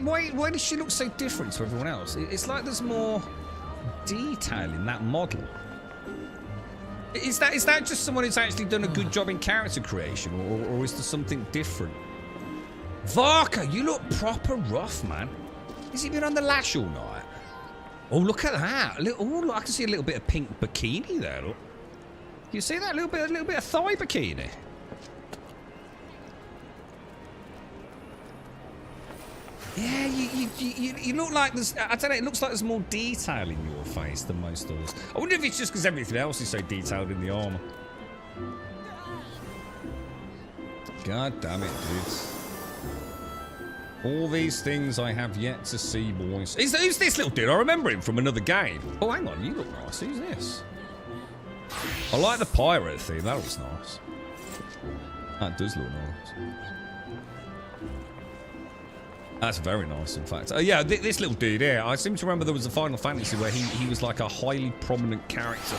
does she look so different to everyone else? It's like there's more detail in that model. Is that just someone who's actually done a good job in character creation, or is there something different? Varka, you look proper rough, man. Has he been on the lash all night? Oh, look at that! Oh, look, I can see a little bit of pink bikini there. Look, you see that? A little bit of thigh bikini. Yeah, you look like there's... I don't know, it looks like there's more detail in your face than most others. I wonder if it's just because everything else is so detailed in the armour. God damn it, dudes. All these things I have yet to see, boys. Who's this little dude? I remember him from another game. Oh, hang on, you look nice. Who's this? I like the pirate theme, that looks nice. That does look nice. That's very nice, in fact. Yeah, this little dude here, I seem to remember there was a Final Fantasy where he was like a highly prominent character.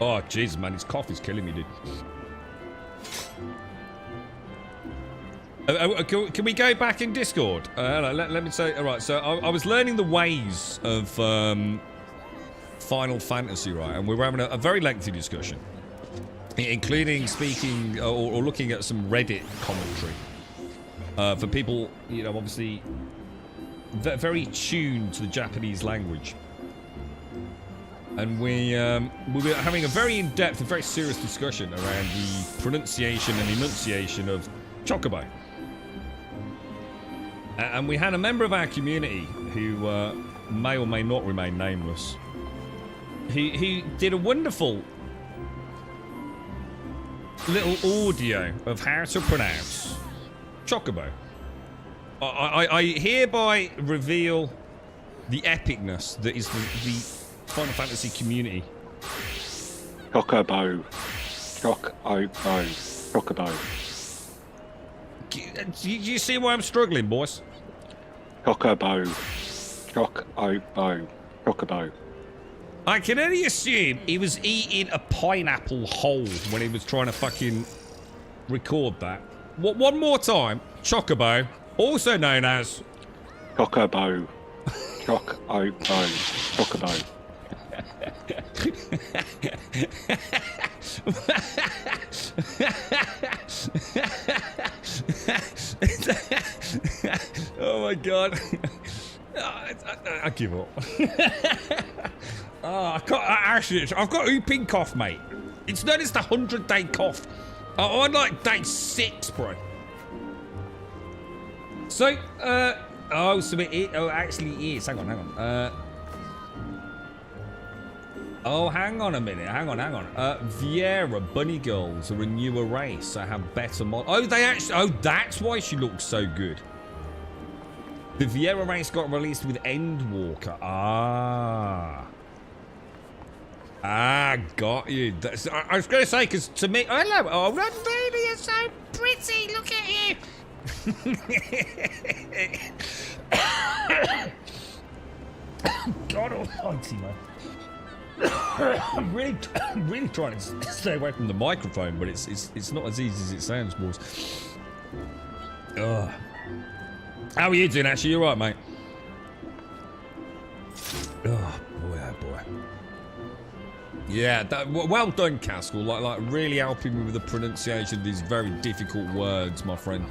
Oh, Jesus, man, his cough is killing me, dude. Can we go back in Discord? Let me say, all right, so I was learning the ways of Final Fantasy, right? And we were having a very lengthy discussion, including speaking or looking at some Reddit commentary for people, you know, obviously very tuned to the Japanese language. And we were having a very in-depth and very serious discussion around the pronunciation and enunciation of Chocobo. And we had a member of our community who may or may not remain nameless. He did a wonderful little audio of how to pronounce Chocobo. I hereby reveal the epicness that is the Final Fantasy community. Chocobo. Chocobo. Chocobo. Do you see why I'm struggling, boys? Chocobo. Chocobo. Chocobo. I can only assume he was eating a pineapple whole when he was trying to fucking record that. One more time. Chocobo, also known as... Chocobo. Chocobo. Chocobo. Oh my god. I give up. I can't, actually, I've got whooping cough, mate. It's known as the 100-day cough. I'm on like day 6, bro. So, so it actually is. Hang on. Oh, hang on a minute. Hang on. Viera bunny girls are a newer race. I have better mod. Oh, that's why she looks so good. The Viera race got released with Endwalker. Got you. I was going to say, because to me... Hello. Oh, Rundini, you're so pretty. Look at you. God almighty, man. I'm really trying to stay away from the microphone, but it's not as easy as it sounds, boys. Ugh. How are you doing, actually? You alright, mate? Oh, boy. Yeah, well done, Caskell. Like really helping me with the pronunciation of these very difficult words, my friend.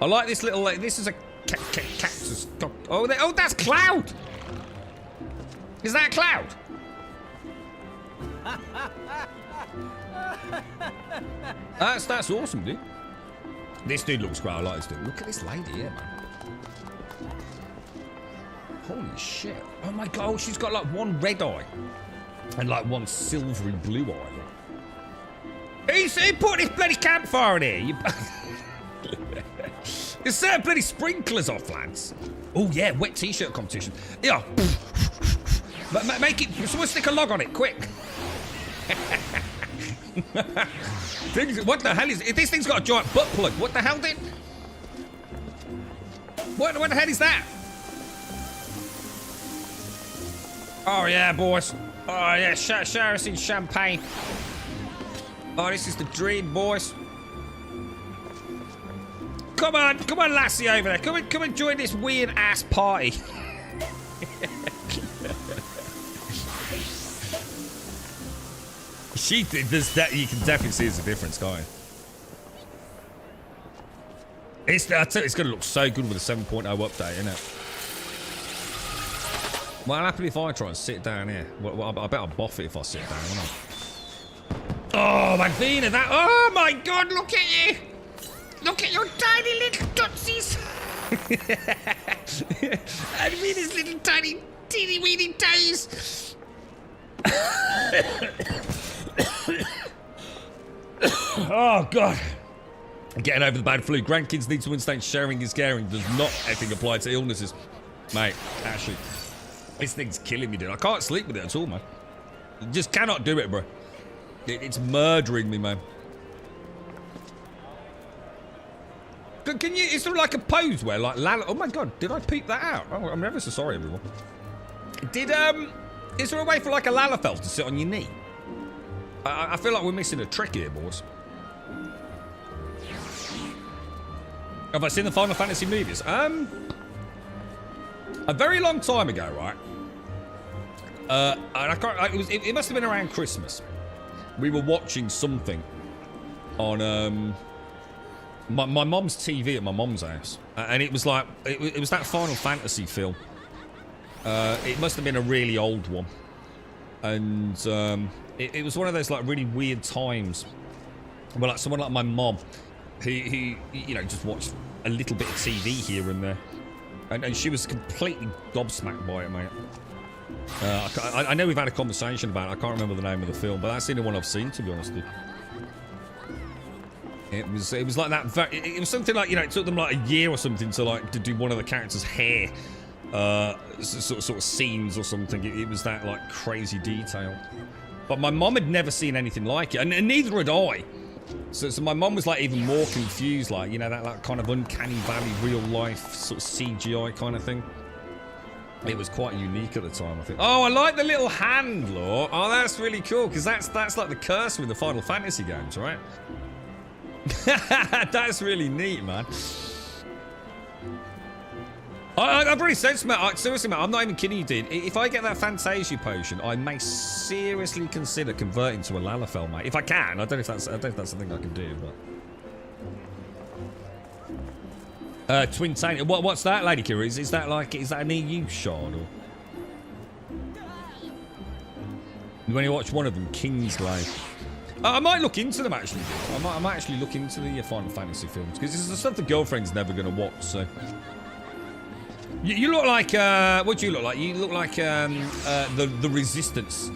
I like this little... this is a Cactus. Oh, that's Cloud. Is that Cloud? That's awesome, dude. This dude looks great. I like this dude. Look at this lady here, man. Holy shit. Oh my god, she's got like one red eye and like one silvery blue eye. He put this bloody campfire in here. There's certain bloody sprinklers off, lads. Oh yeah, wet t-shirt competition. Yeah. Make it, someone stick a log on it, quick. What the hell is it? This thing's got a giant butt plug. What the hell, dude? What the hell is that? Oh yeah, boys. Oh yeah, shower us in champagne. Oh, this is the dream, boys. Come on, lassie over there. Come and join this weird ass party. There's that, you can definitely see there's a difference, can't you? I tell you, it's going to look so good with a 7.0 update, isn't it? Well, happily if I try and sit down here. Well, I bet I'll boff it if I sit down, won't I? Oh, Magdina, that... Oh, my God, look at you! Look at your tiny little tootsies! I mean, his little tiny, teeny-weeny toes! Oh, God. Getting over the bad flu. Grandkids need to understand sharing is caring does not effing apply to illnesses. Mate, actually, this thing's killing me, dude. I can't sleep with it at all, man. Just cannot do it, bro. It's murdering me, man. Can you, is there like a pose where like Lala, oh my God, did I peep that out? Oh, I'm ever so sorry, everyone. Is there a way for like a Lalafell to sit on your knee? I feel like we're missing a trick here, boys. Have I seen the Final Fantasy movies? A very long time ago, right? And I can't, it must have been around Christmas. We were watching something on, my mom's TV at my mom's house, and it was like it was that Final Fantasy film. It must have been a really old one, and it was one of those like really weird times where like someone like my mom, he you know just watched a little bit of TV here and there, and she was completely gobsmacked by it, mate. I know we've had a conversation about it. I can't remember the name of the film, but that's the only one I've seen, to be honest with you. It was like that. It was something like, you know, it took them like a year or something to do one of the characters' hair, sort of scenes or something. It was that like crazy detail. But my mom had never seen anything like it, and neither had I. So my mom was like even more confused, like, you know, that kind of uncanny valley, real life sort of CGI kind of thing. It was quite unique at the time, I think. Oh, I like the little hand, Law. Oh, that's really cool, because that's like the cursor in the Final Fantasy games, right? That's really neat, man. I've already said to Matt, seriously, Matt, I'm not even kidding you, dude. If I get that Fantasia potion, I may seriously consider converting to a Lalafell, mate. If I can. I don't know if that's something I can do, but... Twin Tank. What's that, Lady Kira? Is that an EU shard, or... When you watch one of them, Kingsglaive. I might look into them, actually. I might actually look into the Final Fantasy films, because this is the stuff the girlfriend's never going to watch, so... You look like, what do you look like? You look like, the Resistance.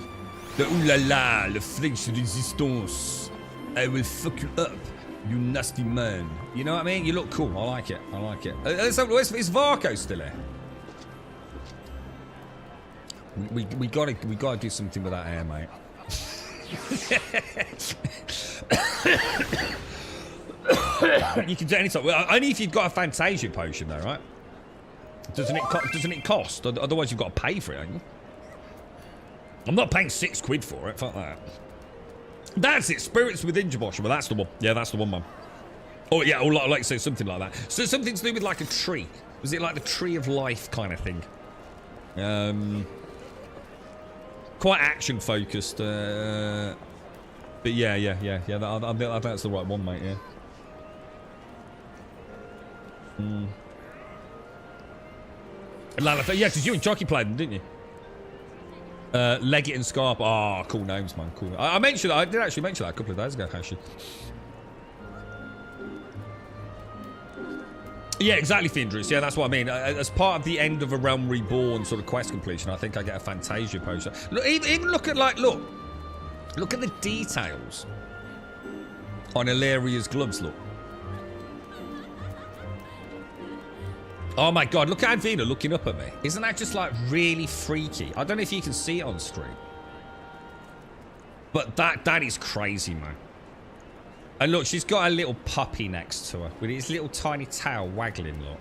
The ooh la la, le French Resistance. I will fuck you up, you nasty man. You know what I mean? You look cool. I like it. I like it. Is Varko still here? We gotta do something with that hair, mate. You can do anything. Well, only if you've got a Fantasia potion, though, right? Doesn't it cost? Otherwise, you've got to pay for it, ain't you? I'm not paying £6 for it. Fuck that. That's it. Spirits within Jabosh. Well, that's the one. Yeah, that's the one, man. Oh yeah, or like say something like that. So something to do with like a tree. Was it like the tree of life kind of thing? Quite action focused. But yeah. I think that's the right one, mate. Yeah. Yeah, because you and Chucky played them, didn't you? Leggett and Scarp. Oh, cool names, man. Cool. I mentioned that. I did actually mention that a couple of days ago, actually. Yeah, exactly, Findris. Yeah, that's what I mean. As part of the end of a Realm Reborn sort of quest completion, I think I get a Fantasia poster. Look, even look at, like, look at the details on Illyria's gloves, look. Oh my god, look at Advina looking up at me. Isn't that just, like, really freaky? I don't know if you can see it on stream. But that is crazy, man. And look, she's got a little puppy next to her with his little tiny tail waggling, look.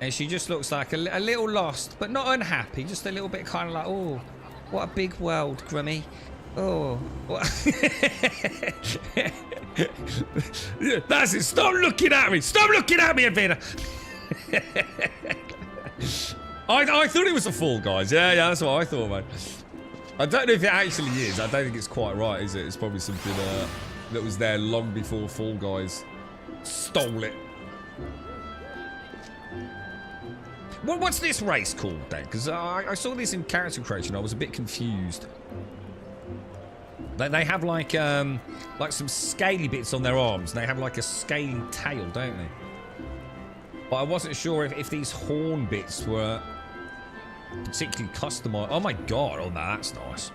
And she just looks like a little lost, but not unhappy. Just a little bit kind of like, oh, what a big world, Grummy. Oh. What? That's it. Stop looking at me. Stop looking at me, Advina. I thought it was a Fall Guys. Yeah, that's what I thought, man. I don't know if it actually is. I don't think it's quite right, is it? It's probably something that was there long before Fall Guys stole it. What's this race called then? Because I saw this in character creation. I was a bit confused. They have like some scaly bits on their arms. And they have like a scaly tail, don't they? But I wasn't sure if these horn bits were particularly customized. Oh my god! Oh, that's nice.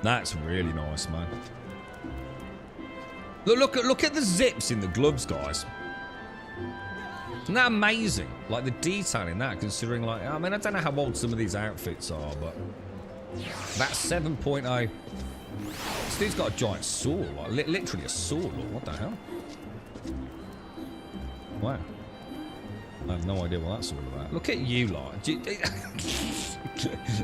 That's really nice, man. Look at the zips in the gloves, guys. Isn't that amazing? Like the detail in that, considering, like, I mean, I don't know how old some of these outfits are, but that's 7.0. This dude's got a giant sword, like literally a sword. Look, what the hell? Wow. I have no idea what that's all about. Look at you, lot.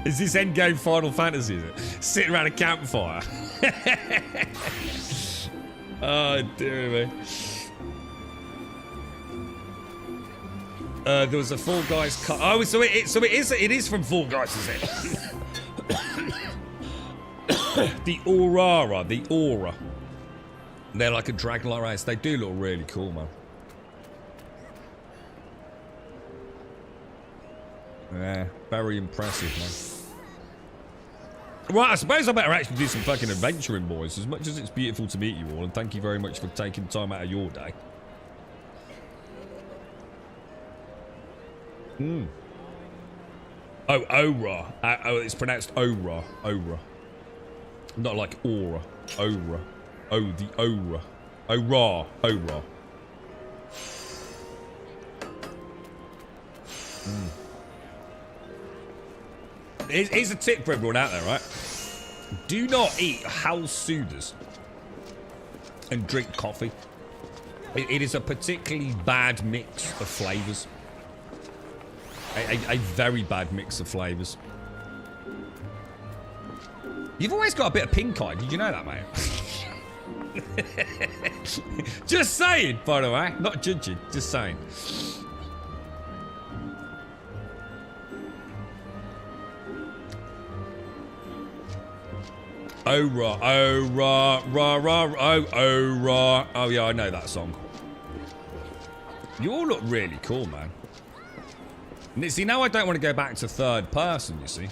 Is this endgame Final Fantasy, is it? Sitting around a campfire. Oh, dear me. There was a Fall Guys cut. Oh, so it is from Fall Guys, is it? The Aura. They're like a dragon-like race. They do look really cool, man. Yeah, very impressive, man. Right, I suppose I better actually do some fucking adventuring, boys. As much as it's beautiful to meet you all, and thank you very much for taking time out of your day. Oh, Aura. Oh, it's pronounced Aura. Aura. Not like Aura. Aura. Oh, the Aura. Aura. Aura. Here's a tip for everyone out there, right? Do not eat Hal Sodas and drink coffee. It is a particularly bad mix of flavours. A very bad mix of flavours. You've always got a bit of pink eye. Did you know that, mate? Just saying, by the way. Not judging. Just saying. Oh, rah, oh, rah, rah, rah, oh, rah. Oh, yeah, I know that song. You all look really cool, man. See, now I don't want to go back to third person, you see.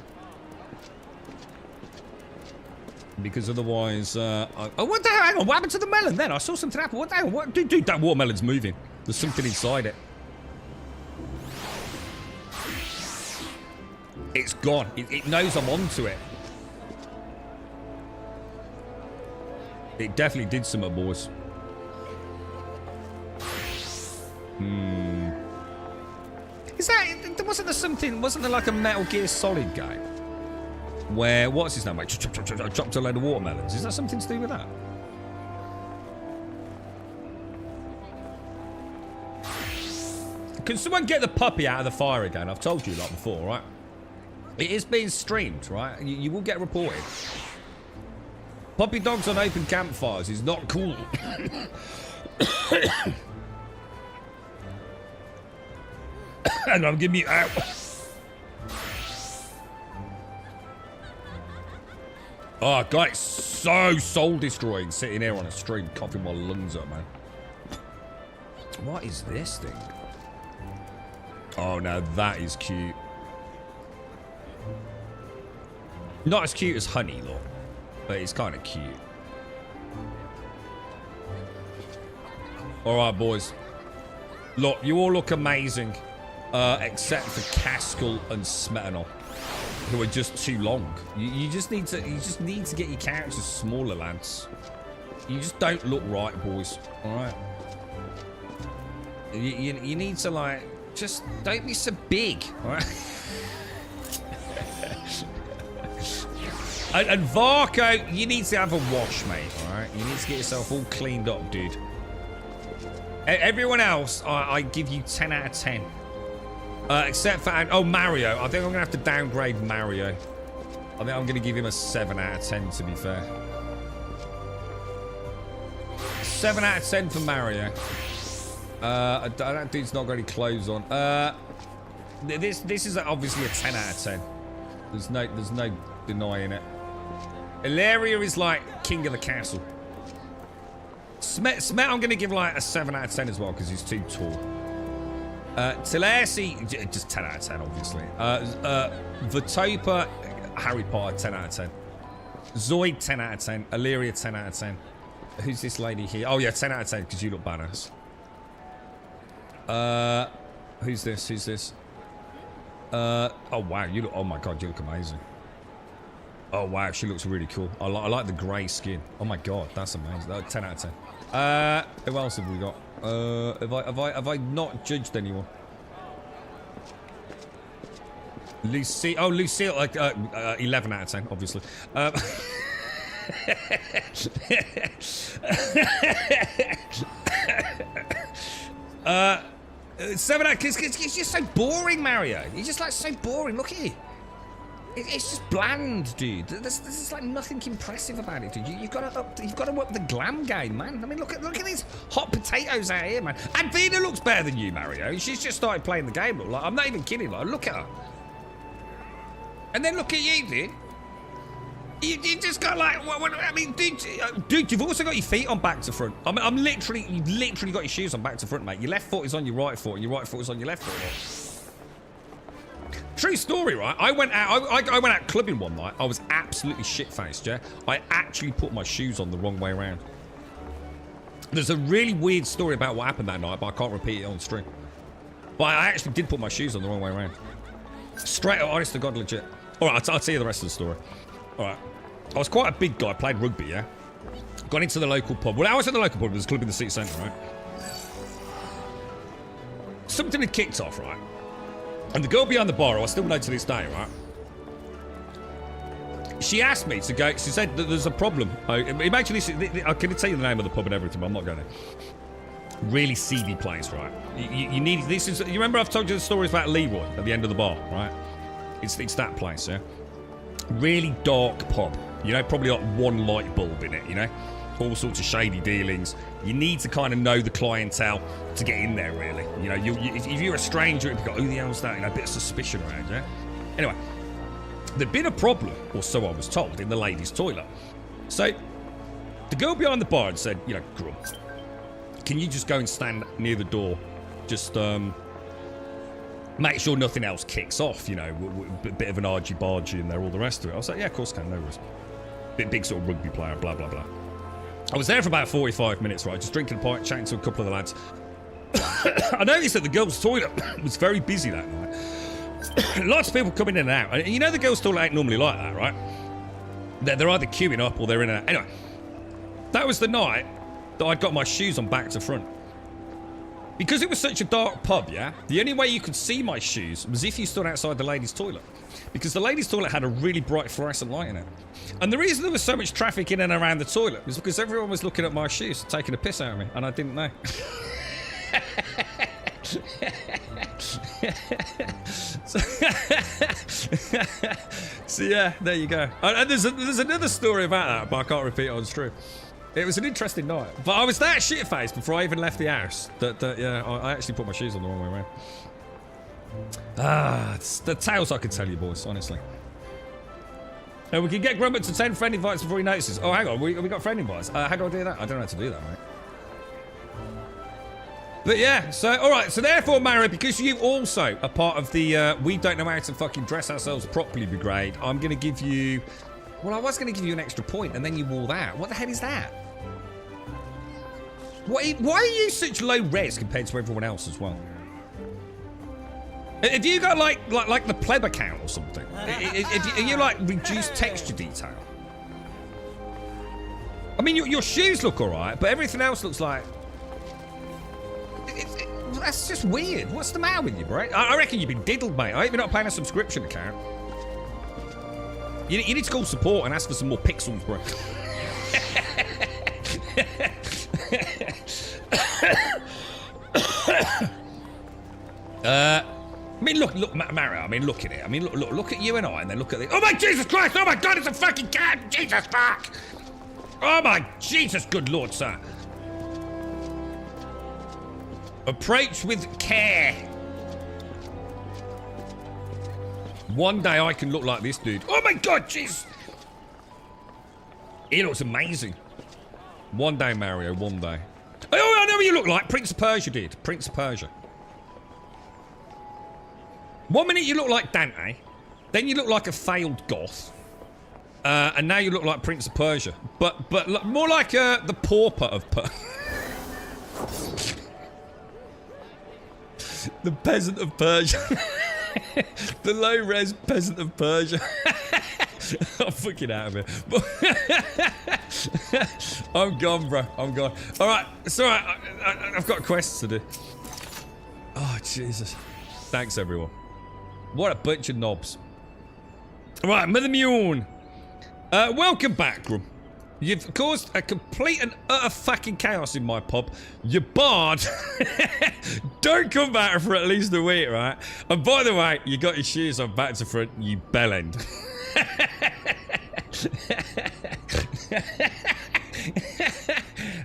Because otherwise, oh, what the hell? Hang on, what happened to the melon then? I saw something happen. What the hell? What? Dude, that watermelon's moving. There's something inside it. It's gone. It knows I'm onto it. It definitely did something, boys. Is that... Wasn't there something... Wasn't there like a Metal Gear Solid game? Where... What's his name, mate? Chopped a load of watermelons. Is that something to do with that? Can someone get the puppy out of the fire again? I've told you like before, right? It is being streamed, right? You will get reported. Puppy dogs on open campfires is not cool. Hang on, give me out. Oh, God, it's so soul-destroying sitting here on a stream, coughing my lungs up, man. What is this thing? Oh, now that is cute. Not as cute as Honey, look. But it's kind of cute. Alright, boys. Look, you all look amazing. Except for Caskell and Smetanol, who are just too long. You just need to get your characters smaller, lads. You just don't look right, boys. Alright? You need to, like, just don't be so big. Alright? and Varco, you need to have a wash, mate. Alright? You need to get yourself all cleaned up, dude. Everyone else, I give you 10 out of 10. Except for... Oh, Mario. I think I'm going to have to downgrade Mario. I think I'm going to give him a 7 out of 10, to be fair. 7 out of 10 for Mario. That dude's not got any clothes on. This is obviously a 10 out of 10. There's no denying it. Ilaria is like king of the castle. Smet I'm going to give like a 7 out of 10 as well because he's too tall. Tilesi, just 10 out of 10, obviously. Vitopa, Harry Potter, 10 out of 10. Zoid, 10 out of 10. Illyria, 10 out of 10. Who's this lady here? Oh, yeah, 10 out of 10 because you look badass. Who's this? Who's this? Oh, wow. You look... Oh, my God. You look amazing. Oh, wow. She looks really cool. I like the grey skin. Oh, my God. That's amazing. 10 out of 10. Who else have we got? Have I not judged anyone? Lucille. Oh, Lucille. 11 out of 10, obviously. 7 out because it's just so boring, Mario. You're just like so boring. Look at you. It's just bland, dude. There's like nothing impressive about it, dude. You've got to up the glam game, man. I mean, look at these hot potatoes out here, man. Advina looks better than you, Mario. She's just started playing the game. Like, I'm not even kidding. Like, look at her. And then look at you, dude. You just got like, I mean, dude, you've also got your feet on back to front. I mean, you've literally got your shoes on back to front, mate. Your left foot is on your right foot, and your right foot is on your left foot. True story, right? I went out clubbing one night. I was absolutely shit-faced, yeah? I actually put my shoes on the wrong way around. There's a really weird story about what happened that night, but I can't repeat it on stream. But I actually did put my shoes on the wrong way around. Straight up, honest to God, legit. All right, I'll tell you the rest of the story. All right. I was quite a big guy. I played rugby, yeah? Got into the local pub. Well, I was at the local pub. There was a club in the city centre, right? Something had kicked off, right? And the girl behind the bar, who I still know to this day, right? She asked me to go. She said that there's a problem. Imagine this. I can tell you the name of the pub and everything, but I'm not going to. Really seedy place, right? You need this. You remember I've told you the stories about Leroy at the end of the bar, right? It's that place, yeah. Really dark pub. You know, probably like one light bulb in it. You know, all sorts of shady dealings. You need to kind of know the clientele to get in there, really. You know, if you're a stranger, you've got, who the hell's that? You know, a bit of suspicion around, yeah? Anyway, there'd been a problem, or so I was told, in the ladies' toilet. So, the girl behind the bar had said, you know, Grum, can you just go and stand near the door? Just, make sure nothing else kicks off, you know, a bit of an argy-bargy in there, all the rest of it. I was like, yeah, of course I can, no worries. Big sort of rugby player, blah, blah, blah. I was there for about 45 minutes, right? Just drinking a pint, chatting to a couple of the lads. I noticed that the girls' toilet was very busy that night. Lots of people coming in and out. And you know the girls' toilet ain't normally like that, right? They're either queuing up or they're in and out. Anyway, that was the night that I'd got my shoes on back to front. Because it was such a dark pub, yeah? The only way you could see my shoes was if you stood outside the ladies' toilet. Because the ladies' toilet had a really bright fluorescent light in it. And the reason there was so much traffic in and around the toilet was because everyone was looking at my shoes, taking a piss out of me, and I didn't know. So yeah, there you go. And there's another story about that, but I can't repeat it on stream. It was an interesting night. But I was that shit-faced before I even left the house that yeah, I actually put my shoes on the wrong way around. It's the tales I could tell you, boys, honestly. And we can get Grumpet to 10 friend invites before he notices. Oh, hang on, we got friend invites. How do I do that? I don't know how to do that, mate. But yeah, so, alright, so therefore, Mario, because you also are part of the we don't know how to fucking dress ourselves properly brigade, I'm going to give you... Well, I was going to give you an extra point, and then you wore that. What the hell is that? Why are you such low res compared to everyone else as well? Have you got like the pleb account or something? Are you like reduced texture detail? I mean, your shoes look alright, but everything else looks like... That's just weird. What's the matter with you, bro? I reckon you've been diddled, mate. I hope you're not paying a subscription account. You need to call support and ask for some more pixels, bro. I mean, look, Mario. I mean, look at it. I mean, look at you and I, and then look at the... Oh my Jesus Christ! Oh my God! It's a fucking cat! Jesus fuck! Oh my Jesus, good Lord, sir. Approach with care. One day I can look like this dude. Oh my God, jeez. He looks amazing. One day, Mario, one day. Oh, I know what you look like. Prince of Persia did. Prince of Persia. 1 minute you look like Dante. Then you look like a failed goth. And now you look like Prince of Persia. But more like the pauper of Persia. The peasant of Persia. The low-res peasant of Persia. I'm fucking out of here. I'm gone, bro. I'm gone. All right. It's all right. I've got quests to do. Oh, Jesus. Thanks, everyone. What a bunch of knobs. All right, Mother Mune. Welcome back, Grum. You've caused a complete and utter fucking chaos in my pub. You barred. Don't come back for at least a week, right? And by the way, you got your shoes on back to front, you bellend.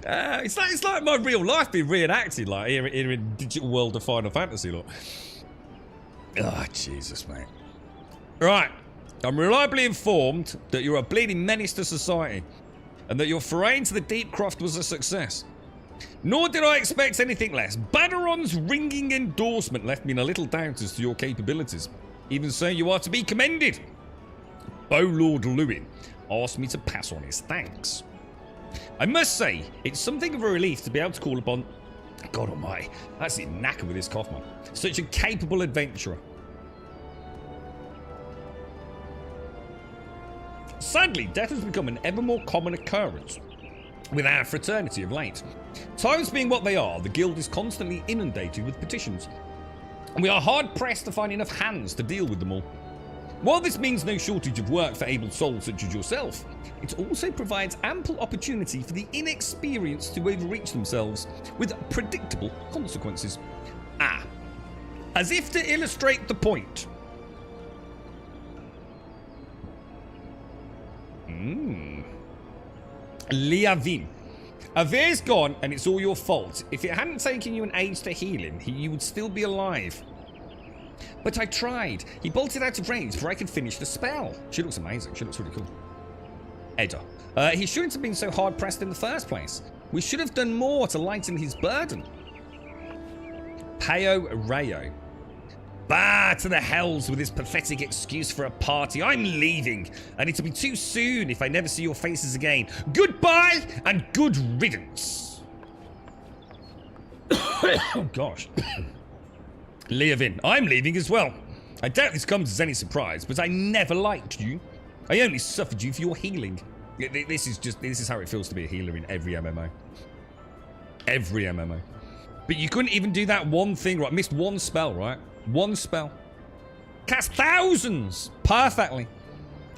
It's like my real life being reenacted, like here in digital world of Final Fantasy, look. Oh, Jesus, mate. Right. I'm reliably informed that you're a bleeding menace to society, and that your foray into the Deep Croft was a success. Nor did I expect anything less. Badaron's ringing endorsement left me in a little doubt as to your capabilities. Even so, you are to be commended. Lord Lewin asked me to pass on his thanks. I must say, it's something of a relief to be able to call upon... God almighty, that's it, knackered with this cough, man. Such a capable adventurer. Sadly, death has become an ever more common occurrence with our fraternity of late. Times being what they are, the guild is constantly inundated with petitions, and we are hard-pressed to find enough hands to deal with them all. While this means no shortage of work for able souls such as yourself, it also provides ample opportunity for the inexperienced to overreach themselves with predictable consequences. As if to illustrate the point. Liavin. Avir's gone and it's all your fault. If it hadn't taken you an age to heal him, you would still be alive. But I tried. He bolted out of range before I could finish the spell. She looks amazing. She looks really cool. Edda. He shouldn't have been so hard-pressed in the first place. We should have done more to lighten his burden. Peo Rayo. Bah, to the hells with this pathetic excuse for a party. I'm leaving, and it'll be too soon if I never see your faces again. Goodbye, and good riddance. Oh, gosh. Leovin, I'm leaving as well. I doubt this comes as any surprise, but I never liked you. I only suffered you for your healing. This is how it feels to be a healer in every MMO. Every MMO. But you couldn't even do that one thing, right? Missed one spell, right? One spell. Cast thousands perfectly.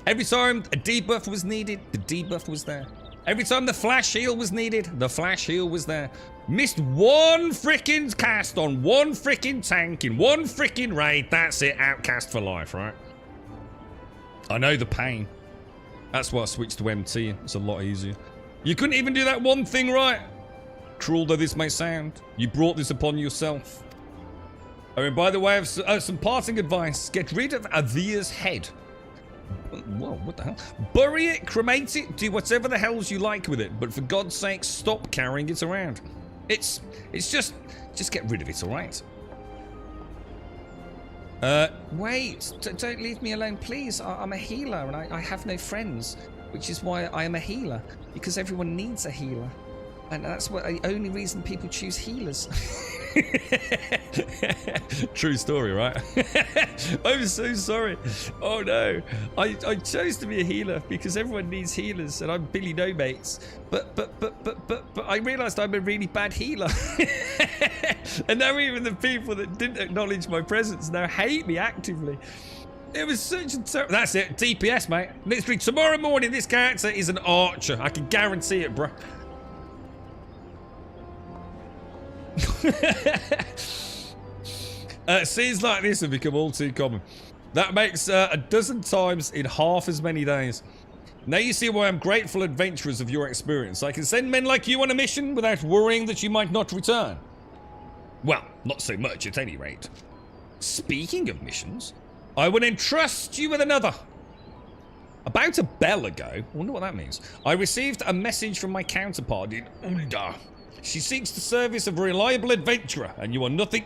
Every time a debuff was needed, the debuff was there. Every time the flash heal was needed, the flash heal was there. Missed one freaking cast on one freaking tank in one freaking raid. That's it. Outcast for life, right? I know the pain. That's why I switched to MT. It's a lot easier. You couldn't even do that one thing right. Cruel though this may sound, you brought this upon yourself. Oh, and by the way, some parting advice. Get rid of Avir's head. Whoa, what the hell? Bury it, cremate it, do whatever the hells you like with it. But for God's sake, stop carrying it around. It's just get rid of it, all right? Wait, don't leave me alone, please. I'm a healer, and I have no friends, which is why I am a healer, because everyone needs a healer. And that's the only reason people choose healers. True story, right? I'm so sorry. Oh no. I chose to be a healer because everyone needs healers and I'm Billy No Mates. But I realised I'm a really bad healer. And now even the people that didn't acknowledge my presence now hate me actively. It was such a terrible... That's it. DPS, mate. Literally tomorrow morning this character is an archer. I can guarantee it, bro. Scenes like this have become all too common. That makes a dozen times in half as many days. Now you see why I'm grateful adventurers of your experience. I can send men like you on a mission without worrying that you might not return. Well, not so much at any rate. Speaking of missions, I will entrust you with another. About a bell ago, I wonder what that means, I received a message from my counterpart in Ulda. She seeks the service of a reliable adventurer, and you are nothing...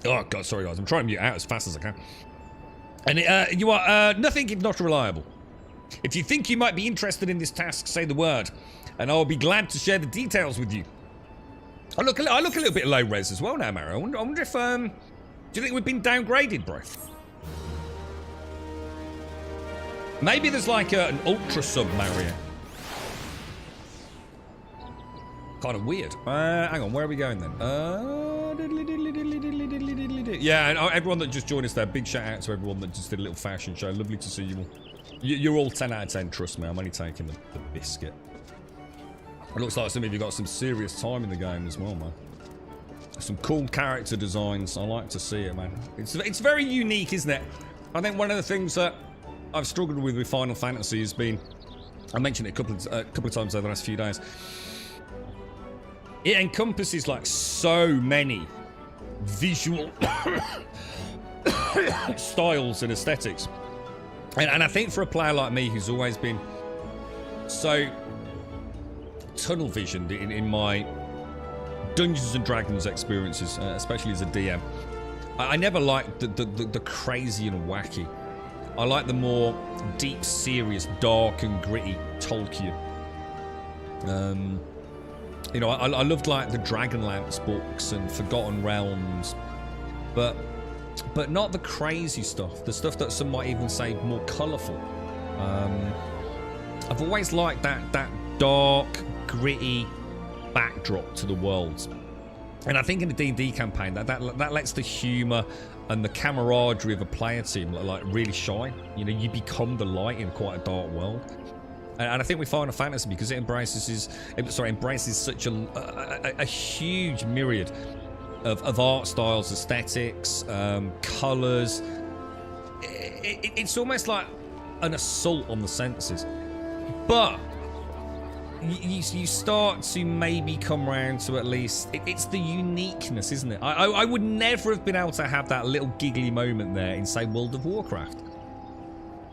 Oh, God, sorry, guys. I'm trying to mute out as fast as I can. And you are nothing if not reliable. If you think you might be interested in this task, say the word, and I will be glad to share the details with you. I look a little bit low res as well now, Mario. I wonder if, do you think we've been downgraded, bro? Maybe there's like an ultra sub Mario. Kind of weird. Hang on, where are we going then? Yeah, and everyone that just joined us there, big shout out to everyone that just did a little fashion show. Lovely to see you all. You're all 10 out of 10, trust me. I'm only taking the biscuit. It looks like some of you got some serious time in the game as well, man. Some cool character designs. I like to see it, man. It's very unique, isn't it? I think one of the things that I've struggled with Final Fantasy has been, I mentioned it a couple of times over the last few days. It encompasses like so many visual styles and aesthetics, and I think for a player like me who's always been so tunnel visioned in my Dungeons and Dragons experiences, especially as a DM, I never liked the crazy and wacky. I like the more deep, serious, dark and gritty Tolkien. You know, I loved like the Dragonlance books and Forgotten Realms, but not the crazy stuff. The stuff that some might even say more colourful. I've always liked that dark, gritty backdrop to the world, and I think in the D&D campaign that lets the humour and the camaraderie of a player team like really shine. You know, you become the light in quite a dark world. And I think we Final Fantasy, because it embraces such a huge myriad of art styles, aesthetics, colours. It's almost like an assault on the senses. But you start to maybe come around to at least... It's the uniqueness, isn't it? I would never have been able to have that little giggly moment there in, say, World of Warcraft.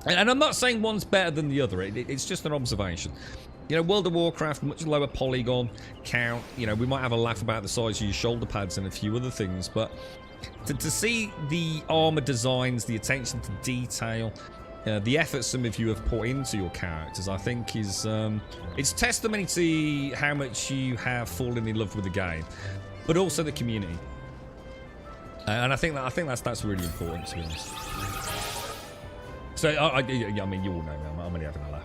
And I'm not saying one's better than the other. It's just an observation. You know, World of Warcraft, much lower polygon count. You know, we might have a laugh about the size of your shoulder pads and a few other things, but to see the armor designs, the attention to detail, the effort some of you have put into your characters, I think is it's testimony to how much you have fallen in love with the game, but also the community. And I think that's really important, to be honest. So, I mean, you all know me. I'm only having a laugh.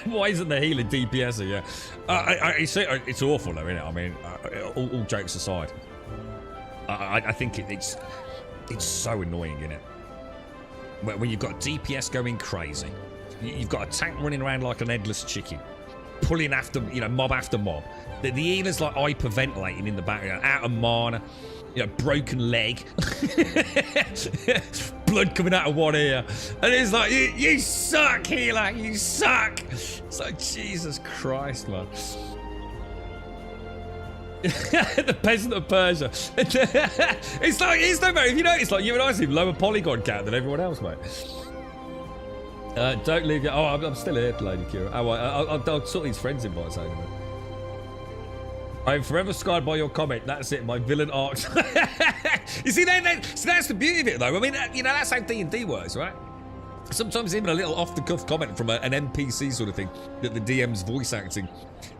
Why isn't the healer DPSer? Yeah, it's awful though, isn't it? I mean, all jokes aside, I think it's so annoying, isn't it? When you've got DPS going crazy, you've got a tank running around like an headless chicken, pulling after, you know, mob after mob. The healer's like hyperventilating in the background, out of mana. You know, broken leg, blood coming out of one ear, and it's like, you suck, healer, you suck. It's like, Jesus Christ, man. The peasant of Persia. It's no matter if you notice, like you and I see lower polygon count than everyone else, mate. Don't leave your... Oh, I'm still here, Lady Kira. Oh, I'll sort these friends invites out. I'm forever scarred by your comment. That's it, my villain arc. You see, so that's the beauty of it, though. I mean, you know, that's how D&D works, right? Sometimes even a little off-the-cuff comment from an NPC sort of thing that the DM's voice acting.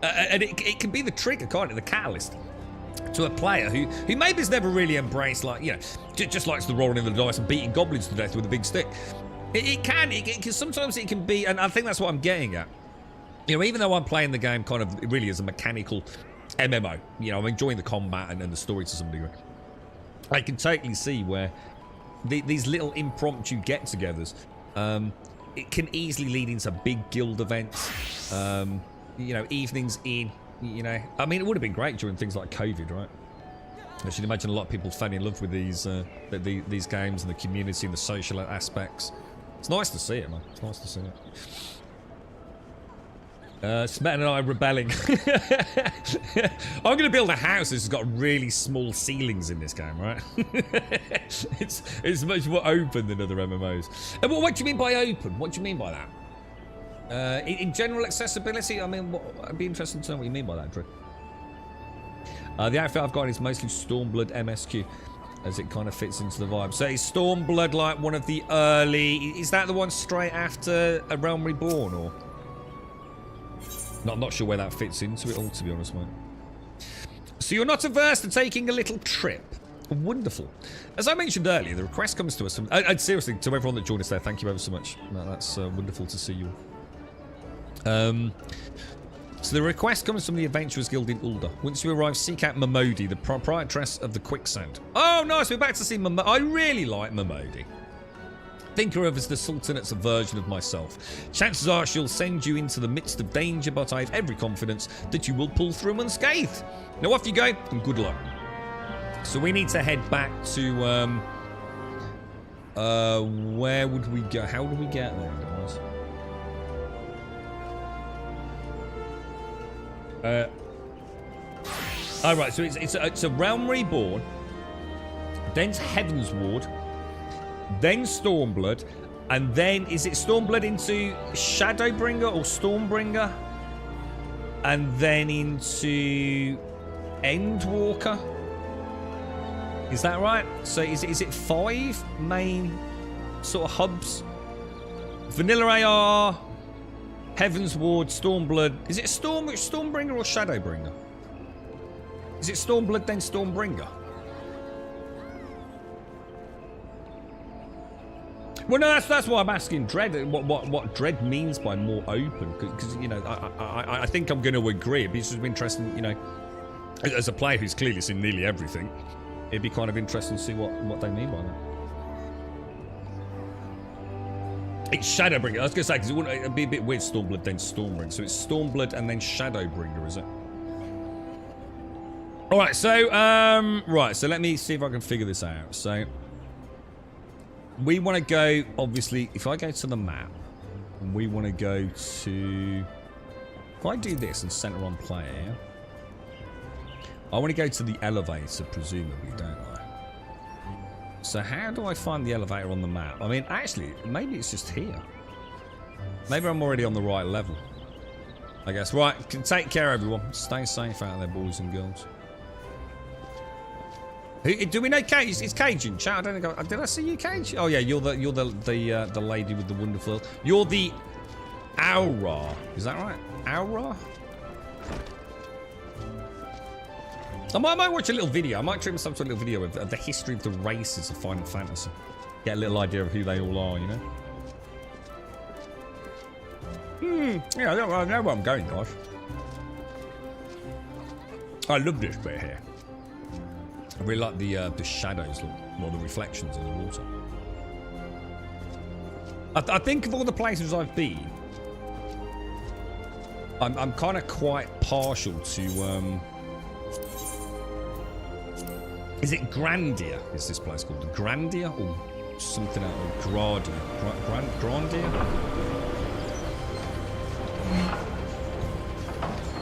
And it can be the trigger, can't it? The catalyst to a player who maybe has never really embraced, like, you know, just likes the rolling of the dice and beating goblins to death with a big stick. It can sometimes it can be, and I think that's what I'm getting at. You know, even though I'm playing the game kind of really as a mechanical MMO, you know, I'm enjoying the combat and the story to some degree. I can totally see where these little impromptu get-togethers, it can easily lead into big guild events, you know, evenings in, you know. I mean, it would have been great during things like COVID, right? I should imagine a lot of people fell in love with these games and the community and the social aspects. It's nice to see it, man. It's nice to see it. Smet and I are rebelling. I'm going to build a house that's got really small ceilings in this game, right? it's much more open than other MMOs. And what do you mean by open? What do you mean by that? In general accessibility, I mean, I'd be interested to know what you mean by that, Drew. The outfit I've got is mostly Stormblood MSQ, as it kind of fits into the vibe. So is Stormblood like one of the early... Is that the one straight after A Realm Reborn, or... Not sure where that fits into it all, to be honest, mate. So you're not averse to taking a little trip. Wonderful. As I mentioned earlier, the request comes to us from... And seriously, to everyone that joined us there, thank you ever so much. No, that's wonderful to see you. So the request comes from the Adventurers Guild in Ulda. Once you arrive, seek out Momodi, the proprietress of the Quicksand. Oh, nice. We're back to see Momodi. I really like Momodi. Think her of as the Sultanate's version of myself. Chances are she'll send you into the midst of danger, but I have every confidence that you will pull through unscathed. Now off you go, and good luck. So we need to head back to, where would we go? How would we get there, guys? Alright, so it's a Realm Reborn, then Heaven's Ward, then Stormblood, and then is it Stormblood into Shadowbringer or Stormbringer, and then into Endwalker? Is that right? So is it 5 main sort of hubs? Vanilla AR, Heaven's Ward, Stormblood. Is it Stormbringer or Shadowbringer? Is it Stormblood then Stormbringer? Well, no, that's why I'm asking Dread. What Dread means by more open, because you know, I think I'm going to agree. It'd be just interesting, you know, as a player who's clearly seen nearly everything, it'd be kind of interesting to see what they mean by that. It's Shadowbringer. I was going to say, because it'd be a bit weird, Stormblood then Stormbringer. So it's Stormblood and then Shadowbringer, is it? All right. So right. So let me see if I can figure this out. So. We want to go, obviously, if I go to the map, and we want to go to... If I do this and center on player, I want to go to the elevator, presumably, don't I? So how do I find the elevator on the map? I mean, actually, maybe it's just here. Maybe I'm already on the right level. I guess. Right, take care, everyone. Stay safe out there, boys and girls. Do we know Cage? It's Cage in chat. I don't know. Did I see you, Cage? Oh yeah, you're the lady with the wonderful. You're the Aura. Is that right? Aura. I might watch a little video. I might treat myself to a little video of the history of the races of Final Fantasy. Get a little idea of who they all are, you know. Yeah, I know where I'm going, guys. I love this bit here. I really like the shadows, or the reflections of the water. I think of all the places I've been, I'm kind of quite partial to is it Grandia? Is this place called Grandia or something else? Or Gradia? Grandia?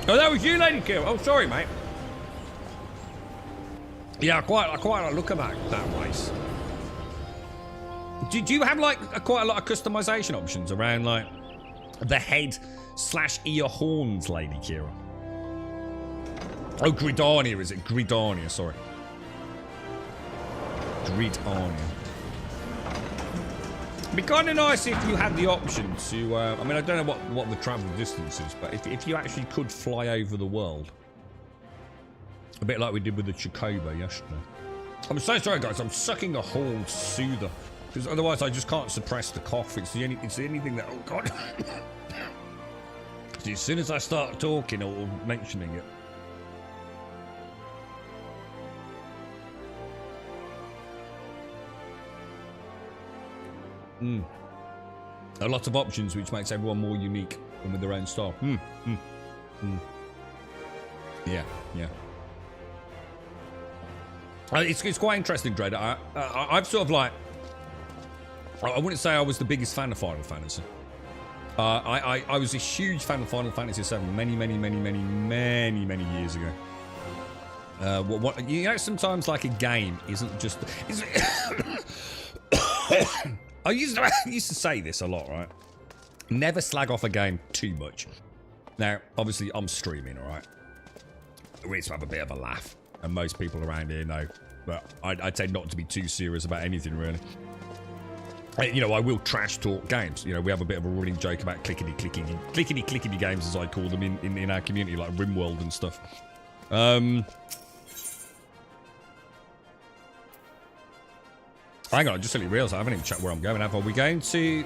Oh, that was you, Lady Kill. Oh, sorry, mate. Yeah, I quite like look at that race. Do you have like quite a lot of customization options around like the head/ear horns, Lady Kira? Oh, Gridania, is it? Gridania, sorry. Gridania. It'd be kind of nice if you had the option to, I mean, I don't know what the travel distance is, but if you actually could fly over the world. A bit like we did with the Chocobo yesterday. I'm so sorry, guys. I'm sucking a whole soother. Because otherwise I just can't suppress the cough. It's the only thing that, oh God. See, as soon as I start talking or mentioning it. A lot of options, which makes everyone more unique and with their own style. Yeah. It's quite interesting, Dread. I've sort of like, I wouldn't say I was the biggest fan of Final Fantasy. I was a huge fan of Final Fantasy VII many years ago. You know, sometimes like a game isn't just. I used to say this a lot, right? Never slag off a game too much. Now, obviously, I'm streaming, all right? We used to have a bit of a laugh, and most people around here know. But I tend not to be too serious about anything, really. You know, I will trash talk games. You know, we have a bit of a running joke about clickety games, as I call them in our community, like RimWorld and stuff. Hang on, I just suddenly realised I haven't even checked where I'm going. Are we going to?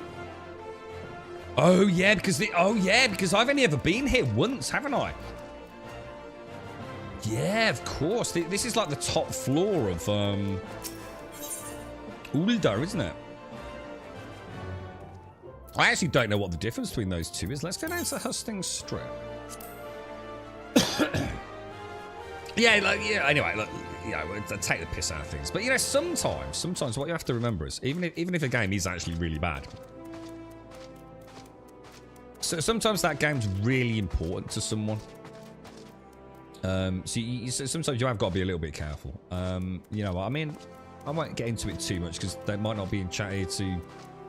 Oh yeah, because I've only ever been here once, haven't I? Yeah, of course. This is like the top floor of Ulda, isn't it? I actually don't know what the difference between those two is. Let's go down to Hustings Strip. Anyway, look, I take the piss out of things. But, you know, sometimes what you have to remember is, even if a game is actually really bad, so sometimes that game's really important to someone. So sometimes you have got to be a little bit careful. You know, I mean, I won't get into it too much because they might not be in chat here to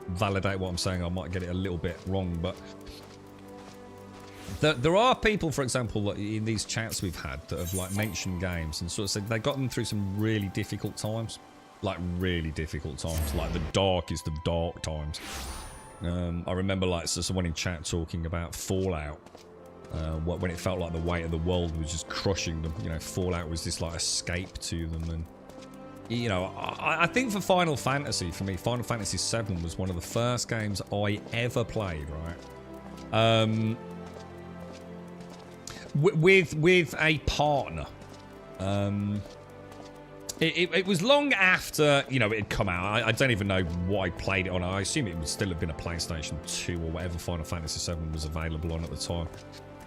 validate what I'm saying. I might get it a little bit wrong, but there are people, for example, in these chats we've had that have like mentioned games and sort of said they got them through some really difficult times, like the darkest of dark times. I remember like someone in chat talking about Fallout. When it felt like the weight of the world was just crushing them. You know, Fallout was this like escape to them. And, you know, I think for Final Fantasy, for me, Final Fantasy VII was one of the first games I ever played, right? With a partner. It was long after, you know, it had come out. I don't even know what I played it on. I assume it would still have been a PlayStation 2 or whatever Final Fantasy VII was available on at the time.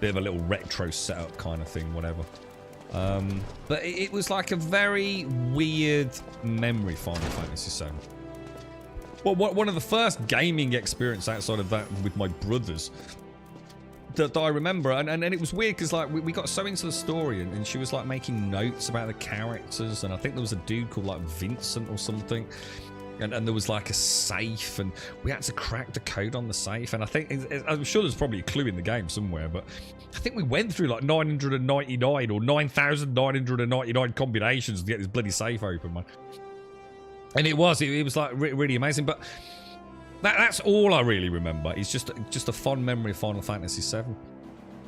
Bit of a little retro setup kind of thing, whatever. But it was like a very weird memory, Final Fantasy VII. Well, one of the first gaming experience outside of that with my brothers that I remember, and it was weird because like we got so into the story, and she was like making notes about the characters, and I think there was a dude called like Vincent or something. And there was like a safe, and we had to crack the code on the safe. And I think, I'm sure there's probably a clue in the game somewhere, but I think we went through like 999 or 9,999 combinations to get this bloody safe open, man. And it was like really amazing. But that's all I really remember. It's just a fond memory of Final Fantasy VII.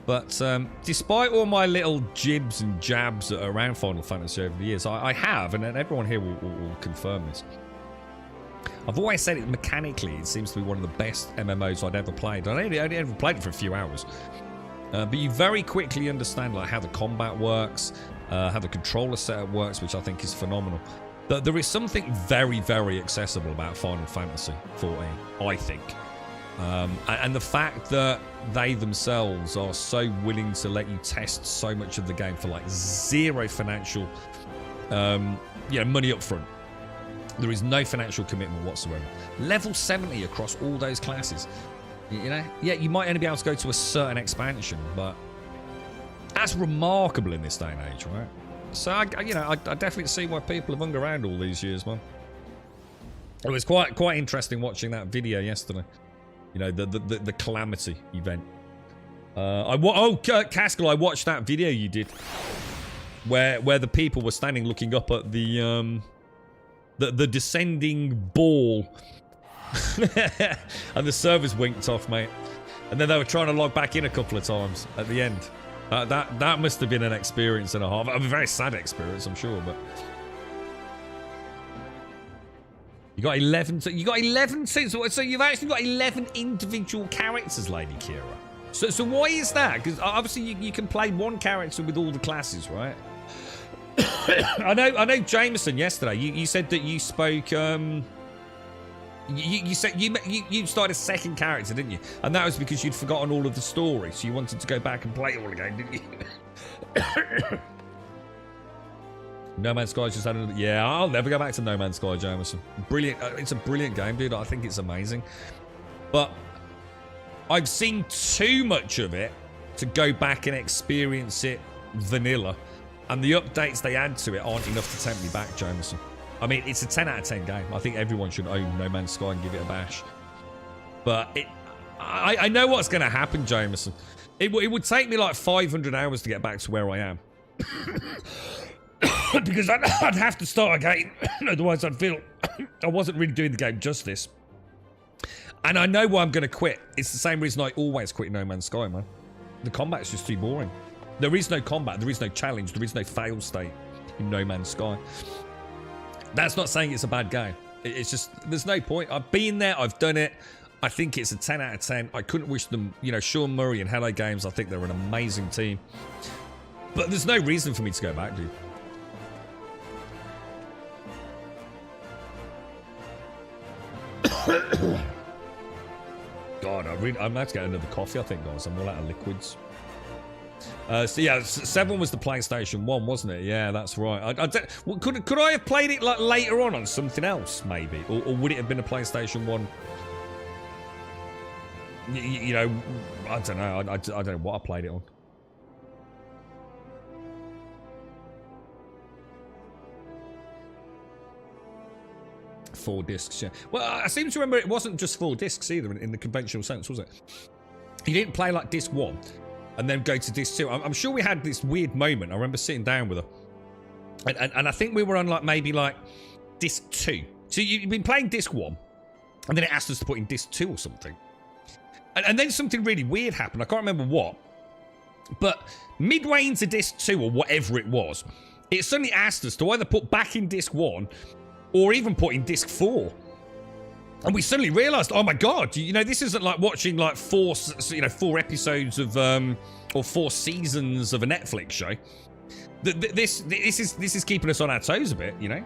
But despite all my little jibs and jabs around Final Fantasy over the years, I have, and everyone here will confirm this. I've always said it mechanically, it seems to be one of the best MMOs I'd ever played. I only ever played it for a few hours. But you very quickly understand like how the combat works, how the controller setup works, which I think is phenomenal. There is something very, very accessible about Final Fantasy XIV, I think. And the fact that they themselves are so willing to let you test so much of the game for like zero financial money up front. There is no financial commitment whatsoever. Level 70 across all those classes. You know? Yeah, you might only be able to go to a certain expansion, but that's remarkable in this day and age, right? So, I definitely see why people have hung around all these years, man. It was quite interesting watching that video yesterday. You know, the calamity event. Caskell, I watched that video you did, where the people were standing looking up at the descending ball, and the servers winked off, mate. And then they were trying to log back in a couple of times at the end. That must have been an experience and a half. A very sad experience, I'm sure, but. You got 11. So you've actually got 11 individual characters, Lady Kira. So why is that? Because obviously you can play one character with all the classes, right? I know. Jameson yesterday. You said that you spoke. You said you started a second character, didn't you? And that was because you'd forgotten all of the story, so you wanted to go back and play it all again, didn't you? No Man's Sky just had another... Yeah, I'll never go back to No Man's Sky, Jameson. Brilliant. It's a brilliant game, dude. I think it's amazing. But I've seen too much of it to go back and experience it vanilla. And the updates they add to it aren't enough to tempt me back, Jameson. I mean, it's a 10 out of 10 game. I think everyone should own No Man's Sky and give it a bash. But I know what's going to happen, Jameson. It would take me like 500 hours to get back to where I am. Because I'd have to start again. Otherwise I'd feel I wasn't really doing the game justice. And I know why I'm going to quit. It's the same reason I always quit No Man's Sky, man. The combat's just too boring. There is no combat. There is no challenge. There is no fail state in No Man's Sky. That's not saying it's a bad game. It's just, there's no point. I've been there. I've done it. I think it's a 10 out of 10. I couldn't wish them, you know, Sean Murray and Hello Games. I think they're an amazing team. But there's no reason for me to go back, dude. God, I'm going to have to get another coffee, I think, guys. I'm all out of liquids. So yeah, 7 was the PlayStation 1, wasn't it? Yeah, that's right. Could I have played it like later on something else, maybe? Or would it have been a PlayStation 1? You know, I don't know. I don't know what I played it on. Four discs, yeah. Well, I seem to remember it wasn't just 4 discs either in the conventional sense, was it? You didn't play like disc 1 and then go to disc 2. I'm sure we had this weird moment. I remember sitting down with her, and I think we were on like maybe like disc 2. So you've been playing disc 1, and then it asked us to put in disc 2 or something, and then something really weird happened. I can't remember what, but midway into disc 2 or whatever it was, it suddenly asked us to either put back in disc 1 or even put in disc 4. And we suddenly realised, oh my god, you know, this isn't like watching like 4 episodes of or 4 seasons of a Netflix show. This is keeping us on our toes a bit, you know.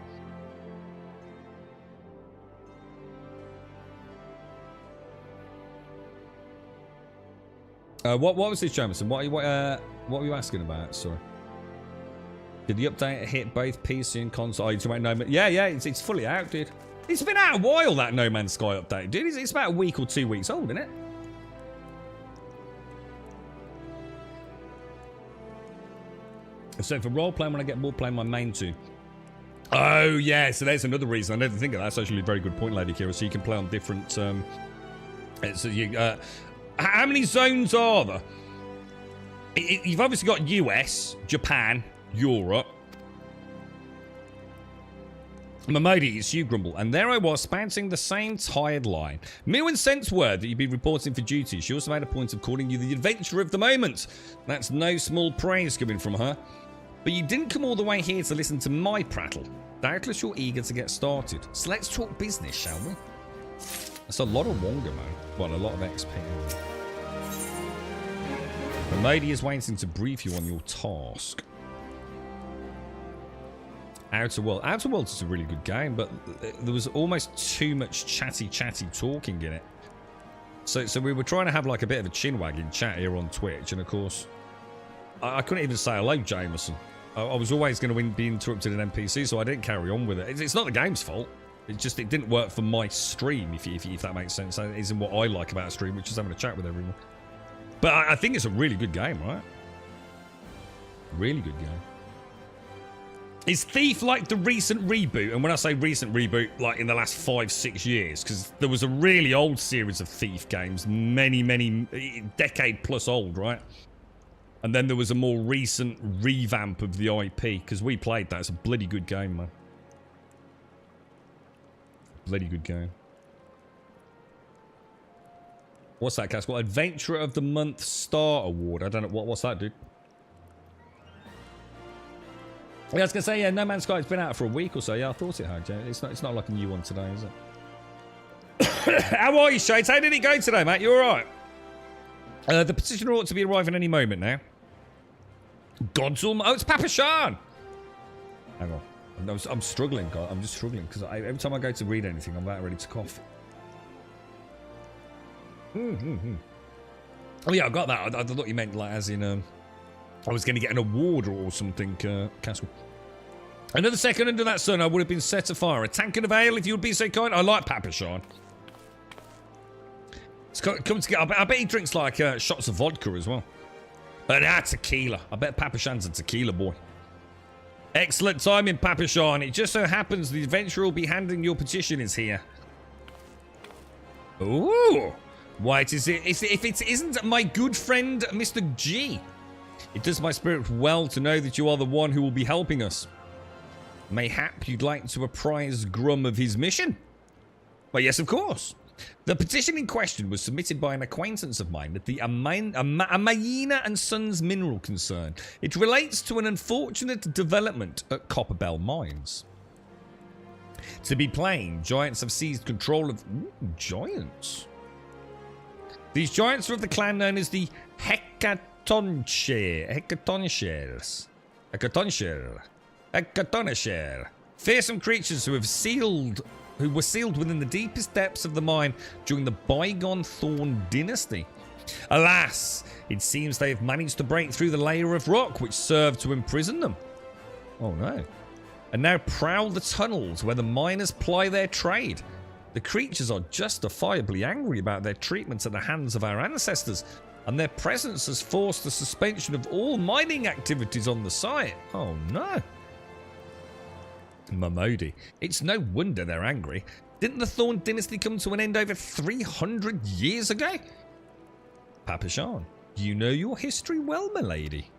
What was this, Jameson? What were you asking about? Sorry. Did the update hit both PC and console? Yeah, it's fully out, dude. It's been out a while, that No Man's Sky update, dude. It's about a week or 2 weeks old, isn't it? So for role-playing, when I get bored playing my main 2. Oh, yeah, so there's another reason. I never think of that. That's actually a very good point, Lady Kira. So you can play on different... how many zones are there? You've obviously got US, Japan, Europe. Mamodi, it's you, Grumble. And there I was, bouncing the same tired line. Mirwin sent word that you'd be reporting for duty. She also made a point of calling you the adventurer of the moment. That's no small praise coming from her. But you didn't come all the way here to listen to my prattle. Doubtless you're eager to get started. So let's talk business, shall we? That's a lot of Wonga, man. Well, a lot of XP. Mamodi is waiting to brief you on your task. Outer Worlds is a really good game, but there was almost too much chatty talking in it. So we were trying to have like a bit of a chin-wagging chat here on Twitch, and of course, I couldn't even say hello, Jameson. I was always going to be interrupted in NPC, so I didn't carry on with it. It's not the game's fault. It didn't work for my stream, if that makes sense. It isn't what I like about a stream, which is having a chat with everyone. But I think it's a really good game, right? Really good game. Is Thief like the recent reboot? And when I say recent reboot, like in the last 5-6 years, because there was a really old series of Thief games, many decade plus old, right? And then there was a more recent revamp of the IP, because we played that. It's a bloody good game, man. Bloody good game. What's that, Caswell? Adventurer of the Month Star Award. I don't know. What's that, dude? Yeah, I was going to say, yeah, No Man's Sky has been out for a week or so. Yeah, I thought it had, yeah. It's not like a new one today, is it? How are you, Shades? How did it go today, mate? You alright? The petitioner ought to be arriving any moment now. Godzilla. Oh, it's Papa Sean. Hang on. I'm struggling, God. I'm just struggling because every time I go to read anything, I'm about ready to cough. Oh, yeah, I got that. I thought you meant like as in, I was going to get an award or something, Castle. Another second under that sun, I would have been set afire. A tankard of ale, if you would be so kind. I like Papa Sean. It's come together. I bet he drinks like shots of vodka as well. And tequila. I bet Papa Sean's a tequila boy. Excellent timing, Papa Sean. It just so happens the adventurer will be handing your petition is here. Ooh. Why, if it isn't my good friend, Mr. G. It does my spirit well to know that you are the one who will be helping us. Mayhap you'd like to apprise Grum of his mission? Well, yes, of course. The petition in question was submitted by an acquaintance of mine at the Amayina and Sons mineral concern. It relates to an unfortunate development at Copperbell Mines. To be plain, giants have seized control of... Ooh, giants? These giants are of the clan known as the Hecatoncheres. Fearsome creatures who were sealed within the deepest depths of the mine during the bygone Thorn dynasty. Alas, it seems they have managed to break through the layer of rock which served to imprison them. Oh no. And now prowl the tunnels where the miners ply their trade. The creatures are justifiably angry about their treatment at the hands of our ancestors, and their presence has forced the suspension of all mining activities on the site. Oh no. Momodi. It's no wonder they're angry. Didn't the Thorn dynasty come to an end over 300 years ago? Papa Sean, you know your history well, milady.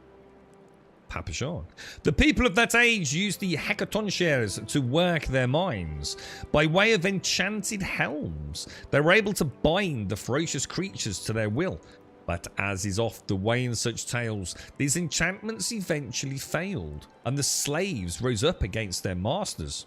Papa Sean. The people of that age used the Hecatoncheres to work their mines. By way of enchanted helms, they were able to bind the ferocious creatures to their will. But as is oft the way in such tales, these enchantments eventually failed, and the slaves rose up against their masters.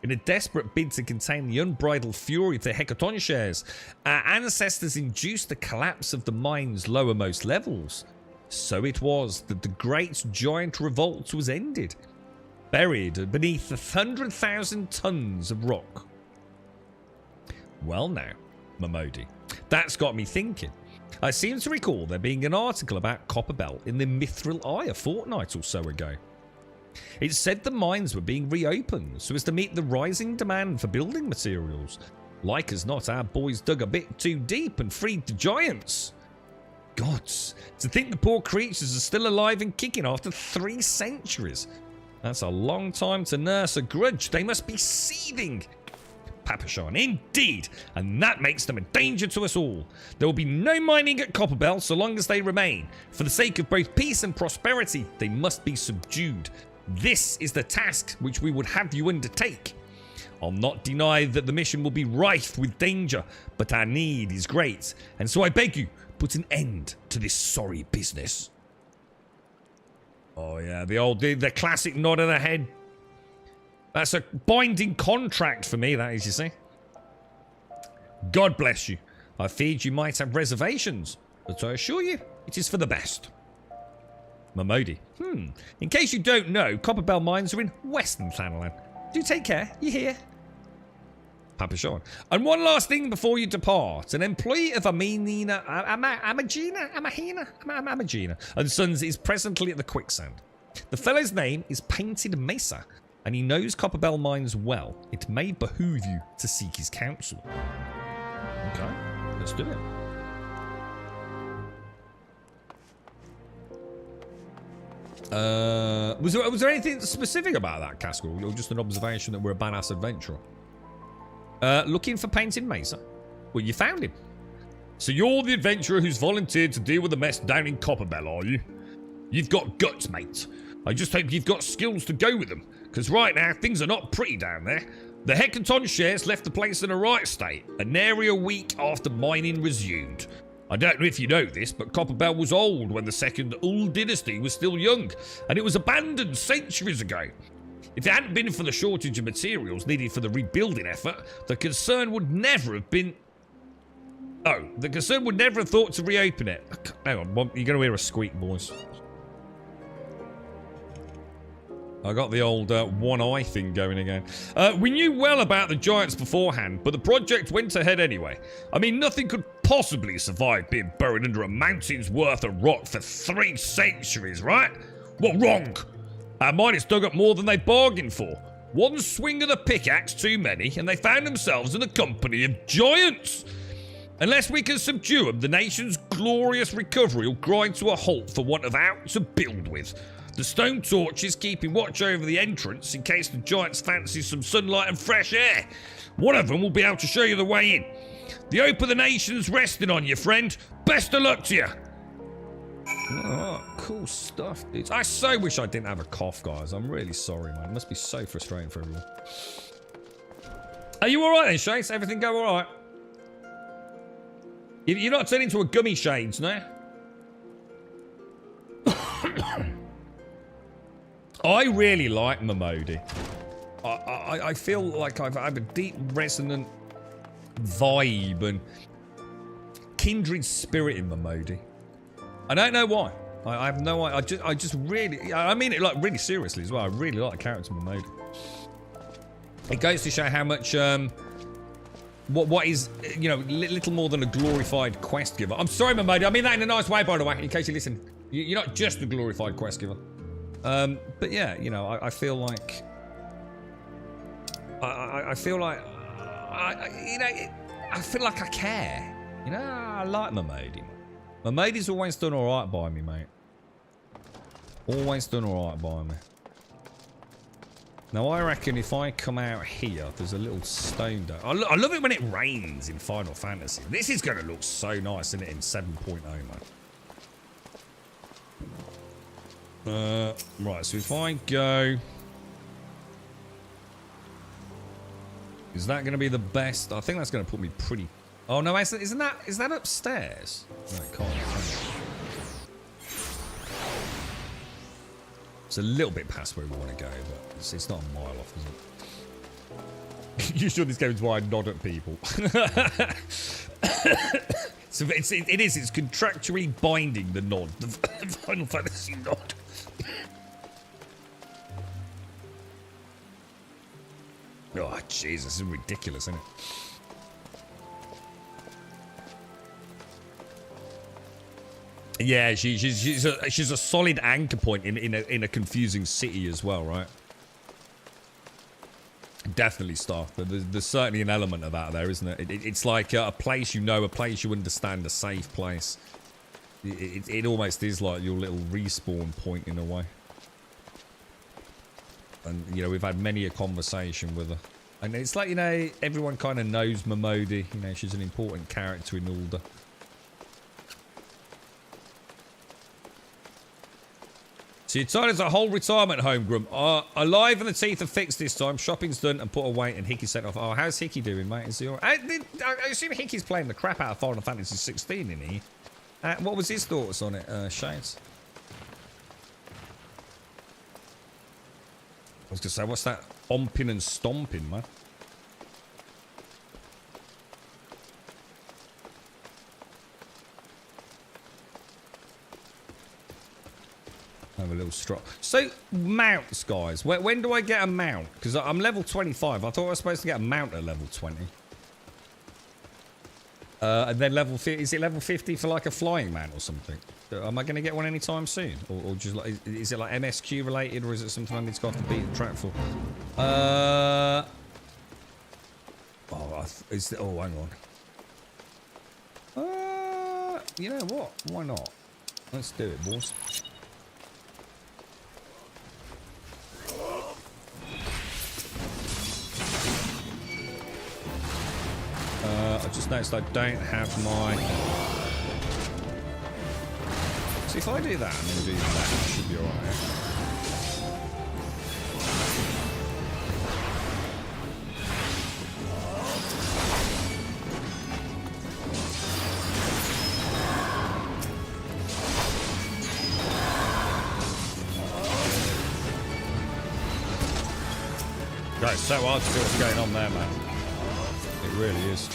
In a desperate bid to contain the unbridled fury of the Hecatoncheres, our ancestors induced the collapse of the mine's lowermost levels. So it was that the great giant revolt was ended, buried beneath 100,000 tons of rock. Well now, Momodi, that's got me thinking. I seem to recall there being an article about Copperbell in the Mithril Eye a fortnight or so ago. It said the mines were being reopened so as to meet the rising demand for building materials. Like as not, our boys dug a bit too deep and freed the giants. Gods, to think the poor creatures are still alive and kicking after 3 centuries. That's a long time to nurse a grudge. They must be seething. Papa Sean, indeed, and that makes them a danger to us all. There will be no mining at Copperbell so long as they remain. For the sake of both peace and prosperity, they must be subdued. This is the task which we would have you undertake. I'll not deny that the mission will be rife with danger, but our need is great, and so I beg you, put an end to this sorry business. Oh yeah, the classic nod of the head. That's a binding contract for me, that is, you see. God bless you. I feared you might have reservations, but I assure you, it is for the best. Momodi. In case you don't know, Copperbell mines are in Western Thanalan. Do take care, you hear? Papa Sean. And one last thing before you depart. An employee of Amagina and Sons is presently at the quicksand. The fellow's name is Painted Mesa, and he knows Copperbell mines well. It may behoove you to seek his counsel. Okay, let's do it. Was there anything specific about that, Castle, or just an observation that we're a badass adventurer? Looking for Painted Mesa. Well, you found him. So you're the adventurer who's volunteered to deal with the mess down in Copperbell, are you? You've got guts, mate. I just hope you've got skills to go with them, because right now things are not pretty down there. The Hecaton shares left the place in a right state, nary a week after mining resumed. I don't know if you know this, but Copperbell was old when the second Uld dynasty was still young, and it was abandoned centuries ago. If it hadn't been for the shortage of materials needed for the rebuilding effort, the concern would never have been... Oh, the concern would never have thought to reopen it. Hang on, you're going to hear a squeak, boys. I got the old one eye thing going again. We knew well about the giants beforehand, but the project went ahead anyway. I mean, nothing could possibly survive being buried under a mountain's worth of rock for 3 centuries, right? Well, wrong. Our miners dug up more than they bargained for. One swing of the pickaxe too many, and they found themselves in a company of giants. Unless we can subdue them, the nation's glorious recovery will grind to a halt for want of out to build with. The stone torch is keeping watch over the entrance in case the giants fancy some sunlight and fresh air. One of them will be able to show you the way in. The hope of the nation's resting on you, friend. Best of luck to you. Oh, cool stuff, dudes. I so wish I didn't have a cough, guys. I'm really sorry, man. It must be so frustrating for everyone. Are you alright then, Shades? Everything go alright? You're not turning into a gummy Shades, no? I really like Momodi. I feel like I have a deep, resonant vibe and kindred spirit in Momodi. I don't know why. I have no idea. I just really, I mean it like really seriously as well. I really like the character Momodi. It goes to show how much, what is, you know, little more than a glorified quest giver. I'm sorry, Momodi. I mean that in a nice way, by the way, in case you listen. You're not just a glorified quest giver. But yeah, you know, I feel like, I feel like, you know, I feel like I care. You know, I like Momodi. Momodi's always done alright by me, mate. Always done alright by me. Now, I reckon if I come out here, there's a little stone down. I love it when it rains in Final Fantasy. This is going to look so nice, isn't it, in 7.0, man? Right, so if I go... Is that going to be the best? I think that's going to put me pretty... Oh, no, is that upstairs? No, it can't. It's a little bit past where we want to go, but it's not a mile off, is it? You sure this game's why I nod at people? So it's contractually binding, the nod. The Final Fantasy nod. Oh, Jesus, this is ridiculous, isn't it? Yeah, she's a solid anchor point in a confusing city as well, right? Definitely, Staff. There's certainly an element of that there, isn't it? It's like a place you know, a place you understand, a safe place. It almost is like your little respawn point in a way. And, you know, we've had many a conversation with her. And it's like, you know, everyone kind of knows Momodi. You know, she's an important character in Ulda. So you're tired as a whole retirement home, Grum. Alive and the teeth are fixed this time. Shopping's done and put away and Hickey sent off. Oh, how's Hickey doing, mate? Is he all right? I assume Hickey's playing the crap out of Final Fantasy 16, isn't he? What was his thoughts on it, Shades? I was going to say, what's that omping and stomping, man? Have a little strop. So, mounts, guys. When do I get a mount? Because I'm level 25. I thought I was supposed to get a mount at level 20. And then level 50. Is it level 50 for like a flying mount or something? Am I going to get one anytime soon? Or just like, is it like MSQ related, or is it something I need to go off the beat the track for? Oh, hang on. You know what? Why not? Let's do it, boys. noticed I don't have my... So if I do that and then do that, it should be alright. God, it's so hard to see what's going on there, man. It really is.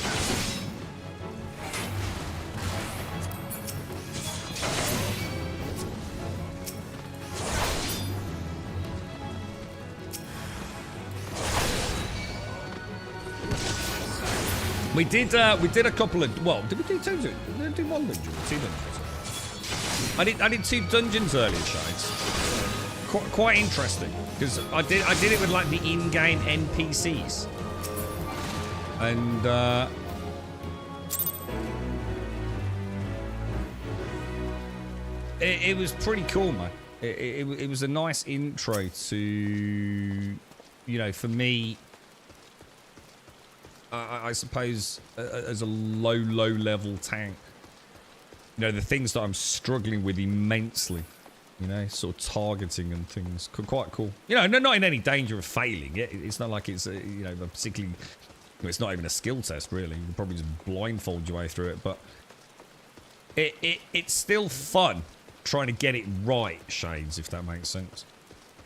We did a couple of, well, did we do two? Did we do one dungeon? Two dungeons. I did 2 dungeons earlier, Shades. Quite interesting, because I did it with like the in-game NPCs, and it was pretty cool, man. It was a nice intro to, you know, for me. I suppose as a low level tank, you know, the things that I'm struggling with immensely, you know, sort of targeting and things, quite cool. You know, not in any danger of failing. It's not like it's you know, a particularly, it's not even a skill test really. You can probably just blindfold your way through it, but it's still fun trying to get it right, Shades, if that makes sense.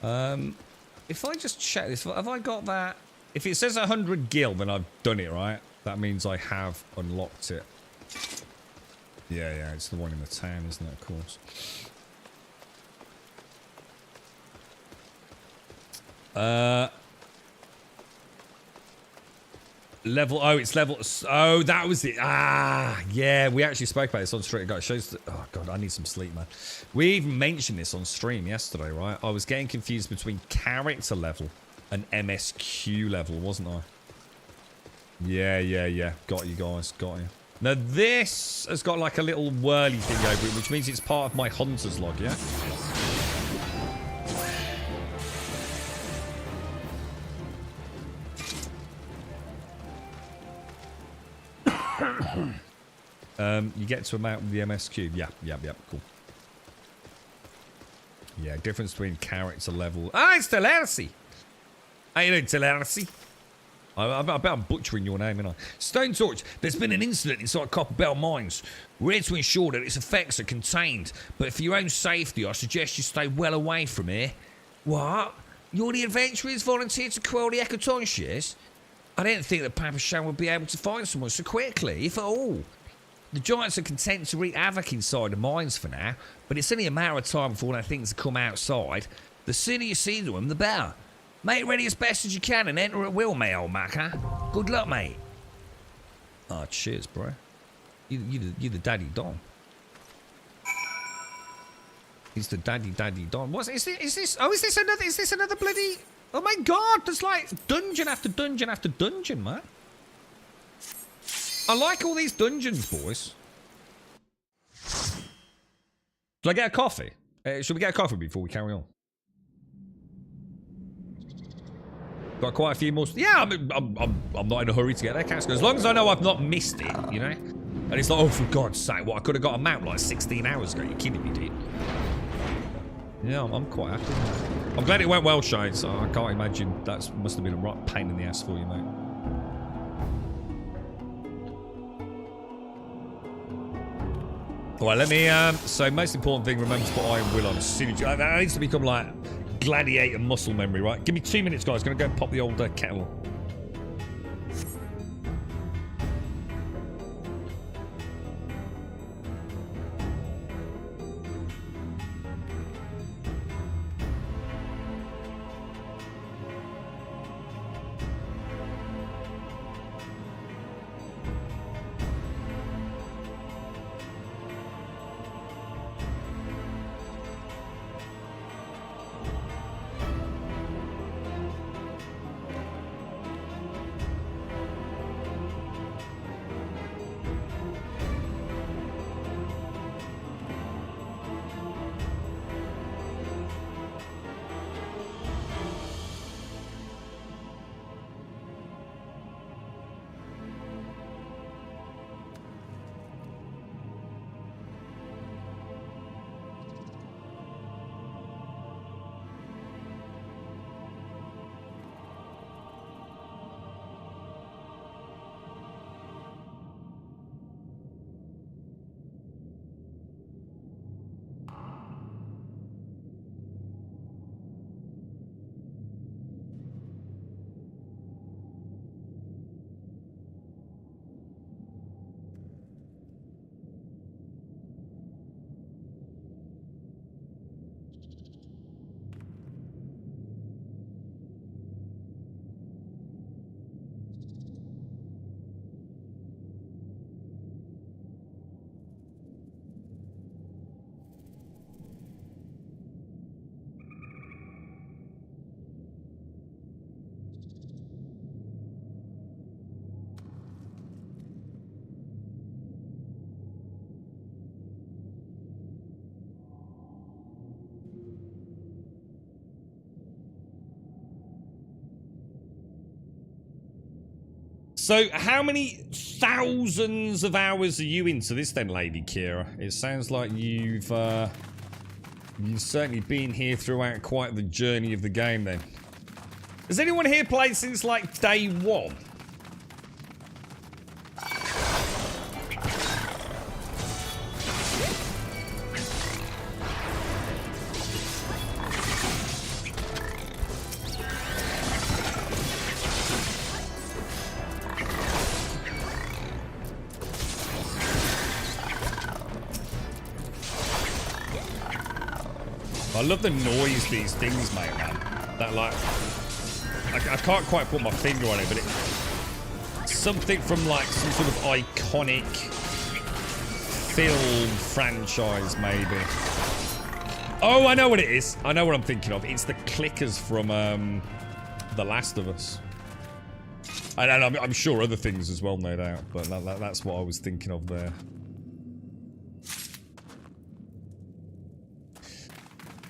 If I just check this, have I got that? If it says 100 gil, then I've done it, right? That means I have unlocked it. Yeah, it's the one in the town, isn't it, of course. It's level, oh, that was it. Yeah, we actually spoke about this on stream. It shows that, oh God, I need some sleep, man. We even mentioned this on stream yesterday, right? I was getting confused between character level and MSQ level, wasn't I? Yeah. Got you guys, got you. Now this has got like a little whirly thing over it, which means it's part of my hunter's log, yeah? You get to amount with the MSQ. Yeah, cool. Yeah, difference between character level. It's Telersi! How you doing, Telersi? I bet I'm butchering your name, ain't I? Stone Torch, there's been an incident inside Copper Bell Mines. We're here to ensure that its effects are contained, but for your own safety, I suggest you stay well away from here. What? You're the adventurers volunteered to quell the Ecotonshiers? I didn't think that Papa Shan would be able to find someone so quickly, if at all. The giants are content to wreak havoc inside the mines for now, but it's only a matter of time before their things come outside. The sooner you see them, the better. Make ready as best as you can and enter at will, mate, old macker. Good luck, mate. Oh, cheers, bro. You're the daddy don. He's the daddy don. Is this? Oh, is this another bloody? Oh my God! There's like dungeon after dungeon after dungeon, man. I like all these dungeons, boys. Should I get a coffee? Should we get a coffee before we carry on? Got quite a few more. Yeah, I'm not in a hurry to get there, Casco. As long as I know I've not missed it, you know. And it's like, oh, for God's sake, what? I could have got a mount like 16 hours ago. You're kidding me, dude? Yeah, I'm quite happy. I'm glad it went well, Shades. I can't imagine that must have been a right pain in the ass for you, mate. Alright, let me, so most important thing, remember to put Iron Will on as soon as you, that needs to become like gladiator muscle memory, right? Give me 2 minutes, guys. Gonna go and pop the old kettle on. So, how many thousands of hours are you into this then, Lady Kira? It sounds like you've certainly been here throughout quite the journey of the game then. Has anyone here played since like day one? I love the noise these things make, man. That like, I can't quite put my finger on it, but it's something from like some sort of iconic film franchise, maybe. Oh, I know what it is. I know what I'm thinking of. It's the clickers from The Last of Us. And I'm sure other things as well, no doubt. But that's what I was thinking of there.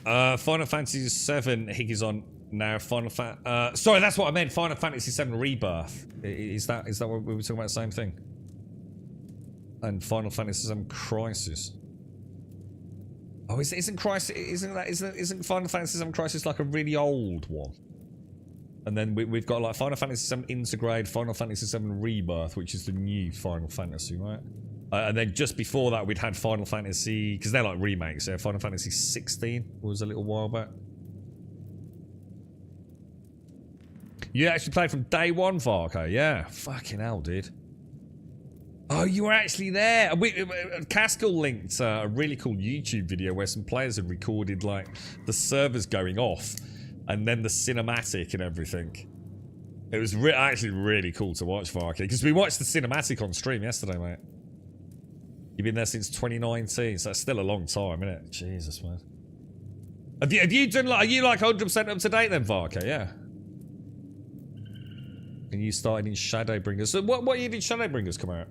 Final Fantasy VII Higgy's on now. Sorry, that's what I meant. Final Fantasy VII Rebirth. Is that what we were talking about? The same thing. And Final Fantasy VII Crisis. Oh, isn't Final Fantasy VII Crisis like a really old one? And then we've got like Final Fantasy VII Integrate, Final Fantasy VII Rebirth, which is the new Final Fantasy, right? And then just before that, we'd had Final Fantasy, because they're like remakes. So Final Fantasy 16 was a little while back. You actually played from day one, Varco? Yeah. Fucking hell, dude. Oh, you were actually there. Caskell linked a really cool YouTube video where some players had recorded like the servers going off and then the cinematic and everything. It was actually really cool to watch, Varco, because we watched the cinematic on stream yesterday, mate. You've been there since 2019, so that's still a long time, isn't it? Jesus, man. Have you done like, are you like 100% up to date then, Varco? Yeah. And you started in Shadowbringers. So what year did Shadowbringers come out?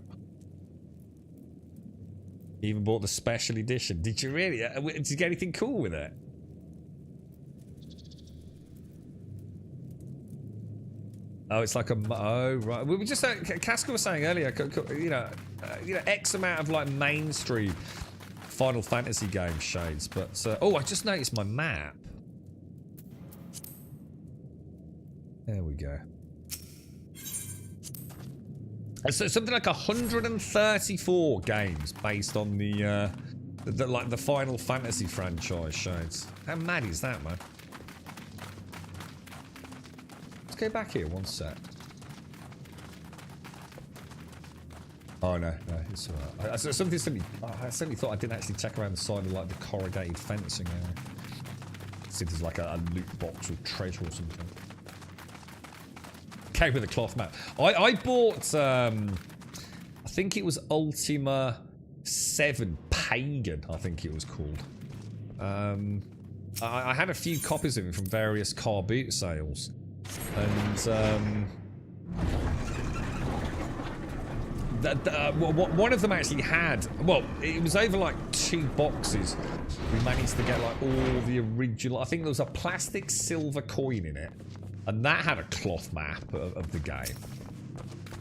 You even bought the special edition. Did you really? Did you get anything cool with it? Oh, it's like a... Oh, right. We were just... Casca was saying earlier, you know, X amount of, like, mainstream Final Fantasy game shades, but... oh, I just noticed my map. There we go. So something like 134 games based on the Final Fantasy franchise shades. How mad is that, man? Go back here one sec. Oh no, it's alright. I certainly thought I didn't actually check around the side of like the corrugated fencing area. See if there's like a loot box or treasure or something. Okay, with a cloth map. I bought I think it was Ultima 7 Pagan, I think it was called. I had a few copies of it from various car boot sales. And one of them actually had, well, it was over like 2 boxes. We managed to get like all the original, I think there was a plastic silver coin in it, and that had a cloth map of the game.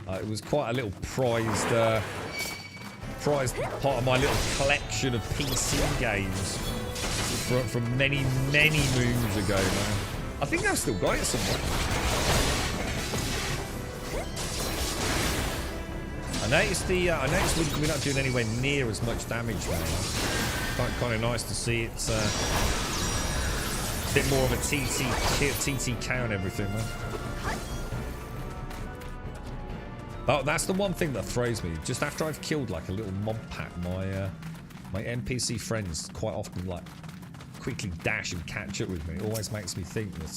It was quite a little prized part of my little collection of PC games from many moons ago, man. I think I've still got it somewhere. I noticed we're not doing anywhere near as much damage now. Kind of nice to see it's a bit more of a TTK and everything, man. But that's the one thing that throws me. Just after I've killed like a little mob pack, my NPC friends quite often like quickly dash and catch up with me. It always makes me think that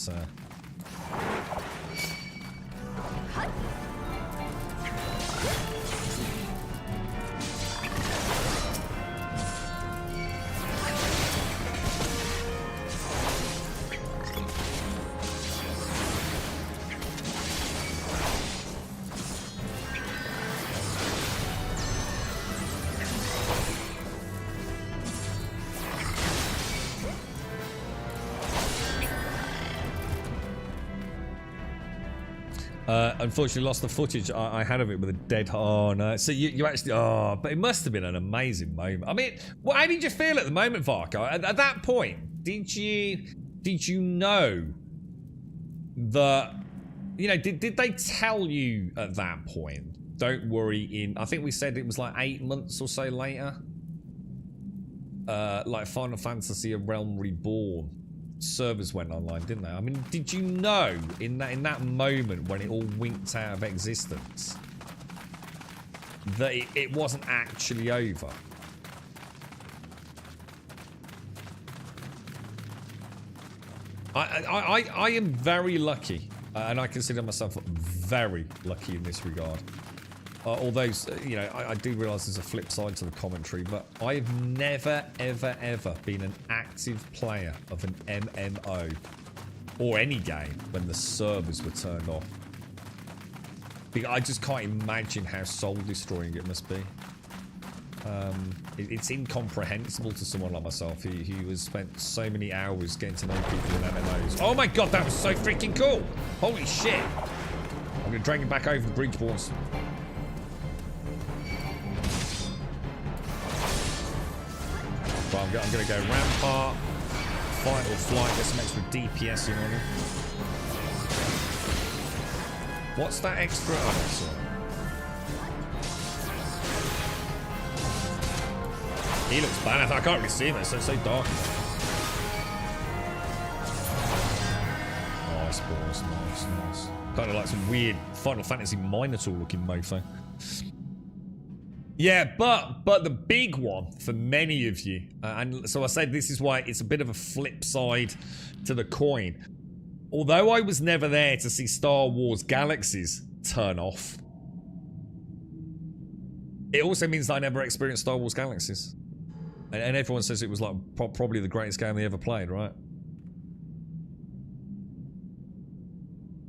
Unfortunately lost the footage I had of it with a dead... Oh, no. So you actually... Oh, but it must have been an amazing moment. I mean, how did you feel at the moment, Varko? At that point, did you know that... You know, did they tell you at that point, don't worry, I think we said it was like 8 months or so later? Like Final Fantasy: A Realm Reborn. Servers went online, didn't they? I mean, did you know in that moment when it all winked out of existence that it wasn't actually over? I am very lucky, and I consider myself very lucky in this regard. Although, you know, I do realise there's a flip side to the commentary, but I've never, ever, ever been an active player of an MMO or any game when the servers were turned off. Because I just can't imagine how soul-destroying it must be. It's incomprehensible to someone like myself who has spent so many hours getting to know people in MMOs. Oh my god, that was so freaking cool! Holy shit! I'm going to drag him back over the bridge boards. Well, I'm going to go rampart, fight or flight, get some extra DPS in on him. What's that extra? Oh, sorry. He looks bad. I can't really see him. It's so dark. Nice balls, nice. Kind of like some weird Final Fantasy Minotaur looking mofo. Yeah, but the big one for many of you, and so I said this is why it's a bit of a flip side to the coin. Although I was never there to see Star Wars Galaxies turn off, it also means that I never experienced Star Wars Galaxies. And everyone says it was like probably the greatest game they ever played, right?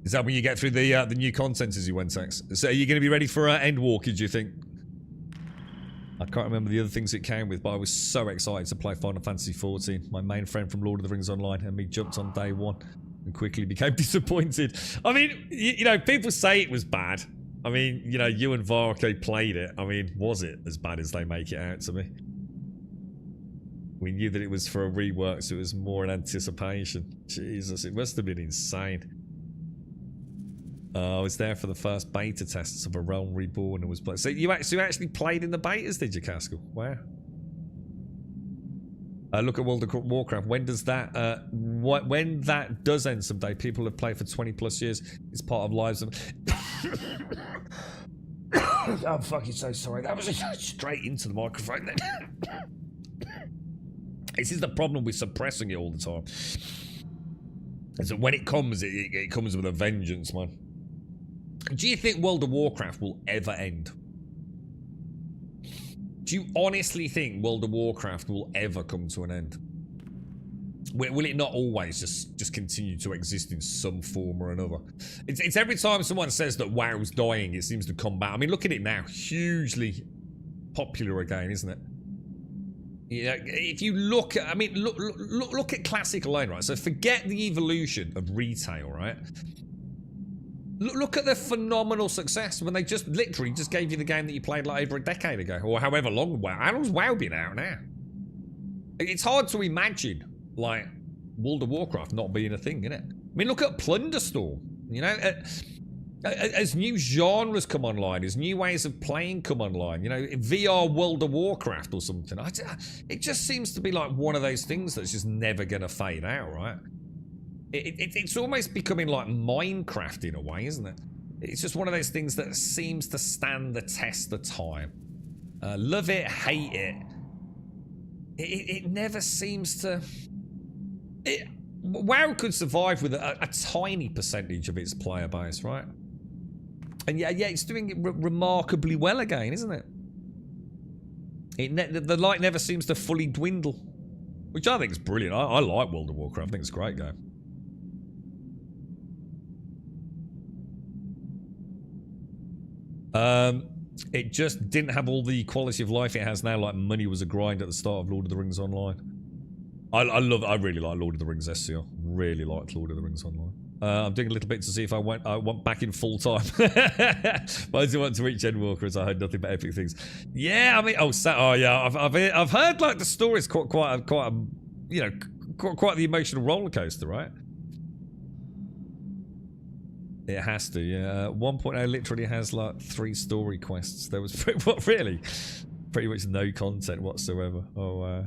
Is that when you get through the new content as you went, Tex? So are you going to be ready for Endwalker, do you think? I can't remember the other things it came with, but I was so excited to play Final Fantasy XIV. My main friend from Lord of the Rings Online and me jumped on day one and quickly became disappointed. I mean, you know, people say it was bad. I mean, you know, you and Varko played it. I mean, was it as bad as they make it out to me? We knew that it was for a rework, so it was more in anticipation. Jesus, it must have been insane. I was there for the first beta tests of A Realm Reborn and was playing. So you actually played in the betas, did you, Caskell? Wow. Look at World of Warcraft. When does that? When that does end someday, people have played for 20+ years. It's part of lives of. I'm fucking so sorry. That was straight into the microphone. Then. This is the problem with suppressing it all the time. Is that when it comes, it comes with a vengeance, man. Do you think World of Warcraft will ever end? Do you honestly think World of Warcraft will ever come to an end? Will it not always just continue to exist in some form or another? It's every time someone says that WoW's dying, it seems to come back. I mean, look at it now. Hugely popular again, isn't it? Yeah, if you look at, I mean, look at Classic alone, right? So forget the evolution of retail, right? Look at the phenomenal success when they just literally just gave you the game that you played like over a decade ago, or however long. WoW, how long's WoW been out now? It's hard to imagine like World of Warcraft not being a thing, isn't it? I mean, look at Plunderstorm. You know, as new genres come online, as new ways of playing come online, you know, VR World of Warcraft or something. It just seems to be like one of those things that's just never going to fade out, right? It's almost becoming like Minecraft in a way, isn't it? It's just one of those things that seems to stand the test of time. Love it, hate it. It never seems to... WoW could survive with a tiny percentage of its player base, right? And yeah, it's doing it remarkably well again, isn't it? The light never seems to fully dwindle, which I think is brilliant. I like World of Warcraft. I think it's a great game. It just didn't have all the quality of life it has now. Like money was a grind at the start of Lord of the Rings Online. I really like Lord of the Rings SCR. Really liked Lord of the Rings Online. I'm doing a little bit to see if I want back in full time. But I do want to reach Endwalker, as I heard nothing but epic things. Yeah, I mean, I've heard like the story's quite the emotional roller coaster, right? It has to, yeah. 1.0 literally has like 3 story quests. There was what really, pretty much no content whatsoever. Oh.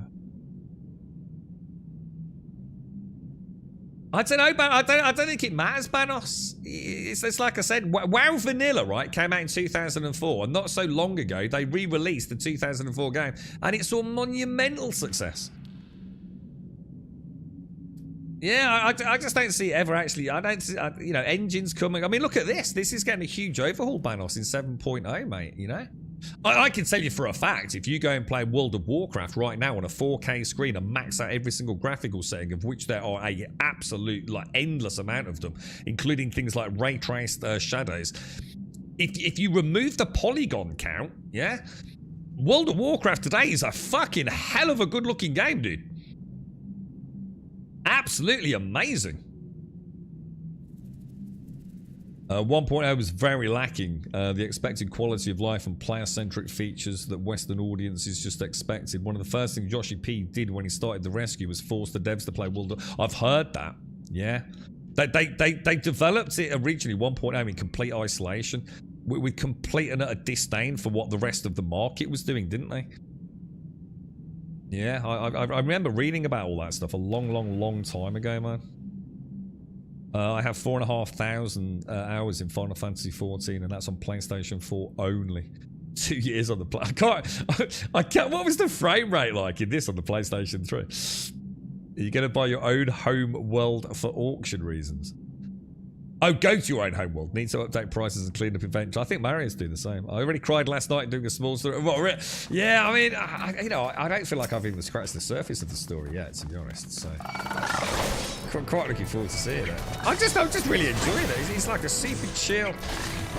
I don't know, but I don't think it matters, Banos. It's like I said, WoW Vanilla, right, came out in 2004, and not so long ago they re-released the 2004 game, and it saw monumental success. Yeah, I just don't see it ever actually. I don't see, you know, engines coming. I mean, look at this. This is getting a huge overhaul, Banos, in 7.0, mate, you know? I can tell you for a fact, if you go and play World of Warcraft right now on a 4K screen and max out every single graphical setting, of which there are a absolute, like, endless amount of them, including things like ray traced shadows. If you remove the polygon count, yeah, World of Warcraft today is a fucking hell of a good looking game, dude. Absolutely amazing. 1.0 was very lacking. The expected quality of life and player-centric features that Western audiences just expected. One of the first things Yoshi P did when he started the rescue was force the devs to play World of... I've heard that. Yeah. They developed it originally, 1.0, in complete isolation, with complete and utter disdain for what the rest of the market was doing, didn't they? Yeah, I remember reading about all that stuff a long time ago, man. I have 4,500 hours in Final Fantasy 14, and that's on PlayStation 4 only. 2 years on the I can't. What was the frame rate like in this on the PlayStation 3? Are you going to buy your own home world for auction reasons? Oh, go to your own home world. Need to update prices and clean up inventory. I think Mario's doing the same. I already cried last night doing a small story. Yeah, I mean, I don't feel like I've even scratched the surface of the story yet, to be honest. So, quite looking forward to seeing it. I'm just really enjoying it. It's like a super chill.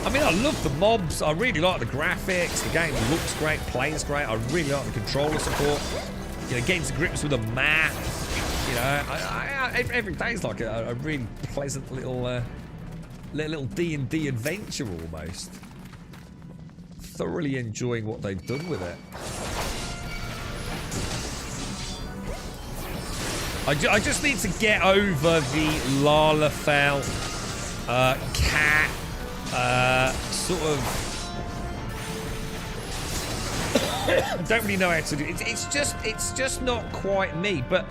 I mean, I love the mobs. I really like the graphics. The game looks great, plays great. I really like the controller support. You know, getting to grips with the map. You know, every day is like a really pleasant little D&D adventure almost. Thoroughly enjoying what they've done with it. I just need to get over the Lalafell cat sort of. Don't really know how to do it. It's just not quite me. But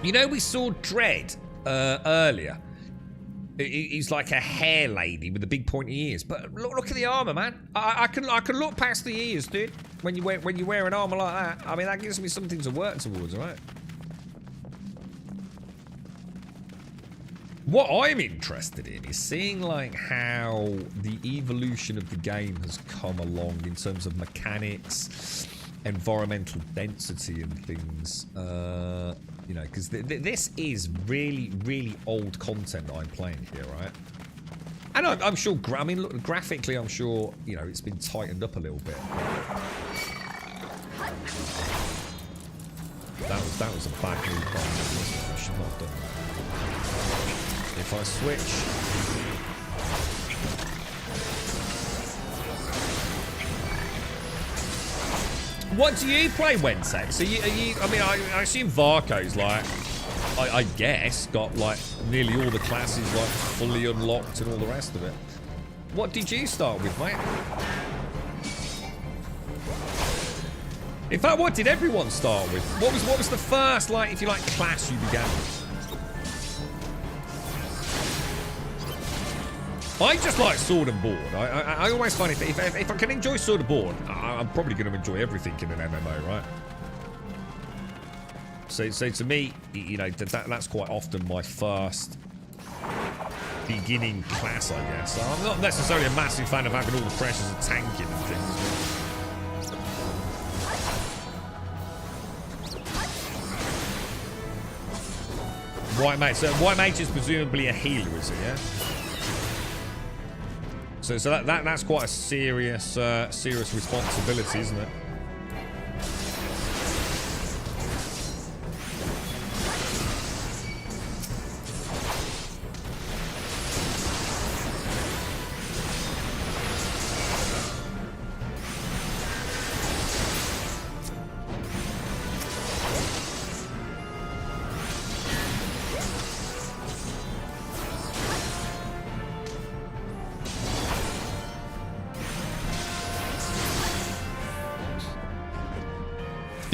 you know, we saw Dread earlier. He's like a hair lady with the big pointy ears. But look at the armor, man. I can look past the ears, dude. When you wear an armor like that, I mean, that gives me something to work towards, right? What I'm interested in is seeing like how the evolution of the game has come along in terms of mechanics, environmental density, and things. You know, because this is really old content that I'm playing here, right? And I'm sure, I mean, look, graphically, I'm sure, you know, it's been tightened up a little bit. That was a bad move by me, wasn't it? I should not have done that. If I switch... What do you play, Wentex? Are you? I mean, I assume Varco's like, I guess, got like nearly all the classes like fully unlocked and all the rest of it. What did you start with, mate? In fact, what did everyone start with? What was the first, like, if you like, class you began with? I just like sword and board. I always find if I can enjoy sword and board, I'm probably going to enjoy everything in an MMO, right? So to me, you know, that's quite often my first beginning class, I guess. I'm not necessarily a massive fan of having all the pressures of tanking and things. White mage. So white mage is presumably a healer, is it? Yeah. So that's quite a serious responsibility, isn't it?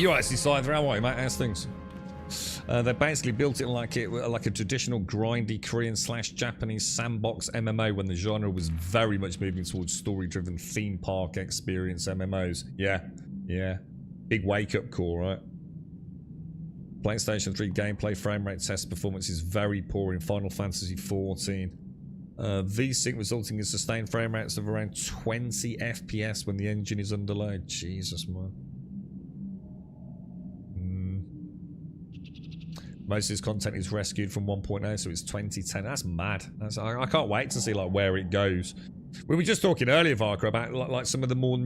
You're actually side there, how are you, mate? How's things? They basically built it like a traditional grindy Korean/Japanese sandbox MMO when the genre was very much moving towards story-driven theme park experience MMOs. Yeah, yeah. Big wake-up call, right? PlayStation 3 gameplay frame rate test performance is very poor in Final Fantasy XIV. VSync resulting in sustained frame rates of around 20 FPS when the engine is underload. Jesus, man. Most of this content is rescued from 1.0, so it's 2010. That's mad. I can't wait to see like where it goes. We were just talking earlier, Varka, about like some of the more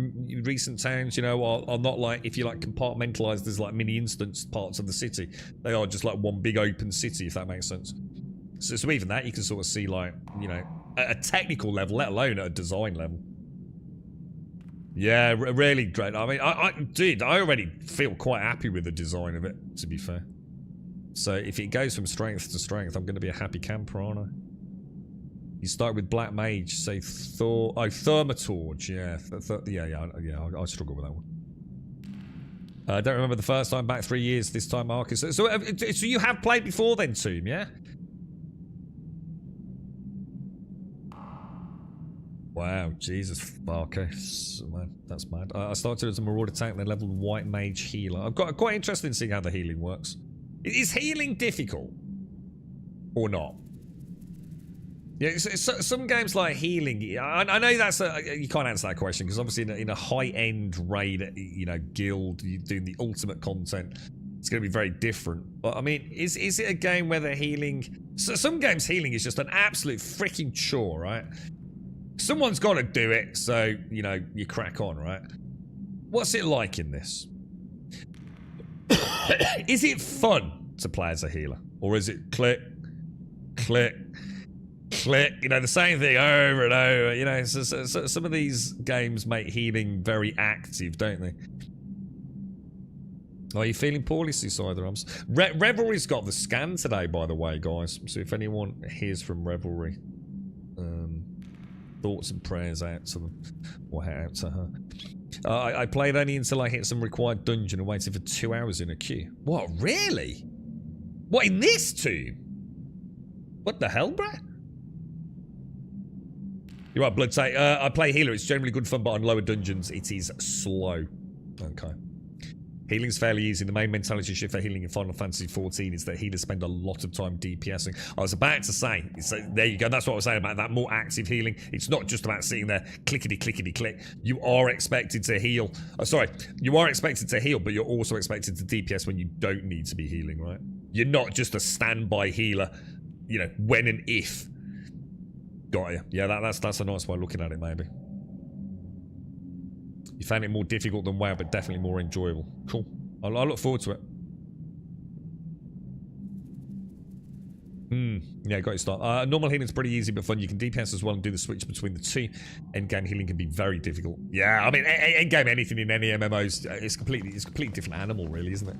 recent towns, you know, are not like, if you like, compartmentalized as like mini instance parts of the city. They are just like one big open city, if that makes sense. So even that you can sort of see, like, you know, at a technical level, let alone at a design level. Yeah, really great. I mean, I already feel quite happy with the design of it, to be fair. So if it goes from strength to strength, I'm going to be a happy camper, aren't I? You start with Black Mage, say Thermatorge, yeah. I struggle with that one. I don't remember the first time back 3 years this time, Marcus. So you have played before then, Tomb, yeah? Wow, Jesus, okay, man, that's mad. I started as a Marauder tank, then leveled White Mage Healer. I've got quite interested in seeing how the healing works. Is healing difficult? Or not? Yeah, some games like healing, I know that's you can't answer that question, because obviously in a high-end raid, you know, guild, you're doing the ultimate content, it's going to be very different. But I mean, is it a game where the healing... some games healing is just an absolute freaking chore, right? Someone's got to do it, so, you know, you crack on, right? What's it like in this? Is it fun to play as a healer? Or is it click, click, click, you know, the same thing over and over, you know? So some of these games make healing very active, don't they? Are you feeling poorly, Seaside Arms? Revelry's got the scan today, by the way, guys. So if anyone hears from Revelry, thoughts and prayers out to them, or out to her. I played only until I hit some required dungeon and waited for 2 hours in a queue. What, really? What, in this tomb? What the hell, bruh? You're right, Blood Take. I play healer. It's generally good fun, but on lower dungeons, it is slow. Okay. Healing's fairly easy. The main mentality shift for healing in Final Fantasy XIV is that healers spend a lot of time DPSing. I was about to say, so there you go, that's what I was saying about that more active healing. It's not just about sitting there clickety-clickety-click. You are expected to heal. You are expected to heal, but you're also expected to DPS when you don't need to be healing, right? You're not just a standby healer, you know, when and if. Got you. Yeah, that's a nice way of looking at it, maybe. You found it more difficult than WoW, but definitely more enjoyable. Cool. I look forward to it. Yeah, got your start. Normal healing's pretty easy but fun. You can DPS as well and do the switch between the two. Endgame healing can be very difficult. Yeah, I mean, endgame anything in any MMOs, it's a completely different animal, really, isn't it?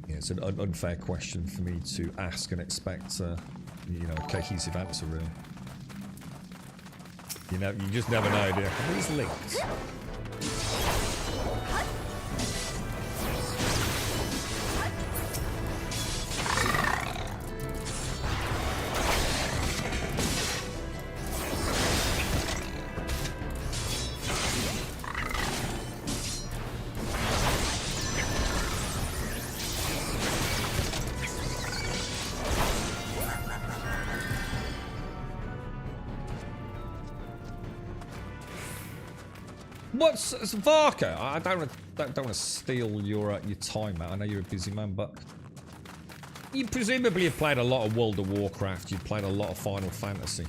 Yeah, it's an unfair question for me to ask and expect, you know, a cohesive answer, really. You know, you just never know, do you? Are these linked? What's Varka? I don't want to steal your time, mate. I know you're a busy man, but you presumably have played a lot of World of Warcraft. You've played a lot of Final Fantasy,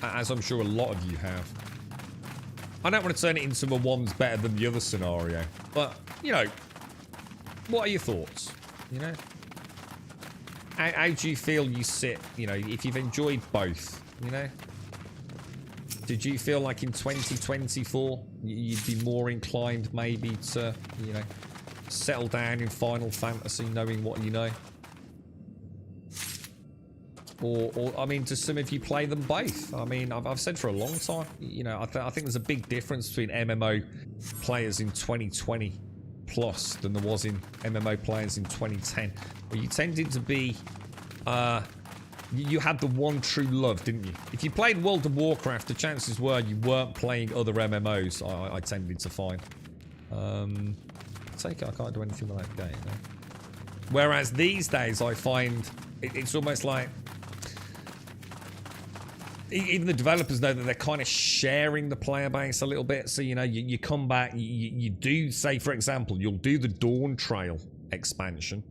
as I'm sure a lot of you have. I don't want to turn it into a one's better than the other scenario, but you know, what are your thoughts? You know, how do you feel you sit? You know, if you've enjoyed both, you know. Did you feel like in 2024 you'd be more inclined maybe to, you know, settle down in Final Fantasy knowing what you know? or I mean, do some of you play them both? I mean, I've said for a long time, you know, I think there's a big difference between MMO players in 2020 plus than there was in MMO players in 2010, where you tended to be, you had the one true love, didn't you? If you played World of Warcraft, the chances were you weren't playing other MMOs, I tended to find. I can't do anything with that game. No? Whereas these days, I find it's almost like even the developers know that they're kind of sharing the player base a little bit. So, you know, you come back, you do, say, for example, you'll do the Dawn Trail expansion.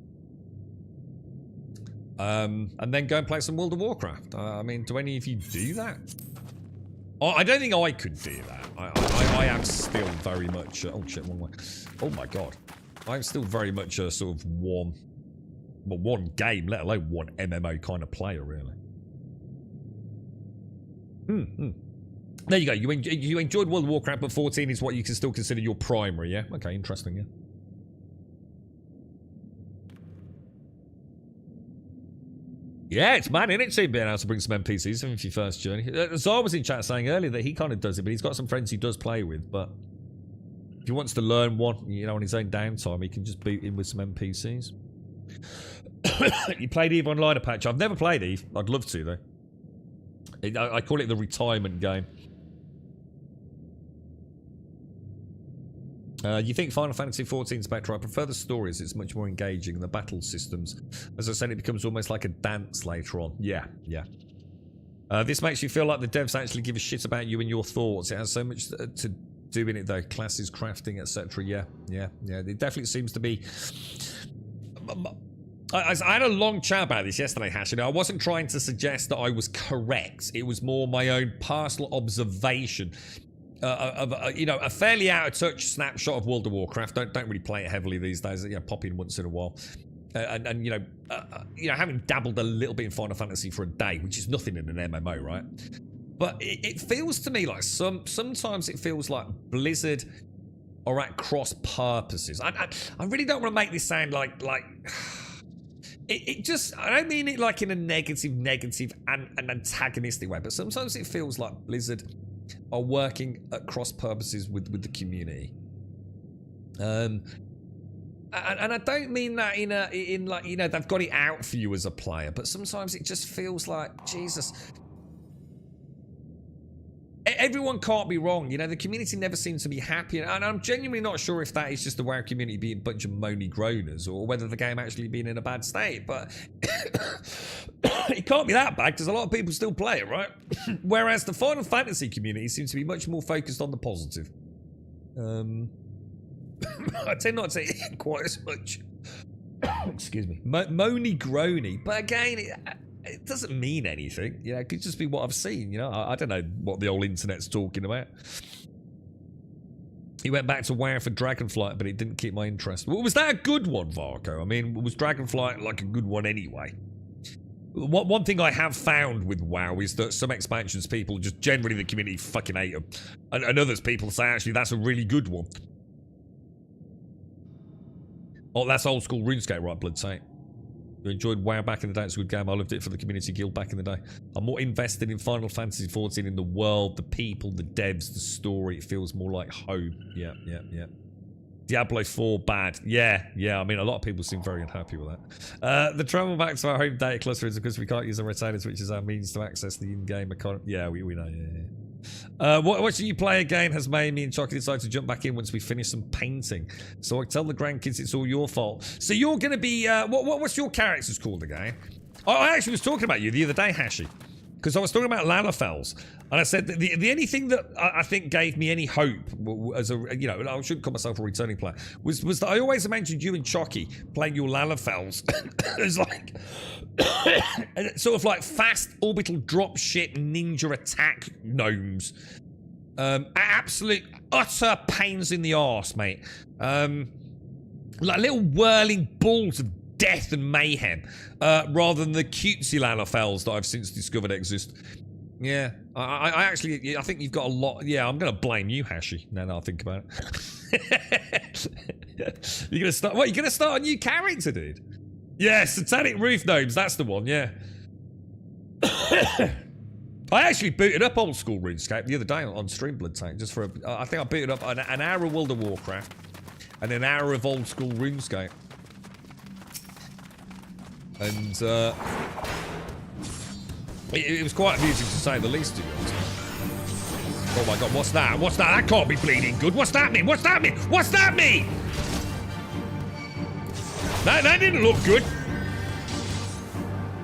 And then go and play some World of Warcraft. I mean, do any of you do that? Oh, I don't think I could do that. I am still very much... oh, shit, wrong way. Oh, my God. I'm still very much a sort of one game, let alone one MMO kind of player, really. There you go. You enjoyed World of Warcraft, but 14 is what you can still consider your primary, yeah? Okay, interesting, yeah. Yeah, it's mad, isn't it, too, being able to bring some NPCs in for your first journey. Zar was in chat saying earlier that he kind of does it, but he's got some friends he does play with, but if he wants to learn one, you know, on his own downtime, he can just boot in with some NPCs. You played EVE Online a patch? I've never played EVE. I'd love to, though. I call it the retirement game. You think Final Fantasy XIV is better? I prefer the stories. It's much more engaging. And the battle systems, as I said, it becomes almost like a dance later on. Yeah. This makes you feel like the devs actually give a shit about you and your thoughts. It has so much to do in it, though. Classes, crafting, etc. Yeah. It definitely seems to be... I had a long chat about this yesterday, Hash. You know, I wasn't trying to suggest that I was correct. It was more my own personal observation of you know, a fairly out of touch snapshot of World of Warcraft. Don't really play it heavily these days. You know, pop in once in a while, and you know, having dabbled a little bit in Final Fantasy for a day, which is nothing in an MMO, right? But it feels to me like sometimes it feels like Blizzard are at cross purposes. I really don't want to make this sound like. It just, I don't mean it like in a negative and an antagonistic way, but sometimes it feels like Blizzard are working at cross purposes with the community. And I don't mean that in like, you know, they've got it out for you as a player, but sometimes it just feels like, Jesus, everyone can't be wrong. You know, the community never seems to be happy. And I'm genuinely not sure if that is just the WoW community being a bunch of moany groaners or whether the game actually being in a bad state. But it can't be that bad because a lot of people still play it, right? Whereas the Final Fantasy community seems to be much more focused on the positive. I tend not to say quite as much. Excuse me. Moany groany. But again, it doesn't mean anything, you know. It could just be what I've seen, you know. I don't know what the old internet's talking about. He went back to WoW for Dragonflight, but it didn't keep my interest. Well, was that a good one, Varco? I mean, was Dragonflight like a good one anyway? One thing I have found with WoW is that some expansions, people just generally the community fucking hate them, and others people say actually that's a really good one. Oh, that's old school RuneScape, right, Blood Saint? You enjoyed WoW back in the day. It's a good game. I loved it for the community guild back in the day. I'm more invested in Final Fantasy XIV in the world, the people, the devs, the story. It feels more like home. Yeah. Diablo 4, bad. Yeah. I mean, a lot of people seem very unhappy with that. The travel back to our home data cluster is because we can't use our retainers, which is our means to access the in-game economy. Yeah, we know. Yeah. Watching you play again has made me and Chucky decide to jump back in once we finish some painting. So I tell the grandkids it's all your fault. So you're going to be... what's your characters called again? I actually was talking about you the other day, Hashi. Because I was talking about Lalafels. And I said that the only thing that I think gave me any hope as a... You know, I shouldn't call myself a returning player. Was that I always mentioned you and Chucky playing your Lalafels. It's like... sort of like fast orbital dropship ninja attack gnomes. Absolute utter pains in the arse, mate. Like little whirling balls of death and mayhem, rather than the cutesy Lalafels that I've since discovered exist. Yeah, I think you've got a lot. Yeah, I'm gonna blame you, Hashi. Now that I think about it. You're gonna start. What? You're gonna start a new character, dude? Yeah, Satanic Roof Gnomes, that's the one, yeah. I actually booted up old school RuneScape the other day on Stream Blood Tank, just for I think I booted up an hour of World of Warcraft and an hour of old school RuneScape. And it was quite amusing to say the least, to be honest. Oh my god, what's that? What's that? That can't be bleeding good. What's that mean? What's that mean? What's that mean? That didn't look good.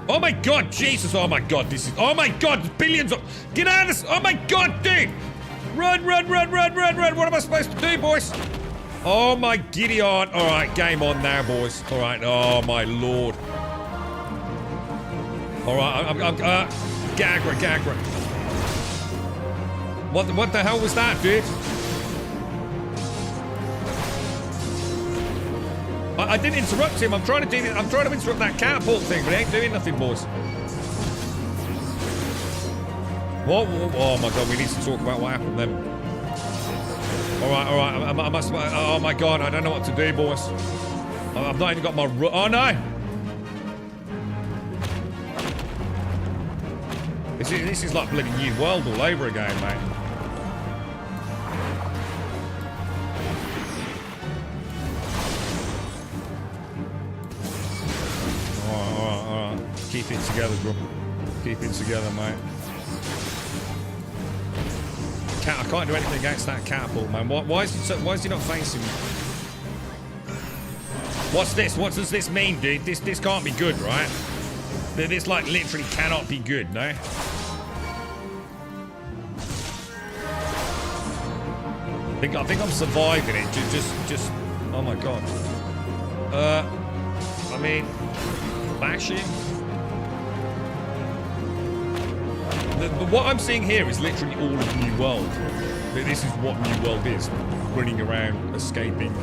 Oh my god, Jesus, oh my god, this is, oh my god, there's billions of, get out of this, oh my god, dude! Run, run, run, run, run, run, what am I supposed to do, boys? Oh my giddy on, alright, game on now, boys, alright, oh my lord. Alright, I'm Gagra. What the hell was that, dude? I didn't interrupt him. I'm trying to interrupt that catapult thing, but it ain't doing nothing, boys. What? Oh my god, we need to talk about what happened then. Alright, I must, oh my god, I don't know what to do, boys. I've not even got my, oh no! This is like bloody New World all over again, mate. Alright. Keep it together, bro. Keep it together, mate. I can't do anything against that catapult, man. Why is he not facing me? What's this? What does this mean, dude? This can't be good, right? This like literally cannot be good, no? I think I'm surviving it. Just. Oh my god. I mean, bashing. What I'm seeing here is literally all of New World. This is what New World is. Running around, escaping.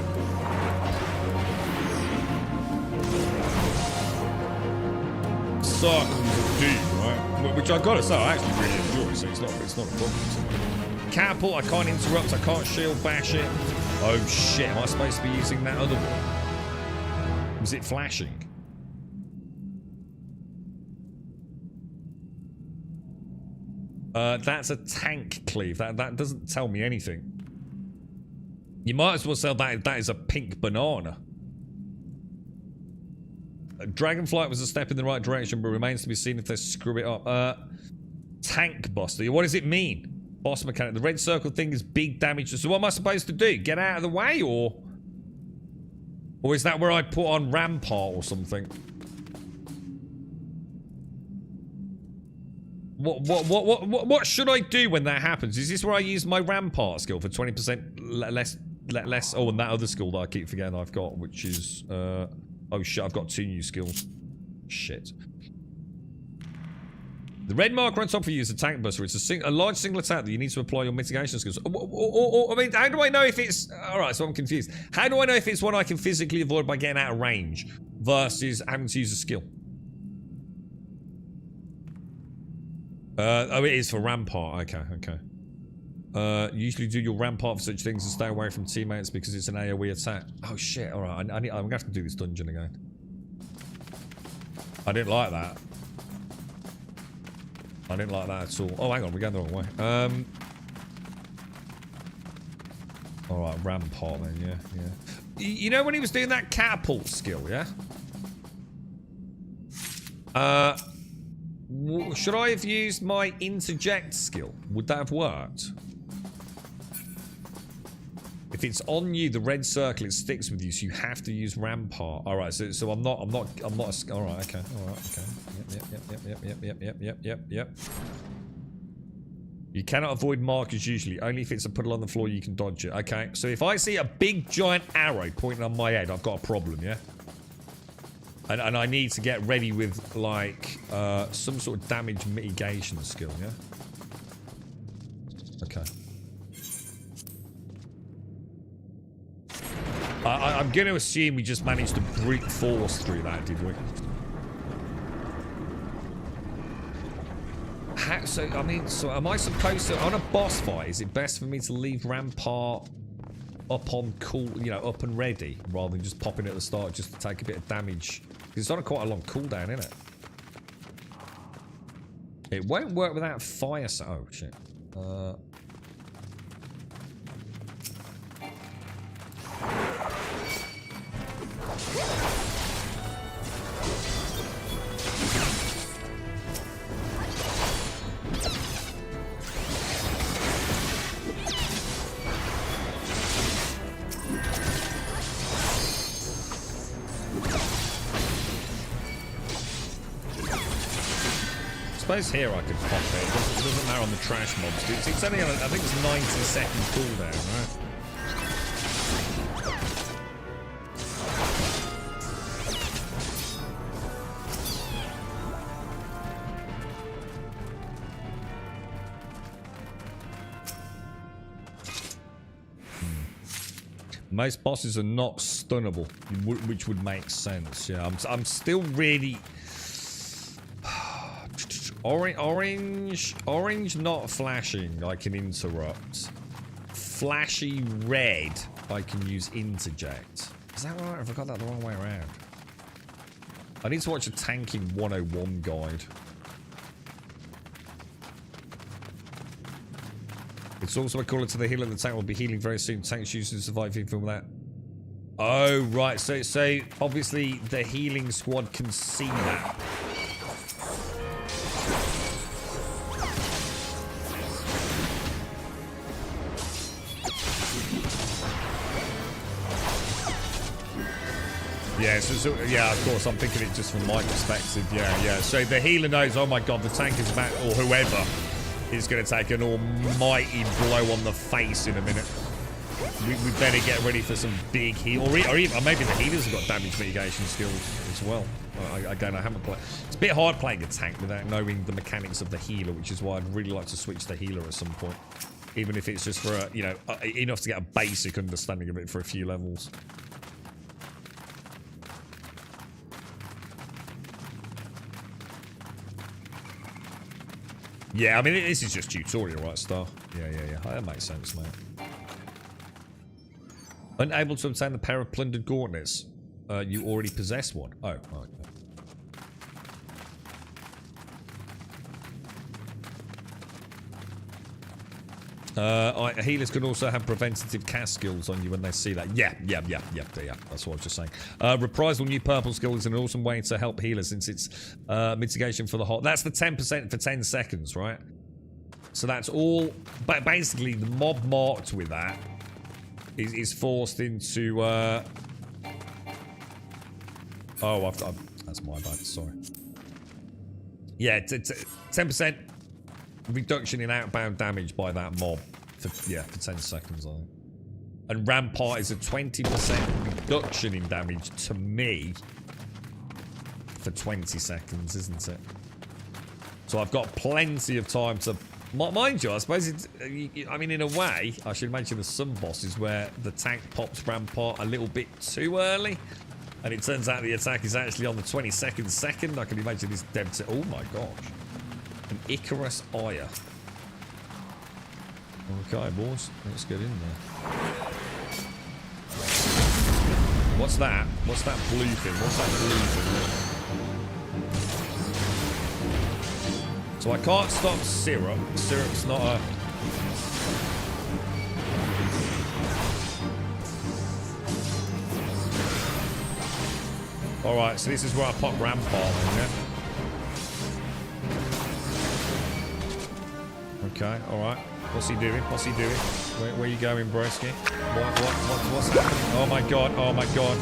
Circles of doom, right? Which I gotta say, I actually really enjoy, so it's not a problem. Catapult, I can't interrupt, I can't shield bash it. Oh shit, am I supposed to be using that other one? Was it flashing? That's a tank cleave. That doesn't tell me anything. You might as well say that is a pink banana. Dragonflight was a step in the right direction, but remains to be seen if they screw it up. Tank buster. What does it mean? Boss mechanic. The red circle thing is big damage. So what am I supposed to do? Get out of the way, or is that where I put on Rampart or something? What should I do when that happens? Is this where I use my Rampart skill for 20% less? Oh, and that other skill that I keep forgetting I've got, which is oh shit, I've got 2 new skills. Shit. The red marker on top for you is a tank buster. It's a large single attack that you need to apply your mitigation skills. I mean, how do I know if it's... Alright, so I'm confused. How do I know if it's one I can physically avoid by getting out of range versus having to use a skill? Oh, it is for Rampart. Okay. Usually do your Rampart for such things and stay away from teammates because it's an AoE attack. Oh shit, alright. I'm gonna have to do this dungeon again. I didn't like that. I didn't like that at all. Oh, hang on, we're going the wrong way. Alright, Rampart then, yeah. You know when he was doing that catapult skill, yeah? Should I have used my interject skill? Would that have worked? If it's on you, the red circle, it sticks with you, so you have to use Rampart. All right, so I'm not. All right, okay. All right, okay. Yep. You cannot avoid markers usually. Only if it's a puddle on the floor, you can dodge it. Okay, so if I see a big giant arrow pointing on my head, I've got a problem, yeah? And I need to get ready with, like, some sort of damage mitigation skill, yeah? Okay. I'm going to assume we just managed to brute force through that, did we? So am I supposed to, on a boss fight, is it best for me to leave Rampart up on cool, up and ready, rather than just popping it at the start just to take a bit of damage? Because it's on quite a long cooldown, isn't it? It won't work without fire. Oh shit. I suppose here I could pop it. It doesn't matter on the trash mobs. It's only on, I think it's 90-second cooldown, right? Most bosses are not stunnable, which would make sense. Yeah, I'm still really orange, not flashing. I can interrupt. Flashy red, I can use interject. Is that right? Have I got that the wrong way around? I need to watch a tanking 101 guide. It's also a caller to the healer. The tank will be healing very soon. Tanks used to survive even with that. Oh, right. So obviously the healing squad can see that. Yeah, so yeah, of course, I'm thinking it just from my perspective. Yeah. So the healer knows, oh my god, the tank is about, or whoever is going to take an almighty blow on the face in a minute. We better get ready for some big heal, or maybe the healers have got damage mitigation skills as well. Again, I haven't played. It's a bit hard playing a tank without knowing the mechanics of the healer, which is why I'd really like to switch the healer at some point, even if it's just for enough to get a basic understanding of it for a few levels. Yeah, I mean, this is just tutorial, right, Star? Yeah. That makes sense, mate. Unable to obtain the pair of plundered gauntlets. You already possess one. Oh, okay. Healers can also have preventative cast skills on you when they see that. Yeah. That's what I was just saying. Reprisal new purple skill is an awesome way to help healers since it's mitigation for the hot. That's the 10% for 10 seconds, right? So that's all. But basically, the mob marked with that is forced into. That's my bad. Sorry. Yeah, 10%. Reduction in outbound damage by that mob for 10 seconds, I think. And Rampart is a 20% reduction in damage to me for 20 seconds, isn't it? So I've got plenty of time to... Mind you, I suppose it's... I mean, in a way, I should mention there's some bosses where the tank pops Rampart a little bit too early. And it turns out the attack is actually on the 22nd second. I can imagine this dev to... Oh my gosh. An Icarus Ire. Okay, boys. Let's get in there. What's that? What's that blue thing? What's that blue thing? So I can't stop syrup. Syrup's not a... Alright, so this is where I pop Rampart in, yeah? Okay, alright. What's he doing? What's he doing? Where are you going, Broski? What's happening? Oh my god, oh my god.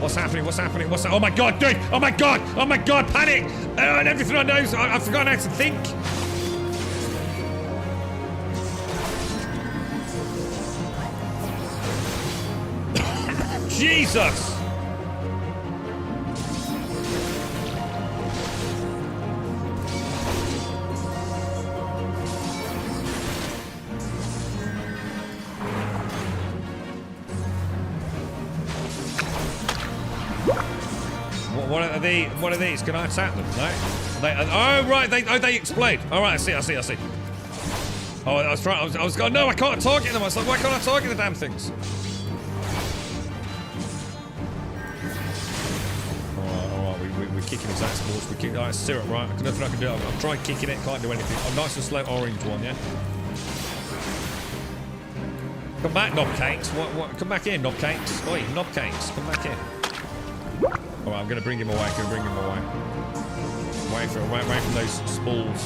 What's happening? What's happening? Oh my god, dude! Oh my god! Oh my god, panic! And everything I know, I've forgotten how to think. Jesus! What are these? Can I attack them? No? Oh, right. They explode. All right, I see. Oh, I was trying. I was going, no, I can't target them. I was like, why can't I target the damn things? All right. We kicking his ass, boys. We kick. Alright, syrup, right? Nothing I can do. I've tried kicking it, can't do anything. I'm nice and slow. Orange one, yeah. Come back, knobcakes. What? Come back in, knobcakes. Oi, knobcakes. Come back in. Alright, I'm gonna bring him away. I'm gonna bring him away. Away from those spools.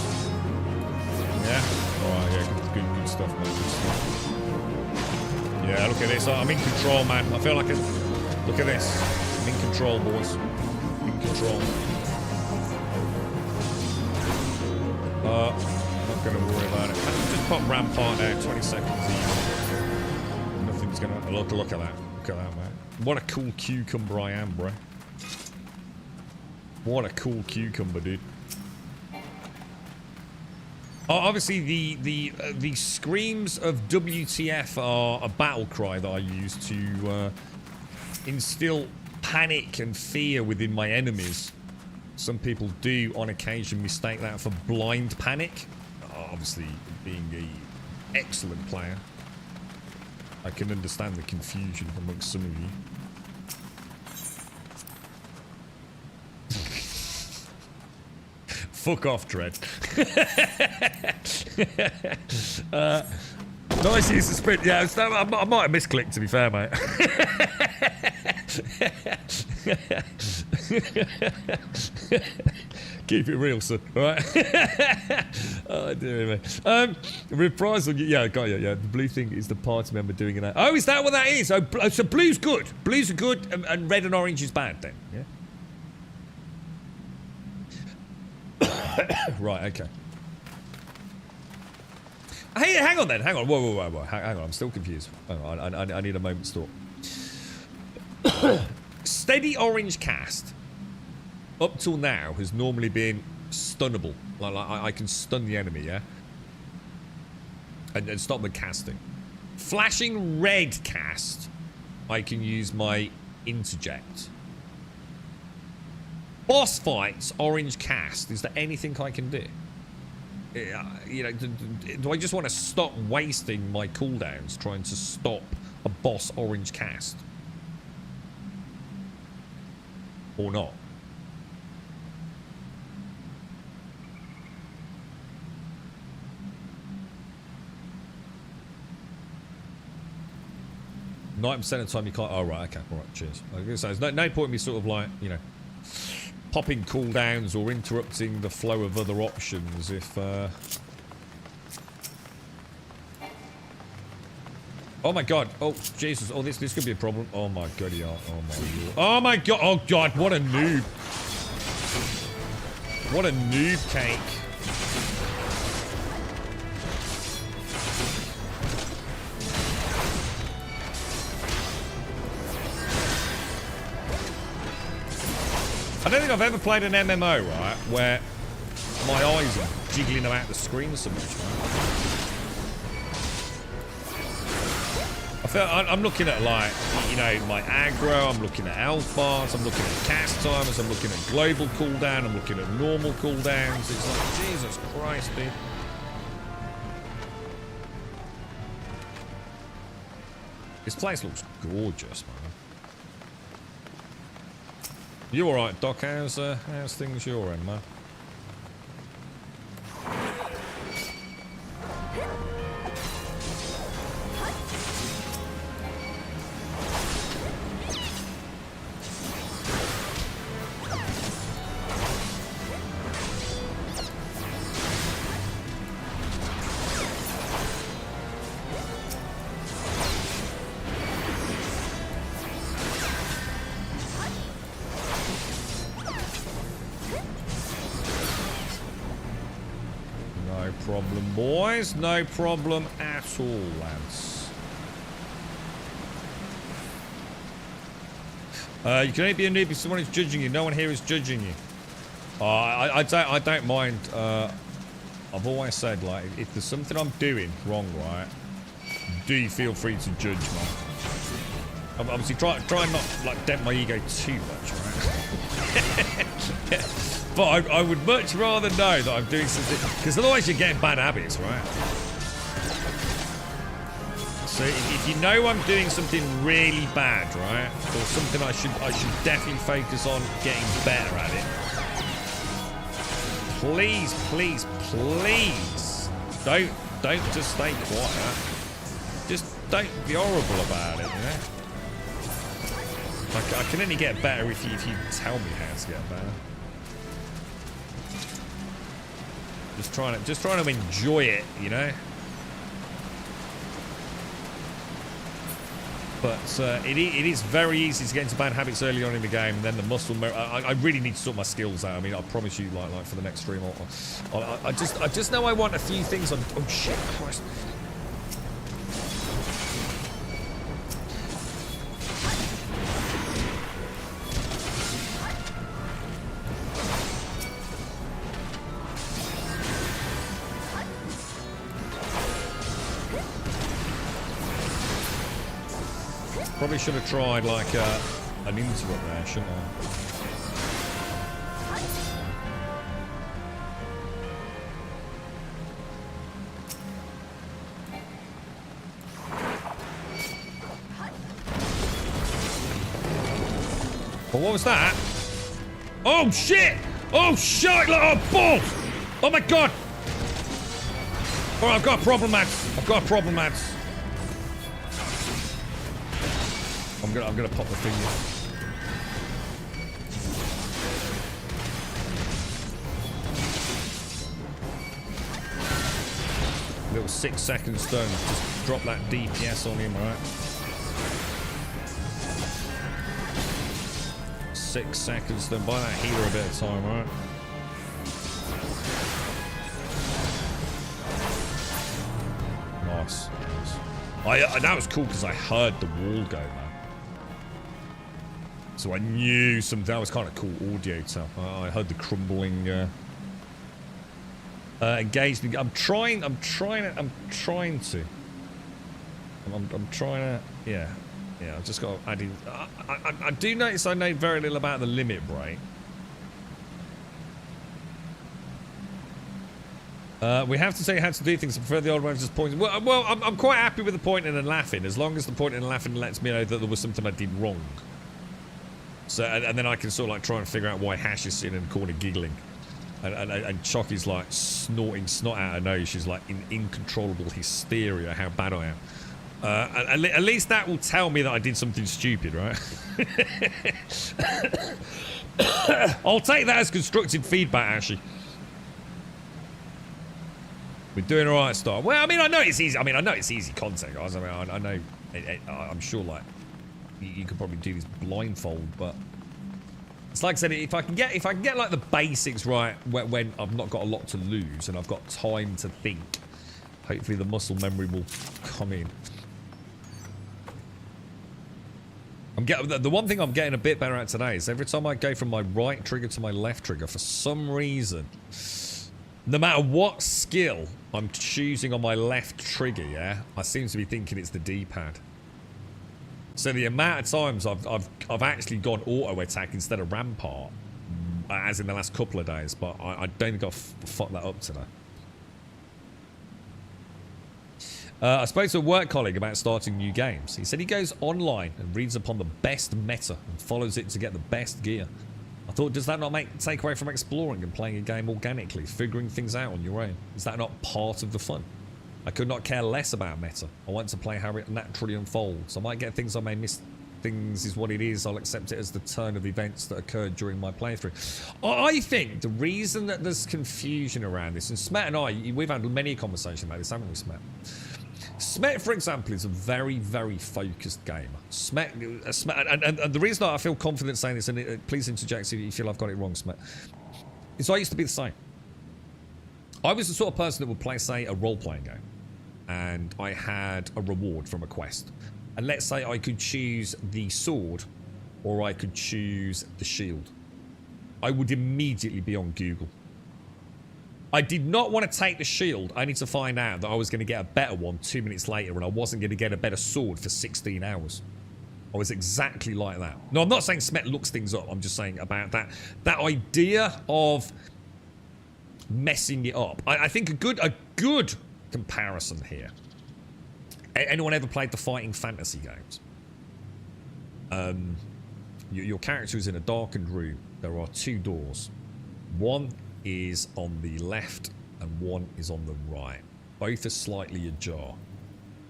Yeah. Alright, yeah, good stuff, man. Good stuff. Yeah, look at this. I'm in control, man. I feel like a. Look at this. I'm in control, boys. In control. Not gonna worry about it. Just pop rampart out. 20 seconds easy. Nothing's gonna. Look at that. Look at that, man. What a cool cucumber I am, bro. What a cool cucumber, dude. Obviously, the screams of WTF are a battle cry that I use to instill panic and fear within my enemies. Some people do, on occasion, mistake that for blind panic. Obviously, being an excellent player, I can understand the confusion amongst some of you. Fuck off, Dread. Nice use of sprint. Yeah, I might have misclicked, to be fair, mate. Keep it real, son. All right. Oh, dear me. Reprisal. Yeah, got you. Yeah, the blue thing is the party member doing it. Oh, is that what that is? Oh, so blue's good. Blue's are good, and red and orange is bad, then. Yeah. Right, okay. Hey, hang on then, hang on. Whoa. Hang on, I'm still confused. Hang on, I need a moment's thought. Steady orange cast, up till now, has normally been stunnable. Like I can stun the enemy, yeah? And stop them casting. Flashing red cast, I can use my interject. Boss fights, orange cast. Is there anything I can do? You know, do I just want to stop wasting my cooldowns trying to stop a boss orange cast? Or not? Ninety percent of the time you can't. Oh right, okay, all right, cheers. I was gonna say, there's no point in me sort of like, you know, popping cooldowns or interrupting the flow of other options if oh my god, oh Jesus, oh this could be a problem. Oh my god, yeah. Oh my god, oh god, what a noob. What a noob cake. I don't think I've ever played an MMO, right, where my eyes are jiggling about the screen so much, man. I feel I'm looking at, like, you know, my aggro, I'm looking at health bars, I'm looking at cast timers, I'm looking at global cooldown, I'm looking at normal cooldowns. It's like, Jesus Christ, dude. This place looks gorgeous, man. You alright, Doc? How's things your end, man? Boys, no problem at all, lads. You can only be a noob if someone is judging you. No one here is judging you. I don't mind. I've always said, like, if there's something I'm doing wrong, right, do feel free to judge me. Obviously, try not like dent my ego too much, right? But I would much rather know that I'm doing something, because otherwise you're getting bad habits, right? So if you know I'm doing something really bad, right, or something I should definitely focus on getting better at it, please, please, please, don't just stay quiet. Just don't be horrible about it, you know? I can only get better if you tell me how to get better. Just trying to enjoy it, you know? But it is very easy to get into bad habits early on in the game, and then the muscle memory. I really need to sort my skills out. I mean, I promise you, like for the next stream, I just know I want a few things on. Oh shit, Christ! Probably should have tried like an interrupt there, shouldn't I? But what was that? Oh shit! Oh shit! Oh balls! Oh my god! Alright, I've got a problem, lads. I've got a problem, lads. I'm gonna pop the thing in. Little 6 second stun. Just drop that DPS on him, right? 6 seconds stun. Buy that healer a bit of time, right? Nice. That was cool because I heard the wall go, man. So I knew something. That was kind of cool audio stuff. I heard the crumbling. Engaged. I'm trying to. Yeah. I've just got to add in. I do notice I know very little about the limit break. We have to say how to do things. I prefer the old way of just pointing. Well, I'm quite happy with the pointing and laughing, as long as the pointing and laughing lets me know that there was something I did wrong. So, and then I can sort of like try and figure out why Hash is sitting in the corner giggling. And Chocky's like snorting snot out her nose. She's like in incontrollable hysteria how bad I am. At least that will tell me that I did something stupid, right? I'll take that as constructive feedback, Ashy. We're doing all right, Star. Well, I mean, I know it's easy. I know it's easy content, guys. I mean, I know. I'm sure, like, you could probably do this blindfold, but it's like I said, if I can get like the basics right when I've not got a lot to lose and I've got time to think, hopefully the muscle memory will come in. The one thing I'm getting a bit better at today is every time I go from my right trigger to my left trigger, for some reason, no matter what skill I'm choosing on my left trigger, yeah, I seem to be thinking it's the D-pad. So the amount of times I've actually gone auto attack instead of rampart, as in the last couple of days, but I don't think I've fucked that up today. I spoke to a work colleague about starting new games. He said he goes online and reads upon the best meta and follows it to get the best gear. I thought, does that not take away from exploring and playing a game organically, figuring things out on your own? Is that not part of the fun? I could not care less about meta. I want to play how it naturally unfolds. I might get things, I may miss things, is what it is. I'll accept it as the turn of events that occurred during my playthrough. I think the reason that there's confusion around this, and Smet and I, we've had many conversations about this, haven't we, Smet? Smet, for example, is a very, very focused gamer. Smet, and the reason I feel confident saying this, and please interject if you feel I've got it wrong, Smet, is I used to be the same. I was the sort of person that would play, say, a role-playing game, and I had a reward from a quest. And let's say I could choose the sword, or I could choose the shield. I would immediately be on Google. I did not want to take the shield, only to find out that I was going to get a better one 2 minutes later, and I wasn't going to get a better sword for 16 hours. I was exactly like that. No, I'm not saying Smet looks things up. I'm just saying about that idea of messing it up. I think a good comparison here. Anyone ever played the fighting fantasy games? Your character is in a darkened room. There are 2 doors. One is on the left and one is on the right. Both are slightly ajar.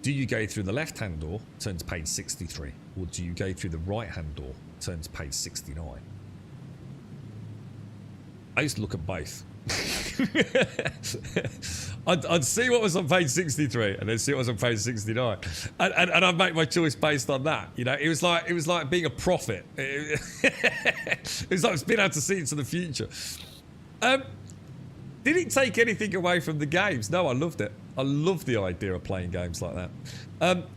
Do you go through the left-hand door, turn to page 63, or do you go through the right-hand door, turn to page 69? I used to look at both. I'd see what was on page 63 and then see what was on page 69, and I'd make my choice based on that. You know, it was like being a prophet. It was like being able to see into the future. Did it take anything away from the games? No, I loved it. I love the idea of playing games like that.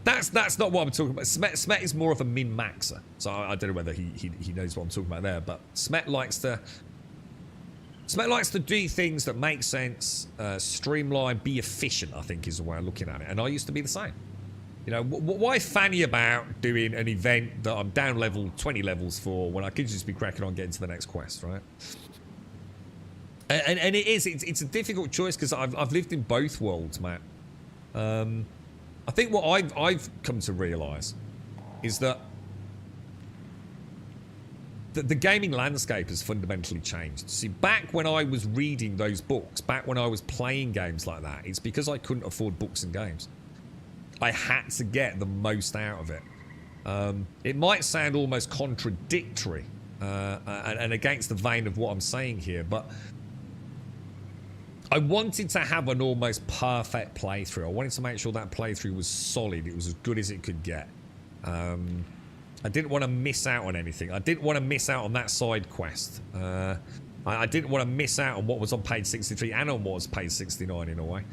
That's not what I'm talking about. Smet is more of a min-maxer, so I don't know whether he knows what I'm talking about there. But Smet likes to do things that make sense, streamline, be efficient, I think is the way of looking at it. And I used to be the same. You know, why fanny about doing an event that I'm down level 20 levels for when I could just be cracking on getting to the next quest, right? And it's a difficult choice because I've lived in both worlds, Matt. I think what I've come to realise is that the gaming landscape has fundamentally changed. See, back when I was reading those books, back when I was playing games like that, it's because I couldn't afford books and games. I had to get the most out of it. It might sound almost contradictory and against the vein of what I'm saying here, but I wanted to have an almost perfect playthrough. I wanted to make sure that playthrough was solid. It was as good as it could get. I didn't want to miss out on anything. I didn't want to miss out on that side quest. I didn't want to miss out on what was on page 63 and on what was page 69 in a way.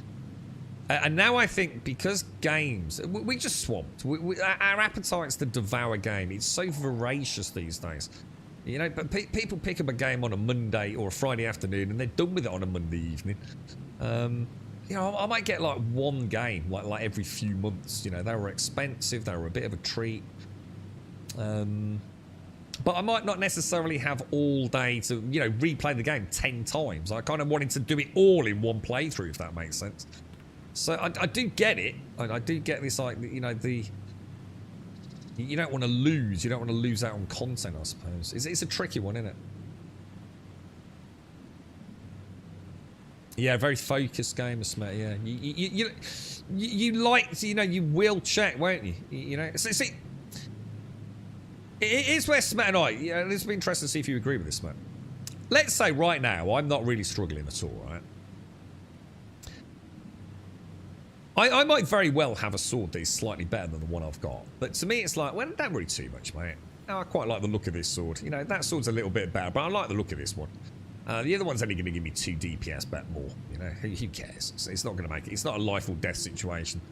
And now I think because games, we just swamped. Our appetites to devour game. It's so voracious these days. You know, but people pick up a game on a Monday or a Friday afternoon and they're done with it on a Monday evening. You know, I might get like one game like every few months. You know, they were expensive. They were a bit of a treat. But I might not necessarily have all day to, you know, replay the game 10 times. I kind of wanted to do it all in one playthrough, if that makes sense. So I do get it. I do get this, like, you know, you don't want to lose. You don't want to lose out on content, I suppose. It's a tricky one, isn't it? Yeah, very focused game, Smet. Yeah, you like to, you know, you will check, won't you? You know, see, it is where Smet and I. You know, it's been interesting to see if you agree with this, Smet. Let's say right now I'm not really struggling at all, right? I might very well have a sword that is slightly better than the one I've got. But to me, it's like, well, don't worry too much, mate. Oh, I quite like the look of this sword. You know, that sword's a little bit better, but I like the look of this one. The other one's only going to give me 2 DPS back more. You know, who cares? It's not going to make it. It's not a life or death situation.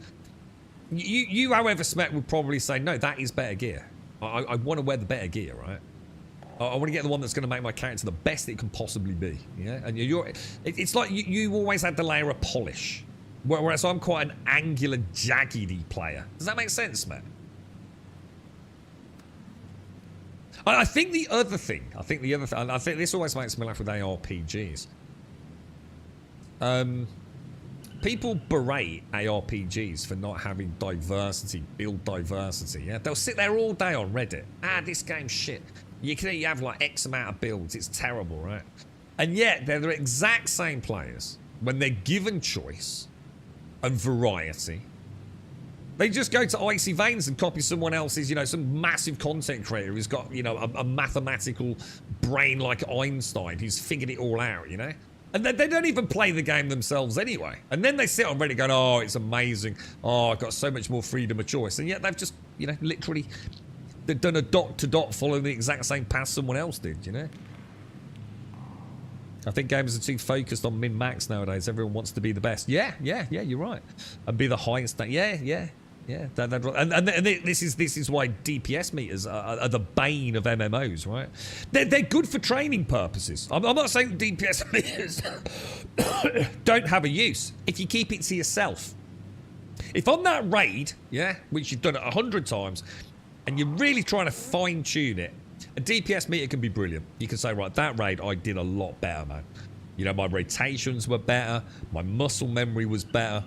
You, however, Smet would probably say, no, that is better gear. I want to wear the better gear, right? I want to get the one that's going to make my character the best it can possibly be. Yeah, and it's like you always had the layer of polish. Whereas I'm quite an angular, jaggedy player. Does that make sense, man? I think the other thing, I think this always makes me laugh with ARPGs. People berate ARPGs for not having diversity, build diversity. Yeah, they'll sit there all day on Reddit. This game's shit. You can only have like X amount of builds. It's terrible, right? And yet they're the exact same players when they're given choice and variety. They just go to Icy Veins and copy someone else's, you know, some massive content creator who's got, you know, a mathematical brain like Einstein who's figured it all out, you know? And they don't even play the game themselves anyway. And then they sit on Reddit going, oh, it's amazing. Oh, I've got so much more freedom of choice. And yet they've just, you know, literally they've done a dot to dot following the exact same path someone else did, you know? I think gamers are too focused on min-max nowadays. Everyone wants to be the best. Yeah, you're right. And be the highest. Yeah. And this is why DPS meters are the bane of MMOs, right? They're good for training purposes. I'm not saying DPS meters don't have a use if you keep it to yourself. If on that raid, yeah, which you've done it 100 times, and you're really trying to fine-tune it, a DPS meter can be brilliant. You can say, right, that raid I did a lot better, man. You know, my rotations were better. My muscle memory was better.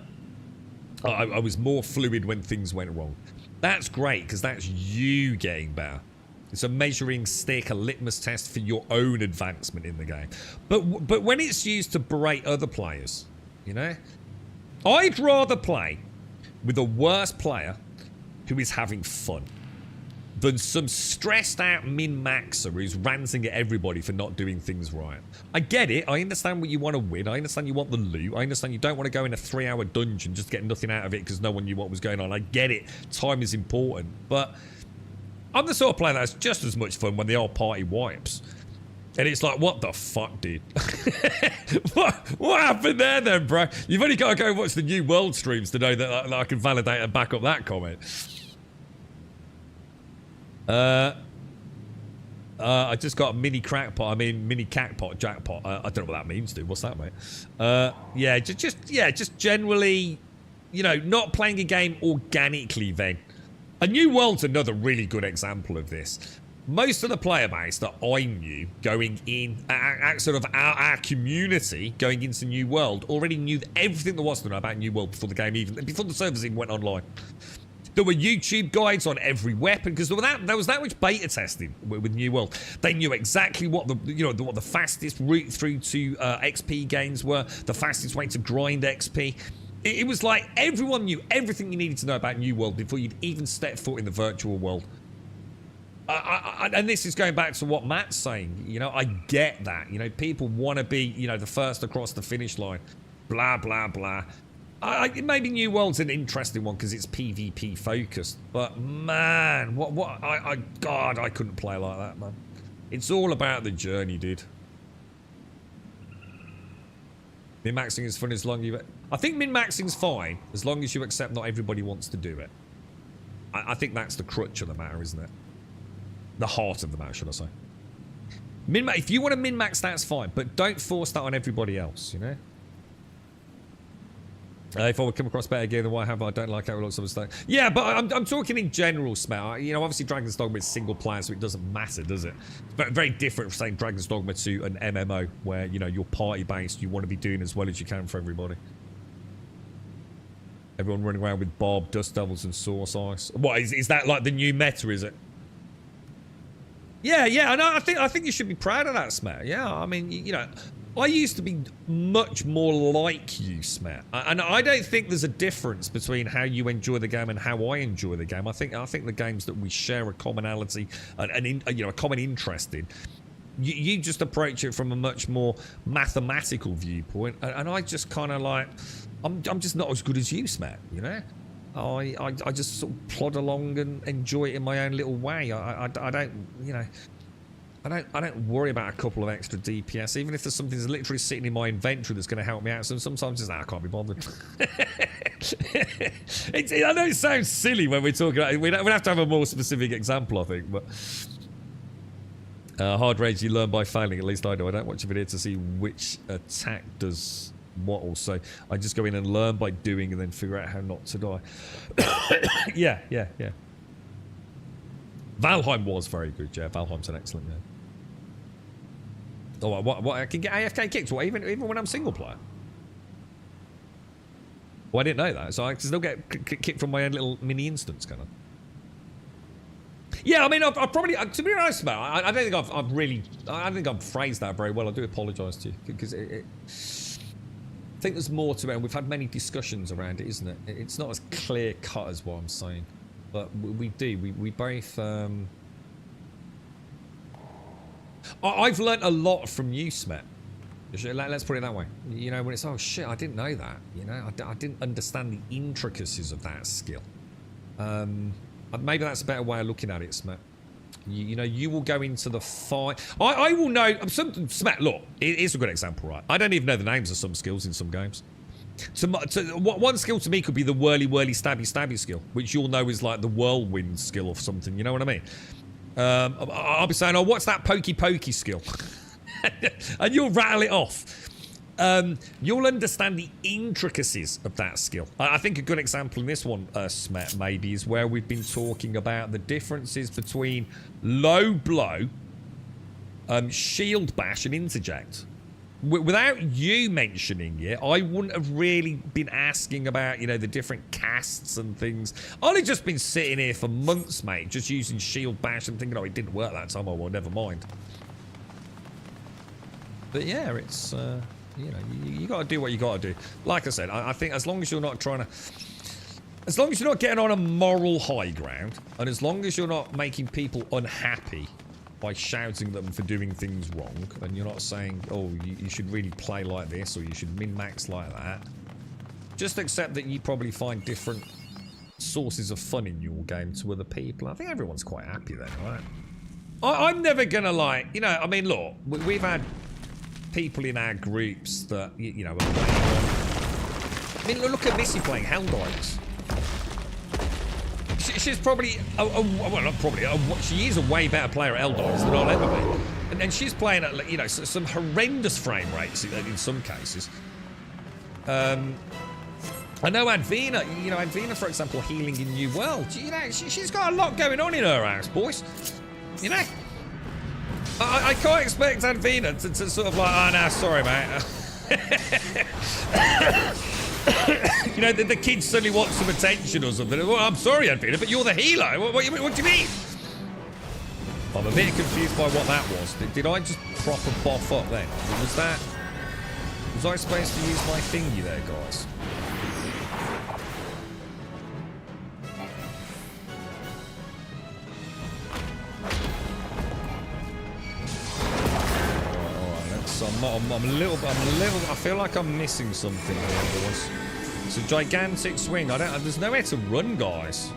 I was more fluid when things went wrong. That's great, because that's you getting better. It's a measuring stick, a litmus test for your own advancement in the game. But when it's used to berate other players, you know, I'd rather play with a worse player who is having fun than some stressed out min-maxer who's ranting at everybody for not doing things right. I get it. I understand what you want to win. I understand you want the loot. I understand you don't want to go in a 3-hour dungeon just get nothing out of it because no one knew what was going on. I get it. Time is important. But I'm the sort of player that's just as much fun when the whole party wipes. And it's like, what the fuck, dude? what happened there then, bro? You've only got to go watch the New World streams to know that I can validate and back up that comment. I just got a mini crackpot. I mean, mini catpot, jackpot. I don't know what that means, dude. What's that, mate? Yeah, just generally, you know, not playing a game organically. Then, a New World's another really good example of this. Most of the player base that I knew going in, sort of our community going into New World, already knew everything there was to know about New World before the game before the servers even went online. There were YouTube guides on every weapon because there was that much beta testing with New World. They knew exactly what what the fastest route through to XP gains were, the fastest way to grind XP. It was like everyone knew everything you needed to know about New World before you'd even step foot in the virtual world. And this is going back to what Matt's saying. You know, I get that. You know, people want to be, you know, the first across the finish line. Blah, blah, blah. Maybe New World's an interesting one because it's PvP focused, but man, God, I couldn't play like that, man. It's all about the journey, dude. Min-maxing is fun as long as I think min-maxing's fine as long as you accept not everybody wants to do it. I think that's the crutch of the matter, isn't it? The heart of the matter, should I say? If you want to min-max, that's fine, but don't force that on everybody else, you know? If I would come across better gear than what I have, I don't like how it looks on the stuff. Yeah, but I'm talking in general, Smell. You know, obviously Dragon's Dogma is single player, so it doesn't matter, does it? But very different from saying Dragon's Dogma to an MMO, where, you know, you're party-based, you want to be doing as well as you can for everybody. Everyone running around with Barb, Dust Devils, and Source Ice. What, is that like the new meta, is it? Yeah, and I think you should be proud of that, Smet. Yeah, I mean, you know, I used to be much more like you, Smet, and I don't think there's a difference between how you enjoy the game and how I enjoy the game. I think the games that we share a commonality and you know, a common interest in. You just approach it from a much more mathematical viewpoint, and I just kind of like, I'm just not as good as you, Smet. You know. I just sort of plod along and enjoy it in my own little way. I don't, you know, I don't worry about a couple of extra DPS, even if there's something that's literally sitting in my inventory that's going to help me out. So sometimes it's I can't be bothered. I know it sounds silly when we're talking about it. We'd have to have a more specific example, I think. But hard rage you learn by failing. At least I know. I don't watch a video to see which attack does what. Also, I just go in and learn by doing and then figure out how not to die. Yeah. Valheim was very good, yeah. Valheim's an excellent game. Oh, what? I can get AFK kicked, what, even when I'm single player? Well, I didn't know that, so I can still get kicked from my own little mini instance, can I? Yeah, I mean, I've probably, to be honest, man, I don't think I don't think I've phrased that very well. I do apologise to you, because I think there's more to it, and we've had many discussions around it, isn't it? It's not as clear cut as what I'm saying, but we both. I've learnt a lot from you, Smet. Let's put it that way. You know, when it's, oh shit, I didn't know that. You know, I didn't understand the intricacies of that skill. Maybe that's a better way of looking at it, Smet. You know, you will go into the fight. I will know. Smet, look, it's a good example, right? I don't even know the names of some skills in some games. One skill to me could be the whirly stabby skill, which you'll know is like the whirlwind skill or something. You know what I mean? I'll be saying, oh, what's that pokey skill? And you'll rattle it off. You'll understand the intricacies of that skill. I think a good example in this one, Smet, maybe, is where we've been talking about the differences between low blow, shield bash, and interject. without you mentioning it, I wouldn't have really been asking about, you know, the different casts and things. I'd have just been sitting here for months, mate, just using shield bash and thinking, oh, it didn't work that time. Oh, well, never mind. But yeah, it's, you know, you got to do what you got to do. Like I said, I think as long as you're not trying to... As long as you're not getting on a moral high ground, and as long as you're not making people unhappy by shouting at them for doing things wrong, and you're not saying, oh, you should really play like this, or you should min-max like that, just accept that you probably find different sources of fun in your game to other people. I think everyone's quite happy then, right? I'm never gonna, like, you know, I mean, look, we've had people in our groups that, you know, are playing I mean, look at Missy playing Helldivers. She's probably, well, not probably, she is a way better player at Helldivers than I'll ever be. And she's playing at, you know, some horrendous frame rates in some cases. I know Advina, you know, Advina, for example, healing in New World. You know, she's got a lot going on in her house, boys. You know? I can't expect Advina to sort of like, oh, no, sorry, mate. You know, the kids suddenly want some attention or something. Well, I'm sorry, Advina, but you're the healer. What do you mean? I'm a bit confused by what that was. Did I just proper boff up then? Was I supposed to use my thingy there, guys? I'm a little, I feel like I'm missing something here, boys. It's a gigantic swing. There's nowhere to run, guys.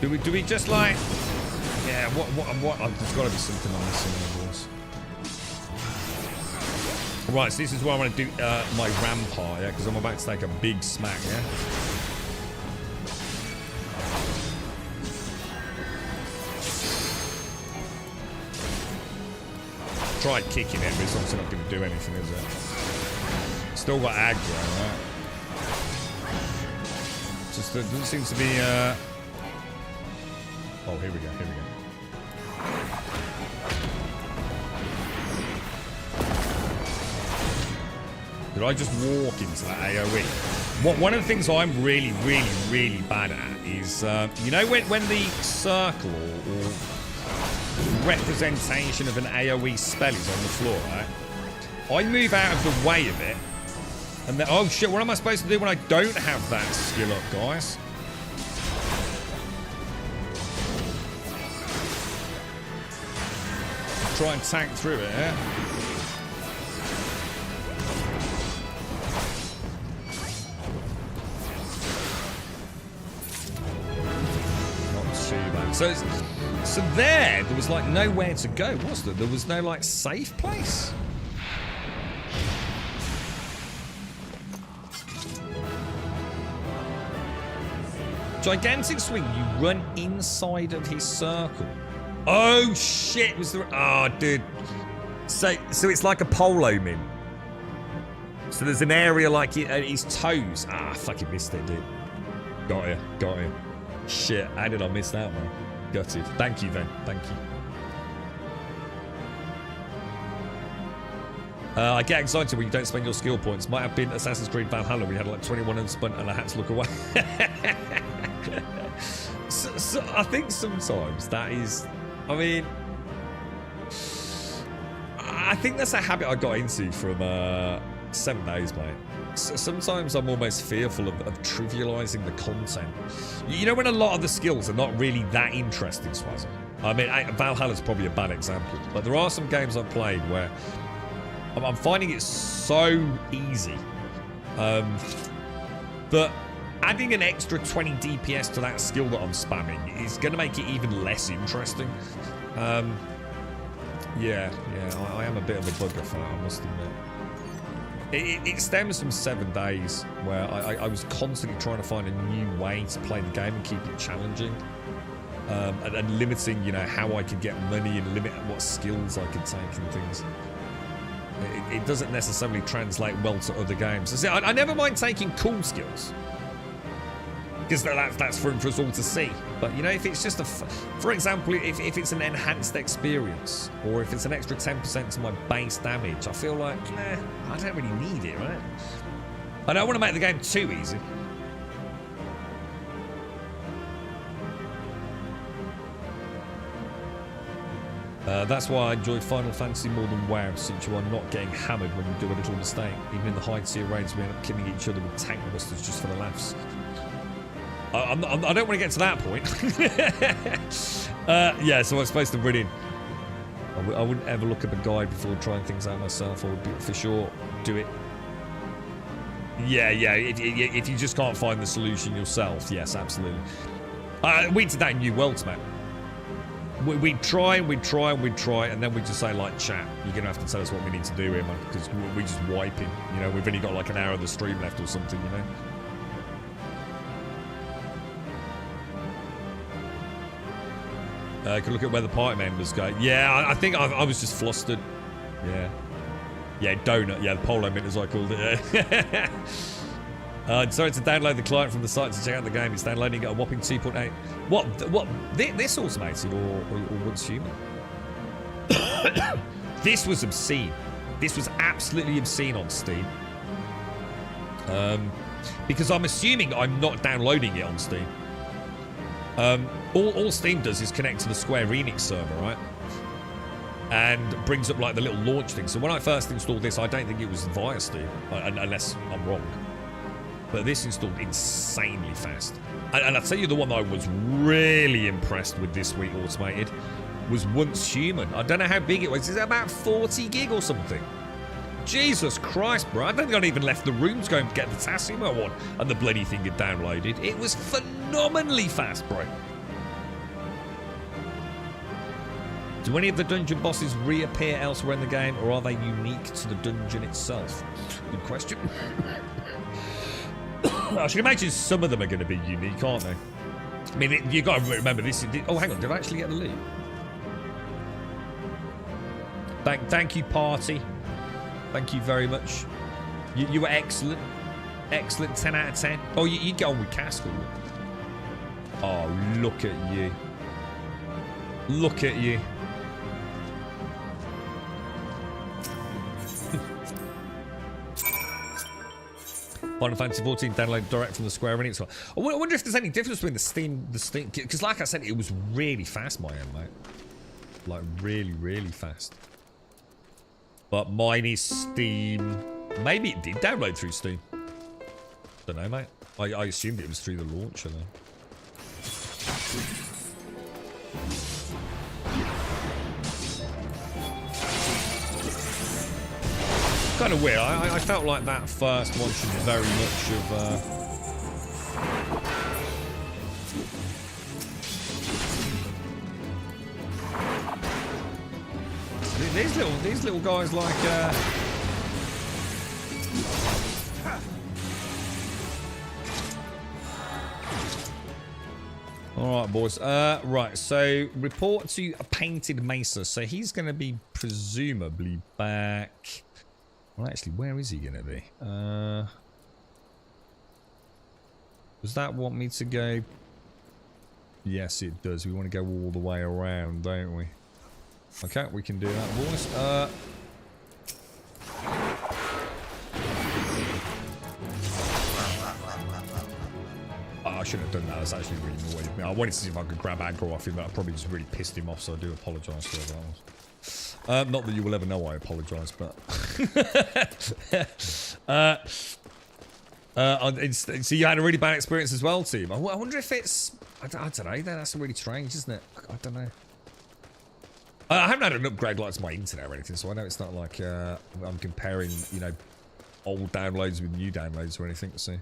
Do we just like, yeah, what, there's gotta be something I'm missing here, boys. Right, so this is where I want to do my rampart, yeah, because I'm about to take a big smack, yeah? Tried kicking it, but it's obviously not going to do anything, is it? Still got aggro, right? Just doesn't seem to be. Oh, here we go. Here we go. Did I just walk into that AOE? One of the things I'm really bad at is, you know, when the circle or representation of an AoE spell is on the floor, right? I move out of the way of it, and then, oh shit, what am I supposed to do when I don't have that skill up, guys? Try and tank through it, yeah? Not too bad. So there was like nowhere to go, was there? There was no like safe place. Gigantic swing, you run inside of his circle. Oh shit, was there, oh dude. So it's like a polo min. So there's an area like his toes. Ah, fucking missed it, dude. Got you. Shit, how did I miss that one? Gutted. Thank you, then. Thank you. I get excited when you don't spend your skill points. Might have been Assassin's Creed Valhalla. We had like 21 unspent and I had to look away. so I think sometimes that is... I mean... I think that's a habit I got into from 7 days, mate. Sometimes I'm almost fearful of trivializing the content. You know when a lot of the skills are not really that interesting, Swazza? I mean, Valhalla's probably a bad example, but there are some games I've played where I'm finding it so easy. But adding an extra 20 DPS to that skill that I'm spamming is going to make it even less interesting. Yeah, I am a bit of a bugger for that, I must admit. It stems from 7 days where I was constantly trying to find a new way to play the game and keep it challenging. And limiting, you know, how I could get money and limit what skills I could take and things. It doesn't necessarily translate well to other games. See, I never mind taking cool skills. because that's for us all to see. But you know, if it's just for example, if it's an enhanced experience, or if it's an extra 10% to my base damage, I feel like, nah, I don't really need it, right? I don't want to make the game too easy. That's why I enjoy Final Fantasy more than WoW, since you are not getting hammered when you do a little mistake. Even in the high tier raids, we end up killing each other with tank busters just for the laughs. I don't want to get to that point. Yeah, so I'm supposed to run in. I wouldn't ever look up a guide before trying things out myself. I would for sure do it. Yeah, if you just can't find the solution yourself, yes, absolutely. We did that in New Worlds, man. We'd try, and then we just say, like, chat, you're going to have to tell us what we need to do here, man, because we're just wiping. You know, we've only got like an hour of the stream left or something, you know? Could look at where the party members go. Yeah, I think I was just flustered. Yeah, donut. Yeah, the polo mint, as I called it. Sorry to download the client from the site to check out the game. It's downloading at a whopping 2.8. What? This automated or once human? This was obscene. This was absolutely obscene on Steam. Because I'm assuming I'm not downloading it on Steam. All Steam does is connect to the Square Enix server, right? And brings up like the little launch thing. So when I first installed this, I don't think it was via Steam, unless I'm wrong. But this installed insanely fast. And I'll tell you the one that I was really impressed with this week automated was Once Human. I don't know how big it was. Is it about 40 gig or something? Jesus Christ, bro. I don't think I'd even left the room to go and get the Tassimo one and the bloody thing had downloaded. It was phenomenally fast, bro. Do any of the dungeon bosses reappear elsewhere in the game, or are they unique to the dungeon itself? Good question. I should imagine some of them are going to be unique, aren't they? I mean, you got to remember this. Oh, hang on. Did I actually get the loot? Thank you, party. Thank you very much. You were excellent. Excellent. 10 out of 10. Oh, you go on with Caskell. Oh, look at you. Look at you. Final Fantasy 14 download direct from the Square Enix. I wonder if there's any difference between the Steam, because like I said, it was really fast, my end, mate. Like really fast. But mine is Steam. Maybe it did download through Steam. Don't know, mate. I assumed it was through the launcher though. Kind of weird. I felt like that first one should very much of. These little guys like. All right, boys. Right. So report to a painted Mesa. So he's going to be presumably back. Well, actually, where is he going to be? Does that want me to go? Yes, it does. We want to go all the way around, don't we? Okay, we can do that, boys. I shouldn't have done that. That's actually really annoyed me. I wanted to see if I could grab aggro off him, but I probably just really pissed him off, so I do apologise for that. Not that you will ever know I apologise, but... so you had a really bad experience as well, team. I wonder if it's... I don't know, that's really strange, isn't it? I don't know. I haven't had an upgrade like to my internet or anything, so I know it's not like I'm comparing, you know, old downloads with new downloads or anything, so...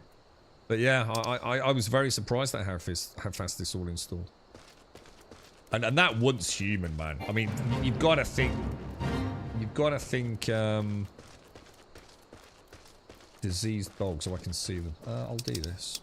But yeah, I was very surprised at how fast this all installed. And that Once Human, man. I mean, you've got to think... diseased dogs, so I can see them. I'll do this.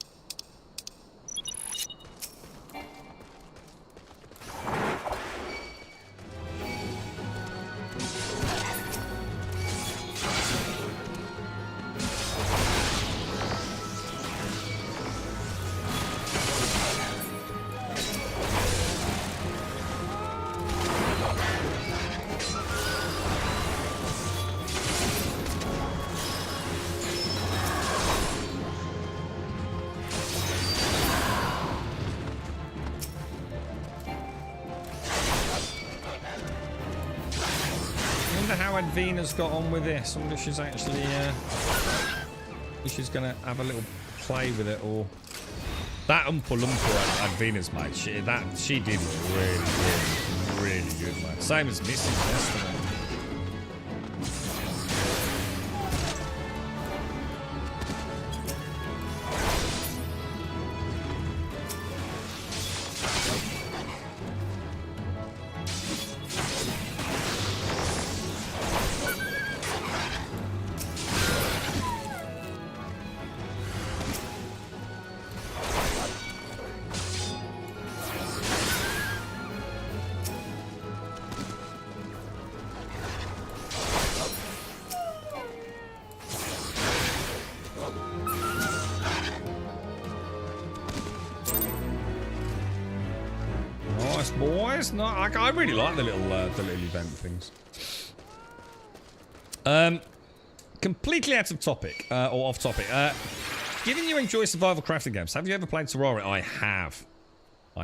how Advina's got on with this. I wonder if she's actually, if she's gonna have a little play with it, or that Oompa Loompa Advina's mate. She did really good, man. Same as Missy's yesterday. Boys, no, I really like the little event things. Completely out of topic, or off topic. Given you enjoy survival crafting games, have you ever played Terraria? I have. We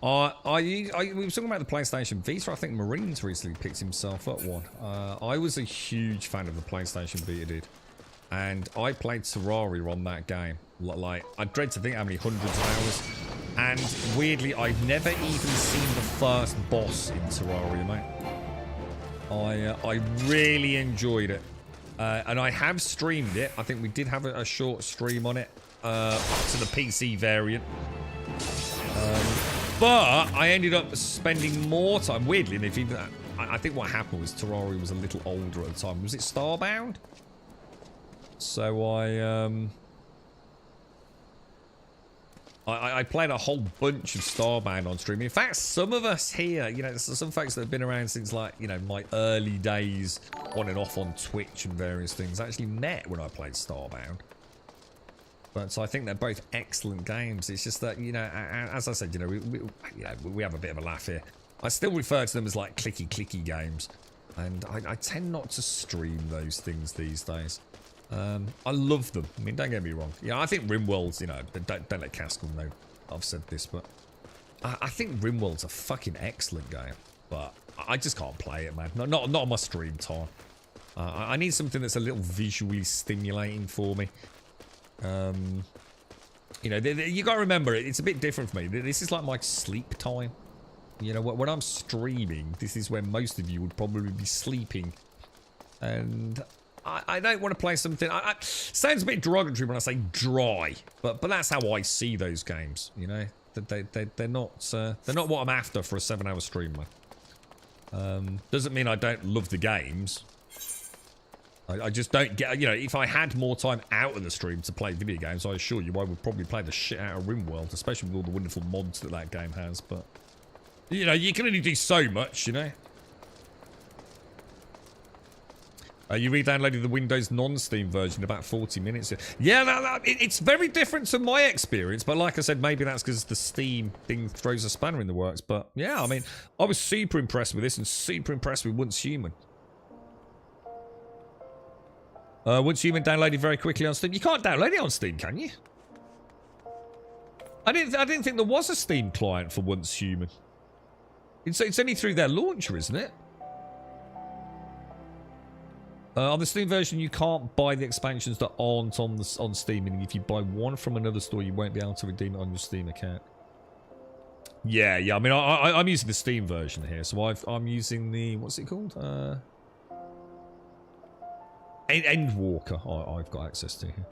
were talking about the PlayStation Vita. I think Marines recently picked himself up one. I was a huge fan of the PlayStation Vita, dude. And I played Terraria on that game. Like, I dread to think how many hundreds of hours. And weirdly, I've never even seen the first boss in Terraria, mate. I really enjoyed it. And I have streamed it. I think we did have a short stream on it to the PC variant. But I ended up spending more time. Weirdly, and if even, I think what happened was Terraria was a little older at the time. Was it Starbound? So I played a whole bunch of Starbound on stream. In fact, some of us here, you know, some folks that have been around since, like, you know, my early days on and off on Twitch and various things, actually met when I played Starbound. But so I think they're both excellent games. It's just that, you know, as I said, you know, we have a bit of a laugh here. I still refer to them as like clicky games, and I tend not to stream those things these days. I love them. I mean, don't get me wrong. Yeah, I think RimWorld's, you know, don't let Caskell know I've said this, but I think RimWorld's a fucking excellent game. But I just can't play it, man. Not on my stream time. I need something that's a little visually stimulating for me. You know, you got to remember, it's a bit different for me. This is like my sleep time. You know, when I'm streaming, this is when most of you would probably be sleeping. And I don't want to play something. Sounds a bit derogatory when I say dry, but that's how I see those games. You know, they're not what I'm after for a 7-hour stream. Doesn't mean I don't love the games. I just don't get. You know, if I had more time out of the stream to play video games, I assure you I would probably play the shit out of RimWorld, especially with all the wonderful mods that game has. But you know, you can only do so much. You know. You re-downloaded the Windows non-Steam version about 40 minutes ago. Yeah, it's very different to my experience, but like I said, maybe that's because the Steam thing throws a spanner in the works. But yeah, I mean, I was super impressed with this and super impressed with Once Human. Once Human downloaded very quickly on Steam. You can't download it on Steam, can you? I didn't think there was a Steam client for Once Human. It's only through their launcher, isn't it? On the Steam version, you can't buy the expansions that aren't on Steam, meaning if you buy one from another store, you won't be able to redeem it on your Steam account. Yeah. I mean, I'm using the Steam version here, so I'm using the, what's it called? Endwalker. I've got access to here.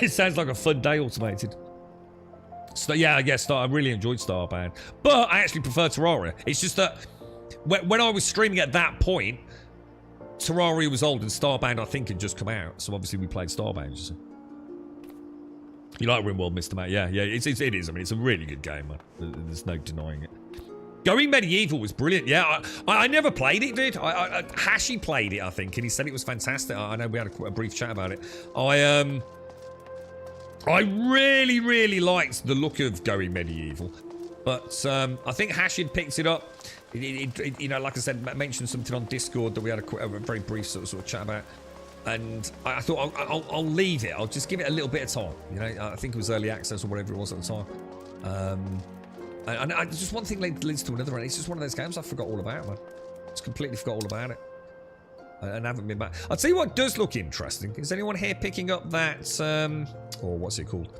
It sounds like a fun day, Automated. So yeah, I guess I really enjoyed Starbound, but I actually prefer Terraria. It's just that when I was streaming at that point, Terraria was old and Starbound I think had just come out, so obviously we played Starbound. So. You like RimWorld, Mr. Matt? Yeah, it is. I mean, it's a really good game, man. There's no denying it. Going Medieval was brilliant. Yeah, I never played it, dude. Hashi played it, I think, and he said it was fantastic. I know we had a brief chat about it. I really liked the look of Going Medieval, but I think Hash had picked it up. You know, like I said, mentioned something on Discord that we had a very brief sort of chat about, and I thought I'll leave it. I'll just give it a little bit of time. You know, I think it was early access or whatever it was at the time. And just one thing leads to another, and it's just one of those games I forgot all about, man. Just completely forgot all about it. And haven't been back. I'll tell you what does look interesting. Is anyone here picking up that, or what's it called?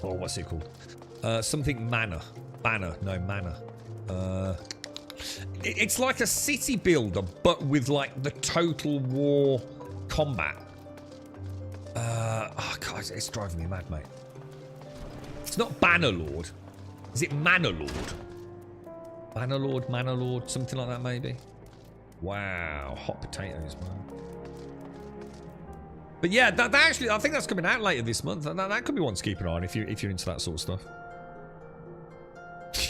Oh, what's it called? Something Manor. Banner, no Manor. It's like a city builder, but with like the Total War combat. Oh god, it's driving me mad, mate. It's not Bannerlord. Is it Manor Lord? Manor Lord, something like that maybe. Wow, hot potatoes, man. But yeah, that actually, I think that's coming out later this month. That could be one to keep an eye on if you're into that sort of stuff.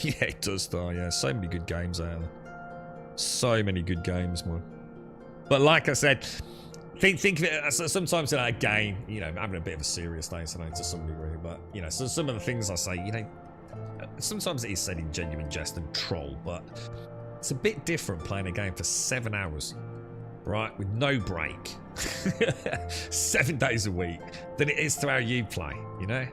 Yeah, it does, though. Yeah, so many good games out there. So many good games, man. But like I said, think of it as sometimes in a game, you know, having a bit of a serious day today to some degree. But you know, so some of the things I say, you know, sometimes it is said in genuine jest and troll, but it's a bit different playing a game for 7 hours, right, with no break, 7 days a week, than it is to how you play, you know?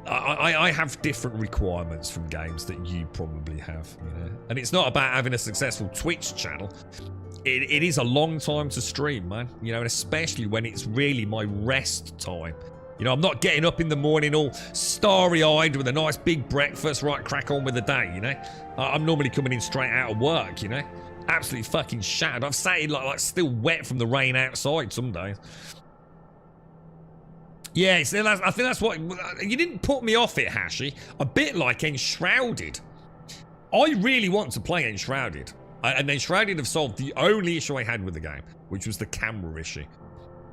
I have different requirements from games that you probably have, you know? And it's not about having a successful Twitch channel. It is a long time to stream, man, you know, and especially when it's really my rest time. You know, I'm not getting up in the morning all starry-eyed with a nice big breakfast, right, crack on with the day, you know? I'm normally coming in straight out of work, you know? Absolutely fucking shattered. I've sat in like still wet from the rain outside some days. Yeah, I think that's what... You didn't put me off it, Hashi. A bit like Enshrouded. I really want to play Enshrouded. And Enshrouded have solved the only issue I had with the game, which was the camera issue.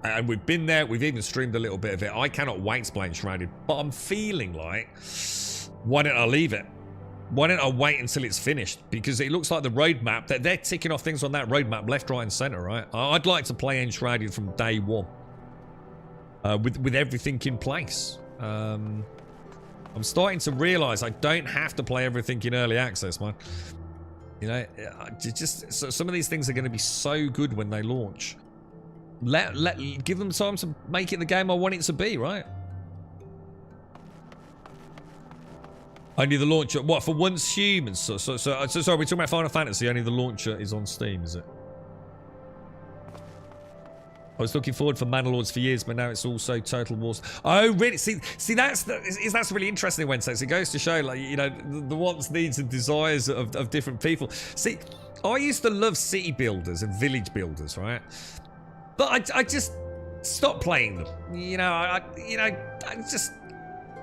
And we've been there, we've even streamed a little bit of it. I cannot wait to play Enshrouded, but I'm feeling like, why don't I leave it? Why don't I wait until it's finished? Because it looks like the roadmap, that they're ticking off things on that roadmap left, right, and center, right? I'd like to play Enshrouded from day one, with everything in place. I'm starting to realize I don't have to play everything in early access, man. You know, just some of these things are going to be so good when they launch. Give them time to make it the game I want it to be, right? Only the launcher. What, for once humans? So sorry, we're talking about Final Fantasy. Only the launcher is on Steam, is it? I was looking forward for Manor for years, but now it's also Total Wars. Oh, really? See, that's really interesting, Wednesday. So it goes to show, like, you know, the wants, needs, and desires of different people. See, I used to love city builders and village builders, right? But I just stopped playing them. You know, I just,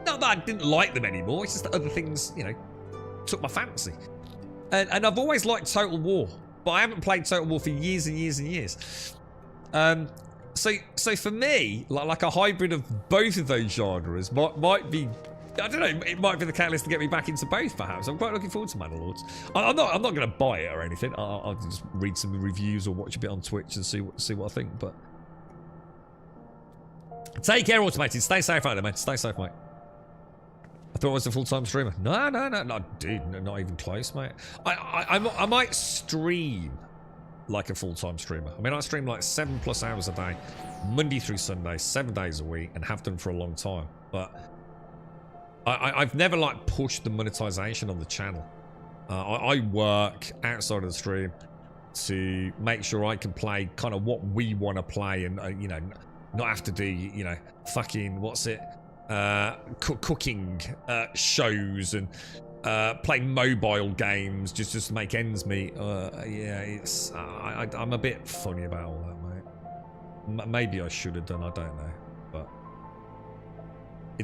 not that I didn't like them anymore. It's just that other things, you know, took my fancy. And I've always liked Total War, but I haven't played Total War for years and years and years. So for me, like a hybrid of both of those genres might be, I don't know, it might be the catalyst to get me back into both, perhaps. I'm quite looking forward to Manor Lords. I'm not going to buy it or anything. I'll just read some reviews or watch a bit on Twitch and see what I think. But take care, Automated. Stay safe out there, man. Stay safe, mate. I thought I was a full-time streamer. No, dude, not even close, mate. I might stream like a full-time streamer. I mean, I stream like 7+ hours a day, Monday through Sunday, 7 days a week, and have done for a long time. But I've never like pushed the monetization on the channel. I work outside of the stream to make sure I can play kind of what we want to play, and you know, not have to do, you know, fucking what's it, cooking shows and play mobile games just to make ends meet. Yeah, it's I'm a bit funny about all that, mate. Maybe I should have done. I don't know, but. I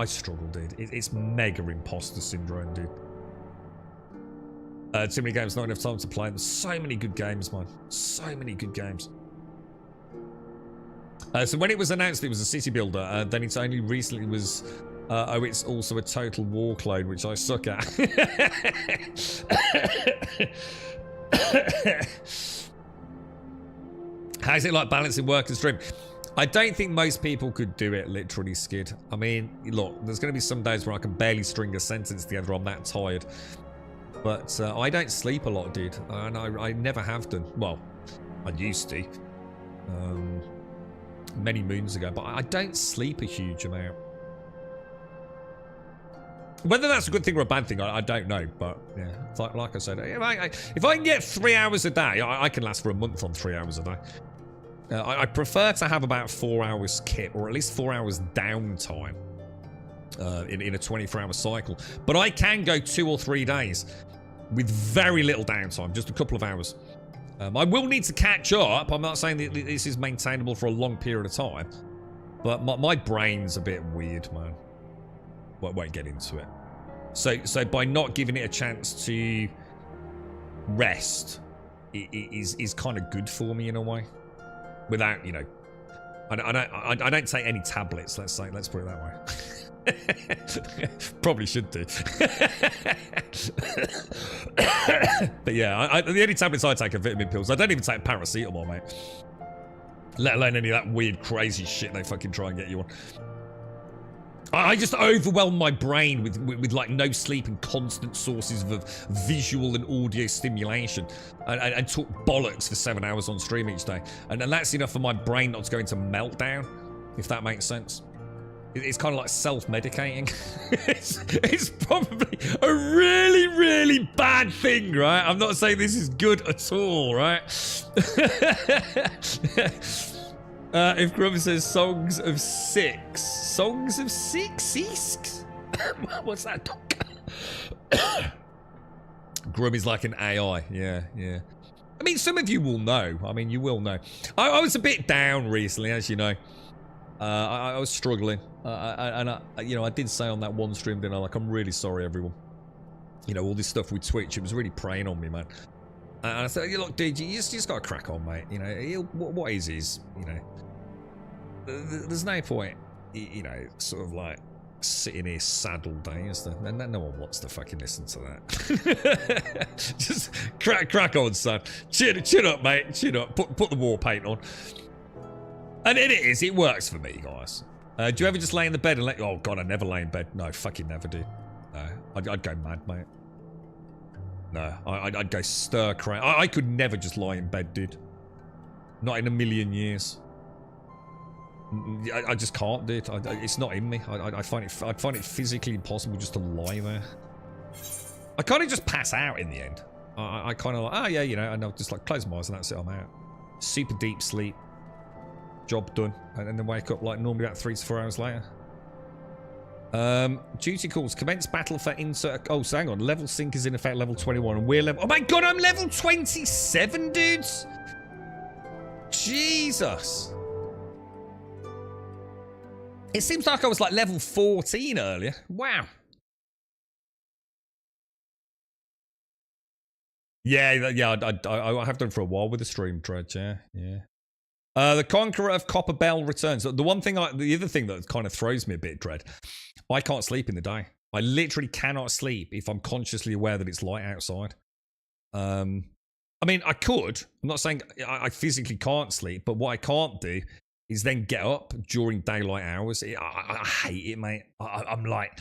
struggle, dude. It's mega imposter syndrome, dude. Too many games, not enough time to play them. So many good games, man. So many good games. So when it was announced it was a city builder, then it's only recently was, it's also a Total War clone, which I suck at. How's it like balancing work and stream? I don't think most people could do it, literally, Skid. I mean, look, there's going to be some days where I can barely string a sentence together. I'm that tired. But I don't sleep a lot, dude. And I never have done. Well, I used to. Many moons ago. But I don't sleep a huge amount. Whether that's a good thing or a bad thing, I don't know. But yeah, it's like I said, if I can get 3 hours a day, I can last for a month on 3 hours a day. I prefer to have about 4 hours kit, or at least 4 hours downtime in a 24-hour cycle. But I can go 2 or 3 days with very little downtime, just a couple of hours. I will need to catch up. I'm not saying that this is maintainable for a long period of time, but my brain's a bit weird, man. Won't get into it. So by not giving it a chance to rest, is kind of good for me in a way. Without, you know, I don't take any tablets. Let's put it that way. Probably should do. But yeah, the only tablets I take are vitamin pills. I don't even take paracetamol, mate. Let alone any of that weird, crazy shit they fucking try and get you on. I just overwhelm my brain with like no sleep and constant sources of visual and audio stimulation and talk bollocks for 7 hours on stream each day. And that's enough for my brain not to go into meltdown, if that makes sense. It's kind of like self-medicating. it's probably a really, really bad thing, right? I'm not saying this is good at all, right? If Grum says songs of six. Songs of six? What's that? Grum is like an AI. Yeah. I mean, some of you will know. I mean, you will know. I was a bit down recently, as you know. I was struggling. I did say on that one stream, didn't I? Like, I'm really sorry, everyone. You know, all this stuff with Twitch, it was really preying on me, man. And I said, look, dude, you just got to crack on, mate. You know, what is, you know. There's no point, you know, sort of like sitting here sad all day, is there? No one wants to fucking listen to that. Just crack on, son. Chin up, mate. Chin up. Put the war paint on. And it works for me, guys. Do you ever just lay in the bed and let... Oh, God, I never lay in bed. No, fucking never do. No, I'd go mad, mate. No, I'd go stir-crazy. I could never just lie in bed, dude. Not in a million years. I just can't do it. It's not in me. I'd find it physically impossible just to lie there. I kind of just pass out in the end. I kind of like, oh yeah, you know, and I'll just like close my eyes and that's it, I'm out. Super deep sleep. Job done. And then wake up like normally about 3 to 4 hours later. Duty calls. Commence battle for insert... Oh, so hang on. Level sync is in effect level 21 and we're level... Oh my God, I'm level 27, dudes! Jesus! It seems like I was like level 14 earlier. Wow. Yeah, I have done for a while with the stream, Dredge, yeah. The Conqueror of Copper Bell returns. The other thing that kind of throws me a bit, Dread, I can't sleep in the day. I literally cannot sleep if I'm consciously aware that it's light outside. I mean, I could. I'm not saying I physically can't sleep, but what I can't do is then get up during daylight hours. I hate it, mate. I'm like,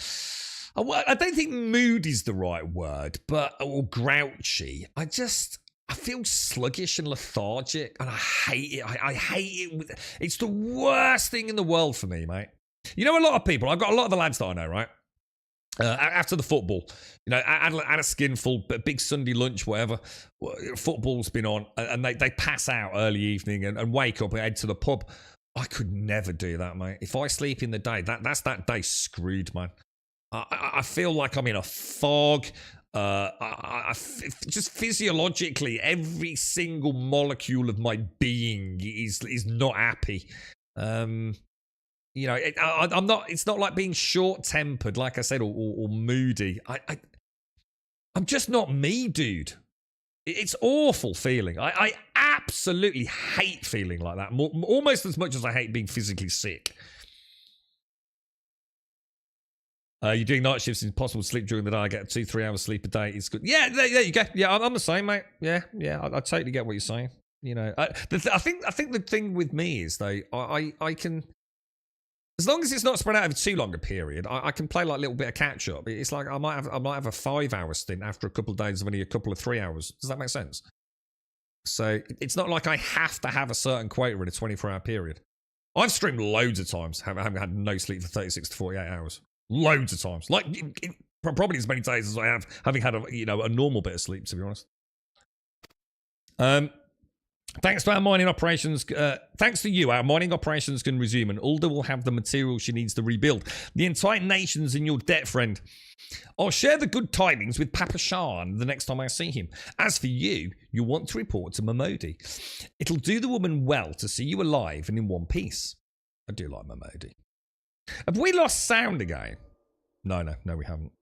I don't think mood is the right word, or grouchy. I feel sluggish and lethargic, and I hate it. I hate it. It's the worst thing in the world for me, mate. You know, a lot of people, I've got a lot of the lads that I know, right? After the football, you know, at a skinful, big Sunday lunch, whatever, football's been on, and they pass out early evening and wake up and head to the pub. I could never do that, mate. If I sleep in the day, that's that day screwed, man. I feel like I'm in a fog. Just physiologically, every single molecule of my being is not happy. You know, I'm not. It's not like being short-tempered, like I said, or moody. I'm just not me, dude. It's awful feeling. I absolutely hate feeling like that, almost as much as I hate being physically sick. You're doing night shifts. It's impossible to sleep during the day. I get 2-3 hours sleep a day. It's good. Yeah, there you go. Yeah, I'm the same, mate. Yeah. I totally get what you're saying. You know, I think the thing with me is though, I can, as long as it's not spread out over too long a period, I can play like a little bit of catch up. It's like I might have a 5-hour stint after a couple of days of only a couple of 3 hours. Does that make sense? So it's not like I have to have a certain quota in a 24-hour period. I've streamed loads of times, having had no sleep for 36 to 48 hours. Loads of times. Like, Probably as many days as I have, having had a normal bit of sleep, to be honest. Thanks to our mining operations. Thanks to you, our mining operations can resume, and Ulda will have the material she needs to rebuild. The entire nation's in your debt, friend. I'll share the good tidings with Papa Shan the next time I see him. As for you, you'll want to report to Momodi. It'll do the woman well to see you alive and in one piece. I do like Momodi. Have we lost sound again? No, we haven't.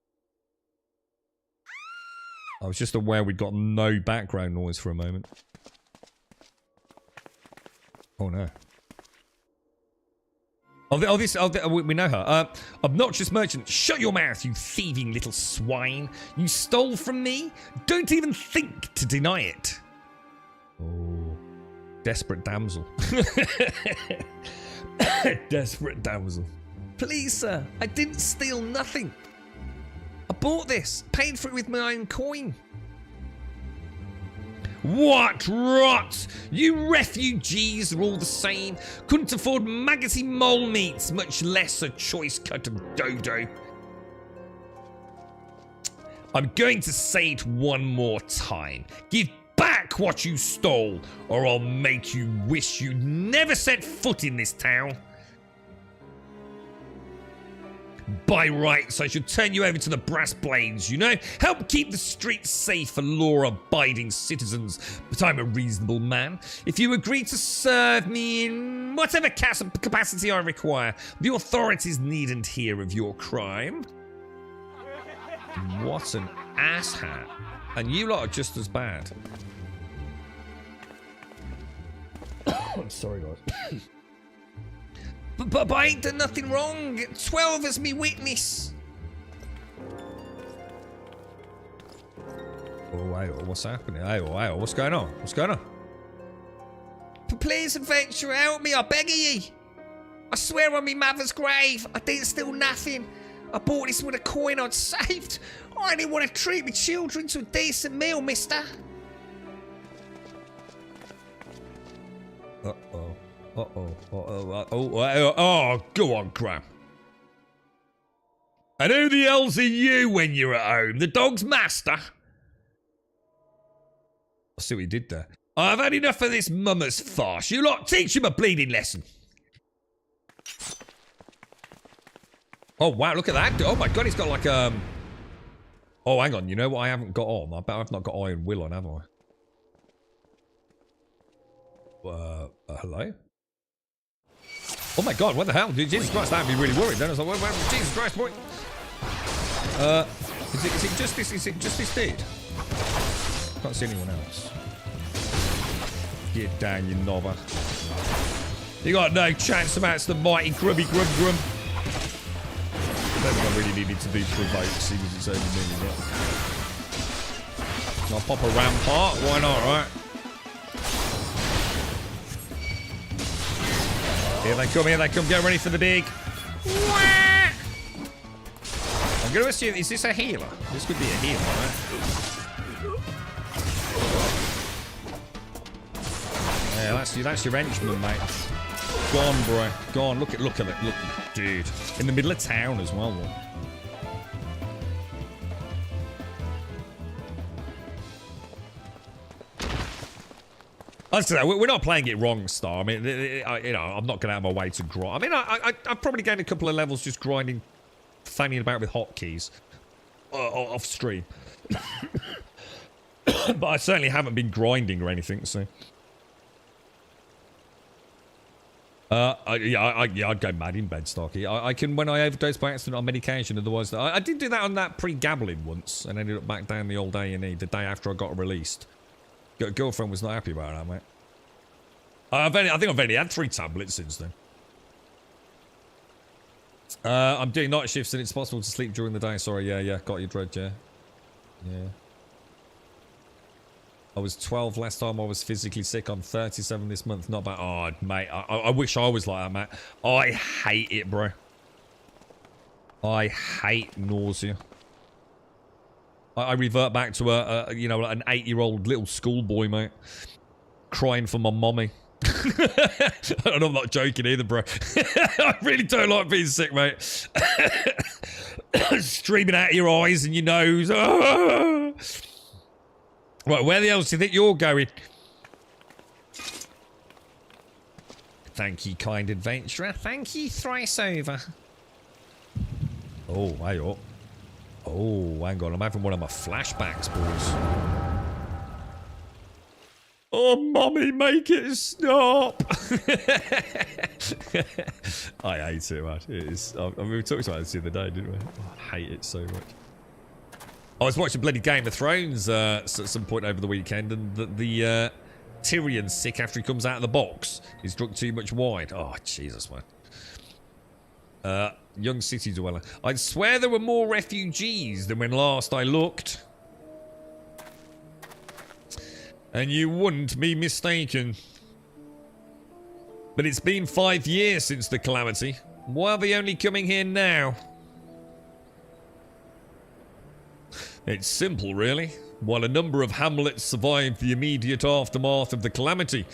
I was just aware we'd got no background noise for a moment. Oh no. We know her. Obnoxious merchant, shut your mouth, you thieving little swine. You stole from me? Don't even think to deny it. Oh. Desperate damsel. Desperate damsel. Please, sir, I didn't steal nothing. I bought this, paid for it with my own coin. What rot! You refugees are all the same. Couldn't afford maggoty mole meats, much less a choice cut of dodo. I'm going to say it one more time. Give back what you stole, or I'll make you wish you'd never set foot in this town. By rights, I should turn you over to the brass blades, you know? Help keep the streets safe for law-abiding citizens. But I'm a reasonable man. If you agree to serve me in whatever capacity I require, the authorities needn't hear of your crime. What an asshat. And you lot are just as bad. I'm sorry, guys. But I ain't done nothing wrong. 12 as me witness. Oh, what's happening? Hey, what's going on? What's going on? Please, adventurer, help me, I beg of ye. I swear on me mother's grave, I didn't steal nothing. I bought this with a coin I'd saved. I didn't want to treat my children to a decent meal, mister. Uh-oh. Oh, go on, Cram. And who the hell's are you when you're at home? The dog's master? I see what you did there. I've had enough of this mummer's farce. You lot, teach him a bleeding lesson. Oh, wow, look at that. Oh, my God, he's got like, Oh, hang on. You know what I haven't got on? I bet I've not got Iron Will on, have I? Hello? Oh my God, what the hell? Jesus Christ, I'd be really worried then. I was like, Jesus Christ, boy. Is it just this dude? Can't see anyone else. Get down, you knobber. You got no chance against the mighty grubby grum. I don't think I really needed to do provoke, seeing as it's only me, I'll pop a rampart, why not, right? Here they come, get ready for the dig. I'm going to assume, is this a healer? This could be a healer, right? Yeah, that's your henchman, mate. Go on, bro. Go on, look at it. Look, dude. In the middle of town as well, look. We're not playing it wrong, Star. I mean, I'm not going to have my way to grind. I mean, I've probably gained a couple of levels just grinding, fanning about with hotkeys off stream. But I certainly haven't been grinding or anything, so. I'd go mad in bed, Starkey. I can, when I overdose by accident on medication, otherwise. I did do that on that pre-gabbling once, and ended up back down the old A&E the day after I got released. Girlfriend was not happy about that, mate. I think I've only had 3 tablets since then. I'm doing night shifts and it's possible to sleep during the day. Sorry, yeah, got you, Dread, yeah. I was 12 last time I was physically sick. I'm 37 this month. Not bad. Oh, mate, I wish I was like that, mate. I hate it, bro. I hate nausea. I revert back to an 8-year-old little schoolboy, mate, crying for my mommy. And I'm not joking either, bro. I really don't like being sick, mate. Streaming out of your eyes and your nose. Right, where the hell do you think you're going? Thank you, kind adventurer. Thank you, thrice over. Oh, hey up. Oh, hang on. I'm having one of my flashbacks, boys. Oh, mummy, make it stop. I hate it, man. It is. I mean, we talked about this the other day, didn't we? Oh, I hate it so much. I was watching bloody Game of Thrones at some point over the weekend, and the Tyrion's sick after he comes out of the box. He's drunk too much wine. Oh, Jesus, man. Young city dweller. I'd swear there were more refugees than when last I looked. And you wouldn't be mistaken. But it's been 5 years since the calamity. Why are they only coming here now? It's simple, really. While a number of hamlets survived the immediate aftermath of the calamity,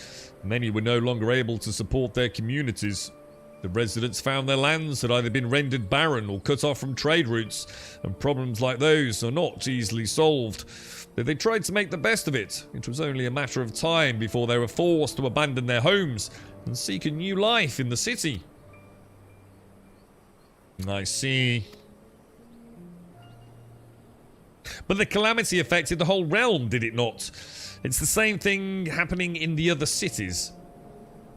many were no longer able to support their communities. The residents found their lands had either been rendered barren or cut off from trade routes, and problems like those are not easily solved. But they tried to make the best of it. It was only a matter of time before they were forced to abandon their homes and seek a new life in the city. I see. But the calamity affected the whole realm, did it not? It's the same thing happening in the other cities.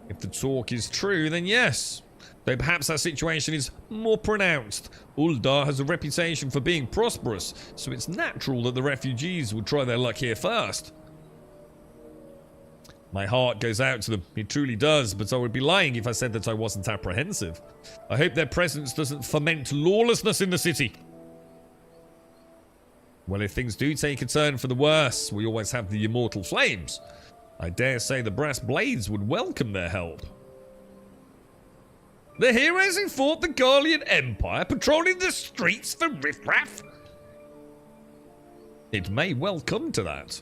If the talk is true, then yes. Though perhaps our situation is more pronounced. Uldar has a reputation for being prosperous, so it's natural that the refugees would try their luck here first. My heart goes out to them, it truly does, but I would be lying if I said that I wasn't apprehensive. I hope their presence doesn't foment lawlessness in the city. Well, if things do take a turn for the worse, we always have the immortal flames. I dare say the brass blades would welcome their help. The heroes who fought the Garlean Empire patrolling the streets for riffraff? It may well come to that.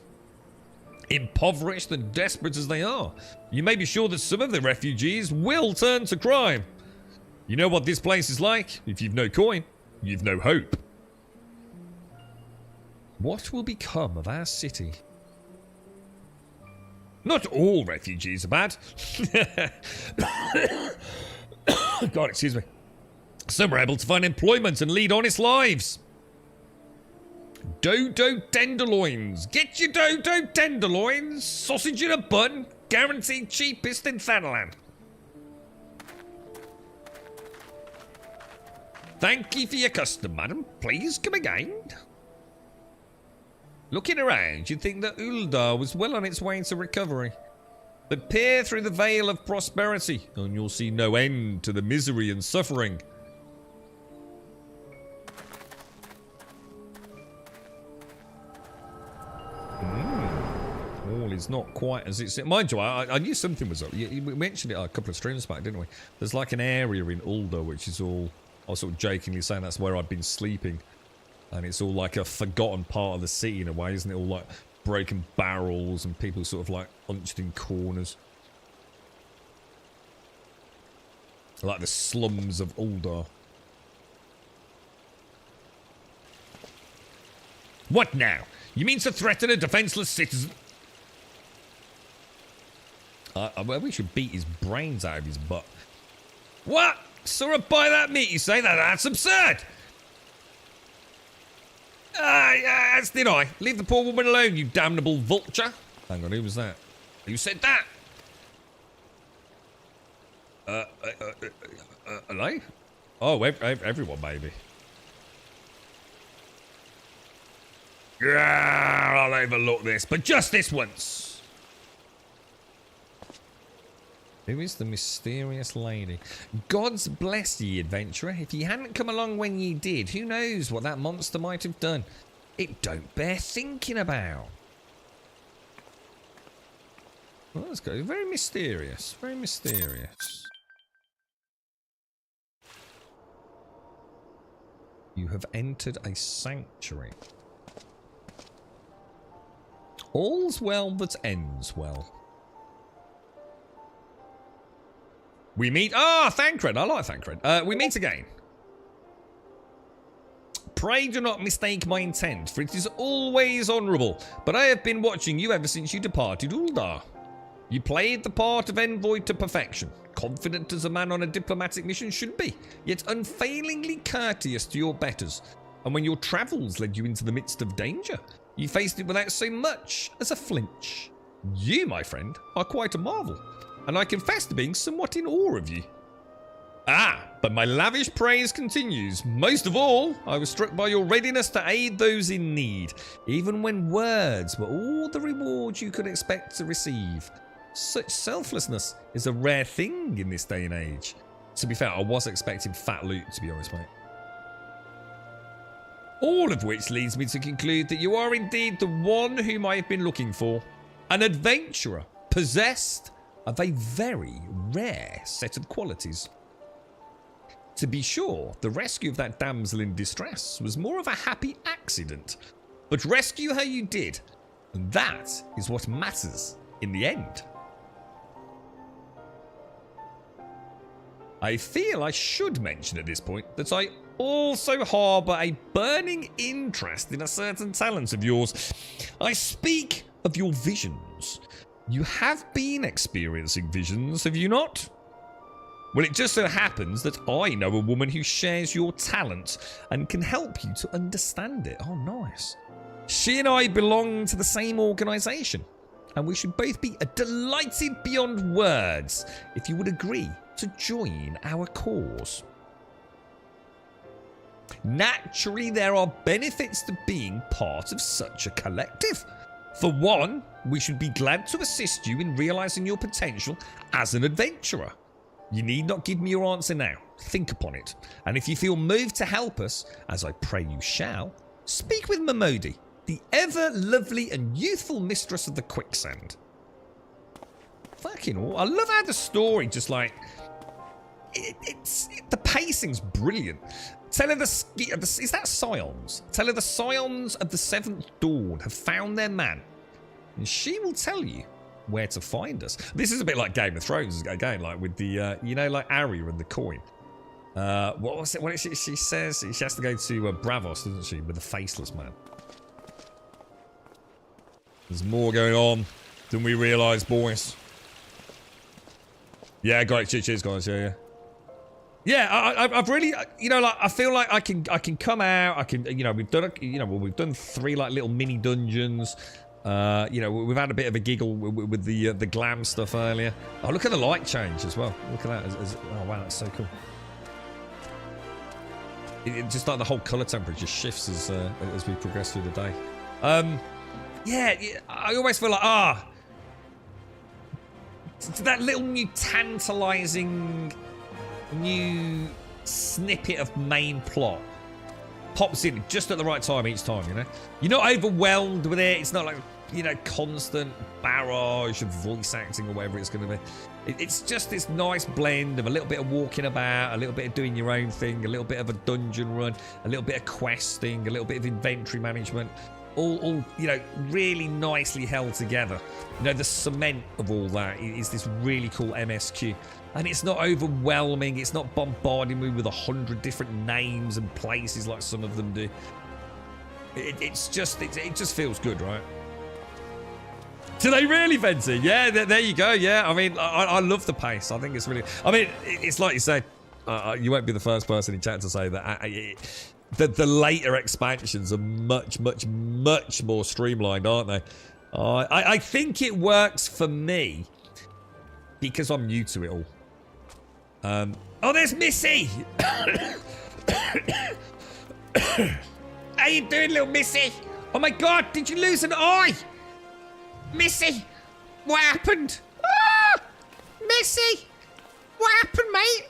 Impoverished and desperate as they are, you may be sure that some of the refugees will turn to crime. You know what this place is like? If you've no coin, you've no hope. What will become of our city? Not all refugees are bad. God, excuse me. Some are able to find employment and lead honest lives. Dodo tenderloins. Get your dodo tenderloins. Sausage in a bun. Guaranteed cheapest in Thanalan. Thank you for your custom, madam. Please come again. Looking around, you'd think that Uldar was well on its way to recovery. But peer through the veil of prosperity, and you'll see no end to the misery and suffering. All is not quite as it's... Mind you, I knew something was up. We mentioned it a couple of streams back, didn't we? There's like an area in Uldar which is all... I was sort of jokingly saying that's where I'd been sleeping. And it's all like a forgotten part of the city in a way, isn't it? All like broken barrels and people sort of like hunched in corners. Like the slums of Uldar. What now? You mean to threaten a defenseless citizen? Well, we should beat his brains out of his butt. What? Saw her buy that meat, you say? That's absurd! As did I. Leave the poor woman alone, you damnable vulture. Hang on, who was that? Who said that? Hello? Oh, everyone, maybe. Yeah, I'll overlook this, but just this once. Who is the mysterious lady? God's bless ye, adventurer. If ye hadn't come along when ye did, who knows what that monster might have done. It don't bear thinking about. Well, that's good. Very mysterious. Very mysterious. You have entered a sanctuary. All's well that ends well. We meet... Ah, Thancred. I like Thancred. We meet again. Pray do not mistake my intent, for it is always honourable. But I have been watching you ever since you departed Uldar. You played the part of envoy to perfection, confident as a man on a diplomatic mission should be, yet unfailingly courteous to your betters. And when your travels led you into the midst of danger, you faced it without so much as a flinch. You, my friend, are quite a marvel, and I confess to being somewhat in awe of you. Ah, but my lavish praise continues. Most of all, I was struck by your readiness to aid those in need, even when words were all the reward you could expect to receive. Such selflessness is a rare thing in this day and age. To be fair, I was expecting fat loot, to be honest, mate. All of which leads me to conclude that you are indeed the one whom I have been looking for. An adventurer, possessed of a very rare set of qualities. To be sure, the rescue of that damsel in distress was more of a happy accident. But rescue her you did, and that is what matters in the end. I feel I should mention at this point that I also harbour a burning interest in a certain talent of yours. I speak of your visions. You have been experiencing visions, have you not? Well, it just so happens that I know a woman who shares your talent and can help you to understand it. Oh, nice. She and I belong to the same organisation, and we should both be delighted beyond words if you would agree to join our cause. Naturally, there are benefits to being part of such a collective. For one, we should be glad to assist you in realising your potential as an adventurer. You need not give me your answer now. Think upon it. And if you feel moved to help us, as I pray you shall, speak with Momodi, the ever lovely and youthful mistress of the quicksand. Fucking all. I love how the story just like... the pacing's brilliant. Tell her is that Scions? Tell her the Scions of the Seventh Dawn have found their man, and she will tell you where to find us. This is a bit like Game of Thrones again, like with the you know, like Arya and the coin. What was it? What she says she has to go to Bravos, doesn't she, with the faceless man? There's more going on than we realise, boys. Yeah, great. Cheers, guys. Yeah. Yeah, I've really, you know, like I feel like I can come out. I can, you know, we've done 3 like little mini dungeons. You know, we've had a bit of a giggle with the glam stuff earlier. Oh, look at the light change as well. Look at that. Oh wow, that's so cool. It just like the whole color temperature shifts as we progress through the day. Yeah, I always feel like that little new tantalizing new snippet of main plot pops in just at the right time each time, you know? You're not overwhelmed with it. It's not like, you know, constant barrage of voice acting or whatever it's going to be. It's just this nice blend of a little bit of walking about, a little bit of doing your own thing, a little bit of a dungeon run, a little bit of questing, a little bit of inventory management. All you know, really nicely held together. You know, the cement of all that is this really cool MSQ. And it's not overwhelming. It's not bombarding me with 100 different names and places like some of them do. It just feels good, right? Do they really, Venti? Yeah, there you go. Yeah, I mean, I love the pace. I think it's really... I mean, it's like you said, you won't be the first person in chat to say that the later expansions are much more streamlined, aren't they? I think it works for me because I'm new to it all. Oh, there's Missy! How you doing, little Missy? Oh my God, did you lose an eye? Missy, what happened? Ah! Missy, what happened, mate?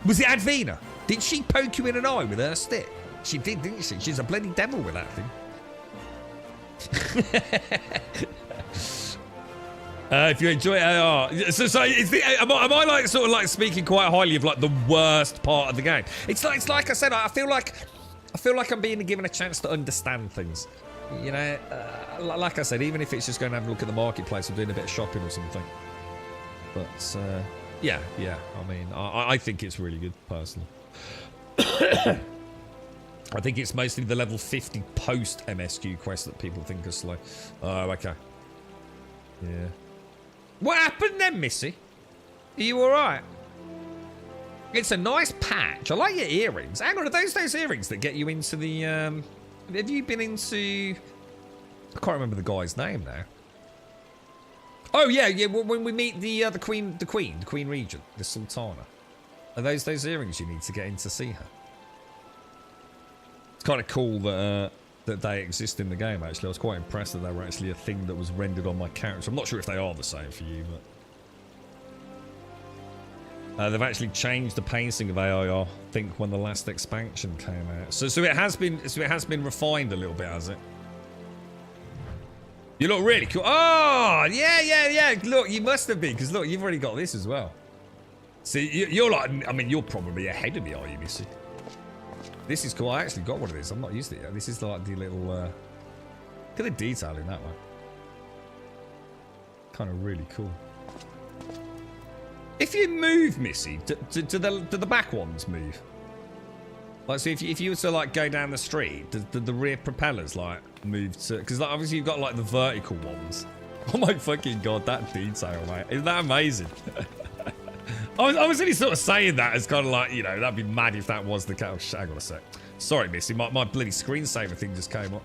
Was it Advina? Did she poke you in an eye with her stick? She did, didn't she? She's a bloody devil with that thing. If you enjoy it, so am I like sort of like speaking quite highly of like the worst part of the game? It's like I said, I feel like I'm being given a chance to understand things. You know, like I said, even if it's just going to have a look at the marketplace or doing a bit of shopping or something. But Yeah, yeah. I mean, I think it's really good, personally. I think it's mostly the level 50 post MSQ quest that people think are slow. Oh, okay. Yeah. What happened then, Missy? Are you alright? It's a nice patch. I like your earrings. Hang on, are those earrings that get you into the, have you been into... I can't remember the guy's name now. Oh, yeah, when we meet the Queen Regent, the Sultana. Are those earrings you need to get in to see her? It's kind of cool that they exist in the game, actually. I was quite impressed that they were actually a thing that was rendered on my character. I'm not sure if they are the same for you, but... they've actually changed the pacing of AI, I think, when the last expansion came out. So it has been refined a little bit, has it? You look really cool. Oh, yeah. Look, you must have been, because look, you've already got this as well. See, you're like, I mean, you're probably ahead of me, are you, Missy? This is cool. I actually got one of these. I'm not used to it yet. This is like the little, look at the detail in that one. Kind of really cool. If you move, Missy, do the back ones move? Like, so if you were to like go down the street, do the rear propellers like move to? Because like, obviously you've got like the vertical ones. Oh my fucking god, that detail, mate! Isn't that amazing? I was only sort of saying that as kind of like, you know, that'd be mad if that was the case. Oh, hang on a sec. Sorry, Missy, my bloody screensaver thing just came up.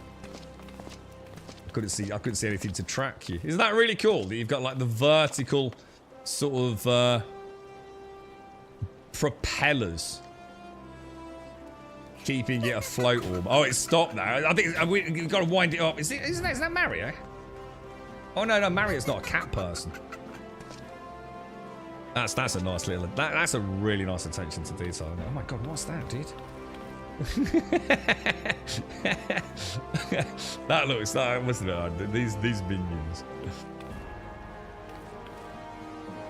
I couldn't see anything to track you. Isn't that really cool that you've got like the vertical sort of propellers keeping it afloat? Oh, it's stopped now. I think we've got to wind it up. Is that Mario? Oh no, Mario's not a cat person. That's a nice little. That's a really nice attention to detail. Oh my god, what's that, dude? That looks like, wasn't it? These minions.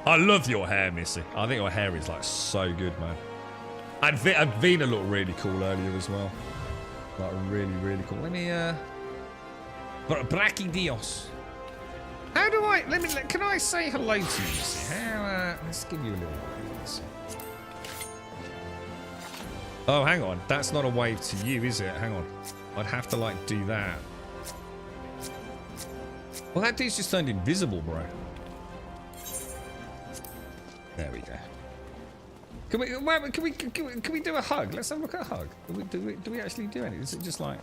I love your hair, Missy. I think your hair is like so good, man. And Vina looked really cool earlier as well. Like really cool. Let me Brachidios. How do I can I say hello to you, Missy? How let's give you a little wave, Missy. Oh, hang on. That's not a wave to you, is it? Hang on. I'd have to like do that. Well, that dude's just turned invisible, bro. There we go. Can we do a hug? Let's have a look at a hug. Do we actually do anything? Is it just like...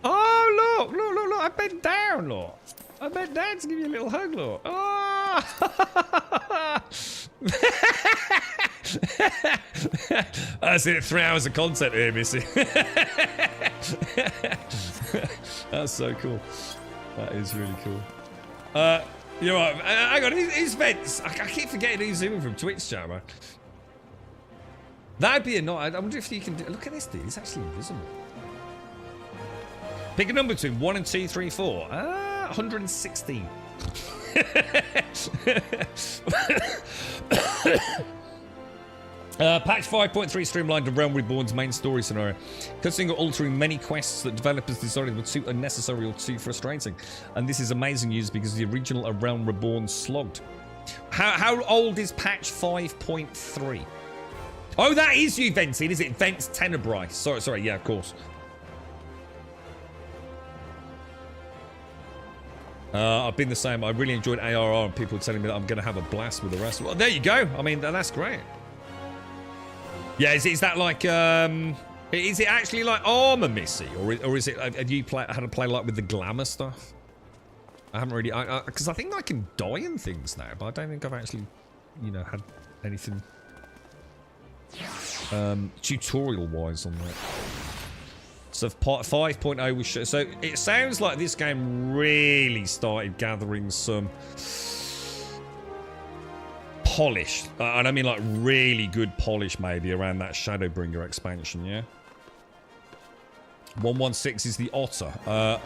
Oh, look! I bent down, look. I bent down to give you a little hug, look. Oh! That's it. 3 hours of content here, Missy. That's so cool. That is really cool. You're right. Hang on, who's Vince? I keep forgetting who's zooming from Twitch, chat, man. That'd be a not. I wonder if you can do. Look at this dude. He's actually invisible. Pick a number between 1 and 2, 3, 4. 116. Patch 5.3 streamlined the Realm Reborn's main story scenario, cutting or altering many quests that developers decided were too unnecessary or too frustrating. And this is amazing news because the original Realm Reborn slogged. How old is patch 5.3? Oh, that is you, Vented, is it? Vents Tenebrae. Sorry, yeah, of course. I've been the same. I really enjoyed ARR and people telling me that I'm going to have a blast with the rest. Well, there you go. I mean, that's great. Yeah, is that like, is it actually like armor, Missy? Or is it, have you had to play like with the glamour stuff? I haven't really, because I think I can die in things now, but I don't think I've actually, you know, had anything tutorial-wise on that. So part 5.0 was so it sounds like this game really started gathering some polish, and I mean like really good polish maybe around that Shadowbringer expansion, yeah. 116 is the otter.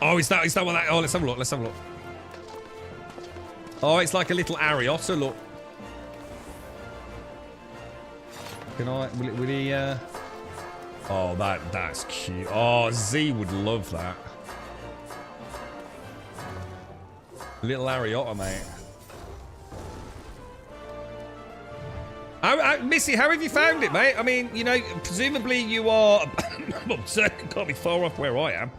Oh, is that what that? Oh, let's have a look. Let's have a look. Oh, it's like a little Ariotta. Look. Can I? Will he? Oh, that's cute. Oh, Z would love that. Little Ariotta, mate. Missy, how have you found it, mate? I mean, you know, presumably you are... well, certainly can't be far off where I am.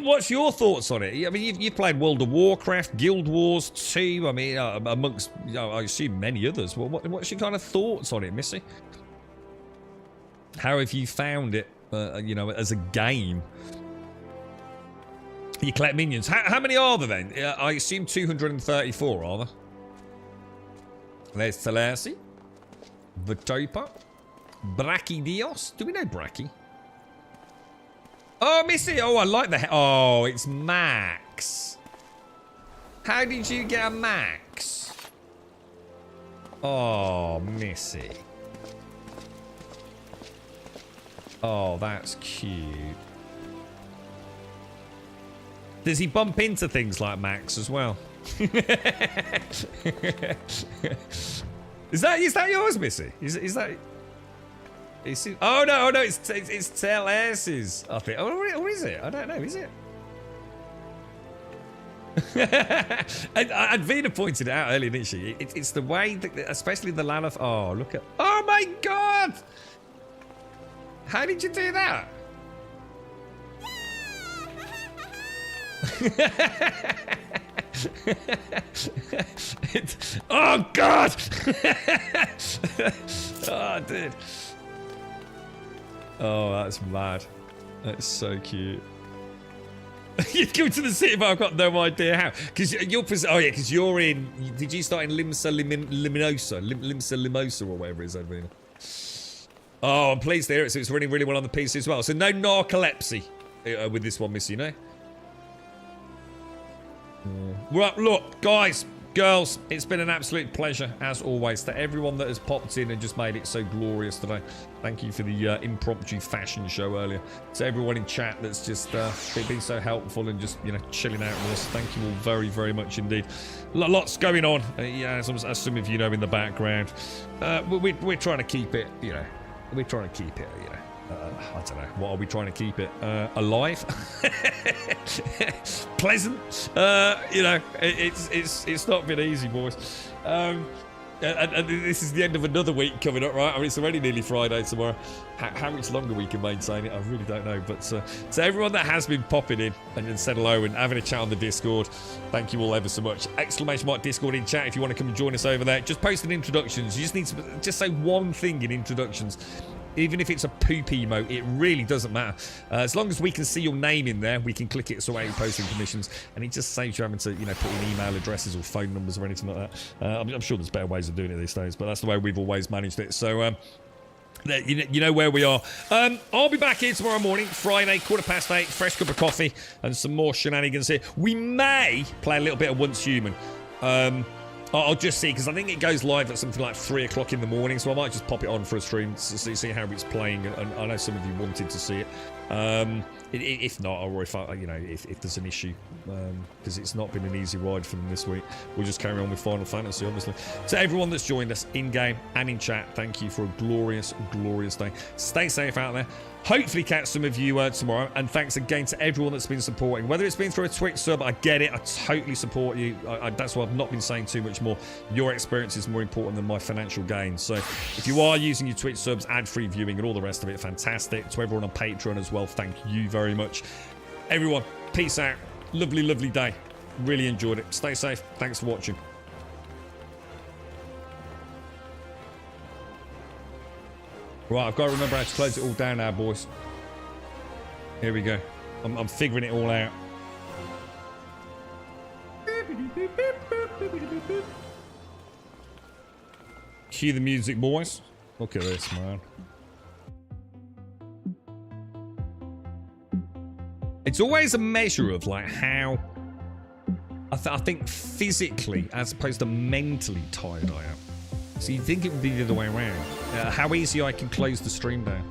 What's your thoughts on it? I mean, you've played World of Warcraft, Guild Wars 2, I mean, amongst, you know, I assume many others. Well, what's your kind of thoughts on it, Missy? How have you found it, you know, as a game? You collect minions. How many are there then? I assume 234, are there? There's Telesi, Vitopa, Brachydios. Do we know Bracky? Oh, Missy. Oh, I like the... Oh, it's Max. How did you get a Max? Oh, Missy. Oh, that's cute. Does he bump into things like Max as well? Is that yours, Missy? Is that? Oh no! It's Teles's. I think. Or is it? I don't know. Is it? and Vina pointed it out earlier, didn't she? It's the way that, especially the land of. Oh, look at. Oh my God! How did you do that? Oh God! Oh, dude. Oh, that's mad. That's so cute. You'd come to the city, but I've got no idea how. Because you're... Oh, yeah, because you're in... Did you start in Limsa Limosa, or whatever it is, Edwina? Oh, I'm pleased to hear it. So it's running really well on the PC as well. So no narcolepsy with this one, Missy, you know? Right, look, guys, girls, it's been an absolute pleasure, as always, to everyone that has popped in and just made it so glorious today. Thank you for the impromptu fashion show earlier. To everyone in chat that's just been so helpful and just, you know, chilling out with us. Thank you all very, very much indeed. Lots going on, yeah, as some of you know in the background. We're trying to keep it, you know, we're trying to keep it, you know. I don't know. What are we trying to keep it? Alive? Pleasant? You know, it's not been easy, boys. And this is the end of another week coming up, right? I mean, it's already nearly Friday tomorrow. How much longer we can maintain it, I really don't know. But to everyone that has been popping in and said hello and having a chat on the Discord, thank you all ever so much. Exclamation mark Discord in chat if you want to come and join us over there. Just post in introductions. You just need to just say one thing in introductions. Even if it's a poop emote, it really doesn't matter. As long as we can see your name in there, we can click it, sort out your posting permissions, and it just saves you having to, you know, put in email addresses or phone numbers or anything like that. I'm sure there's better ways of doing it these days, but that's the way we've always managed it. So, you know where we are. I'll be back here tomorrow morning, Friday, 8:15, fresh cup of coffee, and some more shenanigans here. We may play a little bit of Once Human. I'll just see, because I think it goes live at something like 3 o'clock in the morning, so I might just pop it on for a stream to see how it's playing, and I know some of you wanted to see it. If not, or if you know, if there's an issue, because it's not been an easy ride for them this week, we'll just carry on with Final Fantasy, obviously. To everyone that's joined us in-game and in chat, thank you for a glorious, glorious day. Stay safe out there. Hopefully catch some of you tomorrow, and thanks again to everyone that's been supporting, whether it's been through a Twitch sub. I get it, I totally support you. That's why I've not been saying too much more. Your experience is more important than my financial gain. So if you are using your Twitch subs, ad-free viewing and all the rest of it, fantastic. To everyone on Patreon as well, thank you very much. Everyone, peace out. Lovely, lovely day. Really enjoyed it. Stay safe. Thanks for watching. Right, I've got to remember how to close it all down now, boys. Here we go. I'm figuring it all out. Cue the music, boys. Look at this, man. It's always a measure of like how I think physically as opposed to mentally tired I am. So you'd think it would be the other way around. How easy I can close the stream down.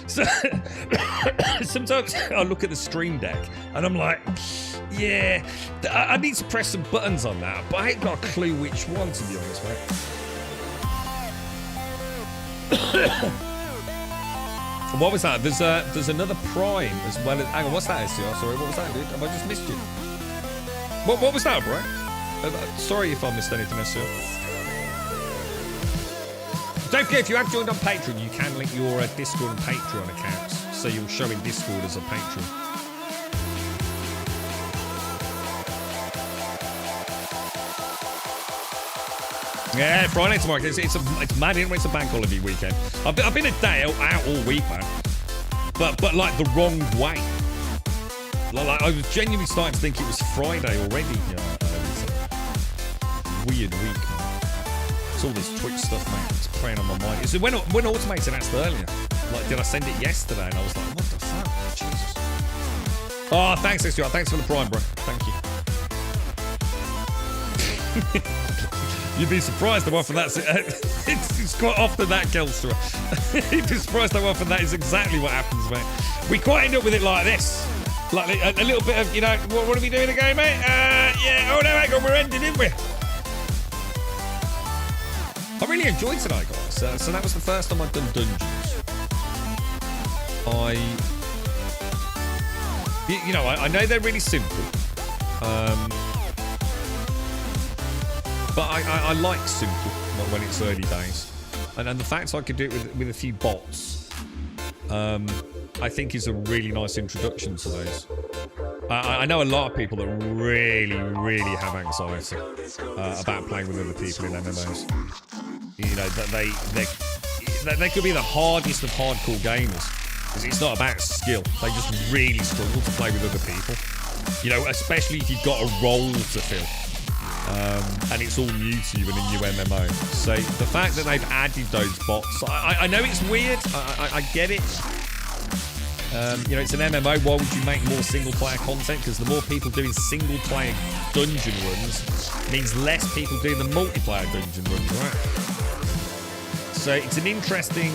So sometimes I look at the stream deck and I'm like, yeah, I need to press some buttons on that, but I ain't got a clue which one, to be honest, mate. What was that? There's another Prime as well as... Hang on, what's that, SCR? Sorry, what was that, dude? Have I just missed you? What was that, bro? Sorry if I missed anything, SCR. Don't forget, if you have joined on Patreon, you can link your Discord and Patreon accounts, so you'll show in Discord as a patron. Yeah, Friday tomorrow. It's mad, isn't it? It's a bank holiday weekend. I've been a day out all week, man. But like the wrong way. Like I was genuinely starting to think it was Friday already. It's a weird week, man. It's all this Twitch stuff, man. It's playing on my mind. It's when Automated asked earlier, like, did I send it yesterday? And I was like, what the fuck? Jesus. Oh, thanks, XIV. Thanks for the prime, bro. Thank you. You'd be surprised how often that's it's quite often that, Kelstra. You'd be surprised how often that is exactly what happens, mate. We quite end up with it like this. Like a little bit of, you know, what are we doing again, mate? Yeah, oh no, hang on, we're ending, didn't we? I really enjoyed tonight, guys. So that was the first time I've done dungeons. I know they're really simple. But I like simple when it's early days. And the fact I could do it with a few bots, I think is a really nice introduction to those. I know a lot of people that really, really have anxiety about playing with other people in MMOs. You know, that they could be the hardest of hardcore gamers. Because it's not about skill. They just really struggle to play with other people. You know, especially if you've got a role to fill. And it's all new to you in a new MMO. So the fact that they've added those bots, I know it's weird. I get it. You know, it's an MMO. Why would you make more single-player content? Because the more people doing single-player dungeon runs means less people doing the multiplayer dungeon runs, right? So it's an interesting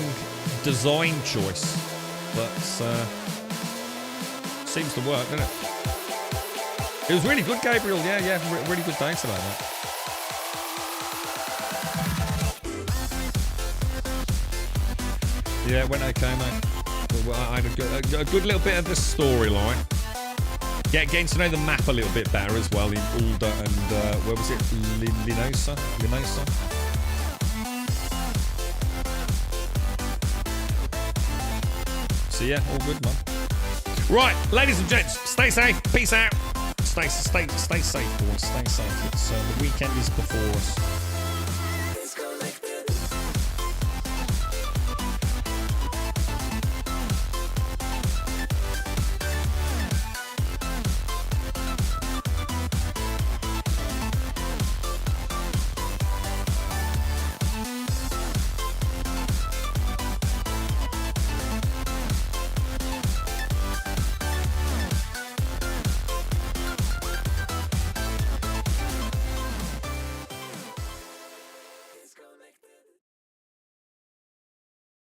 design choice, but seems to work, doesn't it? It was really good, Gabriel. Yeah, really good day tonight, mate. Yeah, it went okay, mate. I had a good little bit of the storyline. Getting to know the map a little bit better as well in Ulda and where was it? Linosa. So yeah, all good, man. Right, ladies and gents, stay safe. Peace out. Stay safe, boys. Stay safe. It's the weekend is before us.